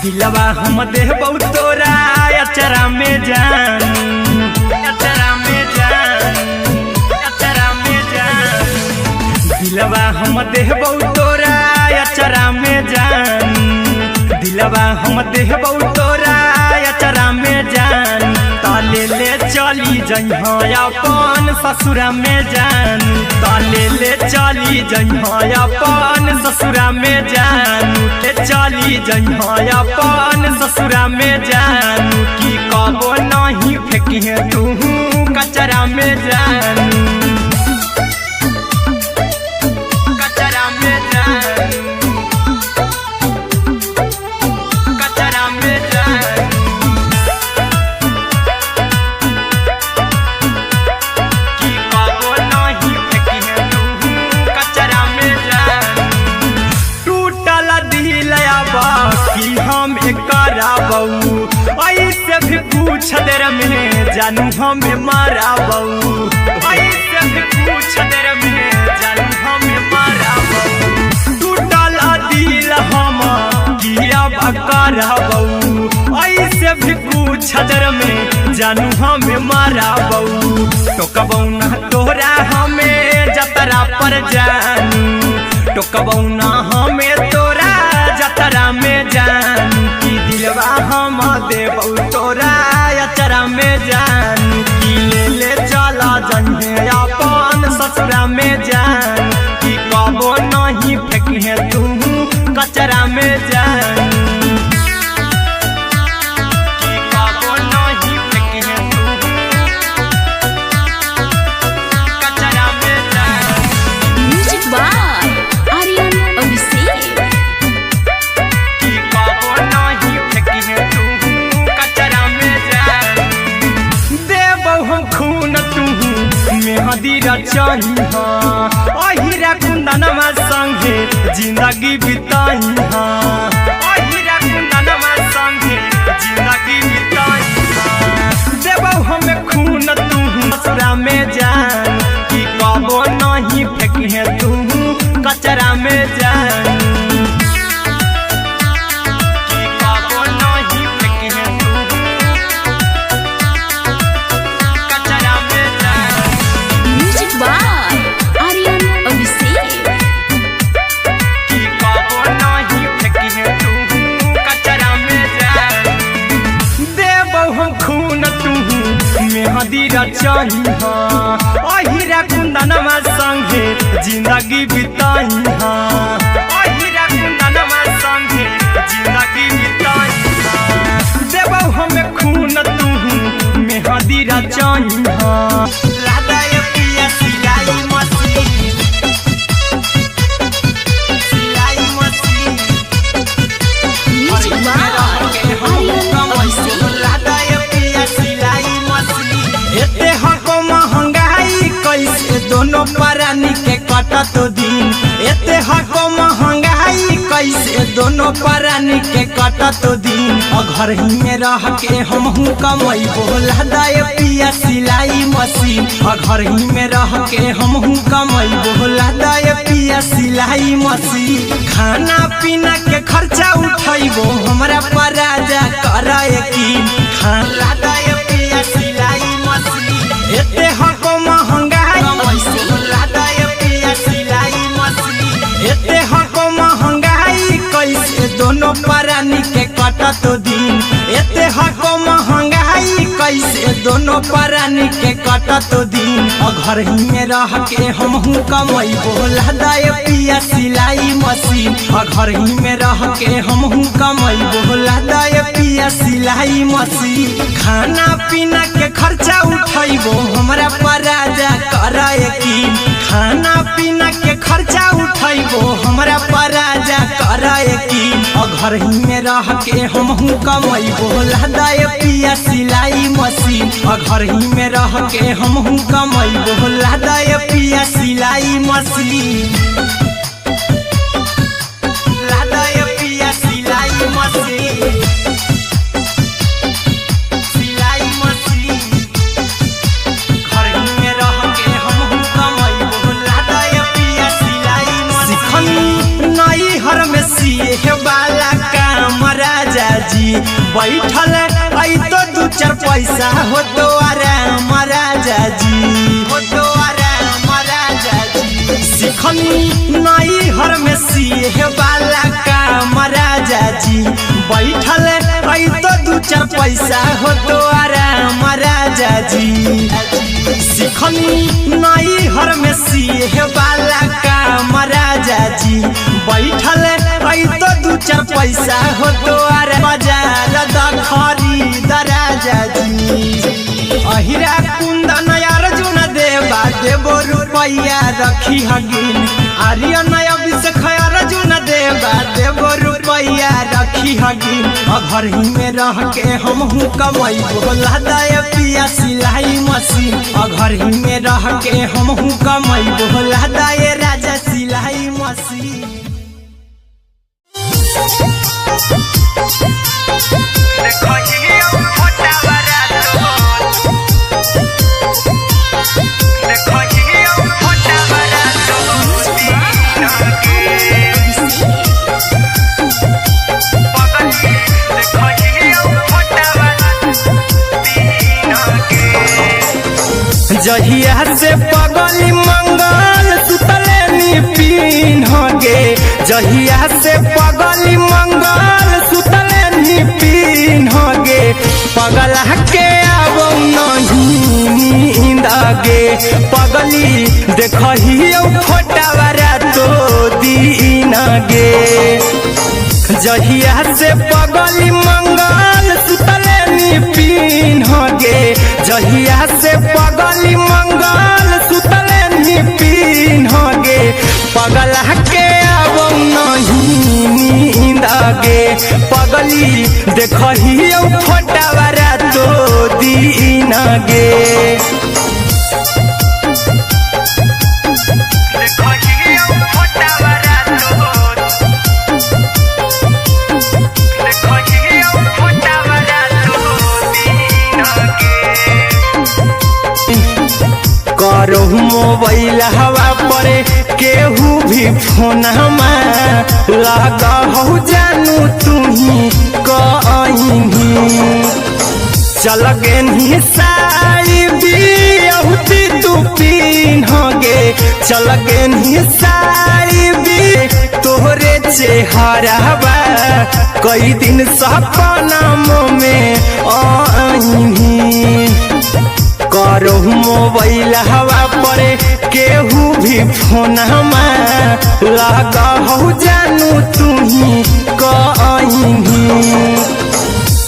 दिलवा हम देबौ तोरा अचरा में जान अचरा में जान अचरा में जान दिलवा हम देबौ तोरा अचरा में जान दिलवा हम देबौ तोरा अचरा में जान ताले ले चली जइहा अपन ससुरा में जान ताले ले चली जइहा अपन ससुरा में जान ले चली जइहा अपन ससुरा में जान की कबो नहीं फेंकिहे तू कचरा में जान कचरा में जान कचरा में जान की कबो नहीं फेंकिहे तू कचरा में जान टूटल दिल कि हम कराबू ऐसे भी पूछ देर में जानू हमें माराबू ऐसे भी पूछ देर में जानू हमें माराबू टूटल दिल हम किया कराबू ऐसे भी पूछ देर में जानू हमें माराबू टोकबौ ना तोरा हमें जतरा पर जानू टोकबौ ना हमें तोरा जतरा में जान की दिलवा हम देबौ तोरा अचरा में जान की ले चला जन्हे अपन ससुरा में जान की कबो नहीं फेंकिहे तू कचरा में जान रचाही अहिरा कुंदनमा संगे जिंदगी बिताई अहिरा कुंदनमा संगे जिंदगी बिताई देबौ हमें खून तू ससुरा में जान कि कबो नहीं फेंकिहे तू कचरा में जान रचाही अहिरा कुंदनमा संगे जिंदगी बिताई अहिरा कुंदनमा संगे जिंदगी बिताई देबौ हमें खून तू मेहदी रचाही लादाय पिया सिलाई मशीन सिलाई मशीन एते हको महंगाई कैसे दोनों परानी के कटत दिन एते हको महंगाई कैसे दोनों परानी के कटत दिन घर ही में रह के हमहू कमैबो लादाय पिया सिलाई मशीन घर ही में रह के हमहू कमैबो लादाय पिया सिलाई मशीन खाना पीना के खर्चा उठैबो हमरा पर राजा कराए की खाना लादाय पिया सिलाई एते हको महंगाई लादाय पिया सिलाई मशीन एते हको महंगाई कैसे दोनों परानी के कटत दिन एते हको महंगाई कैसे दोनों परानी के कटत दिन घर ही में रह के हमहू कमैबो लादाय पिया सिलाई मशीन घर ही में रह के हमहू कमैबो लादाय पिया सिलाई मशीन खाना पीना के खर्चा उठैबो हमरा पर राजा कराए की खाना पीना के खर्चा उठैबो हमरा पर राजा कराए की घर ही में रह के हमहू कमैबो लादाय पिया सिलाई मशीन घर ही में रह के हमहू कमैबो लादाय पिया सिलाई मशीन लादाय पिया सिलाई मशीन सिलाई मशीन घर ही में रह के हमहू कमैबो लादाय पिया सिलाई मशीन नई हर में सिए वाला काम राजा जी बैठल आई तो दू चार पैसा हो तो आराम राजा जी हो तो आराम राजा जी सिखनी नई हर में सिए वाला काम राजा जी बैठल आई तो दू चार पैसा हो तो आराम राजा जी सिखनी नई हर में सिए वाला काम राजा जी बैठल आई तो दू चार पैसा हो तो आरे बाजार दखरी दराजा जी अहिरा कुंदन अर्जुन देवा देबो रुपैया रखी हगिन आर्यन अभिषेक अर्जुन देवा देबो रुपैया रखी हगिन घर ही में रह के हमहू कमैबो लादाय पिया सिलाई मशीन घर ही में रह के हमहू कमैबो लादाय राजा सिलाई मशीन जहिया से पगली मंगल सुतले निपिन गे जहिया से पगली मंगल सुतले निपिन गे पगला के आवो नहीं नींद गे पगली देखहियो फोटावारा तो दीन गे जहिया से पगली मंगल सुतले निपिन गे जहिया से पगली मंगल सुतले निपिन गे पगला के आवो नहीं नींद गे पगली देखहियो फोटावारा तो दीन गे करो मोबाइल हवा पर केहू भी फोन लगा हो जानू तुम्ही कहीं चल गे साड़ी भी तू पीनगे चल गे साड़ी भी तोहरे चेहरा कई दिन सपना में आईनी करो मोबाइल हवा पर केहू भी फोन लगा हो जानू तुम्ही कहीं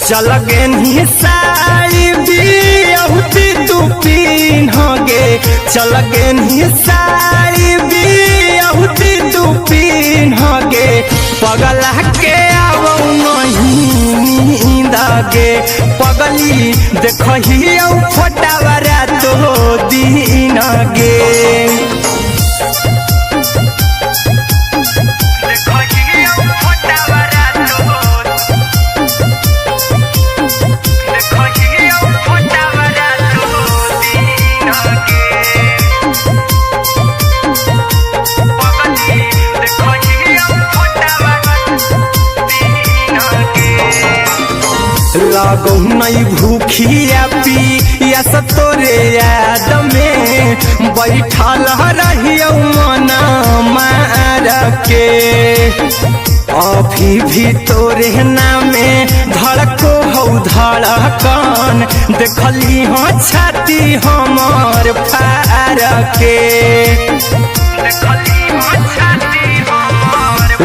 चल गे साड़ी भी तू पीनगे चल गे साड़ी भी तू पीनगे पगला के आवो नहीं नींदगे पगली देखही फोटावरा तो दिन गे लागो नहीं भूखिया पिया तोरे याद में बैठल रहियो मना मार के अभी भी तोरे नामे धड़को हो धड़कन देखली हो छाती हमर फार के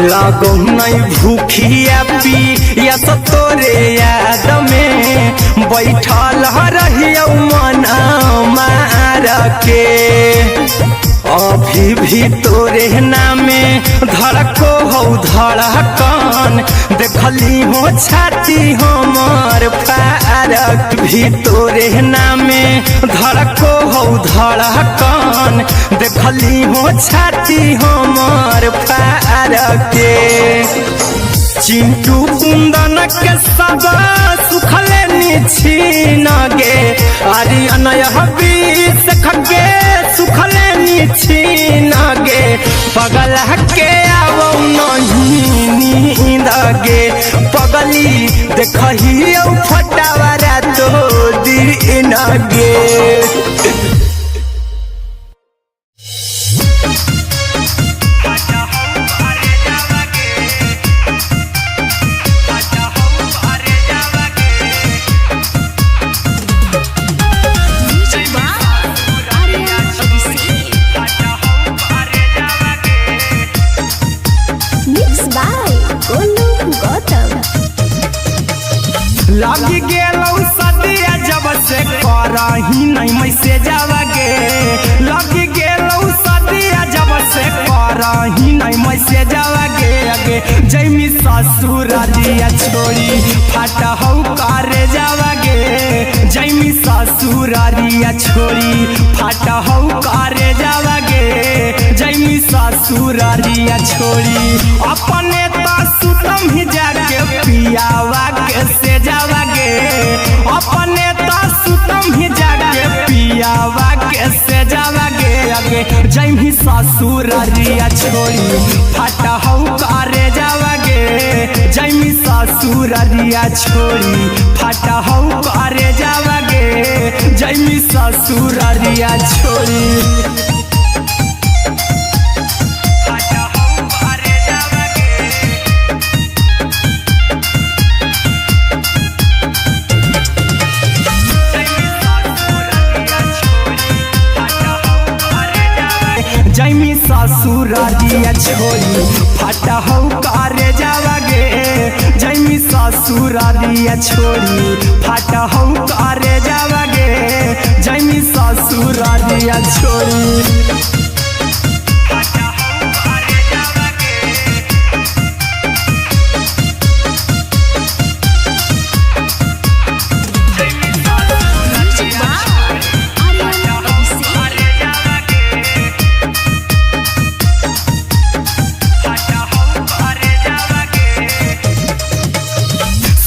लागो नहीं भूखिया पिया तोरे याद में बैठल रहियो मना मार के अभी भी तोरे नामे धड़को हो धड़कन देखली हो छाती हमर फारक भी तोरे नामे धड़को हो धड़कन देखली हो छाती हमर फारक चिंटू कुंदन के सब सुखले निछीनगे अरे अनय हबीस खगे सुखले निछीनगे पगल के आवो नहीं नींदगे पगली देखही फटावरा तो दिनगे लगी गेलौ सदिया जब से करही नहीं मैसेजवा गे लगी गेलौ सदिया जब से करही नहीं मैसेजवा गे अगे जैमी ससुरारिया छोड़ी फाटा हौ करे जावा गे जैमी ससुरारिया छोड़ी फाटा हौ करे जावा गे जैमी ससुरारिया छोड़ी अपने तो सुतम ही जाके पियावा के से जावा गे अपने तो सुतम ही जाके पियावा के से जावा गे अगे जैमी ससुरारिया छोड़ी फाटा हौ करे जावा गे जैमी ससुरारिया छोड़ी फाटा हौ करे जावा गे जैमी ससुरारिया छोड़ी जैमी ससुरारिया छोड़ी फाटा हौ करे जावा गे जैमी ससुरारिया छोड़ी फाटा हौ करे जावा गे जैमी ससुरारिया छोड़ी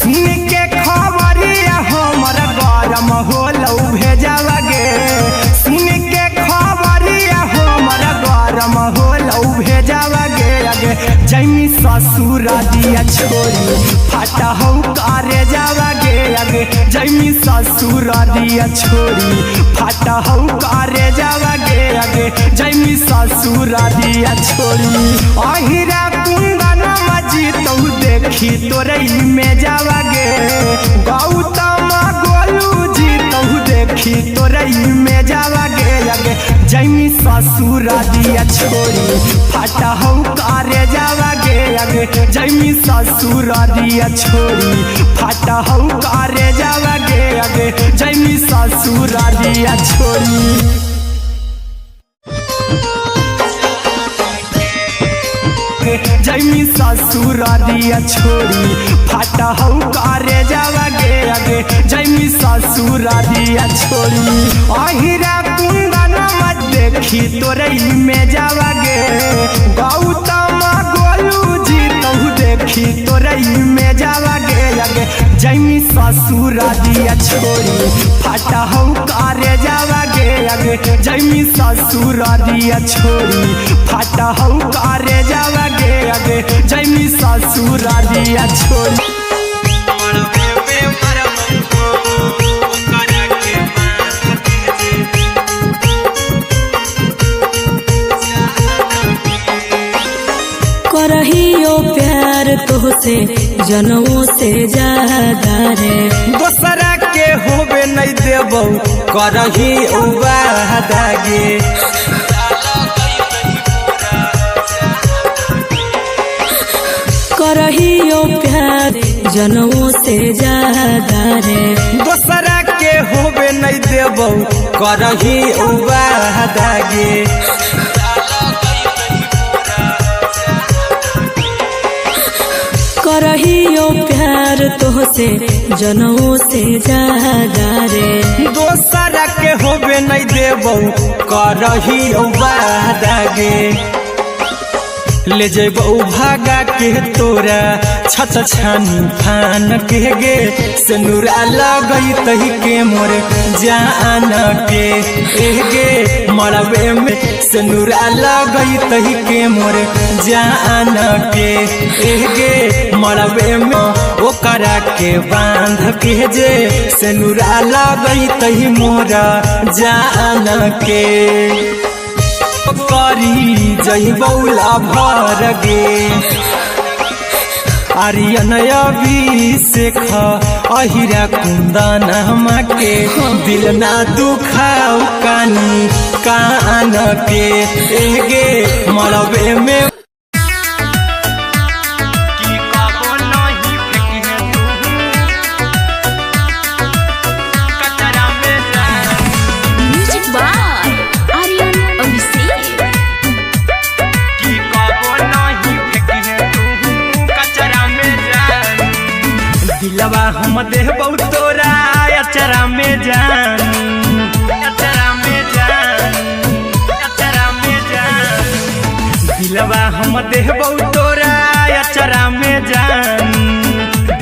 सुन के खबरिया हमर गरम होलौ भेजवा गे सुन के खबरिया हमर गरम होलौ भेजवा गे अगे जैमी ससुर दिया छोरी फाटा हौ करे जावा गे अगे जैमी ससुर दिया छोरी फाटा हौ करे जावा गे अगे जैमी ससुर दिया छोरी अहिरा कुंदन मजी तौ देखी तोरई में जावा गे गौतम गोलू जी तौ देखी तोरई में जावा गे अगे जैमी ससुर दिया छोरी फाटा हौ करे जावा गे अगे जैमी ससुर दिया छोरी फाटा हौ करे जावा गे अगे जैमी ससुर दिया छोरी जैमी ससुर दिया छोरी फाटा हौ करे जावा गे अगे जैमी ससुर दिया छोरी अहिरा कुंदन मत देखी तोरई में जावा गे गौतम गोलू जी तौ देखी तोरई में जावा गे अगे जैमी ससुर दिया छोरी फाटा हौ करे जावा गे अगे जैमी ससुर दिया छोरी फाटा हौ करे जावा गे अगे जैमी ससुर दिया छोरी करहियो प्यार तोहसे जनमों से ज्यादा रे दोसरा के होबे नहीं देबौ करही वादा गे करहियो प्यार जनमों से ज्यादा रे दोसरा के होबे नहीं देबौ करही वादा गे करहियो प्यार तोहसे जनमों से ज्यादा रे दोसरा के होबे नहीं देबौ करही वादा गे ले जेबौ भागा के तोरा छत छानी फान के गे सिनुरा लगई तही के मोरे जान के गे मरबे में सिनुरा लगई तही के मोरे जान के गे मरबे में ओकरा के बांध के जे सिनुरा लगई तही मोरा जान के करी जई बौला भर गे आर्यन अभिषेक अहिरा कुंदन के दिल ना दुखाऊ कानी कान के गे मरबे में दिलवा हम देबौ तोरा अचरा में जान अचरा में जान अचरा में जान दिलवा हम देबौ तोरा अचरा में जान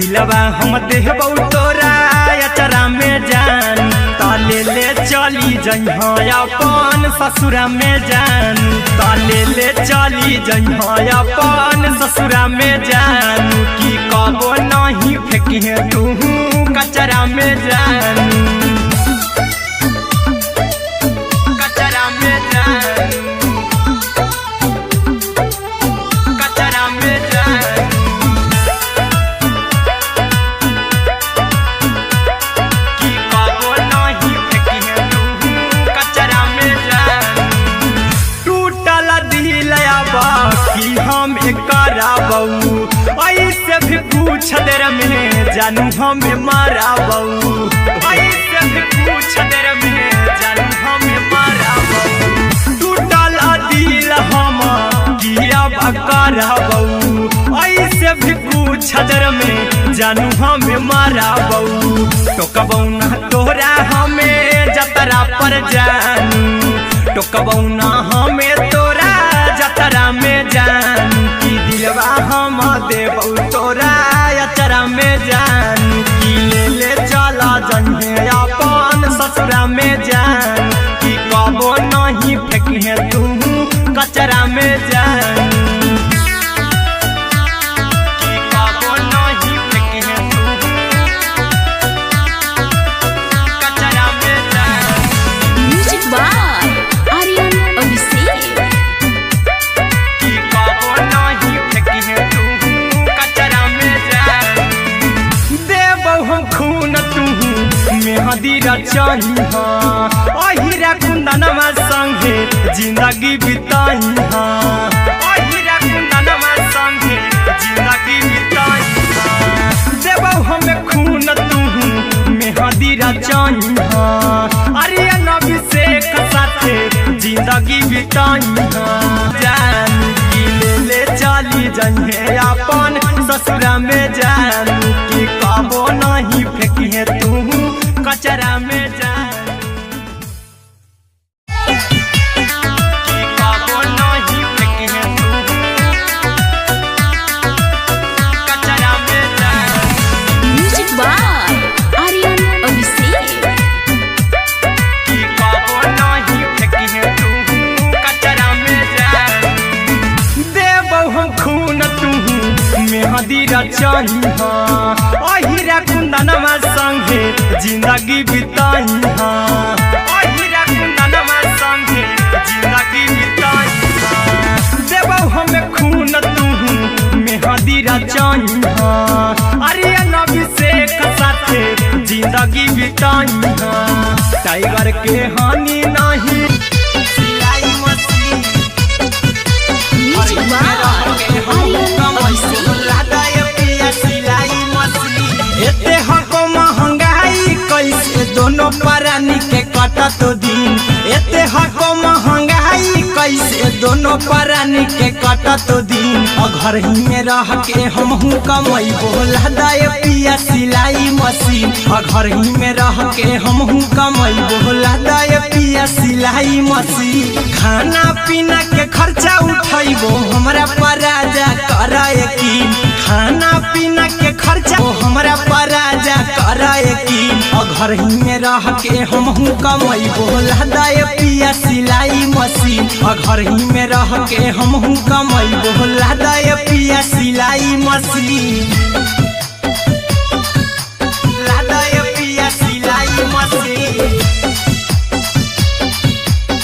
दिलवा हम देबौ तोरा अचरा में जान ताले ले चली जइहा अपन ससुरा में जान ताले ले चली जइहा अपन ससुरा में जान की कबो नहीं फेंकी तू कचरा में जान कचरा में जान कचरा में जान की कबो नहीं फेंकी तू कचरा में जान टूटल दिल बाकी हम कराबौ ऐसे भी पूछ देर में जानू हमें माराबौ ऐसे भी पूछ देर में जानू हमें माराबौ टूटल दिल हम किया कराबौ ऐसे भी पूछ देर में जानू हमें माराबौ टोकबौ ना तोरा हमें जतरा पर जानू टोकबौ ना हमें तोरा जतरा में जानू की दिलवा हम देबौ तोरा अचरा में जान ससुरा में जान कि कबो नहीं फेंकिहे तू कचरा में जान कि कबो नहीं फेंकिहे तू कचरा में जान। Music by Aryan Abhishek. कि कबो नहीं फेंकिहे तू कचरा में जान। देबौ हम खून तू मेहदी रचाई हाँ अहिरा कुंदनमा संगे जिंदगी बिताई हाँ अहिरा कुंदनमा संगे जिंदगी बिताई हाँ। देबौ हमें खून तू मेहदी रचाई हाँ आर्यन अभिषेक साथे जिंदगी बिताई हाँ। जान की ले चली जइहे अपन ससुरा में जान कि कबो नहीं फेंकिहे तू कचरा में जान। कि कबो नहीं फेंकिहे तू कचरा में जान। Music by Aryan Abhishek. कि कबो नहीं फेंकिहे तू कचरा में जान। देबौ हम खून तू मेहदी रचाई हाँ अहिरा कुंदनमा संगे जिंदगी बिताई हाँ अहिरा कुंदनमा संगे जिंदगी बिताई हाँ। देबौ हमें खून तू मेहदी रचाई हाँ आर्यन अभिषेक साथे जिंदगी बिताई हाँ। टाइगर के हानि नहीं सिलाई machine music by Aryan Abhishek. एते हको महंगाई कैसे दोनों प्राणी के कटत दिन एते हको महंगाई कैसे दोनों प्राणी के कटत दिन घर ही में रह के हमहू कमाई बोला दाय पिया सिलाई मशीन घर ही में रह के हमहू कमाई बोला दाय पिया सिलाई मशीन। खाना पीना के खर्चा उठाइबो हमरा पराजा कराए की खाना पीना के खर्चा हमरा पराजा कराए की घर ही में रह के हमहू कमाई बोला दाय पिया सिलाई मशीन घर ही में रह के हमहू कमाई बोला दाय पिया सिलाई मशीन। लादाय पिया सिलाई मशीन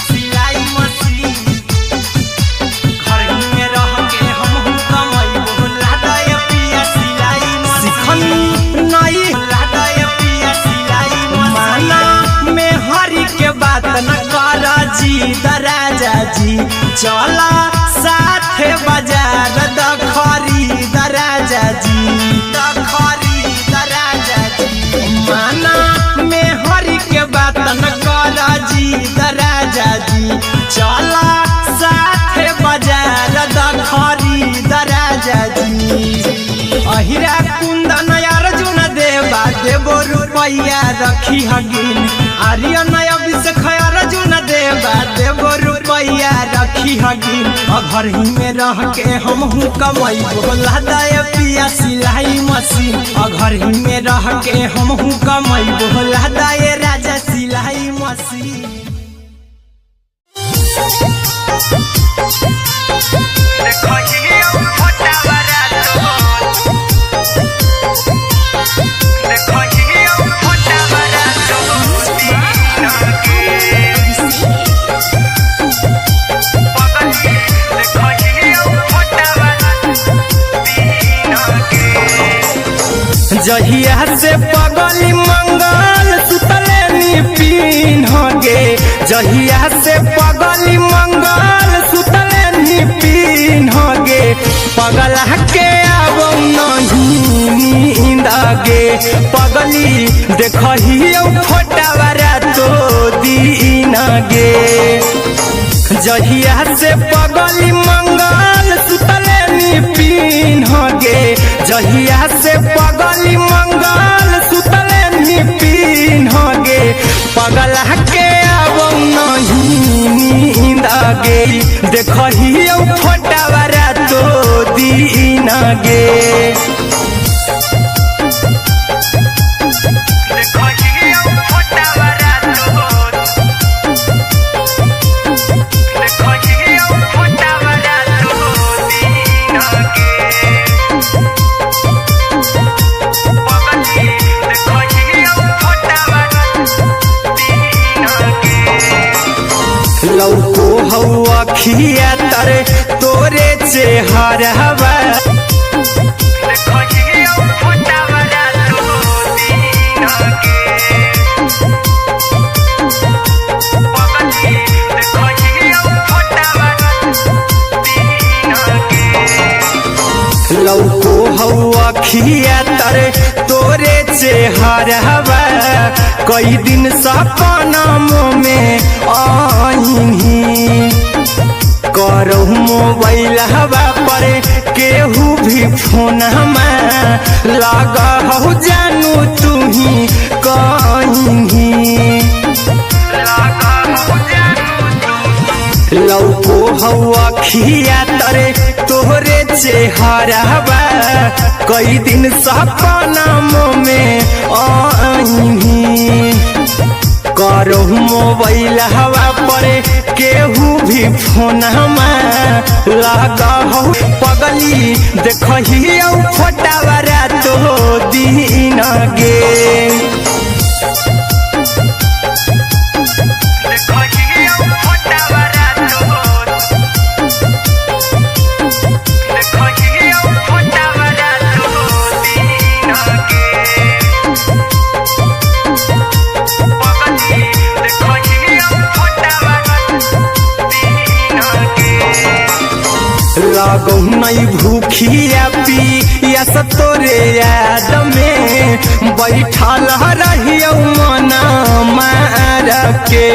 सिलाई मशीन घर ही में रह के हमहू कमाई बोला दाय पिया सिलाई मशीन। नई लादाय पिया सिलाई माना में हरि के बात न कर जी दराजा जी चला साथे बाजार दखरी दराजा जी दखरी दराजा जी माना में हरि के बात न कर जी दराजा जी चला साथे बाजार दखरी दराजा जी। अहिरा कुंदन अर्जुन देवा देबो रुपैया रखी हगिन आर्यन अभिषेक अर्जुन देवा देबो रुपैया रखी हगिन घर ही में रह के हमहू कमाई बोला दाय पिया सिलाई मशीन घर ही में रह के हमहू कमाई बोला दाय राजा सिलाई मशीन। जहिया से पगली मंगल सुतले निपिन गे जहिया से पगली मंगल सुतले निपिन गे पगला के आब नहीं नींद गे पगली देखही फोटावारा तो दीन गे जहिया से पगली मंगल सुतले निपिन गे जहिया से पगली मंगल सुतले निपिन गे पगला के आब नहीं नींद गे देखही फोटावारा तो दीन गे देखही फोटावारा तो अखिया तर तोरे चेहरवा लौको हौ अखिया तर तोरे चेहरवा कई दिन सपनमो में आईनी करहु मोबाइल हवा पर केहू भी फोन लगा हौ जानू तू ही कहीं लौको हौ अखिया तरे तोहरे चेहरवा कई दिन सपनमो में आईनी करहु मोबाइल हवा पर केहू भी फोन लगा हौ पगली देखही फोटावा तो दिन गे लागौ नहीं भूखिया पिया तोरे याद में बैठल रहियो मन मार के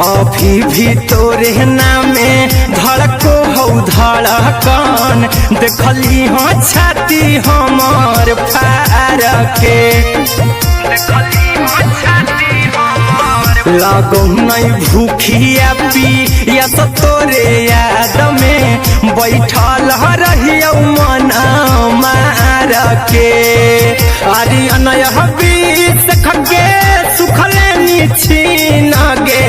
अभी भी तोरे नामे धड़को हौ धड़कन देखली हाँ छाती हमार फार के लागौ नहीं भूखिया पिया तोरे याद में बैठल रहियो मन मार के अरे अनय बीस खगे सुखले नीछीन गे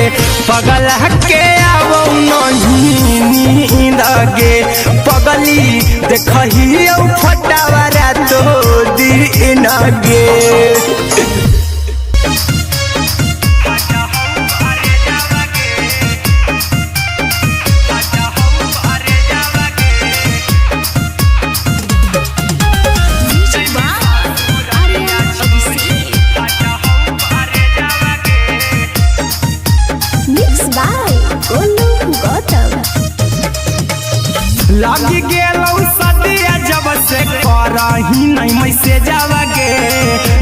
पगल के आवो नहीं नींद गे पगली देखही फटावा तो दिन गे लग गेलौ सदिया जब से करही नहीं मैसेजवा गे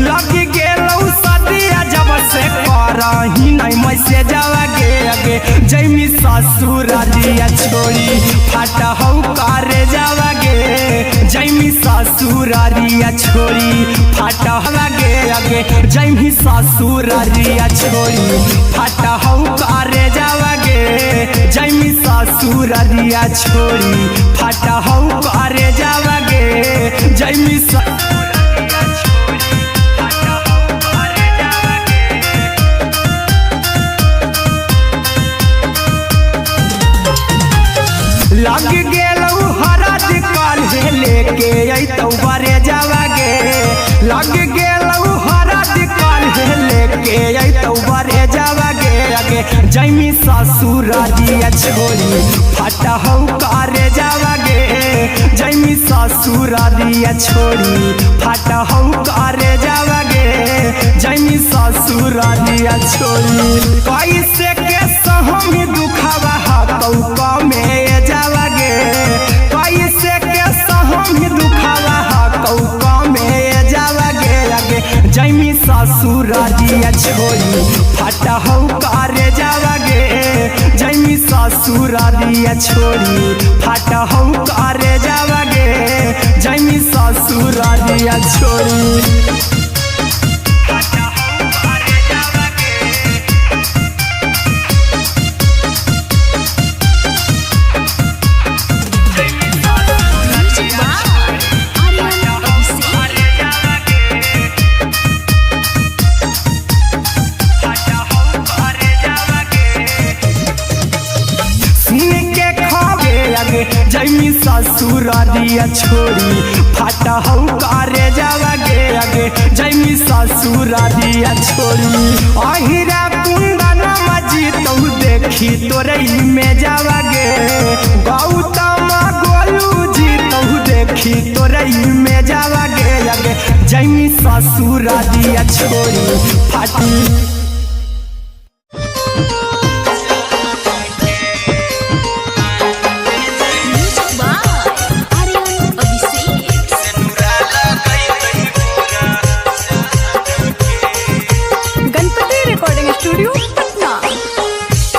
लग गेलौ सदिया जब से करही नहीं मैसेजवा गे अगे जैमी ससुरालिया छोड़ी फाट हौ करे जावा गे जैमी ससुरालिया छोड़ी फाट हवा गे अगे जैमी ससुरालिया छोड़ी फाट हौ करे जावा गे जैमी ससुरालिया छोड़ी फाटा हौ करे जावा गे जैमी लग गेलौ हरद काल्हे लेके अइतौ बारे जावा गे लग गेलौ हरद काल्हे लेके अइतौ बारे जावा गे अगे जैमी ससुरालिया छोड़ी फाटा हौ करे जावा गे जैमी ससुरालिया छोड़ी फाटा हौ करे जावा गे जैमी ससुरालिया छोड़ी कैसे के सहमी दुखावा हतौ कमे जावा गे कैसे के सहमी दुखावा हतौ कमे जावा गे अगे जैमी ससुरालिया छोड़ी फाटा हौ करे जावा गे जैमी ससुरालिया छोड़ी फाटा हौ करे जावा गे जैमी ससुरालिया छोड़ी जैमी ससुरालिया छोड़ी फाटा हौ करे जावा गे अगे जैमी ससुरालिया छोड़ी अहिरा कुंदन मजी तो देखी तो तोरई में जावागे गौतम गोलू जी तहु देखी तोरई में जावागे आगे जैमी ससुर दिया छोरी फाटी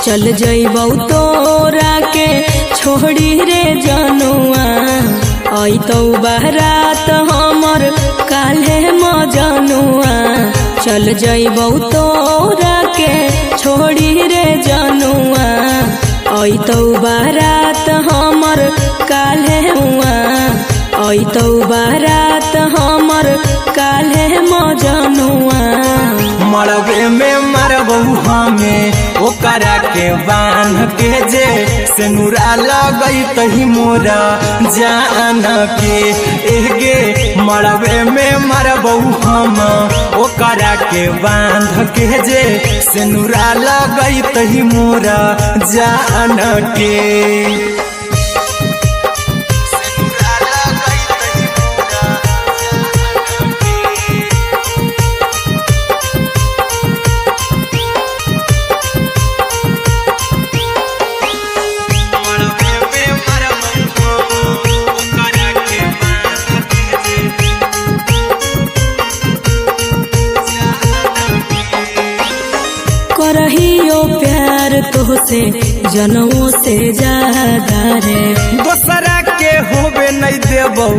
चल जइबौ तोरा के छोड़ी रे जनुआ अइतौ बारात हमर काल्हे मजनुआ चल जइबौ तोरा के छोड़ी रे जनुआ अइतौ बारात हमर काल्हे हुआ अइतौ बारात हमर काल्हे मजनुआ मरबे में मरबू हमें ओकरा के बांध के जे सिनुरा लगई तही मोरा जान के एगे मरबे में मरबू हम ओकरा के बांध के जे सिनुरा लगई तही मोरा जान के करहियो प्यार तोहसे जनमों से ज्यादा रे दोसरा के होबे नहीं देबौ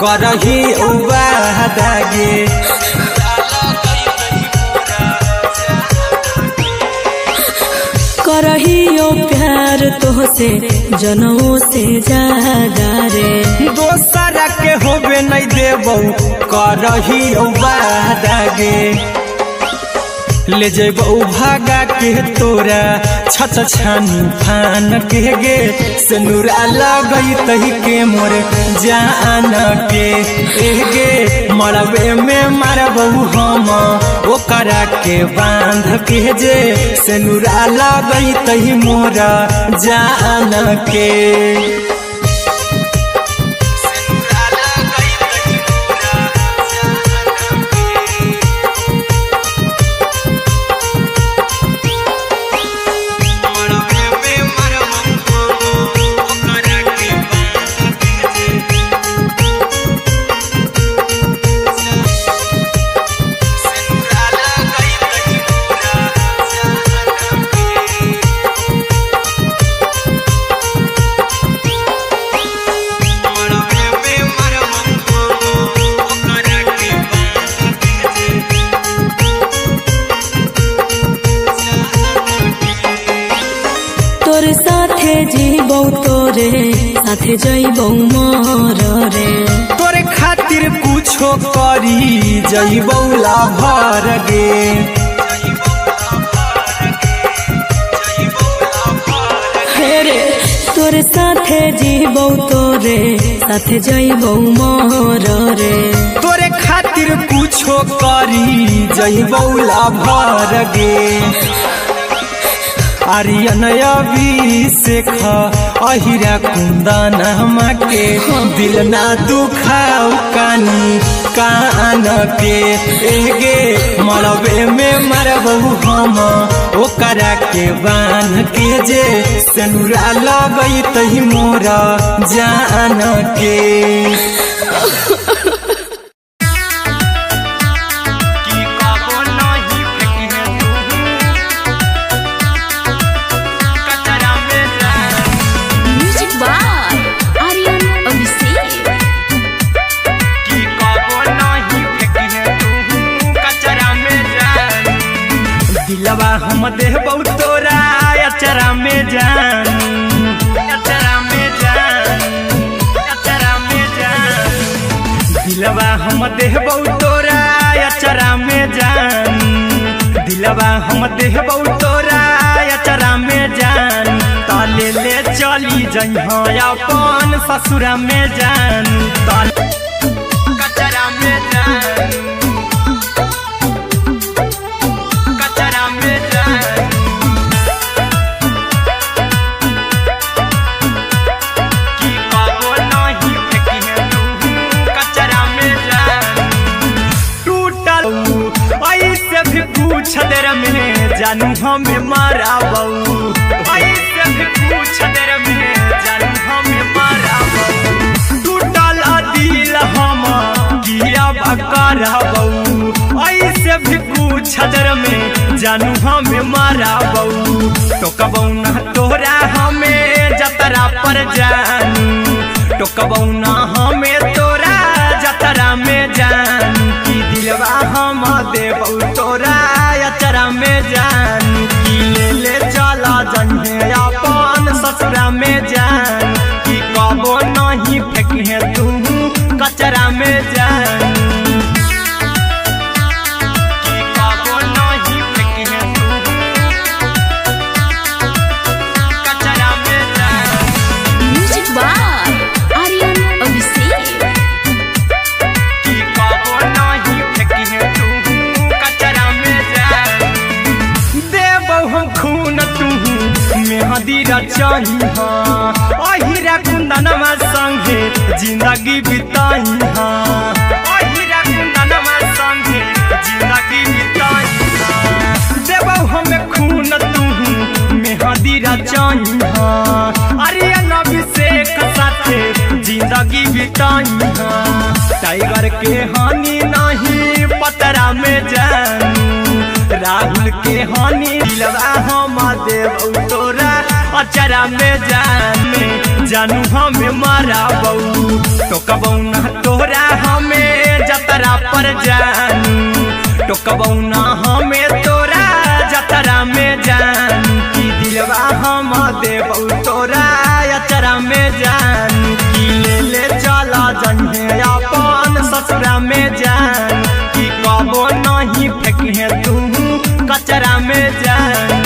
करही उबादागे करहियो प्यार तोहसे जनमों से ज्यादा रे दोसरा के होबे नहीं देबौ करही उबादागे ले जेबौ भागा के तोरा छत छानी फान के गे सिनुरा लगई तही के मोर जान के एगे मरबे में मरबौ हम ओकरा के बांध के जे सिनुरा लगई तही मोरा जान के जीबौ तोरे साथे जइबौ मोर रे तोरे खातिर कुछो करी जइबौ लाभर गे हेरे तोरे साथे जीबौ तोरे साथे जइबौ मोर रे तोरे खातिर कुछो करी जइबौ लाभर गे आर्यन अभिषेक अहिरा कुंदन के दिल ना दुखाऊ कानी कान के एगे मरबे में मरबू हम ओकरा के बांध के जे सिनुरा लगई तही मोरा जान के दिलवा हम देबौ तोरा अचरा में जान अचरा में जान अचरा में जान दिलवा हम देबौ तोरा अचरा में जान दिलवा हम देबौ तोरा अचरा में जान ताले ले चली जइहो अपन ससुरा में जान कचरा में जान भी पूछ देर में जानू हमें मारा बऊ, ऐसे भी पूछ देर में जानू हमें मारा बऊ। टूटल दिल हम किया बकरा बऊ, ऐसे भी पूछ देर में जानू हमें मारा बऊ। तो कबऊ ना तोरा हमें जतरा पर जानू, तो कबऊ ना हमें तोरा जतरा में जानू। की दिलवा हम देबऊ तोरा अचरा में जानू, की ले ले चला जन्हे अपन ससुरा में जानू। की कबो नहीं फेंके तू कचरा में जानू, की कबो नहीं फेंके तू कचरा में जानू। Music by Aryan Abhishek. की कबो नहीं फेंके तू कचरा में जानू। देबऊ हम खून तू मेहदी रचाई हाँ, अहिरा कुंदनमा संगे जिंदगी बिताई हाँ, अहिरा कुंदनमा संगे जिंदगी बिताई हाँ। देबऊ हमें खून तू मेहदी रचाई हाँ, आर्यन अभिषेक साथे जिंदगी बिताई हाँ। टाइगर के हानि नहीं पतरा में जानू, राहुल के हानि दिलवा हम देबऊ तोरा अचरा में जानू हमें मारा बऊ। तो कबऊ ना तोरा हमें जतरा पर जानू, तो कबऊ ना हमें तोरा जतरा में जानू। की दिलवा हम देबऊ तोरा अचरा में जानू, की ले ले चला जन्हे अपन ससुरा में जानू। की कबो नहीं फेंके तू कचरा में जानू,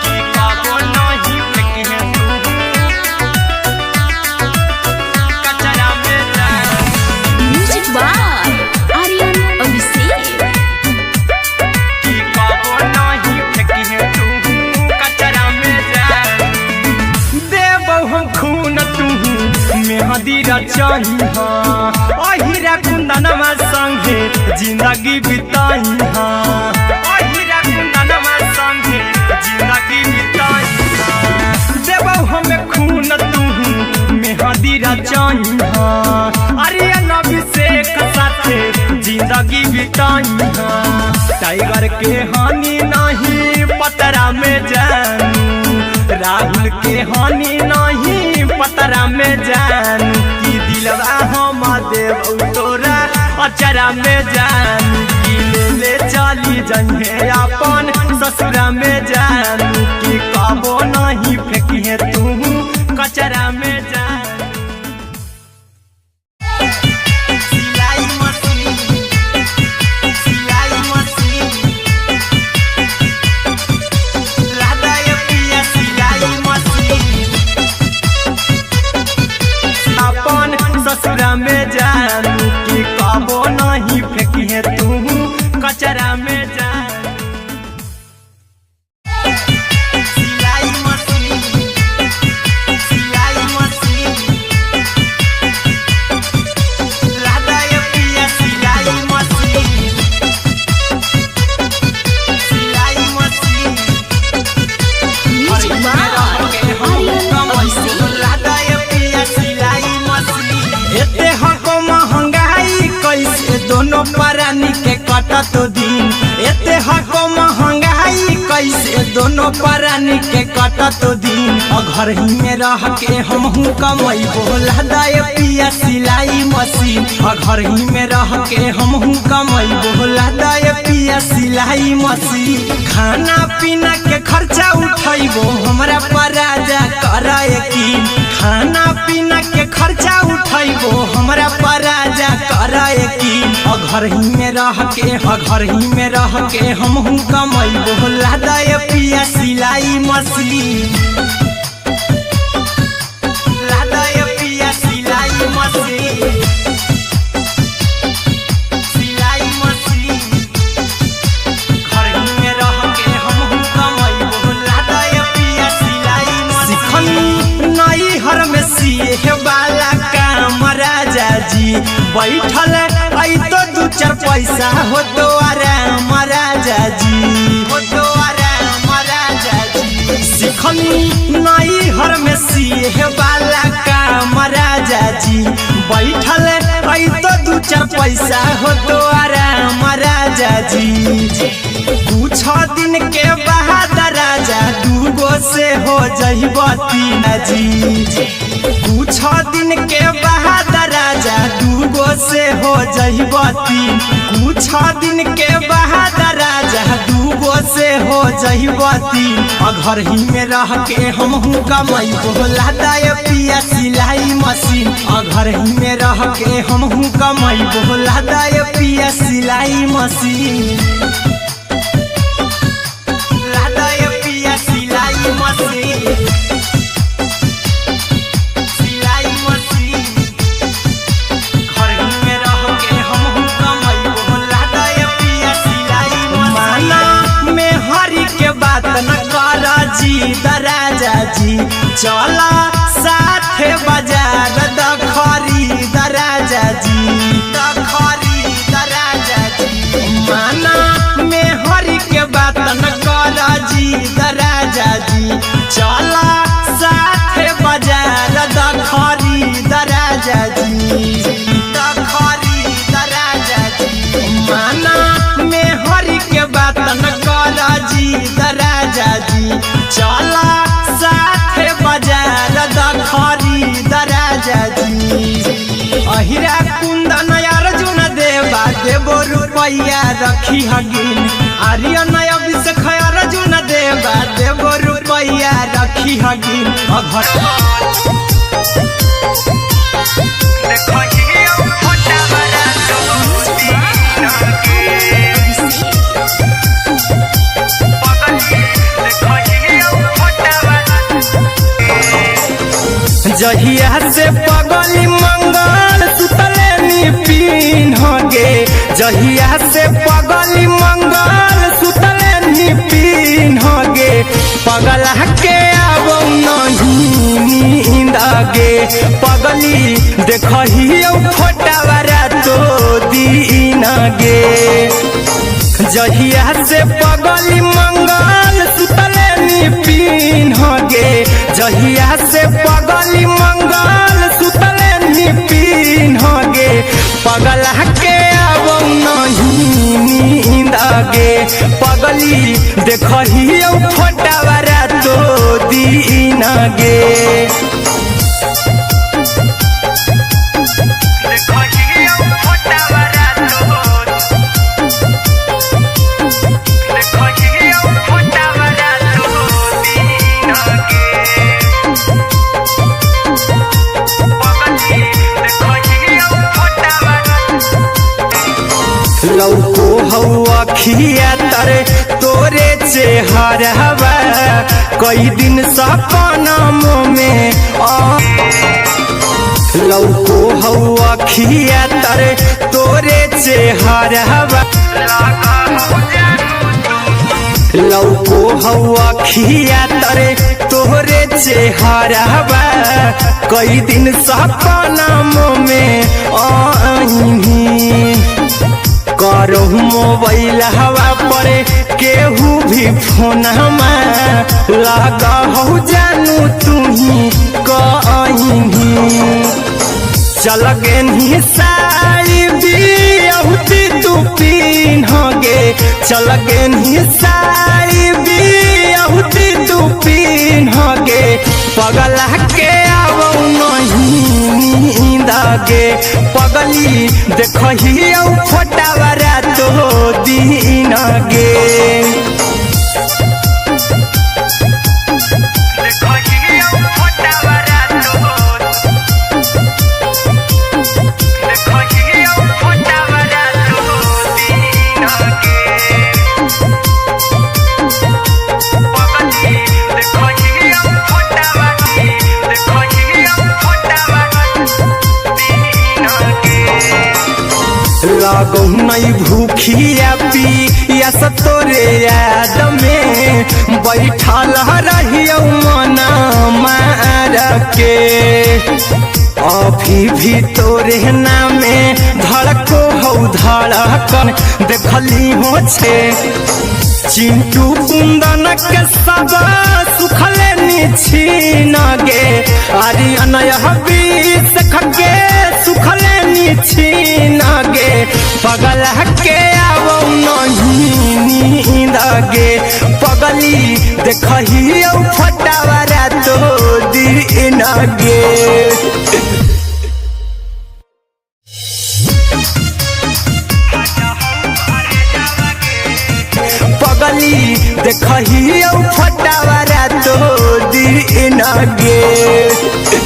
की कबो नहीं फेंके तू कचरा में जानू। Music by Aryan Abhishek. की कबो नहीं फेंके तू कचरा में जानू। देबऊ हम खून तू मेहदी रचाई हाँ, अहिरा कुंदनमा संगे जिंदगी बिताई हाँ, अहिरा कुंदनमा संगे जिंदगी बिताई हाँ। देबऊ हमें खून तू मेहदी रचाई हाँ, आर्यन अभिषेक साथे जिंदगी बिताई हाँ। टाइगर के हानि नहीं पतरा में जानू, राहुल के हानि नहीं पतरा में जानू। की दिलवा हम देबऊ तोरा अचरा में जानू, की ले ले चली जन्हे अपन ससुरा में जानू। की कबो नहीं फेंके तू कचरा में जानू। सिलाई मशीन, सिलाई मशीन, राधा ये पिया सिलाई मशीन। अपन ससुरा में जानू, की कबो नहीं फेंके तू कचरा में जानू। सिलाई मशीन, सिलाई मशीन, राधा ये पिया सिलाई मशीन, सिलाई machine. Music by Aryan Abhishek. Radha ये पिया सिलाई मशीन। एते हको महंगाई कैसे दोनों परानी के कटत दिन, एते हको महंगाई कैसे दोनों परानी के कटत दिन। घर ही में रह के हमहू कमैबो लादा ये पिया सिलाई मशीन, घर ही में रह के हमहू कमैबो लादा ये पिया सिलाई मशीन। खाना पीना के खर्चा उठैबो हमरा पर राजा करा यकीन, खाना पीना के खर्चा उठैबो हमरा पर राजा करा यकीन। घर ही में रह के, घर ही में रह के हमहू कमैबो लादा ये पिया सिलाई मशीन, लादा ये पिया सिलाई मशीन, सिलाई मशीन। घर ही में रह के हमहू कमैबो लादा ये पिया सिलाई मशीन। सिखनी नई हर में सिए वाला काम राजा जी बैठल आई तो 2-4 पैसा हो तो आराम राजा जी, हो तो आराम राजा जी। सिखनी नई हर में सीहे वाला काम राजा जी, बैठल आई तो 2-4 पैसा हो तो आराम राजा जी। कुछ दिन के बाद राजा 2 से हो जइब 3 जी, कुछ दिन के बाद राजा 2 से हो जइब 3, कुछ दिन के बाद राजा 2 से हो जइब 3। घर ही में रह के हमहू कमाई बोला दाय पिया सिलाई मशीन, घर ही में रह के हमहू कमाई बोला दाय पिया सिलाई मशीन, राजा जी। चला साथे बाजार द खरीद राजा जी, द खरीद राजा जी। माना में हरी के बात न कर जी राजा जी, चला साथे बाजार द खरीद राजा जी, द खरीद राजा जी। माना में हरी के बात न कर जी राजा जी, चला साथे बाजार द खरीद राजा जी। अहिरा कुंदन अर्जुन देवा देबो रुपैया रखी हगिन, आर्यन अभिषेक अर्जुन देवा देबो रुपैया रखी हगिन। जहिया से पगली मंगल सुतले निपिन होगे, जहिया से पगली मंगल सुतले निपिन होगे, पगला के आवो नहीं नींद गे, पगली देखही फोटावारा तो दीन गे। जहिया से पगली मंगल सुतले निपिन होगे, जहिया से पगली मंगल सुतले निपिन होगे, पगला के आवो नहीं नींद गे, पगली देखही फोटावारा तो दीन गे। लौको हवा खिया तरे तोरे चेहरवा, कई दिन सपना में लौको हवा खिया तरे तोरे चेहरवा, लौको हवा खिया तरे तोरे चेहरवा, कई दिन सपना में करहु मोबाइल हवा पर केहू भी फोन लगा हो जानू तुही कहीं, चल गे साड़ी बिहुती तू पीन गे, चल गे साड़ी बिहुती तू पीन गे, पगला के आवो नहीं नींद गे, पगली देखही फोटावारा तो दीन गे। लागो नहीं भूखिया पिया तोरे याद में, बैठल रहियो मना मार के। अभी भी तोरे नामे धड़को हौ धड़कन देखली हो छे चिंटू कुंदन के सब सुखले निछीन गे आर्यन हबीस खगे सुखले निछीन गे पगल के आवो नहीं नींद गे पगली देखही फटावरा तो दिन गे पगली देखही फटावरा तो दिन गे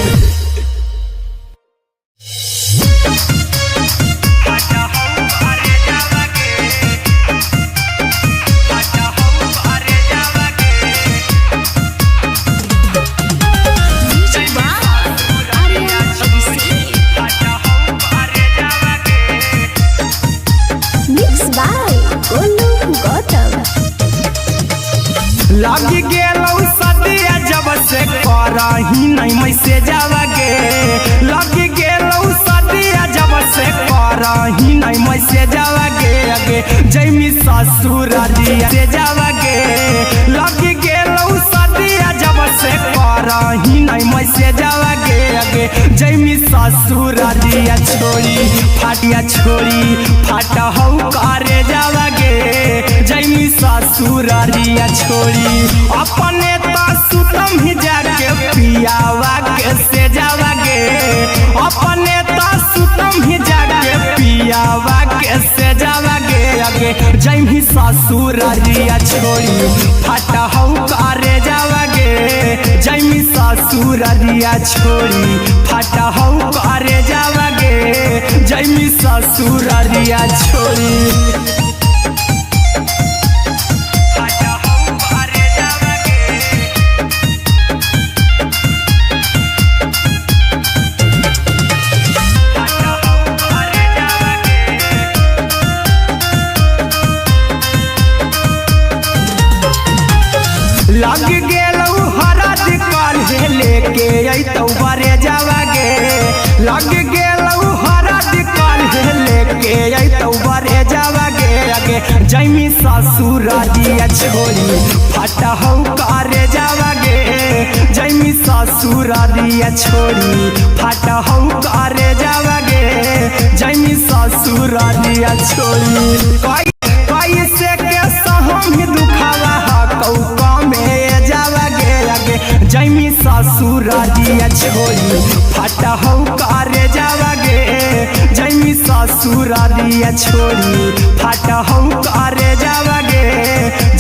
लगी गेलौ सदिया जब से करही नहीं मैसेजवा गे लगी गेलौ सदिया जब से करही नहीं मैसेजवा गे अगे जैमी ससुर दिया से जावा गे लगी गेलौ सदिया जब से करही नहीं मैसेजवा गे अगे जैमी ससुर दिया छोड़ी फाटिया छोड़ी फाटा हौ करे जावा गे जैमी ससुर दिया छोड़ी अपने तो सुतम ही जाके पियावा के से जावा गे अपने तो सुतम ही जाके पियावा के से जावा गे अगे जैमी ससुर दिया छोड़ी फाटा हौ करे जावा गे जैमी ससुर दिया छोड़ी फाटा हौ करे जावा गे जैमी ससुर दिया छोड़ी लग गेलौ हरद काल्हे लेके अइतौ बरे जावा गे लग गेलौ हरद काल्हे लेके अइतौ बरे जावा गे अगे जैमी ससुर दिया छोड़ी फाटा हौ करे जावा गे जैमी ससुर दिया छोड़ी फाटा हौ करे जावा गे जैमी ससुर दिया छोड़ी कैसे के सहम दुखावा कौका में जावा गे अगे जैमी ससुर दिया छोड़ी फाटा हौ करे जावा गे जैमी ससुर दिया छोड़ी फाटा हौ करे जावा गे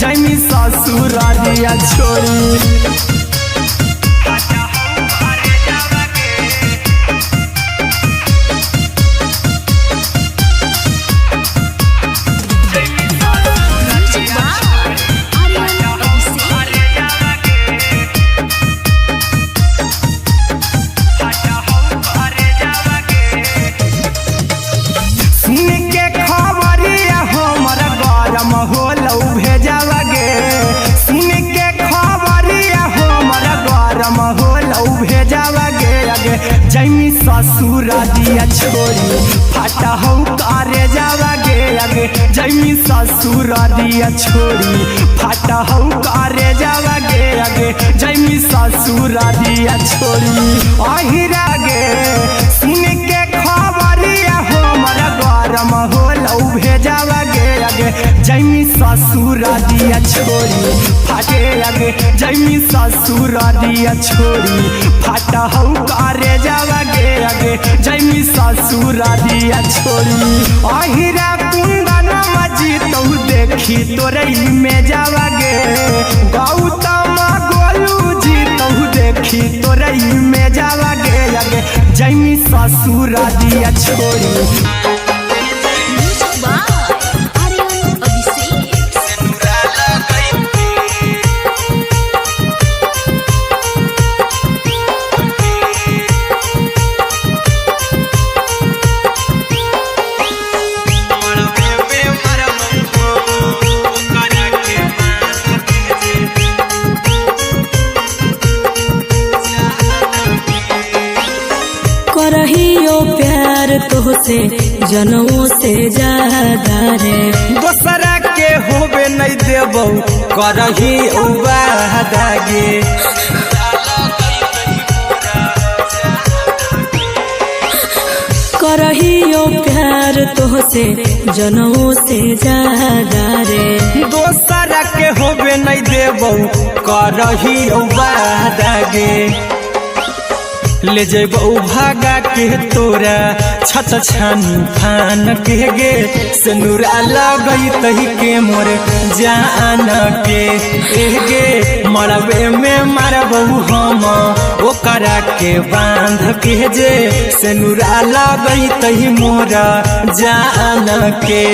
जैमी ससुर दिया छोड़ी जैमी ससुर दिया छोड़ी फाटा हौ करे जावा गे अगे जैमी ससुर दिया छोड़ी फाटा हौ करे जावा गे अगे जैमी ससुर दिया छोड़ी अहिरा गे सुन के खबरिया हमर गरम होलौ भेजावा गे अगे जैमी ससुर दिया छोड़ी फाटे अगे जैमी ससुर दिया छोड़ी फाटा हौ करे जावा गे अगे जैमी ससुर दिया छोड़ी अहिरा कुंदन मजी तो देखी तोरई में जावा गे गौतम गोलू जी तो देखी तोरई में जावा गे अगे जैमी ससुर दिया छोड़ी से जनों से ज्यादा रे। दोसरा के होबे नहीं देबो करही उबादागे। करहियो प्यार तो से जनों से ज्यादा रे। दोसरा के होबे नहीं देबो करही उबादागे। ले जेबो भागा के तोरा छत छानी फान के गे। सिनुरा लगई तही के मोर जान के गे। मरबे में मारबो हम ओकरा के बांध के जे। सिनुरा लगई तही मोर जान के।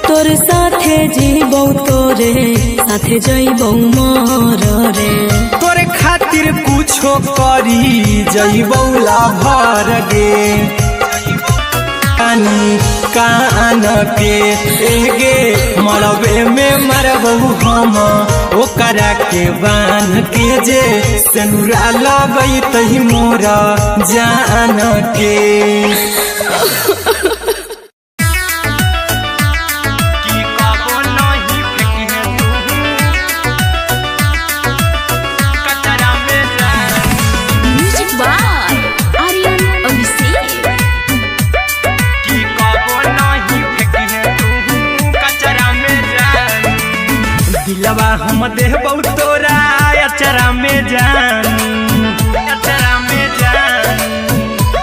तोर साथे जीबो तोरे साथे जइबो मोर रे। तोरे खातिर कुछो करी जइबो लाभर गे। कानी कान के गे। मरबे में मरबो हम ओकरा के बान के जे। सिनुरा लगई तही मोरा जान के। दिलवा हम देबो तोरा अचरा में जान। अचरा में जान।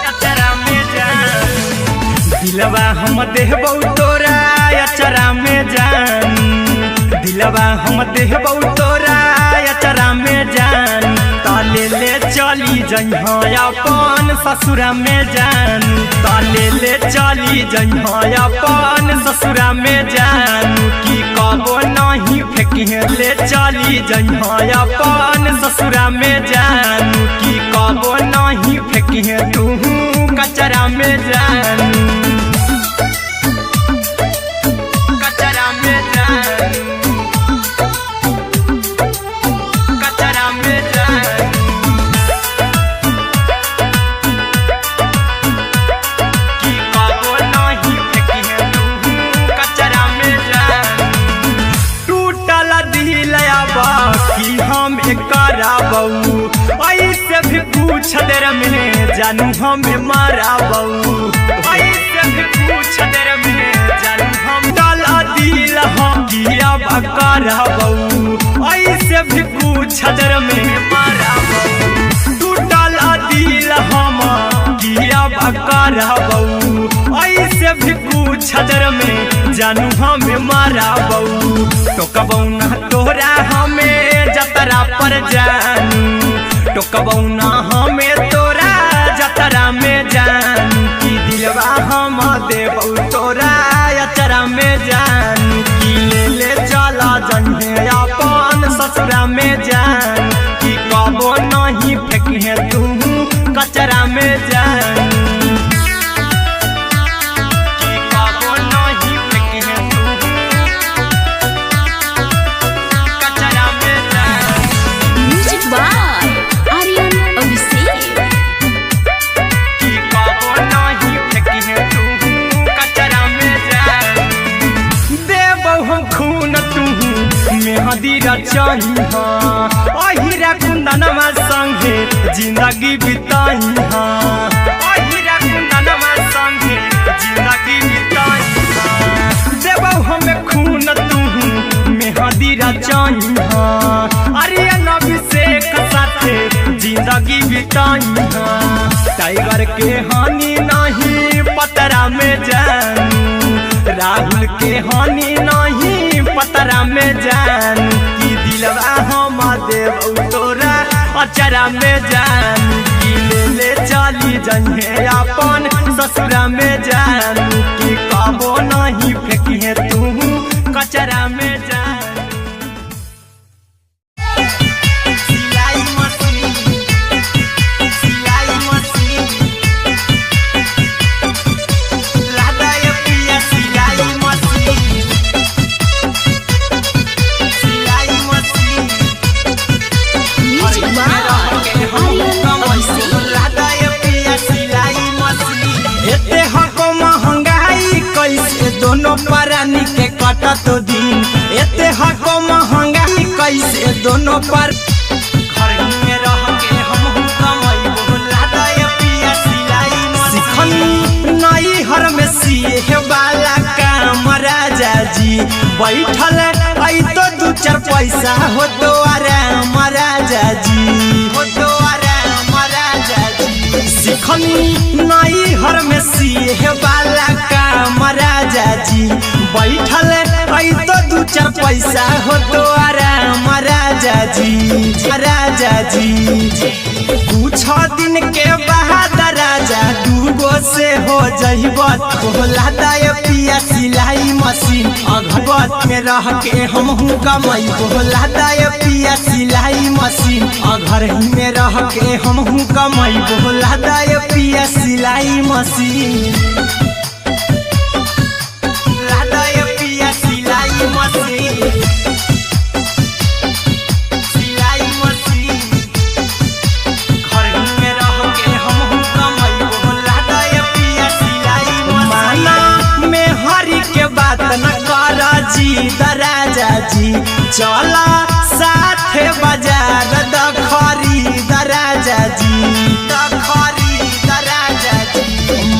अचरा में जान। दिलवा हम देबो तोरा अचरा में जान। दिलवा हम देबो तोरा अचरा में जान। ताले ले चली जइहा अपन ससुरा में जान। ताले ले चली जइहा अपन ससुरा में जान। की कबो नहीं फेंकिहे ले चली जइहा अपन ससुरा में जान। की कबो नहीं फेंकिहे तू कचरा में जान। कचरा में जान। कचरा में जान। की कबो नहीं फेंकिहे तू कचरा में जान। टूटल दिल कि हम कराबू ऐसे भी पूछ देर में जानू हमें माराबू। ऐसे भी पूछ देर में जानू हम डाला दिल हम कि अब कराबू। ऐसे भी पूछ देर में माराबू। टूटल दिल हम कि अब कराबू। ऐसे भी पूछ देर में जानू हमें माराबू। टोकबौ ना तोरा हमें जतरा पर जानू। टोकबौ ना हमें तोरा जतरा में जानू। की दिलवा हम देबौ तोरा अचरा में जानू। की ले ले चला जन्हे अपन ससुरा में जान। की कबो नहीं फेंकिहे तू कचरा में जानू। मेहदीरा चाहिहा अहिरा कुंदनमा संगे जिंदगी बिताईहा। अहिरा कुंदनमा संगे जिंदगी बिताईहा। देबौ हमें खून तू मेहदीरा चाहिहा। अरे अभिषेक साथे जिंदगी बिताईहा। टाइगर के हानि नहीं पतरा में जानू। राहुल के हानि नहीं पतरा में जानू। की दिलवा हम देबौ तोरा अचरा में जानू। की ले ले चली जइहे अपन ससुरा में जानू। की कबो नहीं फेंकिहे तू कचरा में जानू। कतो दिन एते हको महंगाई कैसे दोनों पर घर में रह के हम कमाइबो लादा पिया सिलाई सिखनी नई हर में सिए वाला काम राजा जी बैठल आई तो दू चार पैसा हो तो आराम राजा जी हो तो आराम राजा जी सिखनी नई हर में सिए वाला काम राजा जी बैठल आई तो दू चार पैसा हो तो आराम राजा जी राजा जी कुछ दिन के बाद राजा दूगो से हो जइबो तोला दाय पिया सिलाई मशीन अघबत में रह के हमहू कमाइबो लादाय पिया सिलाई मशीन घर ही में रह के हमहू कमाइबो लादाय पिया सिलाई मशीन लादाय पिया सिलाई मशीन सिलाई मशीन घर ही में रह के हमहू कमाइबो लादाय पिया सिलाई मशीन में हरि के बात न कर जी दराजा जी चला साथे बाजार द खरीद राजा जी द खरीद राजा जी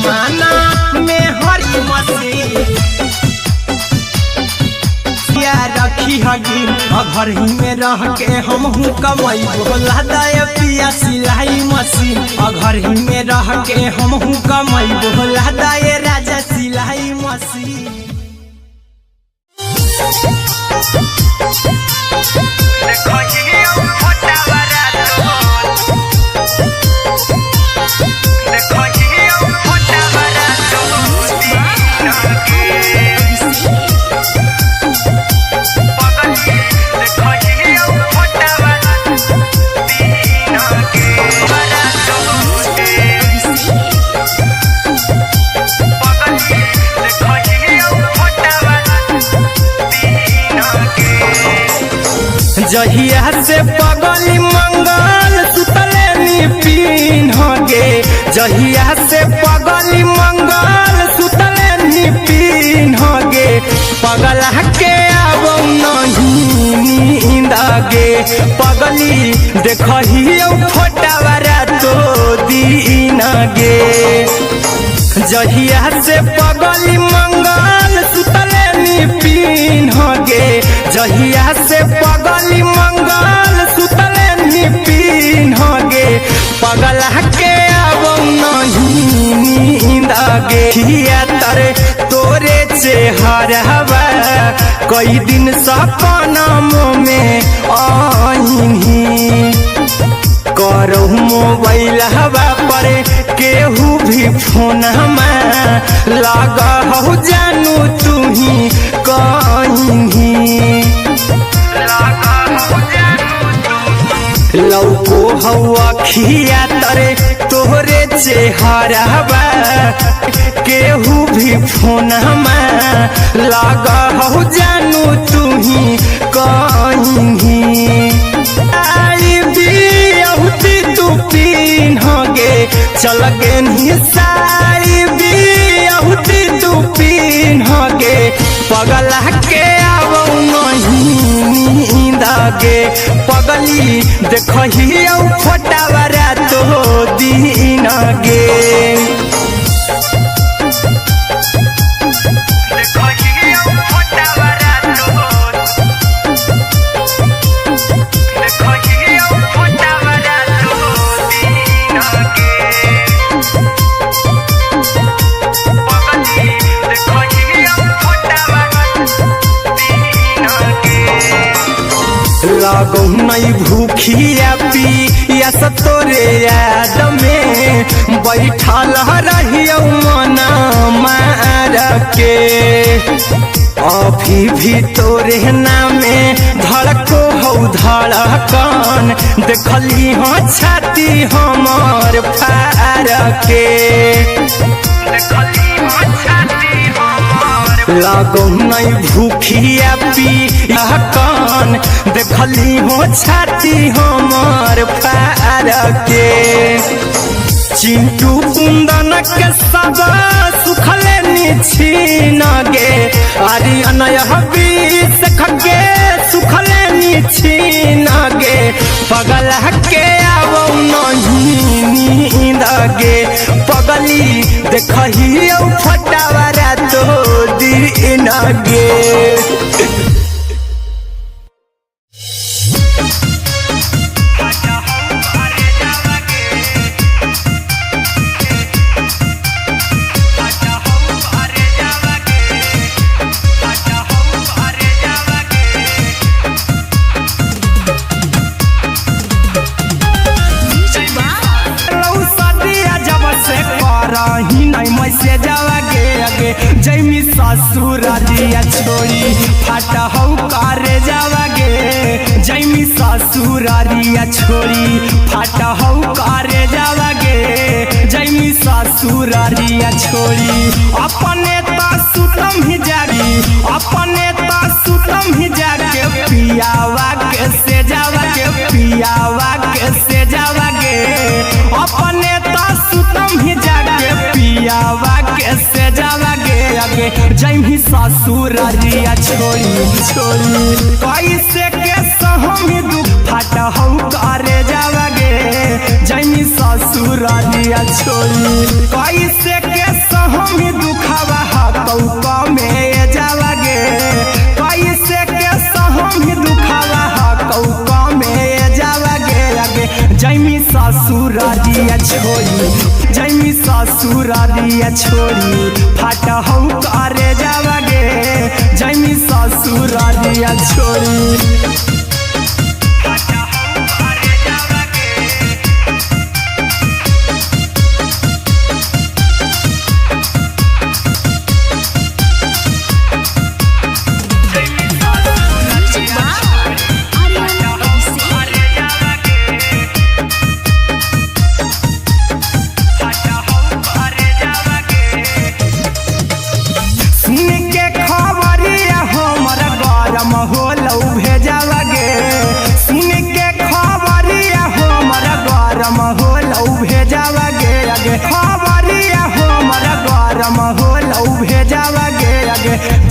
माना में हरी मशीन या रखी हगी घर ही में रह के हमहू कमाइबो लादाय पिया सिलाई मशीन घर ही में रह के हमहू कमाइबो लादाय राजा सिलाई मशीन जहिया से पगली मंगल सुतले निपिन होगे जहिया से पगली मंगल सुतले निपिन होगे पगला के अब नहीं नींद गे पगली देखही फोटावारा तो दीन गे जहिया से पगली मंगल सुतले निपिन होगे जहिया से पगली मंगल सुतले निपिन होगे पगला के अब नहीं नींद गे तरे तोरे चेहरा कई दिन सपना में आईनी करो मोबाइल हवा पर केहू भी फोन लगा हो जानू तू ही कहीं लौको हवा खिया तरे तोहरे चेहरा केहू भी फोन लगा हो जानू तू ही कहीं तू पीन होगे चल गे साड़ी भी तू पीन होगे पगला के अब नहीं नींद गे पगली देखही फोटावारा तो दीन गे लागो नहीं भूखिया पिया तोरे याद में बैठल रहियो मना मार के अभी भी तोरे नामे धड़को हो धड़कन देखली हो छाती हमर फार के लागो नहीं भूखिया पिया कान देखली हो छाती हमर फार के चिंटू कुंदन के सब सुखले निछीन गे अरे अनय हबीस खगे सुखले निछीन गे पगल के आवो नहीं नींद गे पगली देखही फटावरा तो दिन गे से जावागे आगे जैमी ससुरारिया छोड़ी फाटा हौ कारे जावागे जैमी ससुरारिया छोड़ी फाटा हौ कारे जावागे जैमी ससुरारिया छोड़ी अपने ता सुतम ही जागी अपने ता सुतम ही जाके पियावा के से जावागे पियावा के से जावागे अपने ता सुतम ही जाके पियावा कैसे जावागे आगे जैमी ससुरारिया छोड़ी छोड़ी कैसे के सहमी दुख फाटा हौ कारे जावागे जैमी ससुरारिया छोड़ी कैसे के सहमी दुखवा हाथौ कमे जावागे कैसे के सहमी दुखवा हाथौ कमे जावागे आगे जैमी ससुरारिया छोड़ी जैमी ससुरारिया छोड़ी फाटा हौ कारे जावागे जैमी ससुरारिया छोड़ी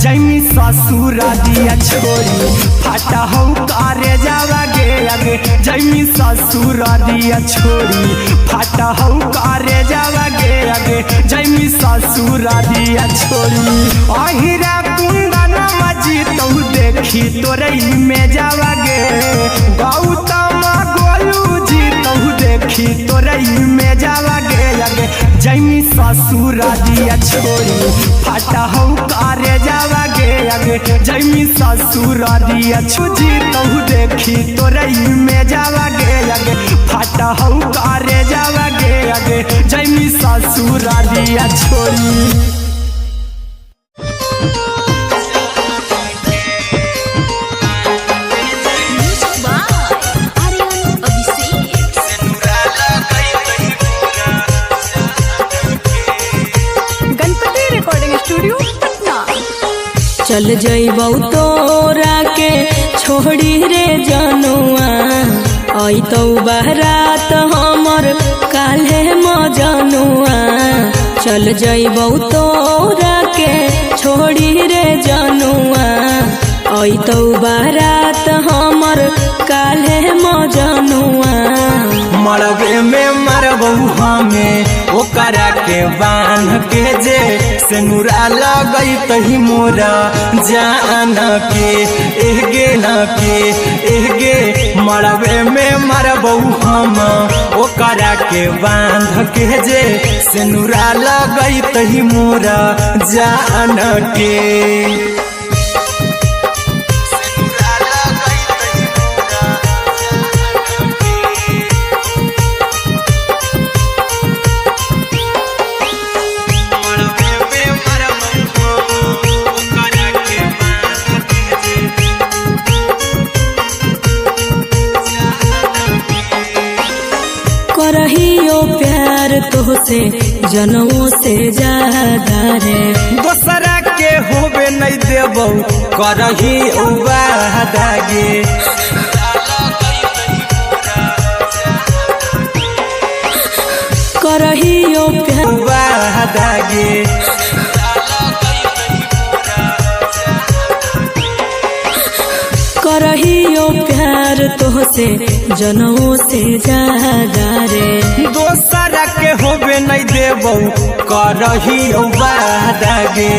जैमी ससुरारिया छोड़ी फाटा हौ कारे जावागे आगे जैमी ससुरारिया छोड़ी फाटा हौ कारे जावागे आगे जैमी ससुरारिया छोड़ी अहिरा कुंदन मजी तो देखी तोरई में जावागे गौतम गोलू जी तो देखी तोरई में जावागे आगे जैमी ससुरारिया छोड़ी फाटा हौ कारे जावागे आगे जैमी ससुरारिया छुजी तहु देखी तोरई में जावागे आगे फाटा हौ कारे जावागे आगे जैमी ससुरारिया छोड़ी चल जइबौ तोरा के छोड़ी रे जनुआ अइतौ बारात हमर काल्हे मजनुआ चल जइबौ तोरा के छोड़ी रे जनुआ अइतौ बारात हमर काल्हे मजनुआ मरबे में मरबौ हमें ओकरा के बांध के जे सेनुरा लगई तही मोरा जान के एगे न के एगे मरबे में मरबौ हम ओकरा के बांध के जे सेनुरा लगई तही मोरा जान के करहियो प्यार तोहसे जनमों से ज्यादा रे दोसरा के होबे नहीं देबौ करही उबादागे करहियो प्यार वादागे करहियो प्यार तोहसे जनों से ज्यादा रे दोसरा के होबे नहीं देबौ करहियो वादागे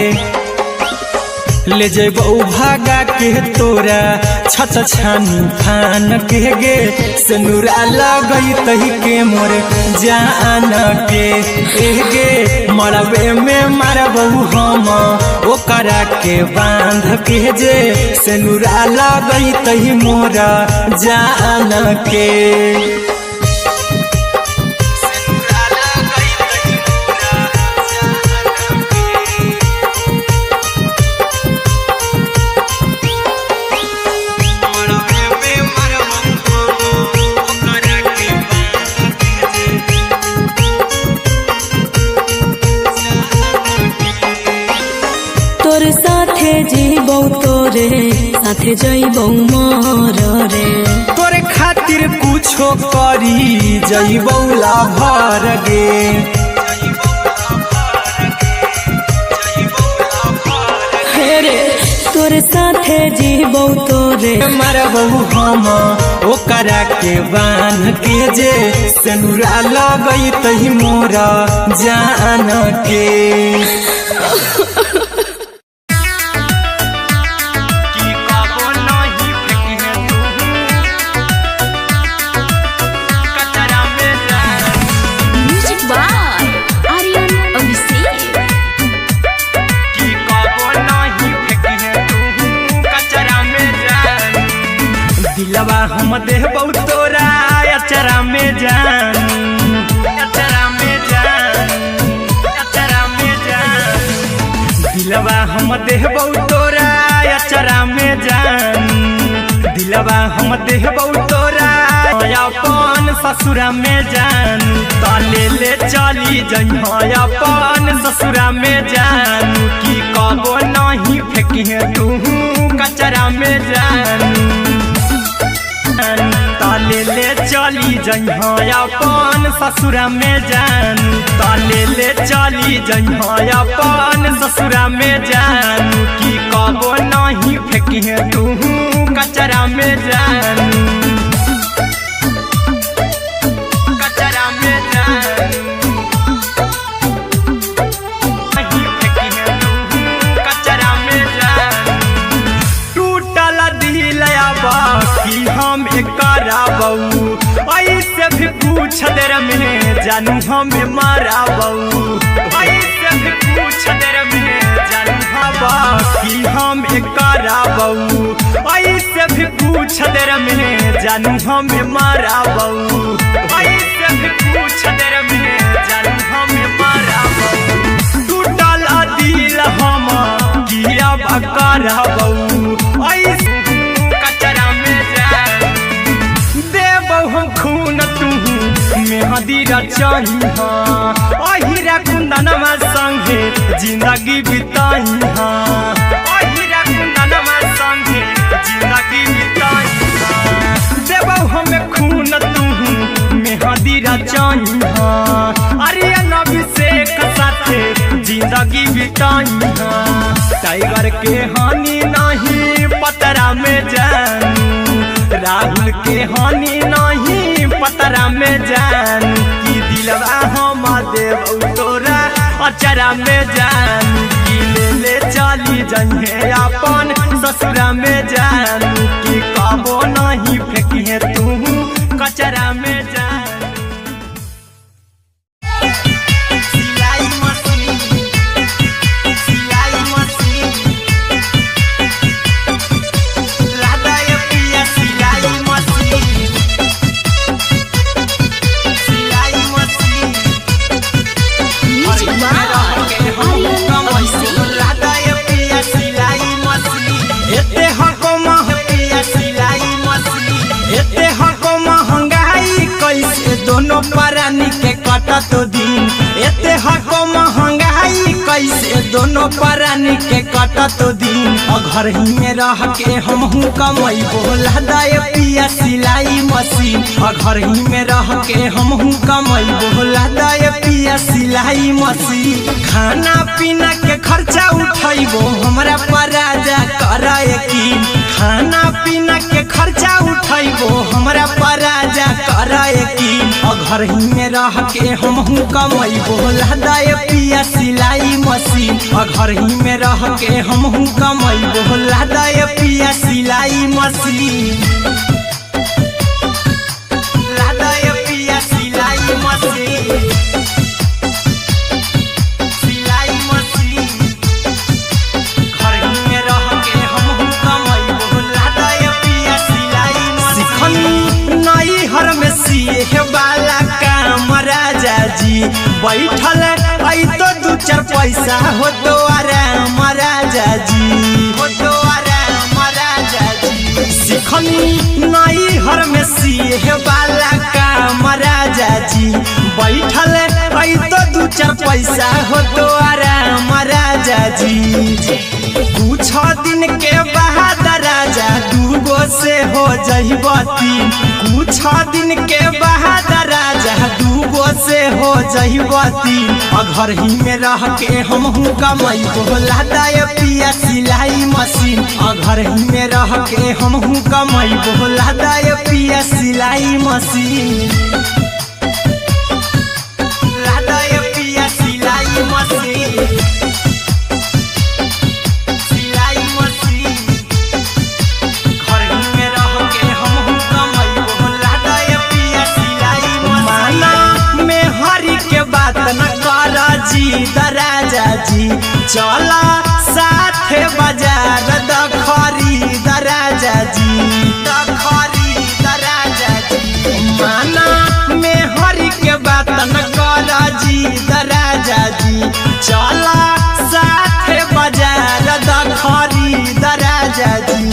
ले जेबौ भागा के तोरा छत छानी फान के गे सनुरा लगई तही के मोर जान के गे मरबे में मारबौ हम ओकरा के बांध के जे सनुरा लगई तही मोर जान के तोर साथे जीबौ तोरे साथे जइबौ मर रे तोरे खातिर कुछो करी जइबौ लाभर गे हे रे तोर साथे जीबौ तोरे मारबौ हम ओकरा के बांध के जे सनुरा लगई तही मोरा जान के दिलवा हम देबौ तोरा अचरा में जान अचरा में जान अचरा में जान दिलवा हम देबौ तोरा अचरा में जान दिलवा हम देबौ तोरा अपन ससुरा में जान ताले ले चली जइहा अपन ससुरा में जान की कबो नहीं फेंकी तू कचरा में जान ताले ले चली जइहा अपन ससुरा में जान ताले ले चली जइहा अपन ससुरा में जान की कबो नहीं फेंकी तू कचरा में जान कचरा में जान नहीं फेंकी तू कचरा में जान टूटल दिल बाकी हम कराबौ ऐसे भी पूछ देर में जानू हमें माराबौ ऐसे भी पूछ देर में जानू बाकी हम कराबौ ऐसे भी पूछ देर में जानू हमें माराबौ ऐसे भी पूछ देर में जानू हमें माराबौ टूटल दिल हम किया कराबौ ऐसे खून तू मेहदी रचही अहिरा कुंदनमा संगे जिंदगी बिताई अहिरा कुंदनमा संगे जिंदगी बिताई देबौ हमें खून तू मेहदी रचही अरे अभिषेक साथे जिंदगी बिताई टाइगर के हानि नहीं पतरा में जानू राहुल के हानि नहीं पतरा में जान की दिलवा हम देबौ तोरा अचरा में जान की ले चली जइहे अपन ससुरा में जान की कबो नहीं फेंकी तू कचरा में जान दोनों परानी के कटत दिन एते हको महंगाई कैसे दोनों परानी के कटत दिन घर ही में रह के हमहू कमैबो लदाए पिया सिलाई मशीन घर ही में रह के हमहू कमैबो लदाए सिलाई मशीन। खाना पीना के खर्चा उठैबो हमरा पर राजा कर यकीन। खाना पीना के खर्चा उठैबो हमरा पर राजा कर यकीन। और घर ही में रह के हमहू कमैबो लहदाय पिया सिलाई मशीन। और घर ही में रह के हमहू कमैबो लहदाय पिया सिलाई मशीन। लहदाय पिया सिलाई मशीन। सिलाई मशीन घर ही में रह के हमहू कमैबो लहदाय पिया सिलाई मशीन। सिखनी नई हर में सीहे वाला काम राजा जी। बैठल आई तो दू चार पैसा हो तो आराम राजा जी। हो तो आराम राजा जी। सिखनी नई हर में सीहे वाला काम राजा जी। बैठल आई तो दू चार पैसा हो तो आराम राजा जी। कुछ दिन के बाद राजा दूगो से हो जइब तीन। कुछ दिन के बाद राजा दूगो से हो जइब तीन। और घर ही में रह के हमहू कमैबो लहदाय पिया सिलाई मशीन। और घर ही में रह के हमहू कमैबो लहदाय पिया सिलाई मशीन। लहदाय पिया सिलाई मशीन। सिलाई मशीन घर ही में रह के हमहू कमैबो लहदाय पिया सिलाई मशीन। माना में हरी के बात न कर जी दराजा जी। चला साथे बाजार दखरी दराजा जी। दखरी दराजा जी। माना में हरी के बात न कर जी दराजा जी। चला साथे बाजार दखरी दराजा जी।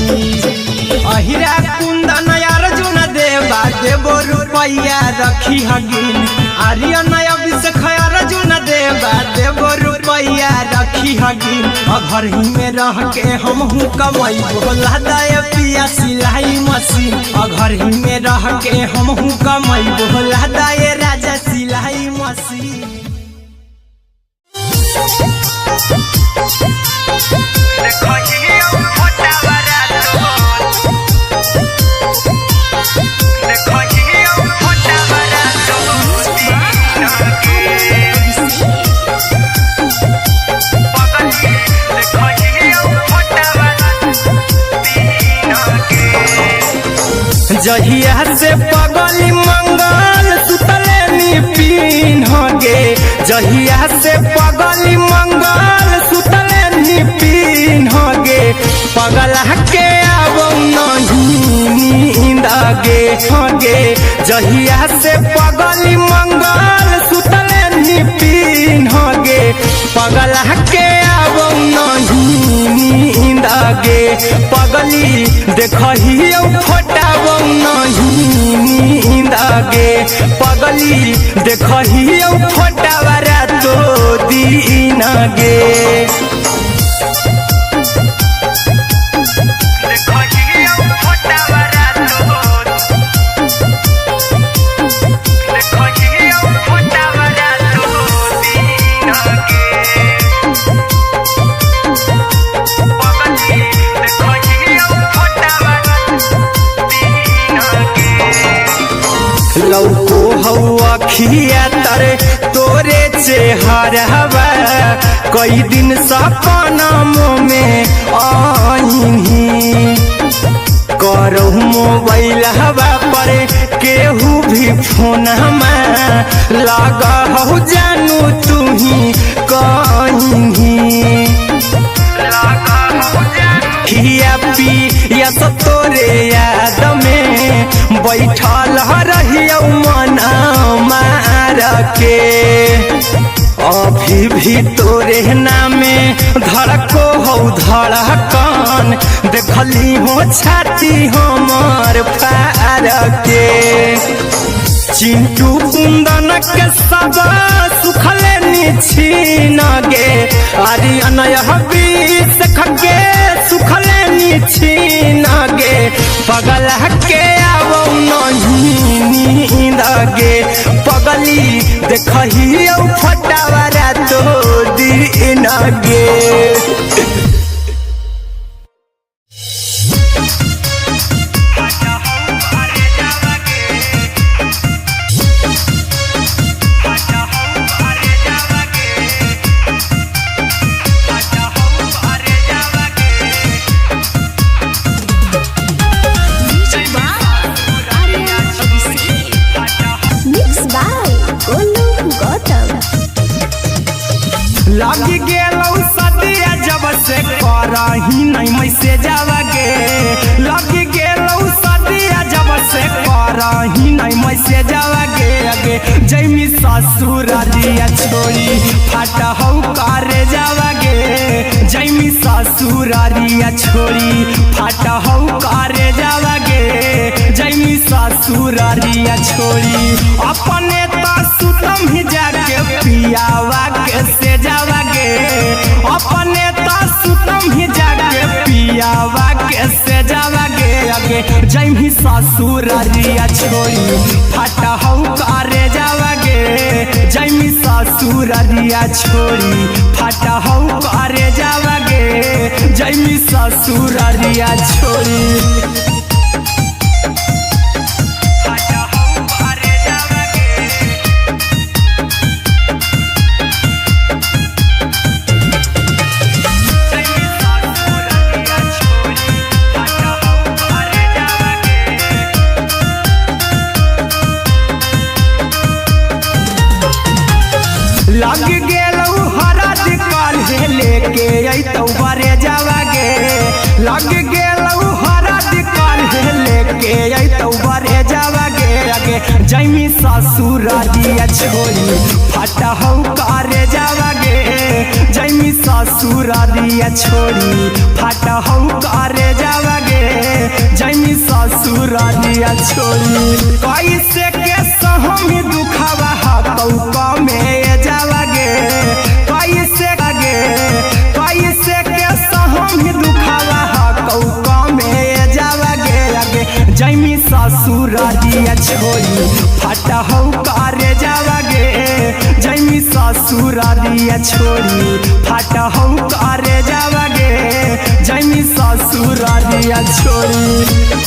अहिरा कुंदन अर्जुन देवा देबो रुपैया रखी हगिन। आर्यन अभिषेक अर्जुन देवा देबो रुपैया रखी हगिन। और घर ही में रह के हमहू कमैबो लहदाय पिया सिलाई मशीन। और घर ही में रह के हमहू कमैबो लहदाय राजा सिलाई मशीन। जहिया से पगली मंगल सुतले निपिन गे। जहिया से पगली मंगल सुतले निपिन गे। पगला के आवो नहीं नींद गे। जहिया से पगली मंगल सुतले निपिन गे। पगला के आवो नहीं नींद गे। पगली देखहियो फोटावो नहीं नींद गे। पगली देखहियो फोटावा रातो दिन गे। लौको हवा खिया तरे तोरे चेहरवा। कई दिन सपनों में आईनी। करो मोबाइल हवा पर केहू भी फोन लगा हो जानू तू ही कहीं। खिया पिया सब तोरे याद में बैठल रहियो मन मार के। अभी भी तोरे नामे धड़को हो धड़कन। देखली हो छाती हमर फार के। चिंटू कुंदन के सब सुखले निछीन गे। आर्यन अभिषेक के सुखले निछीन गे। पगला के आवो नहीं नींद गे। पगला पगली देखही फटावारा तो दिन गे। लगी गेलौ सदिया जब से करही नहीं मैसे जावगे। लगी गेलौ सदिया जब से करही नहीं मैसे जावगे। अगे जैमी ससुरारिया छोड़ी फाटहौ करे जावगे। जैमी ससुरारिया छोड़ी फाटहौ करे जावगे। जैमी ससुरारिया छोड़ी अपने सुतम ही जाके पियावा के से जावागे। अपने सुतम ही जाके पियावा के से जावागे। अगे जैमी ससुरारिया छोड़ी फाटहौ करे जावागे। जैमी ससुरारिया छोड़ी फाटहौ करे जावागे। जैमी ससुरारिया छोड़ी लग गेलौ हरद काल्हे लेके अइतौ बरे जावागे। लग गेलौ हरद काल्हे लेके अइतौ बरे जावागे। अगे जैमी ससुरारिया छोड़ी फाटहौ करे जावागे। जैमी ससुरारिया छोड़ी फाटहौ करे जावागे। जैमी ससुरारिया छोड़ी कैसे के सहम दुखवा हतौ कमे जावागे। कैसे गे कैसे के सहम दुखवा हतौ कमे जावागे। अगे जैमी ससुरारिया छोड़ी फाटहौ करे जावागे। जैमी ससुरारिया छोड़ी फाटहौ करे जावागे। जैमी ससुरारिया छोड़ी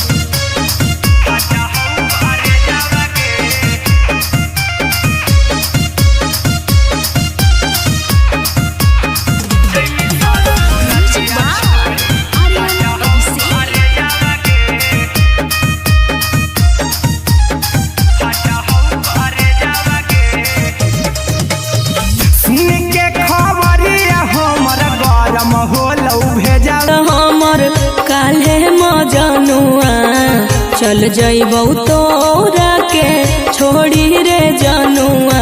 चल जइबौ तोरा के छोड़ी रे जनुआ।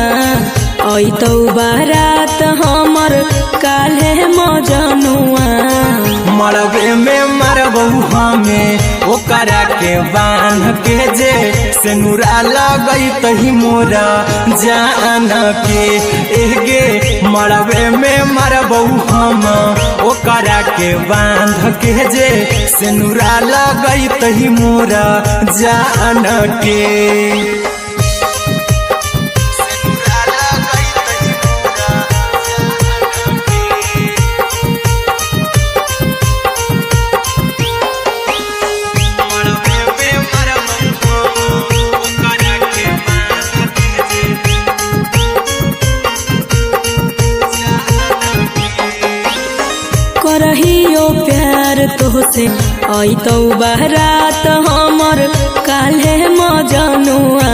अइतौ बारात हमर काल्हे मजनुआ। मरबे में मरबौ हमें ओकरा के बांध के जे सेनुरा लगैतही मोरा जान के। एगे मरबे में मरबौ हम ओकरा के बांध के जे सेनुरा लगैतही मोरा जान के। करहियो प्यार तोहसे अइतौ बारात हमर काल्हे मजनुआ।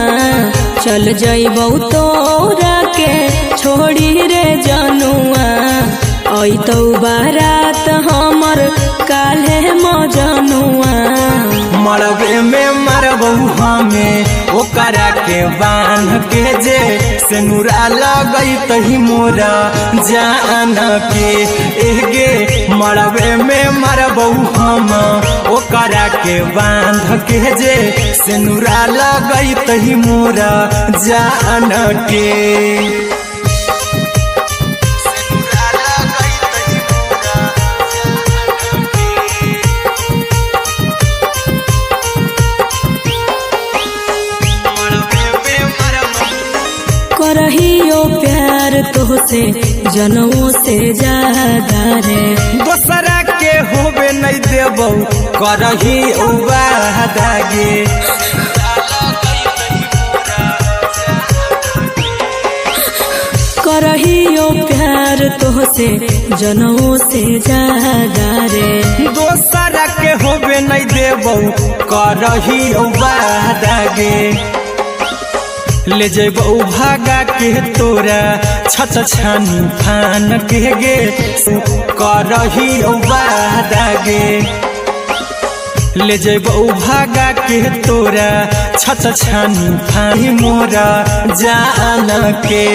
चल जइबौ तोरा के छोड़ी रे जनुआ। अइतौ बारात हमर काल्हे मजनुआ। मरबे में मरबौ हमें ओकरा के बांध के जे सेनुरा लगैतही मोरा जान के। एगे मरबे में मरबौ हम ओकरा के बांध के जे सेनुरा लगैतही मोरा जान के। करहियो प्यार तोहसे जनमों से ज्यादा रे। दोसरा के होबे नहीं देबो करही वादा गे। करहियो प्यार तोहसे जनमों से ज्यादा रे। दोसरा के होबे नहीं देबो करही वादा गे। ले जेबो भागा के तोरा छछ छानी फान के गे। करही वादा गे। ले जेबो भागा के तोरा छछ छानी फान मोरा जान के।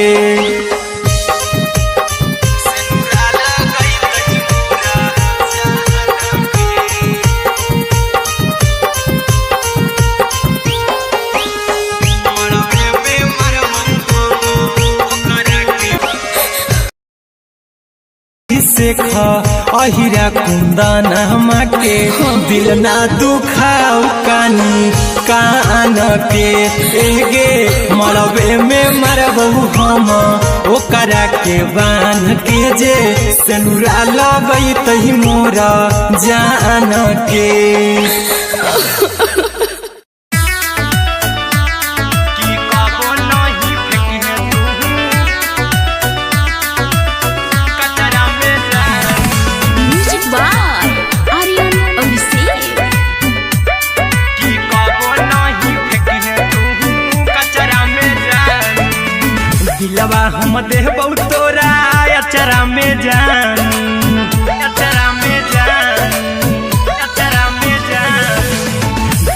अहिरा कुंदन के दिल ना दुखाऊ कानी कान के। एगे मरबे में मरबू हम ओकरा के बान के जे सेनुरा लगई तही मोरा जान के। दिलवा हम देबो तोरा अचरा में जान। अचरा में जान। अचरा में जान।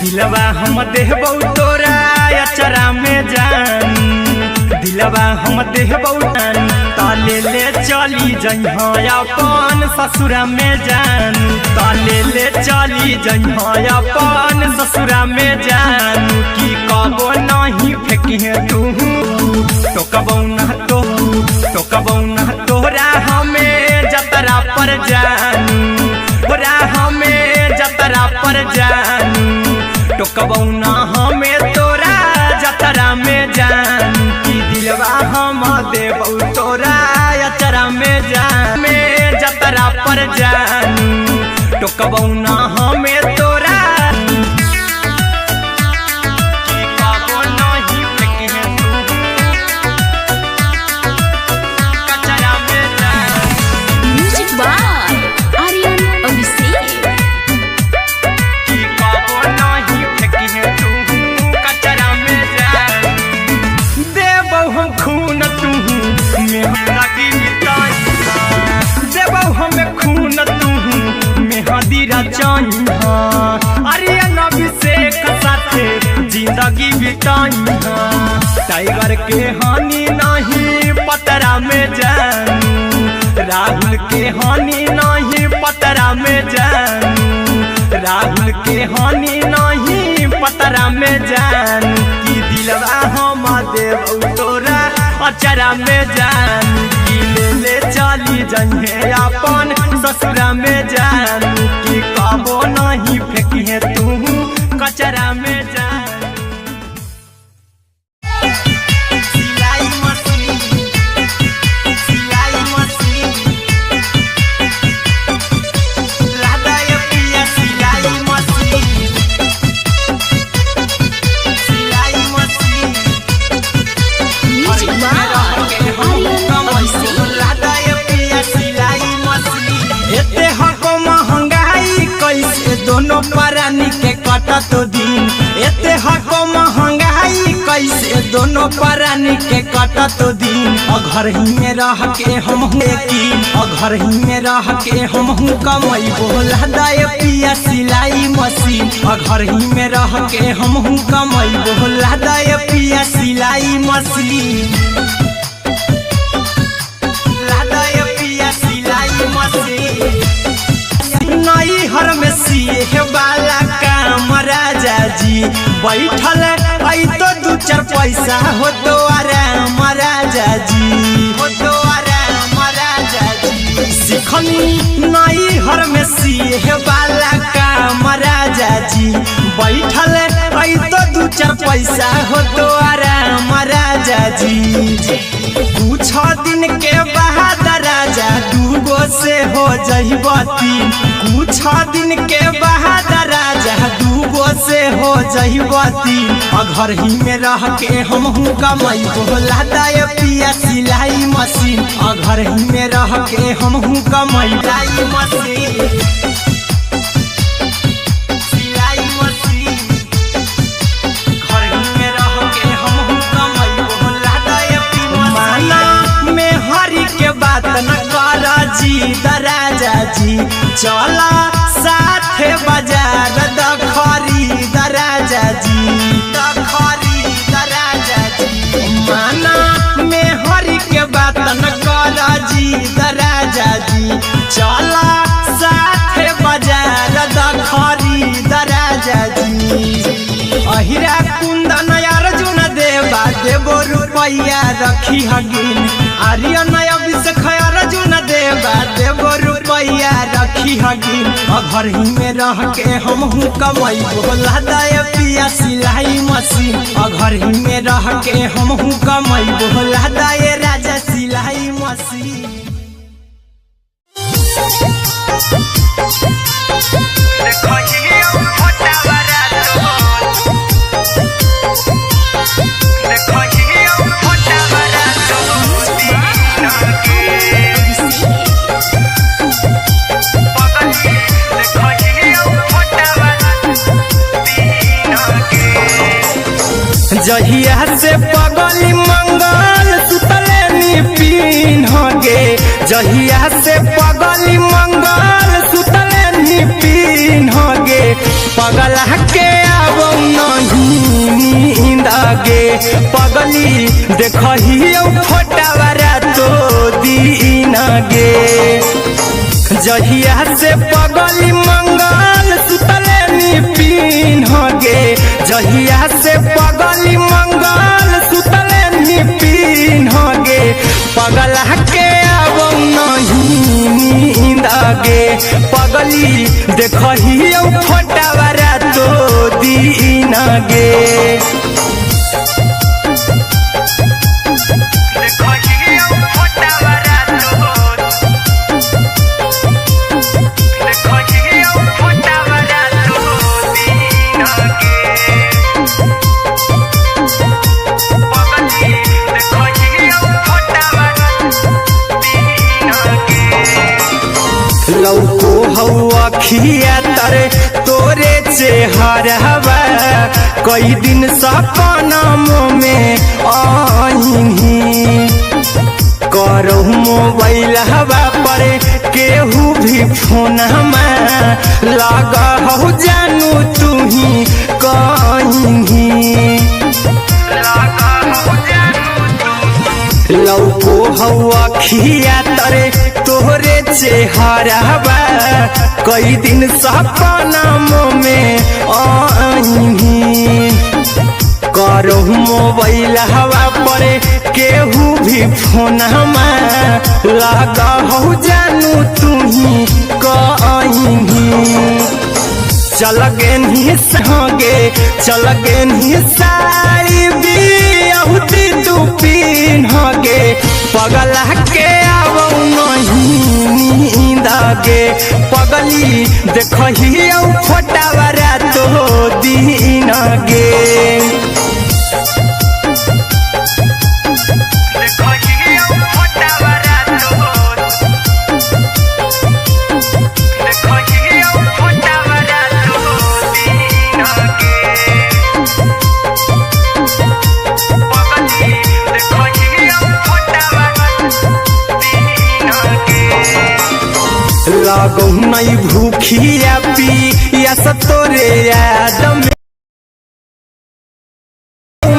दिलवा हम देबो तोरा अचरा में जान। दिलवा हम देबो ताले ले चली जइहा अपन ससुरा में जान। ताले ले चली जइहा अपन ससुरा में जान। की कबो नहीं फेंकी तू टोकबौ ना तोरा हमें जतरा पर जानू। तोरा हमें जतरा पर जानू। टोकबौ ना हमें तोरा जतरा में जानू। की दिलवा हम देबौ तोरा अचरा में जान। में जतरा पर जानू। टोकबौ ना हमें तोरा जिंदगी बिताई। टाइगर के हानि नहीं पतरा में जानू। राहुल के हानि नहीं पतरा में जानू। राहुल के हानि नहीं पतरा में जानू। की दिलवा हम देबौ तोरा अचरा में जानू। की ले चली जइहे अपन ससुरा में जानू। की कबो नहीं फेंकिहे तू कचरा में जानू। दोनों परानी के कटत दिन एते हको महंगाई कैसे। दोनों परानी के कटत दिन घर ही में रह के हम घर ही में रह के हम कमाई बोला दाय पिया सिलाई मशीन। घर ही में रह के हम कमाई बोला दाय पिया सिलाई मशीन। लादाय पिया सिलाई मशीन। नई हर में सीए वाला काम राजा जी बैठल आई तो दू चार पैसा हो तो आराम राजा जी। हो तो आराम राजा जी। सिखनी नई हर में सीए वाला काम राजा जी बैठल आई तो दू चार पैसा हो तो आराम राजा जी। कुछ दिन के बाद राजा दूगो से हो जहिबती। कुछ दिन के बाद राजा दूगो से हो जहिबती। घर ही में रह के हमहू कमाई बोला दाय पिया सिलाई मशीन। घर ही में रह के हमहू कमाई सिलाई मशीन। राजा जी चला साथे बाजार खरीद राजा जी। खरीद राजा जी माना में हरी के बात न कर जी। राजा जी चला साथे बाजार खरीद राजा जी। अहिरा कुंदन अर्जुन देवा देवो रुपया रखी हगिन। आर्यन अभिषेक अर्जुन देवा देवो रुपया रखी हगिन। घर ही में रह के हमहू कमाई बोला दाय पिया सिलाई मशीन। घर ही में रह के हमहू कमाई बोला दाय राजा सिलाई मशीन। जहिया से पगली मंगल सुतले निपिन गे। जहिया से पगली मंगल सुतले निपिन गे। पगला के अब नहीं नींद गे। पगली देखही फोटावारा तो दीन गे। जहिया से पगली मंगल सुतले निपिन गे। जहिया से पगली मंगल सुतले निपिन गे। पगला के अब नहीं नींद गे। पगली देखही फोटावारा तो दीन गे। लौको हवा खिया तरे तोरे चेहरवा। कई दिन सपना में आईनी। करो मोबाइल हवा पर केहू भी फोन में लगा हो जानू तू ही कहीं। लौको हवा खिया तरे तोहरे चेहरवा। कई दिन सपना में आईनी। करो मोबाइल हवा पर केहू भी फोन में लगा हो जानू तू ही कहीं। चल गे संगे चल गे साड़ी बियाहुती तू पीन गे। पगला के अब नहीं नींद गे। पगली देखही फोटावारा तो दीन गे। लागो नहीं भूखिया पिया तोरे याद में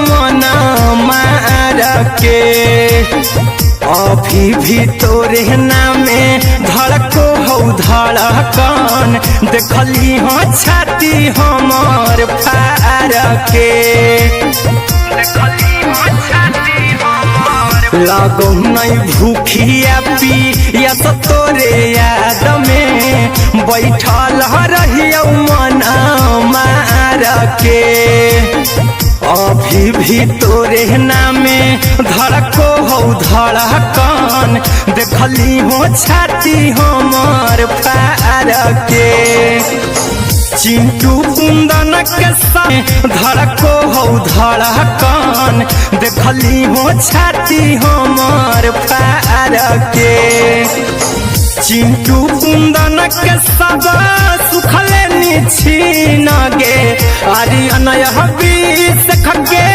मना मार के। अभी भी तोरे नामे धड़को हो धड़कन। देखली हो छाती हमार फार के। देखली हो छाती हमार लागो नहीं भूखिया पी या तो तोरे याद में बैठल रहियो मन मार के अभी भी तोरे नामे धड़को हो धड़कन देखली हो छाती हमर फार के चिंटू कुंदन के साथ धड़को हो धड़कन देखली हो छाती हमर फार के चिंटू कुंदन के सब सुखले निछीन गे आर्यन हबीस खगे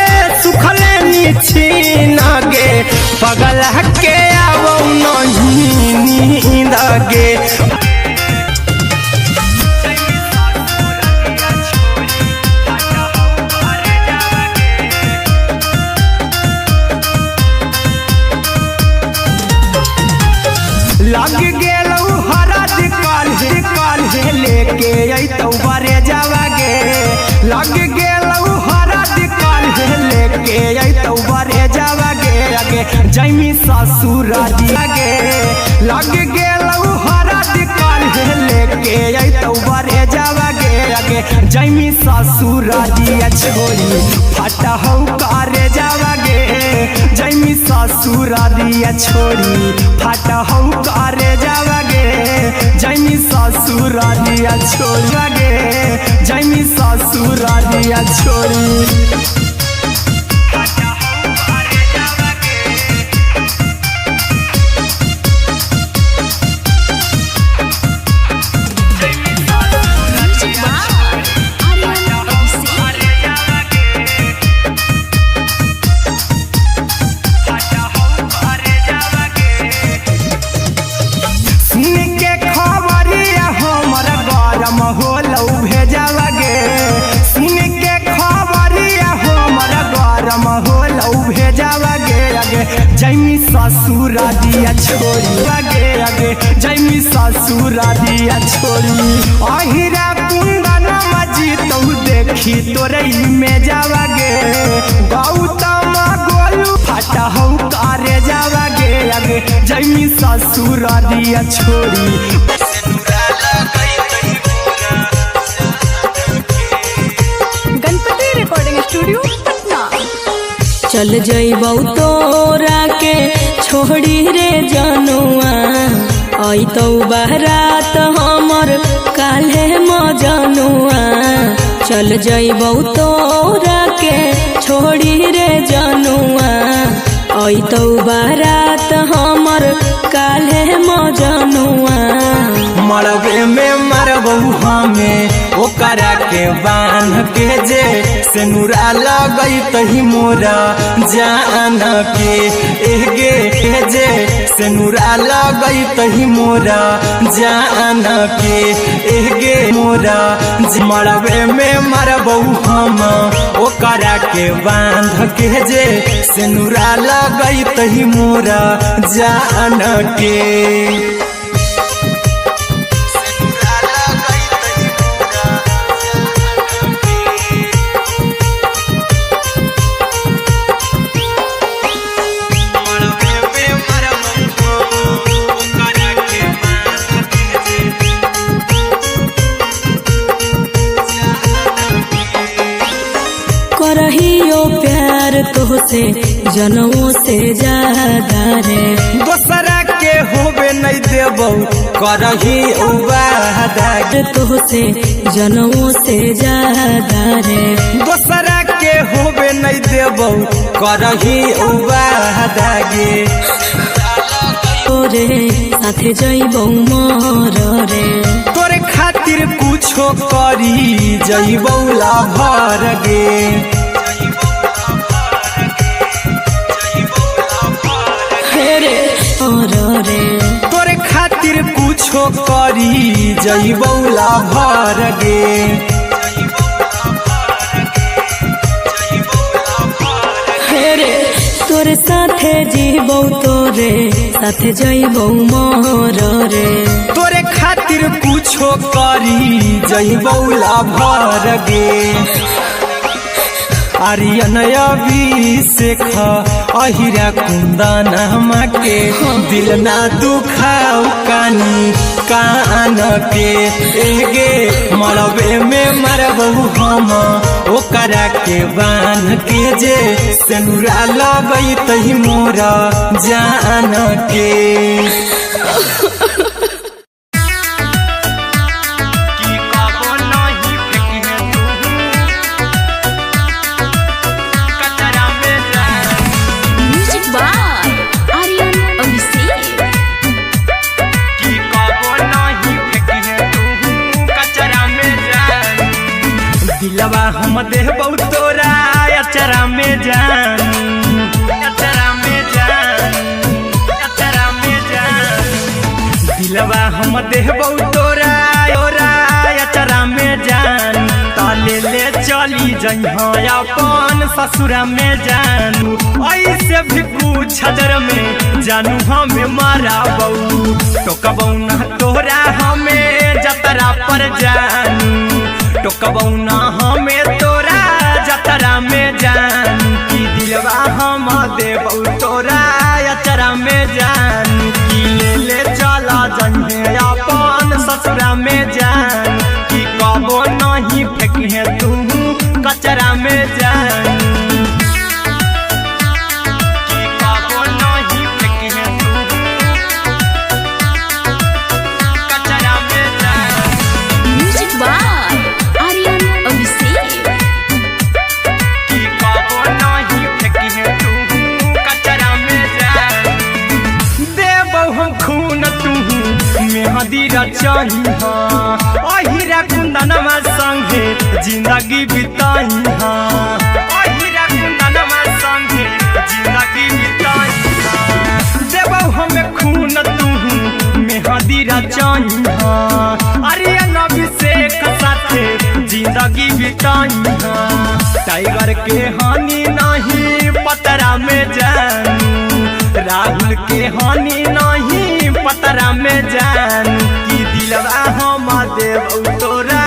सुखले निछीन गे पगल के आवो नहीं नींद गे लग गेलौ हरद काल्हे लेके अइतौ बरे जावागे लग गेलौ हरद काल्हे लेके अइतौ बरे जावागे आगे जैमी ससुर दियागे लग गेलौ हरद काल्हे लेके अइतौ बरे जावागे आगे जैमी ससुर दिया छोरी फटा हौ करे जावागे जैमी ससुर दिया छोरी फटा हौ करे जावागे जैमी ससुर दिया छोड़ागे जैमी ससुर दिया छोड़ी होलौ भेजावागे सुन के खबरिया हमर गरम होलौ भेजावागे आगे जैमी ससुर दिया छोड़ी आगे आगे जैमी ससुर दिया छोड़ी अहिरा कुंदन मजी तो देखी तोरे में जावागे गौतम गोलू फटा हौ करे जावागे आगे जैमी ससुर दिया छोड़ी स्टूडियो पटना चल जइबौ तोरा के छोड़ी रे जनुआ अइतौ बारात हमर काल्हे मजनुआ चल जइबौ तोरा के छोड़ी रे जनुआ अइतौ बारात हमर काल्हे मजनुआ मरबे में मरबौ हमें ओकरा के बांध के जे सेनुरा लगई तही मोरा जान के एगे जे सेनुरा लगई तही मोरा जान के एगे मोरा मरबे में मरबौ हम ओकरा के बांध के जे सेनुरा लगई तही मोरा जान के करहियो प्यार तोहसे जनमों से ज्यादा रे दोसरा के होबे नहीं देबौ करही वादा तोहसे जनमों से ज्यादा रे दोसरा के होबे नहीं देबौ करही वादा गे तोरे साथे जइबौ मोर रे तोरे खातिर कुछो करी जइबौ लाभर गे रे तोरे खातिर कुछो करी जइबौ लाभर गे तोरे साथे जीबौ तोरे साथे जइबौ मोर रे तोरे खातिर कुछो करी जइबौ लाभर गे आर्यन अभिषेक अहिरा कुंदन के दिल ना दुखाऊ कानी कान के एगे मरबे में मरबू हम ओकरा के बान के जे सेनुरा लगई तही मोरा जान के दिलवा हम देबौ तोरा अचरा में जान अचरा में जान अचरा में जान दिलवा हम देबौ तोरा ओरा अचरा में जान ताले ले चली जइहा अपन ससुरा में जानू ऐसे भी पूछ हजर में जानू हमें माराबौ टोकबौ ना तोरा हमें जतरा पर जानू टोकबौ ना हमें तोरा जतरा में जान की दिलवा हम देबौ तोरा अचरा में जान की ले चला जइहे अपन ससुरा में जान की कबो नहीं फेंकिहे तू कचरा में जान की कबो नहीं फेंकिहे तू कचरा में जान। Music by Aryan Abhishek. मेहदीरा चाहिहा अहिरा कुंदनमा संगे जिंदगी बिताइहा अहिरा कुंदनमा संगे जिंदगी बिताइहा देबौ हमें खून तू मेहदीरा चाहिहा आर्यन अभिषेक साथे जिंदगी बिताइहा टाइगर के हानि नहीं पतरा में जानू राहुल के हानि नहीं पतरा में जान की दिलवा हम देबौ तोरा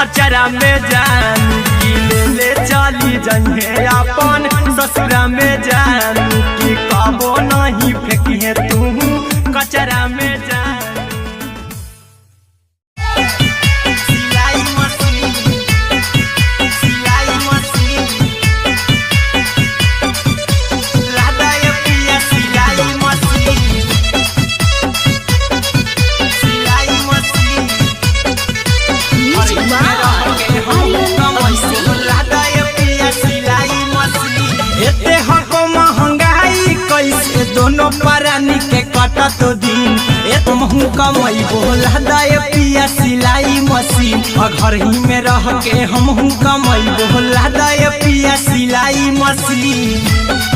अचरा में जान की ले चली जइहे अपन ससुरा में जान की कबो नहीं फेंकिहे तू कचरा में जान। दोनों परानी के कटा तो दिन ए तुम हूँ कमई बोला दाए पिया सिलाई मशीन और घर ही में रह के हम हूँ कमई बोला दाए पिया सिलाई मशीन।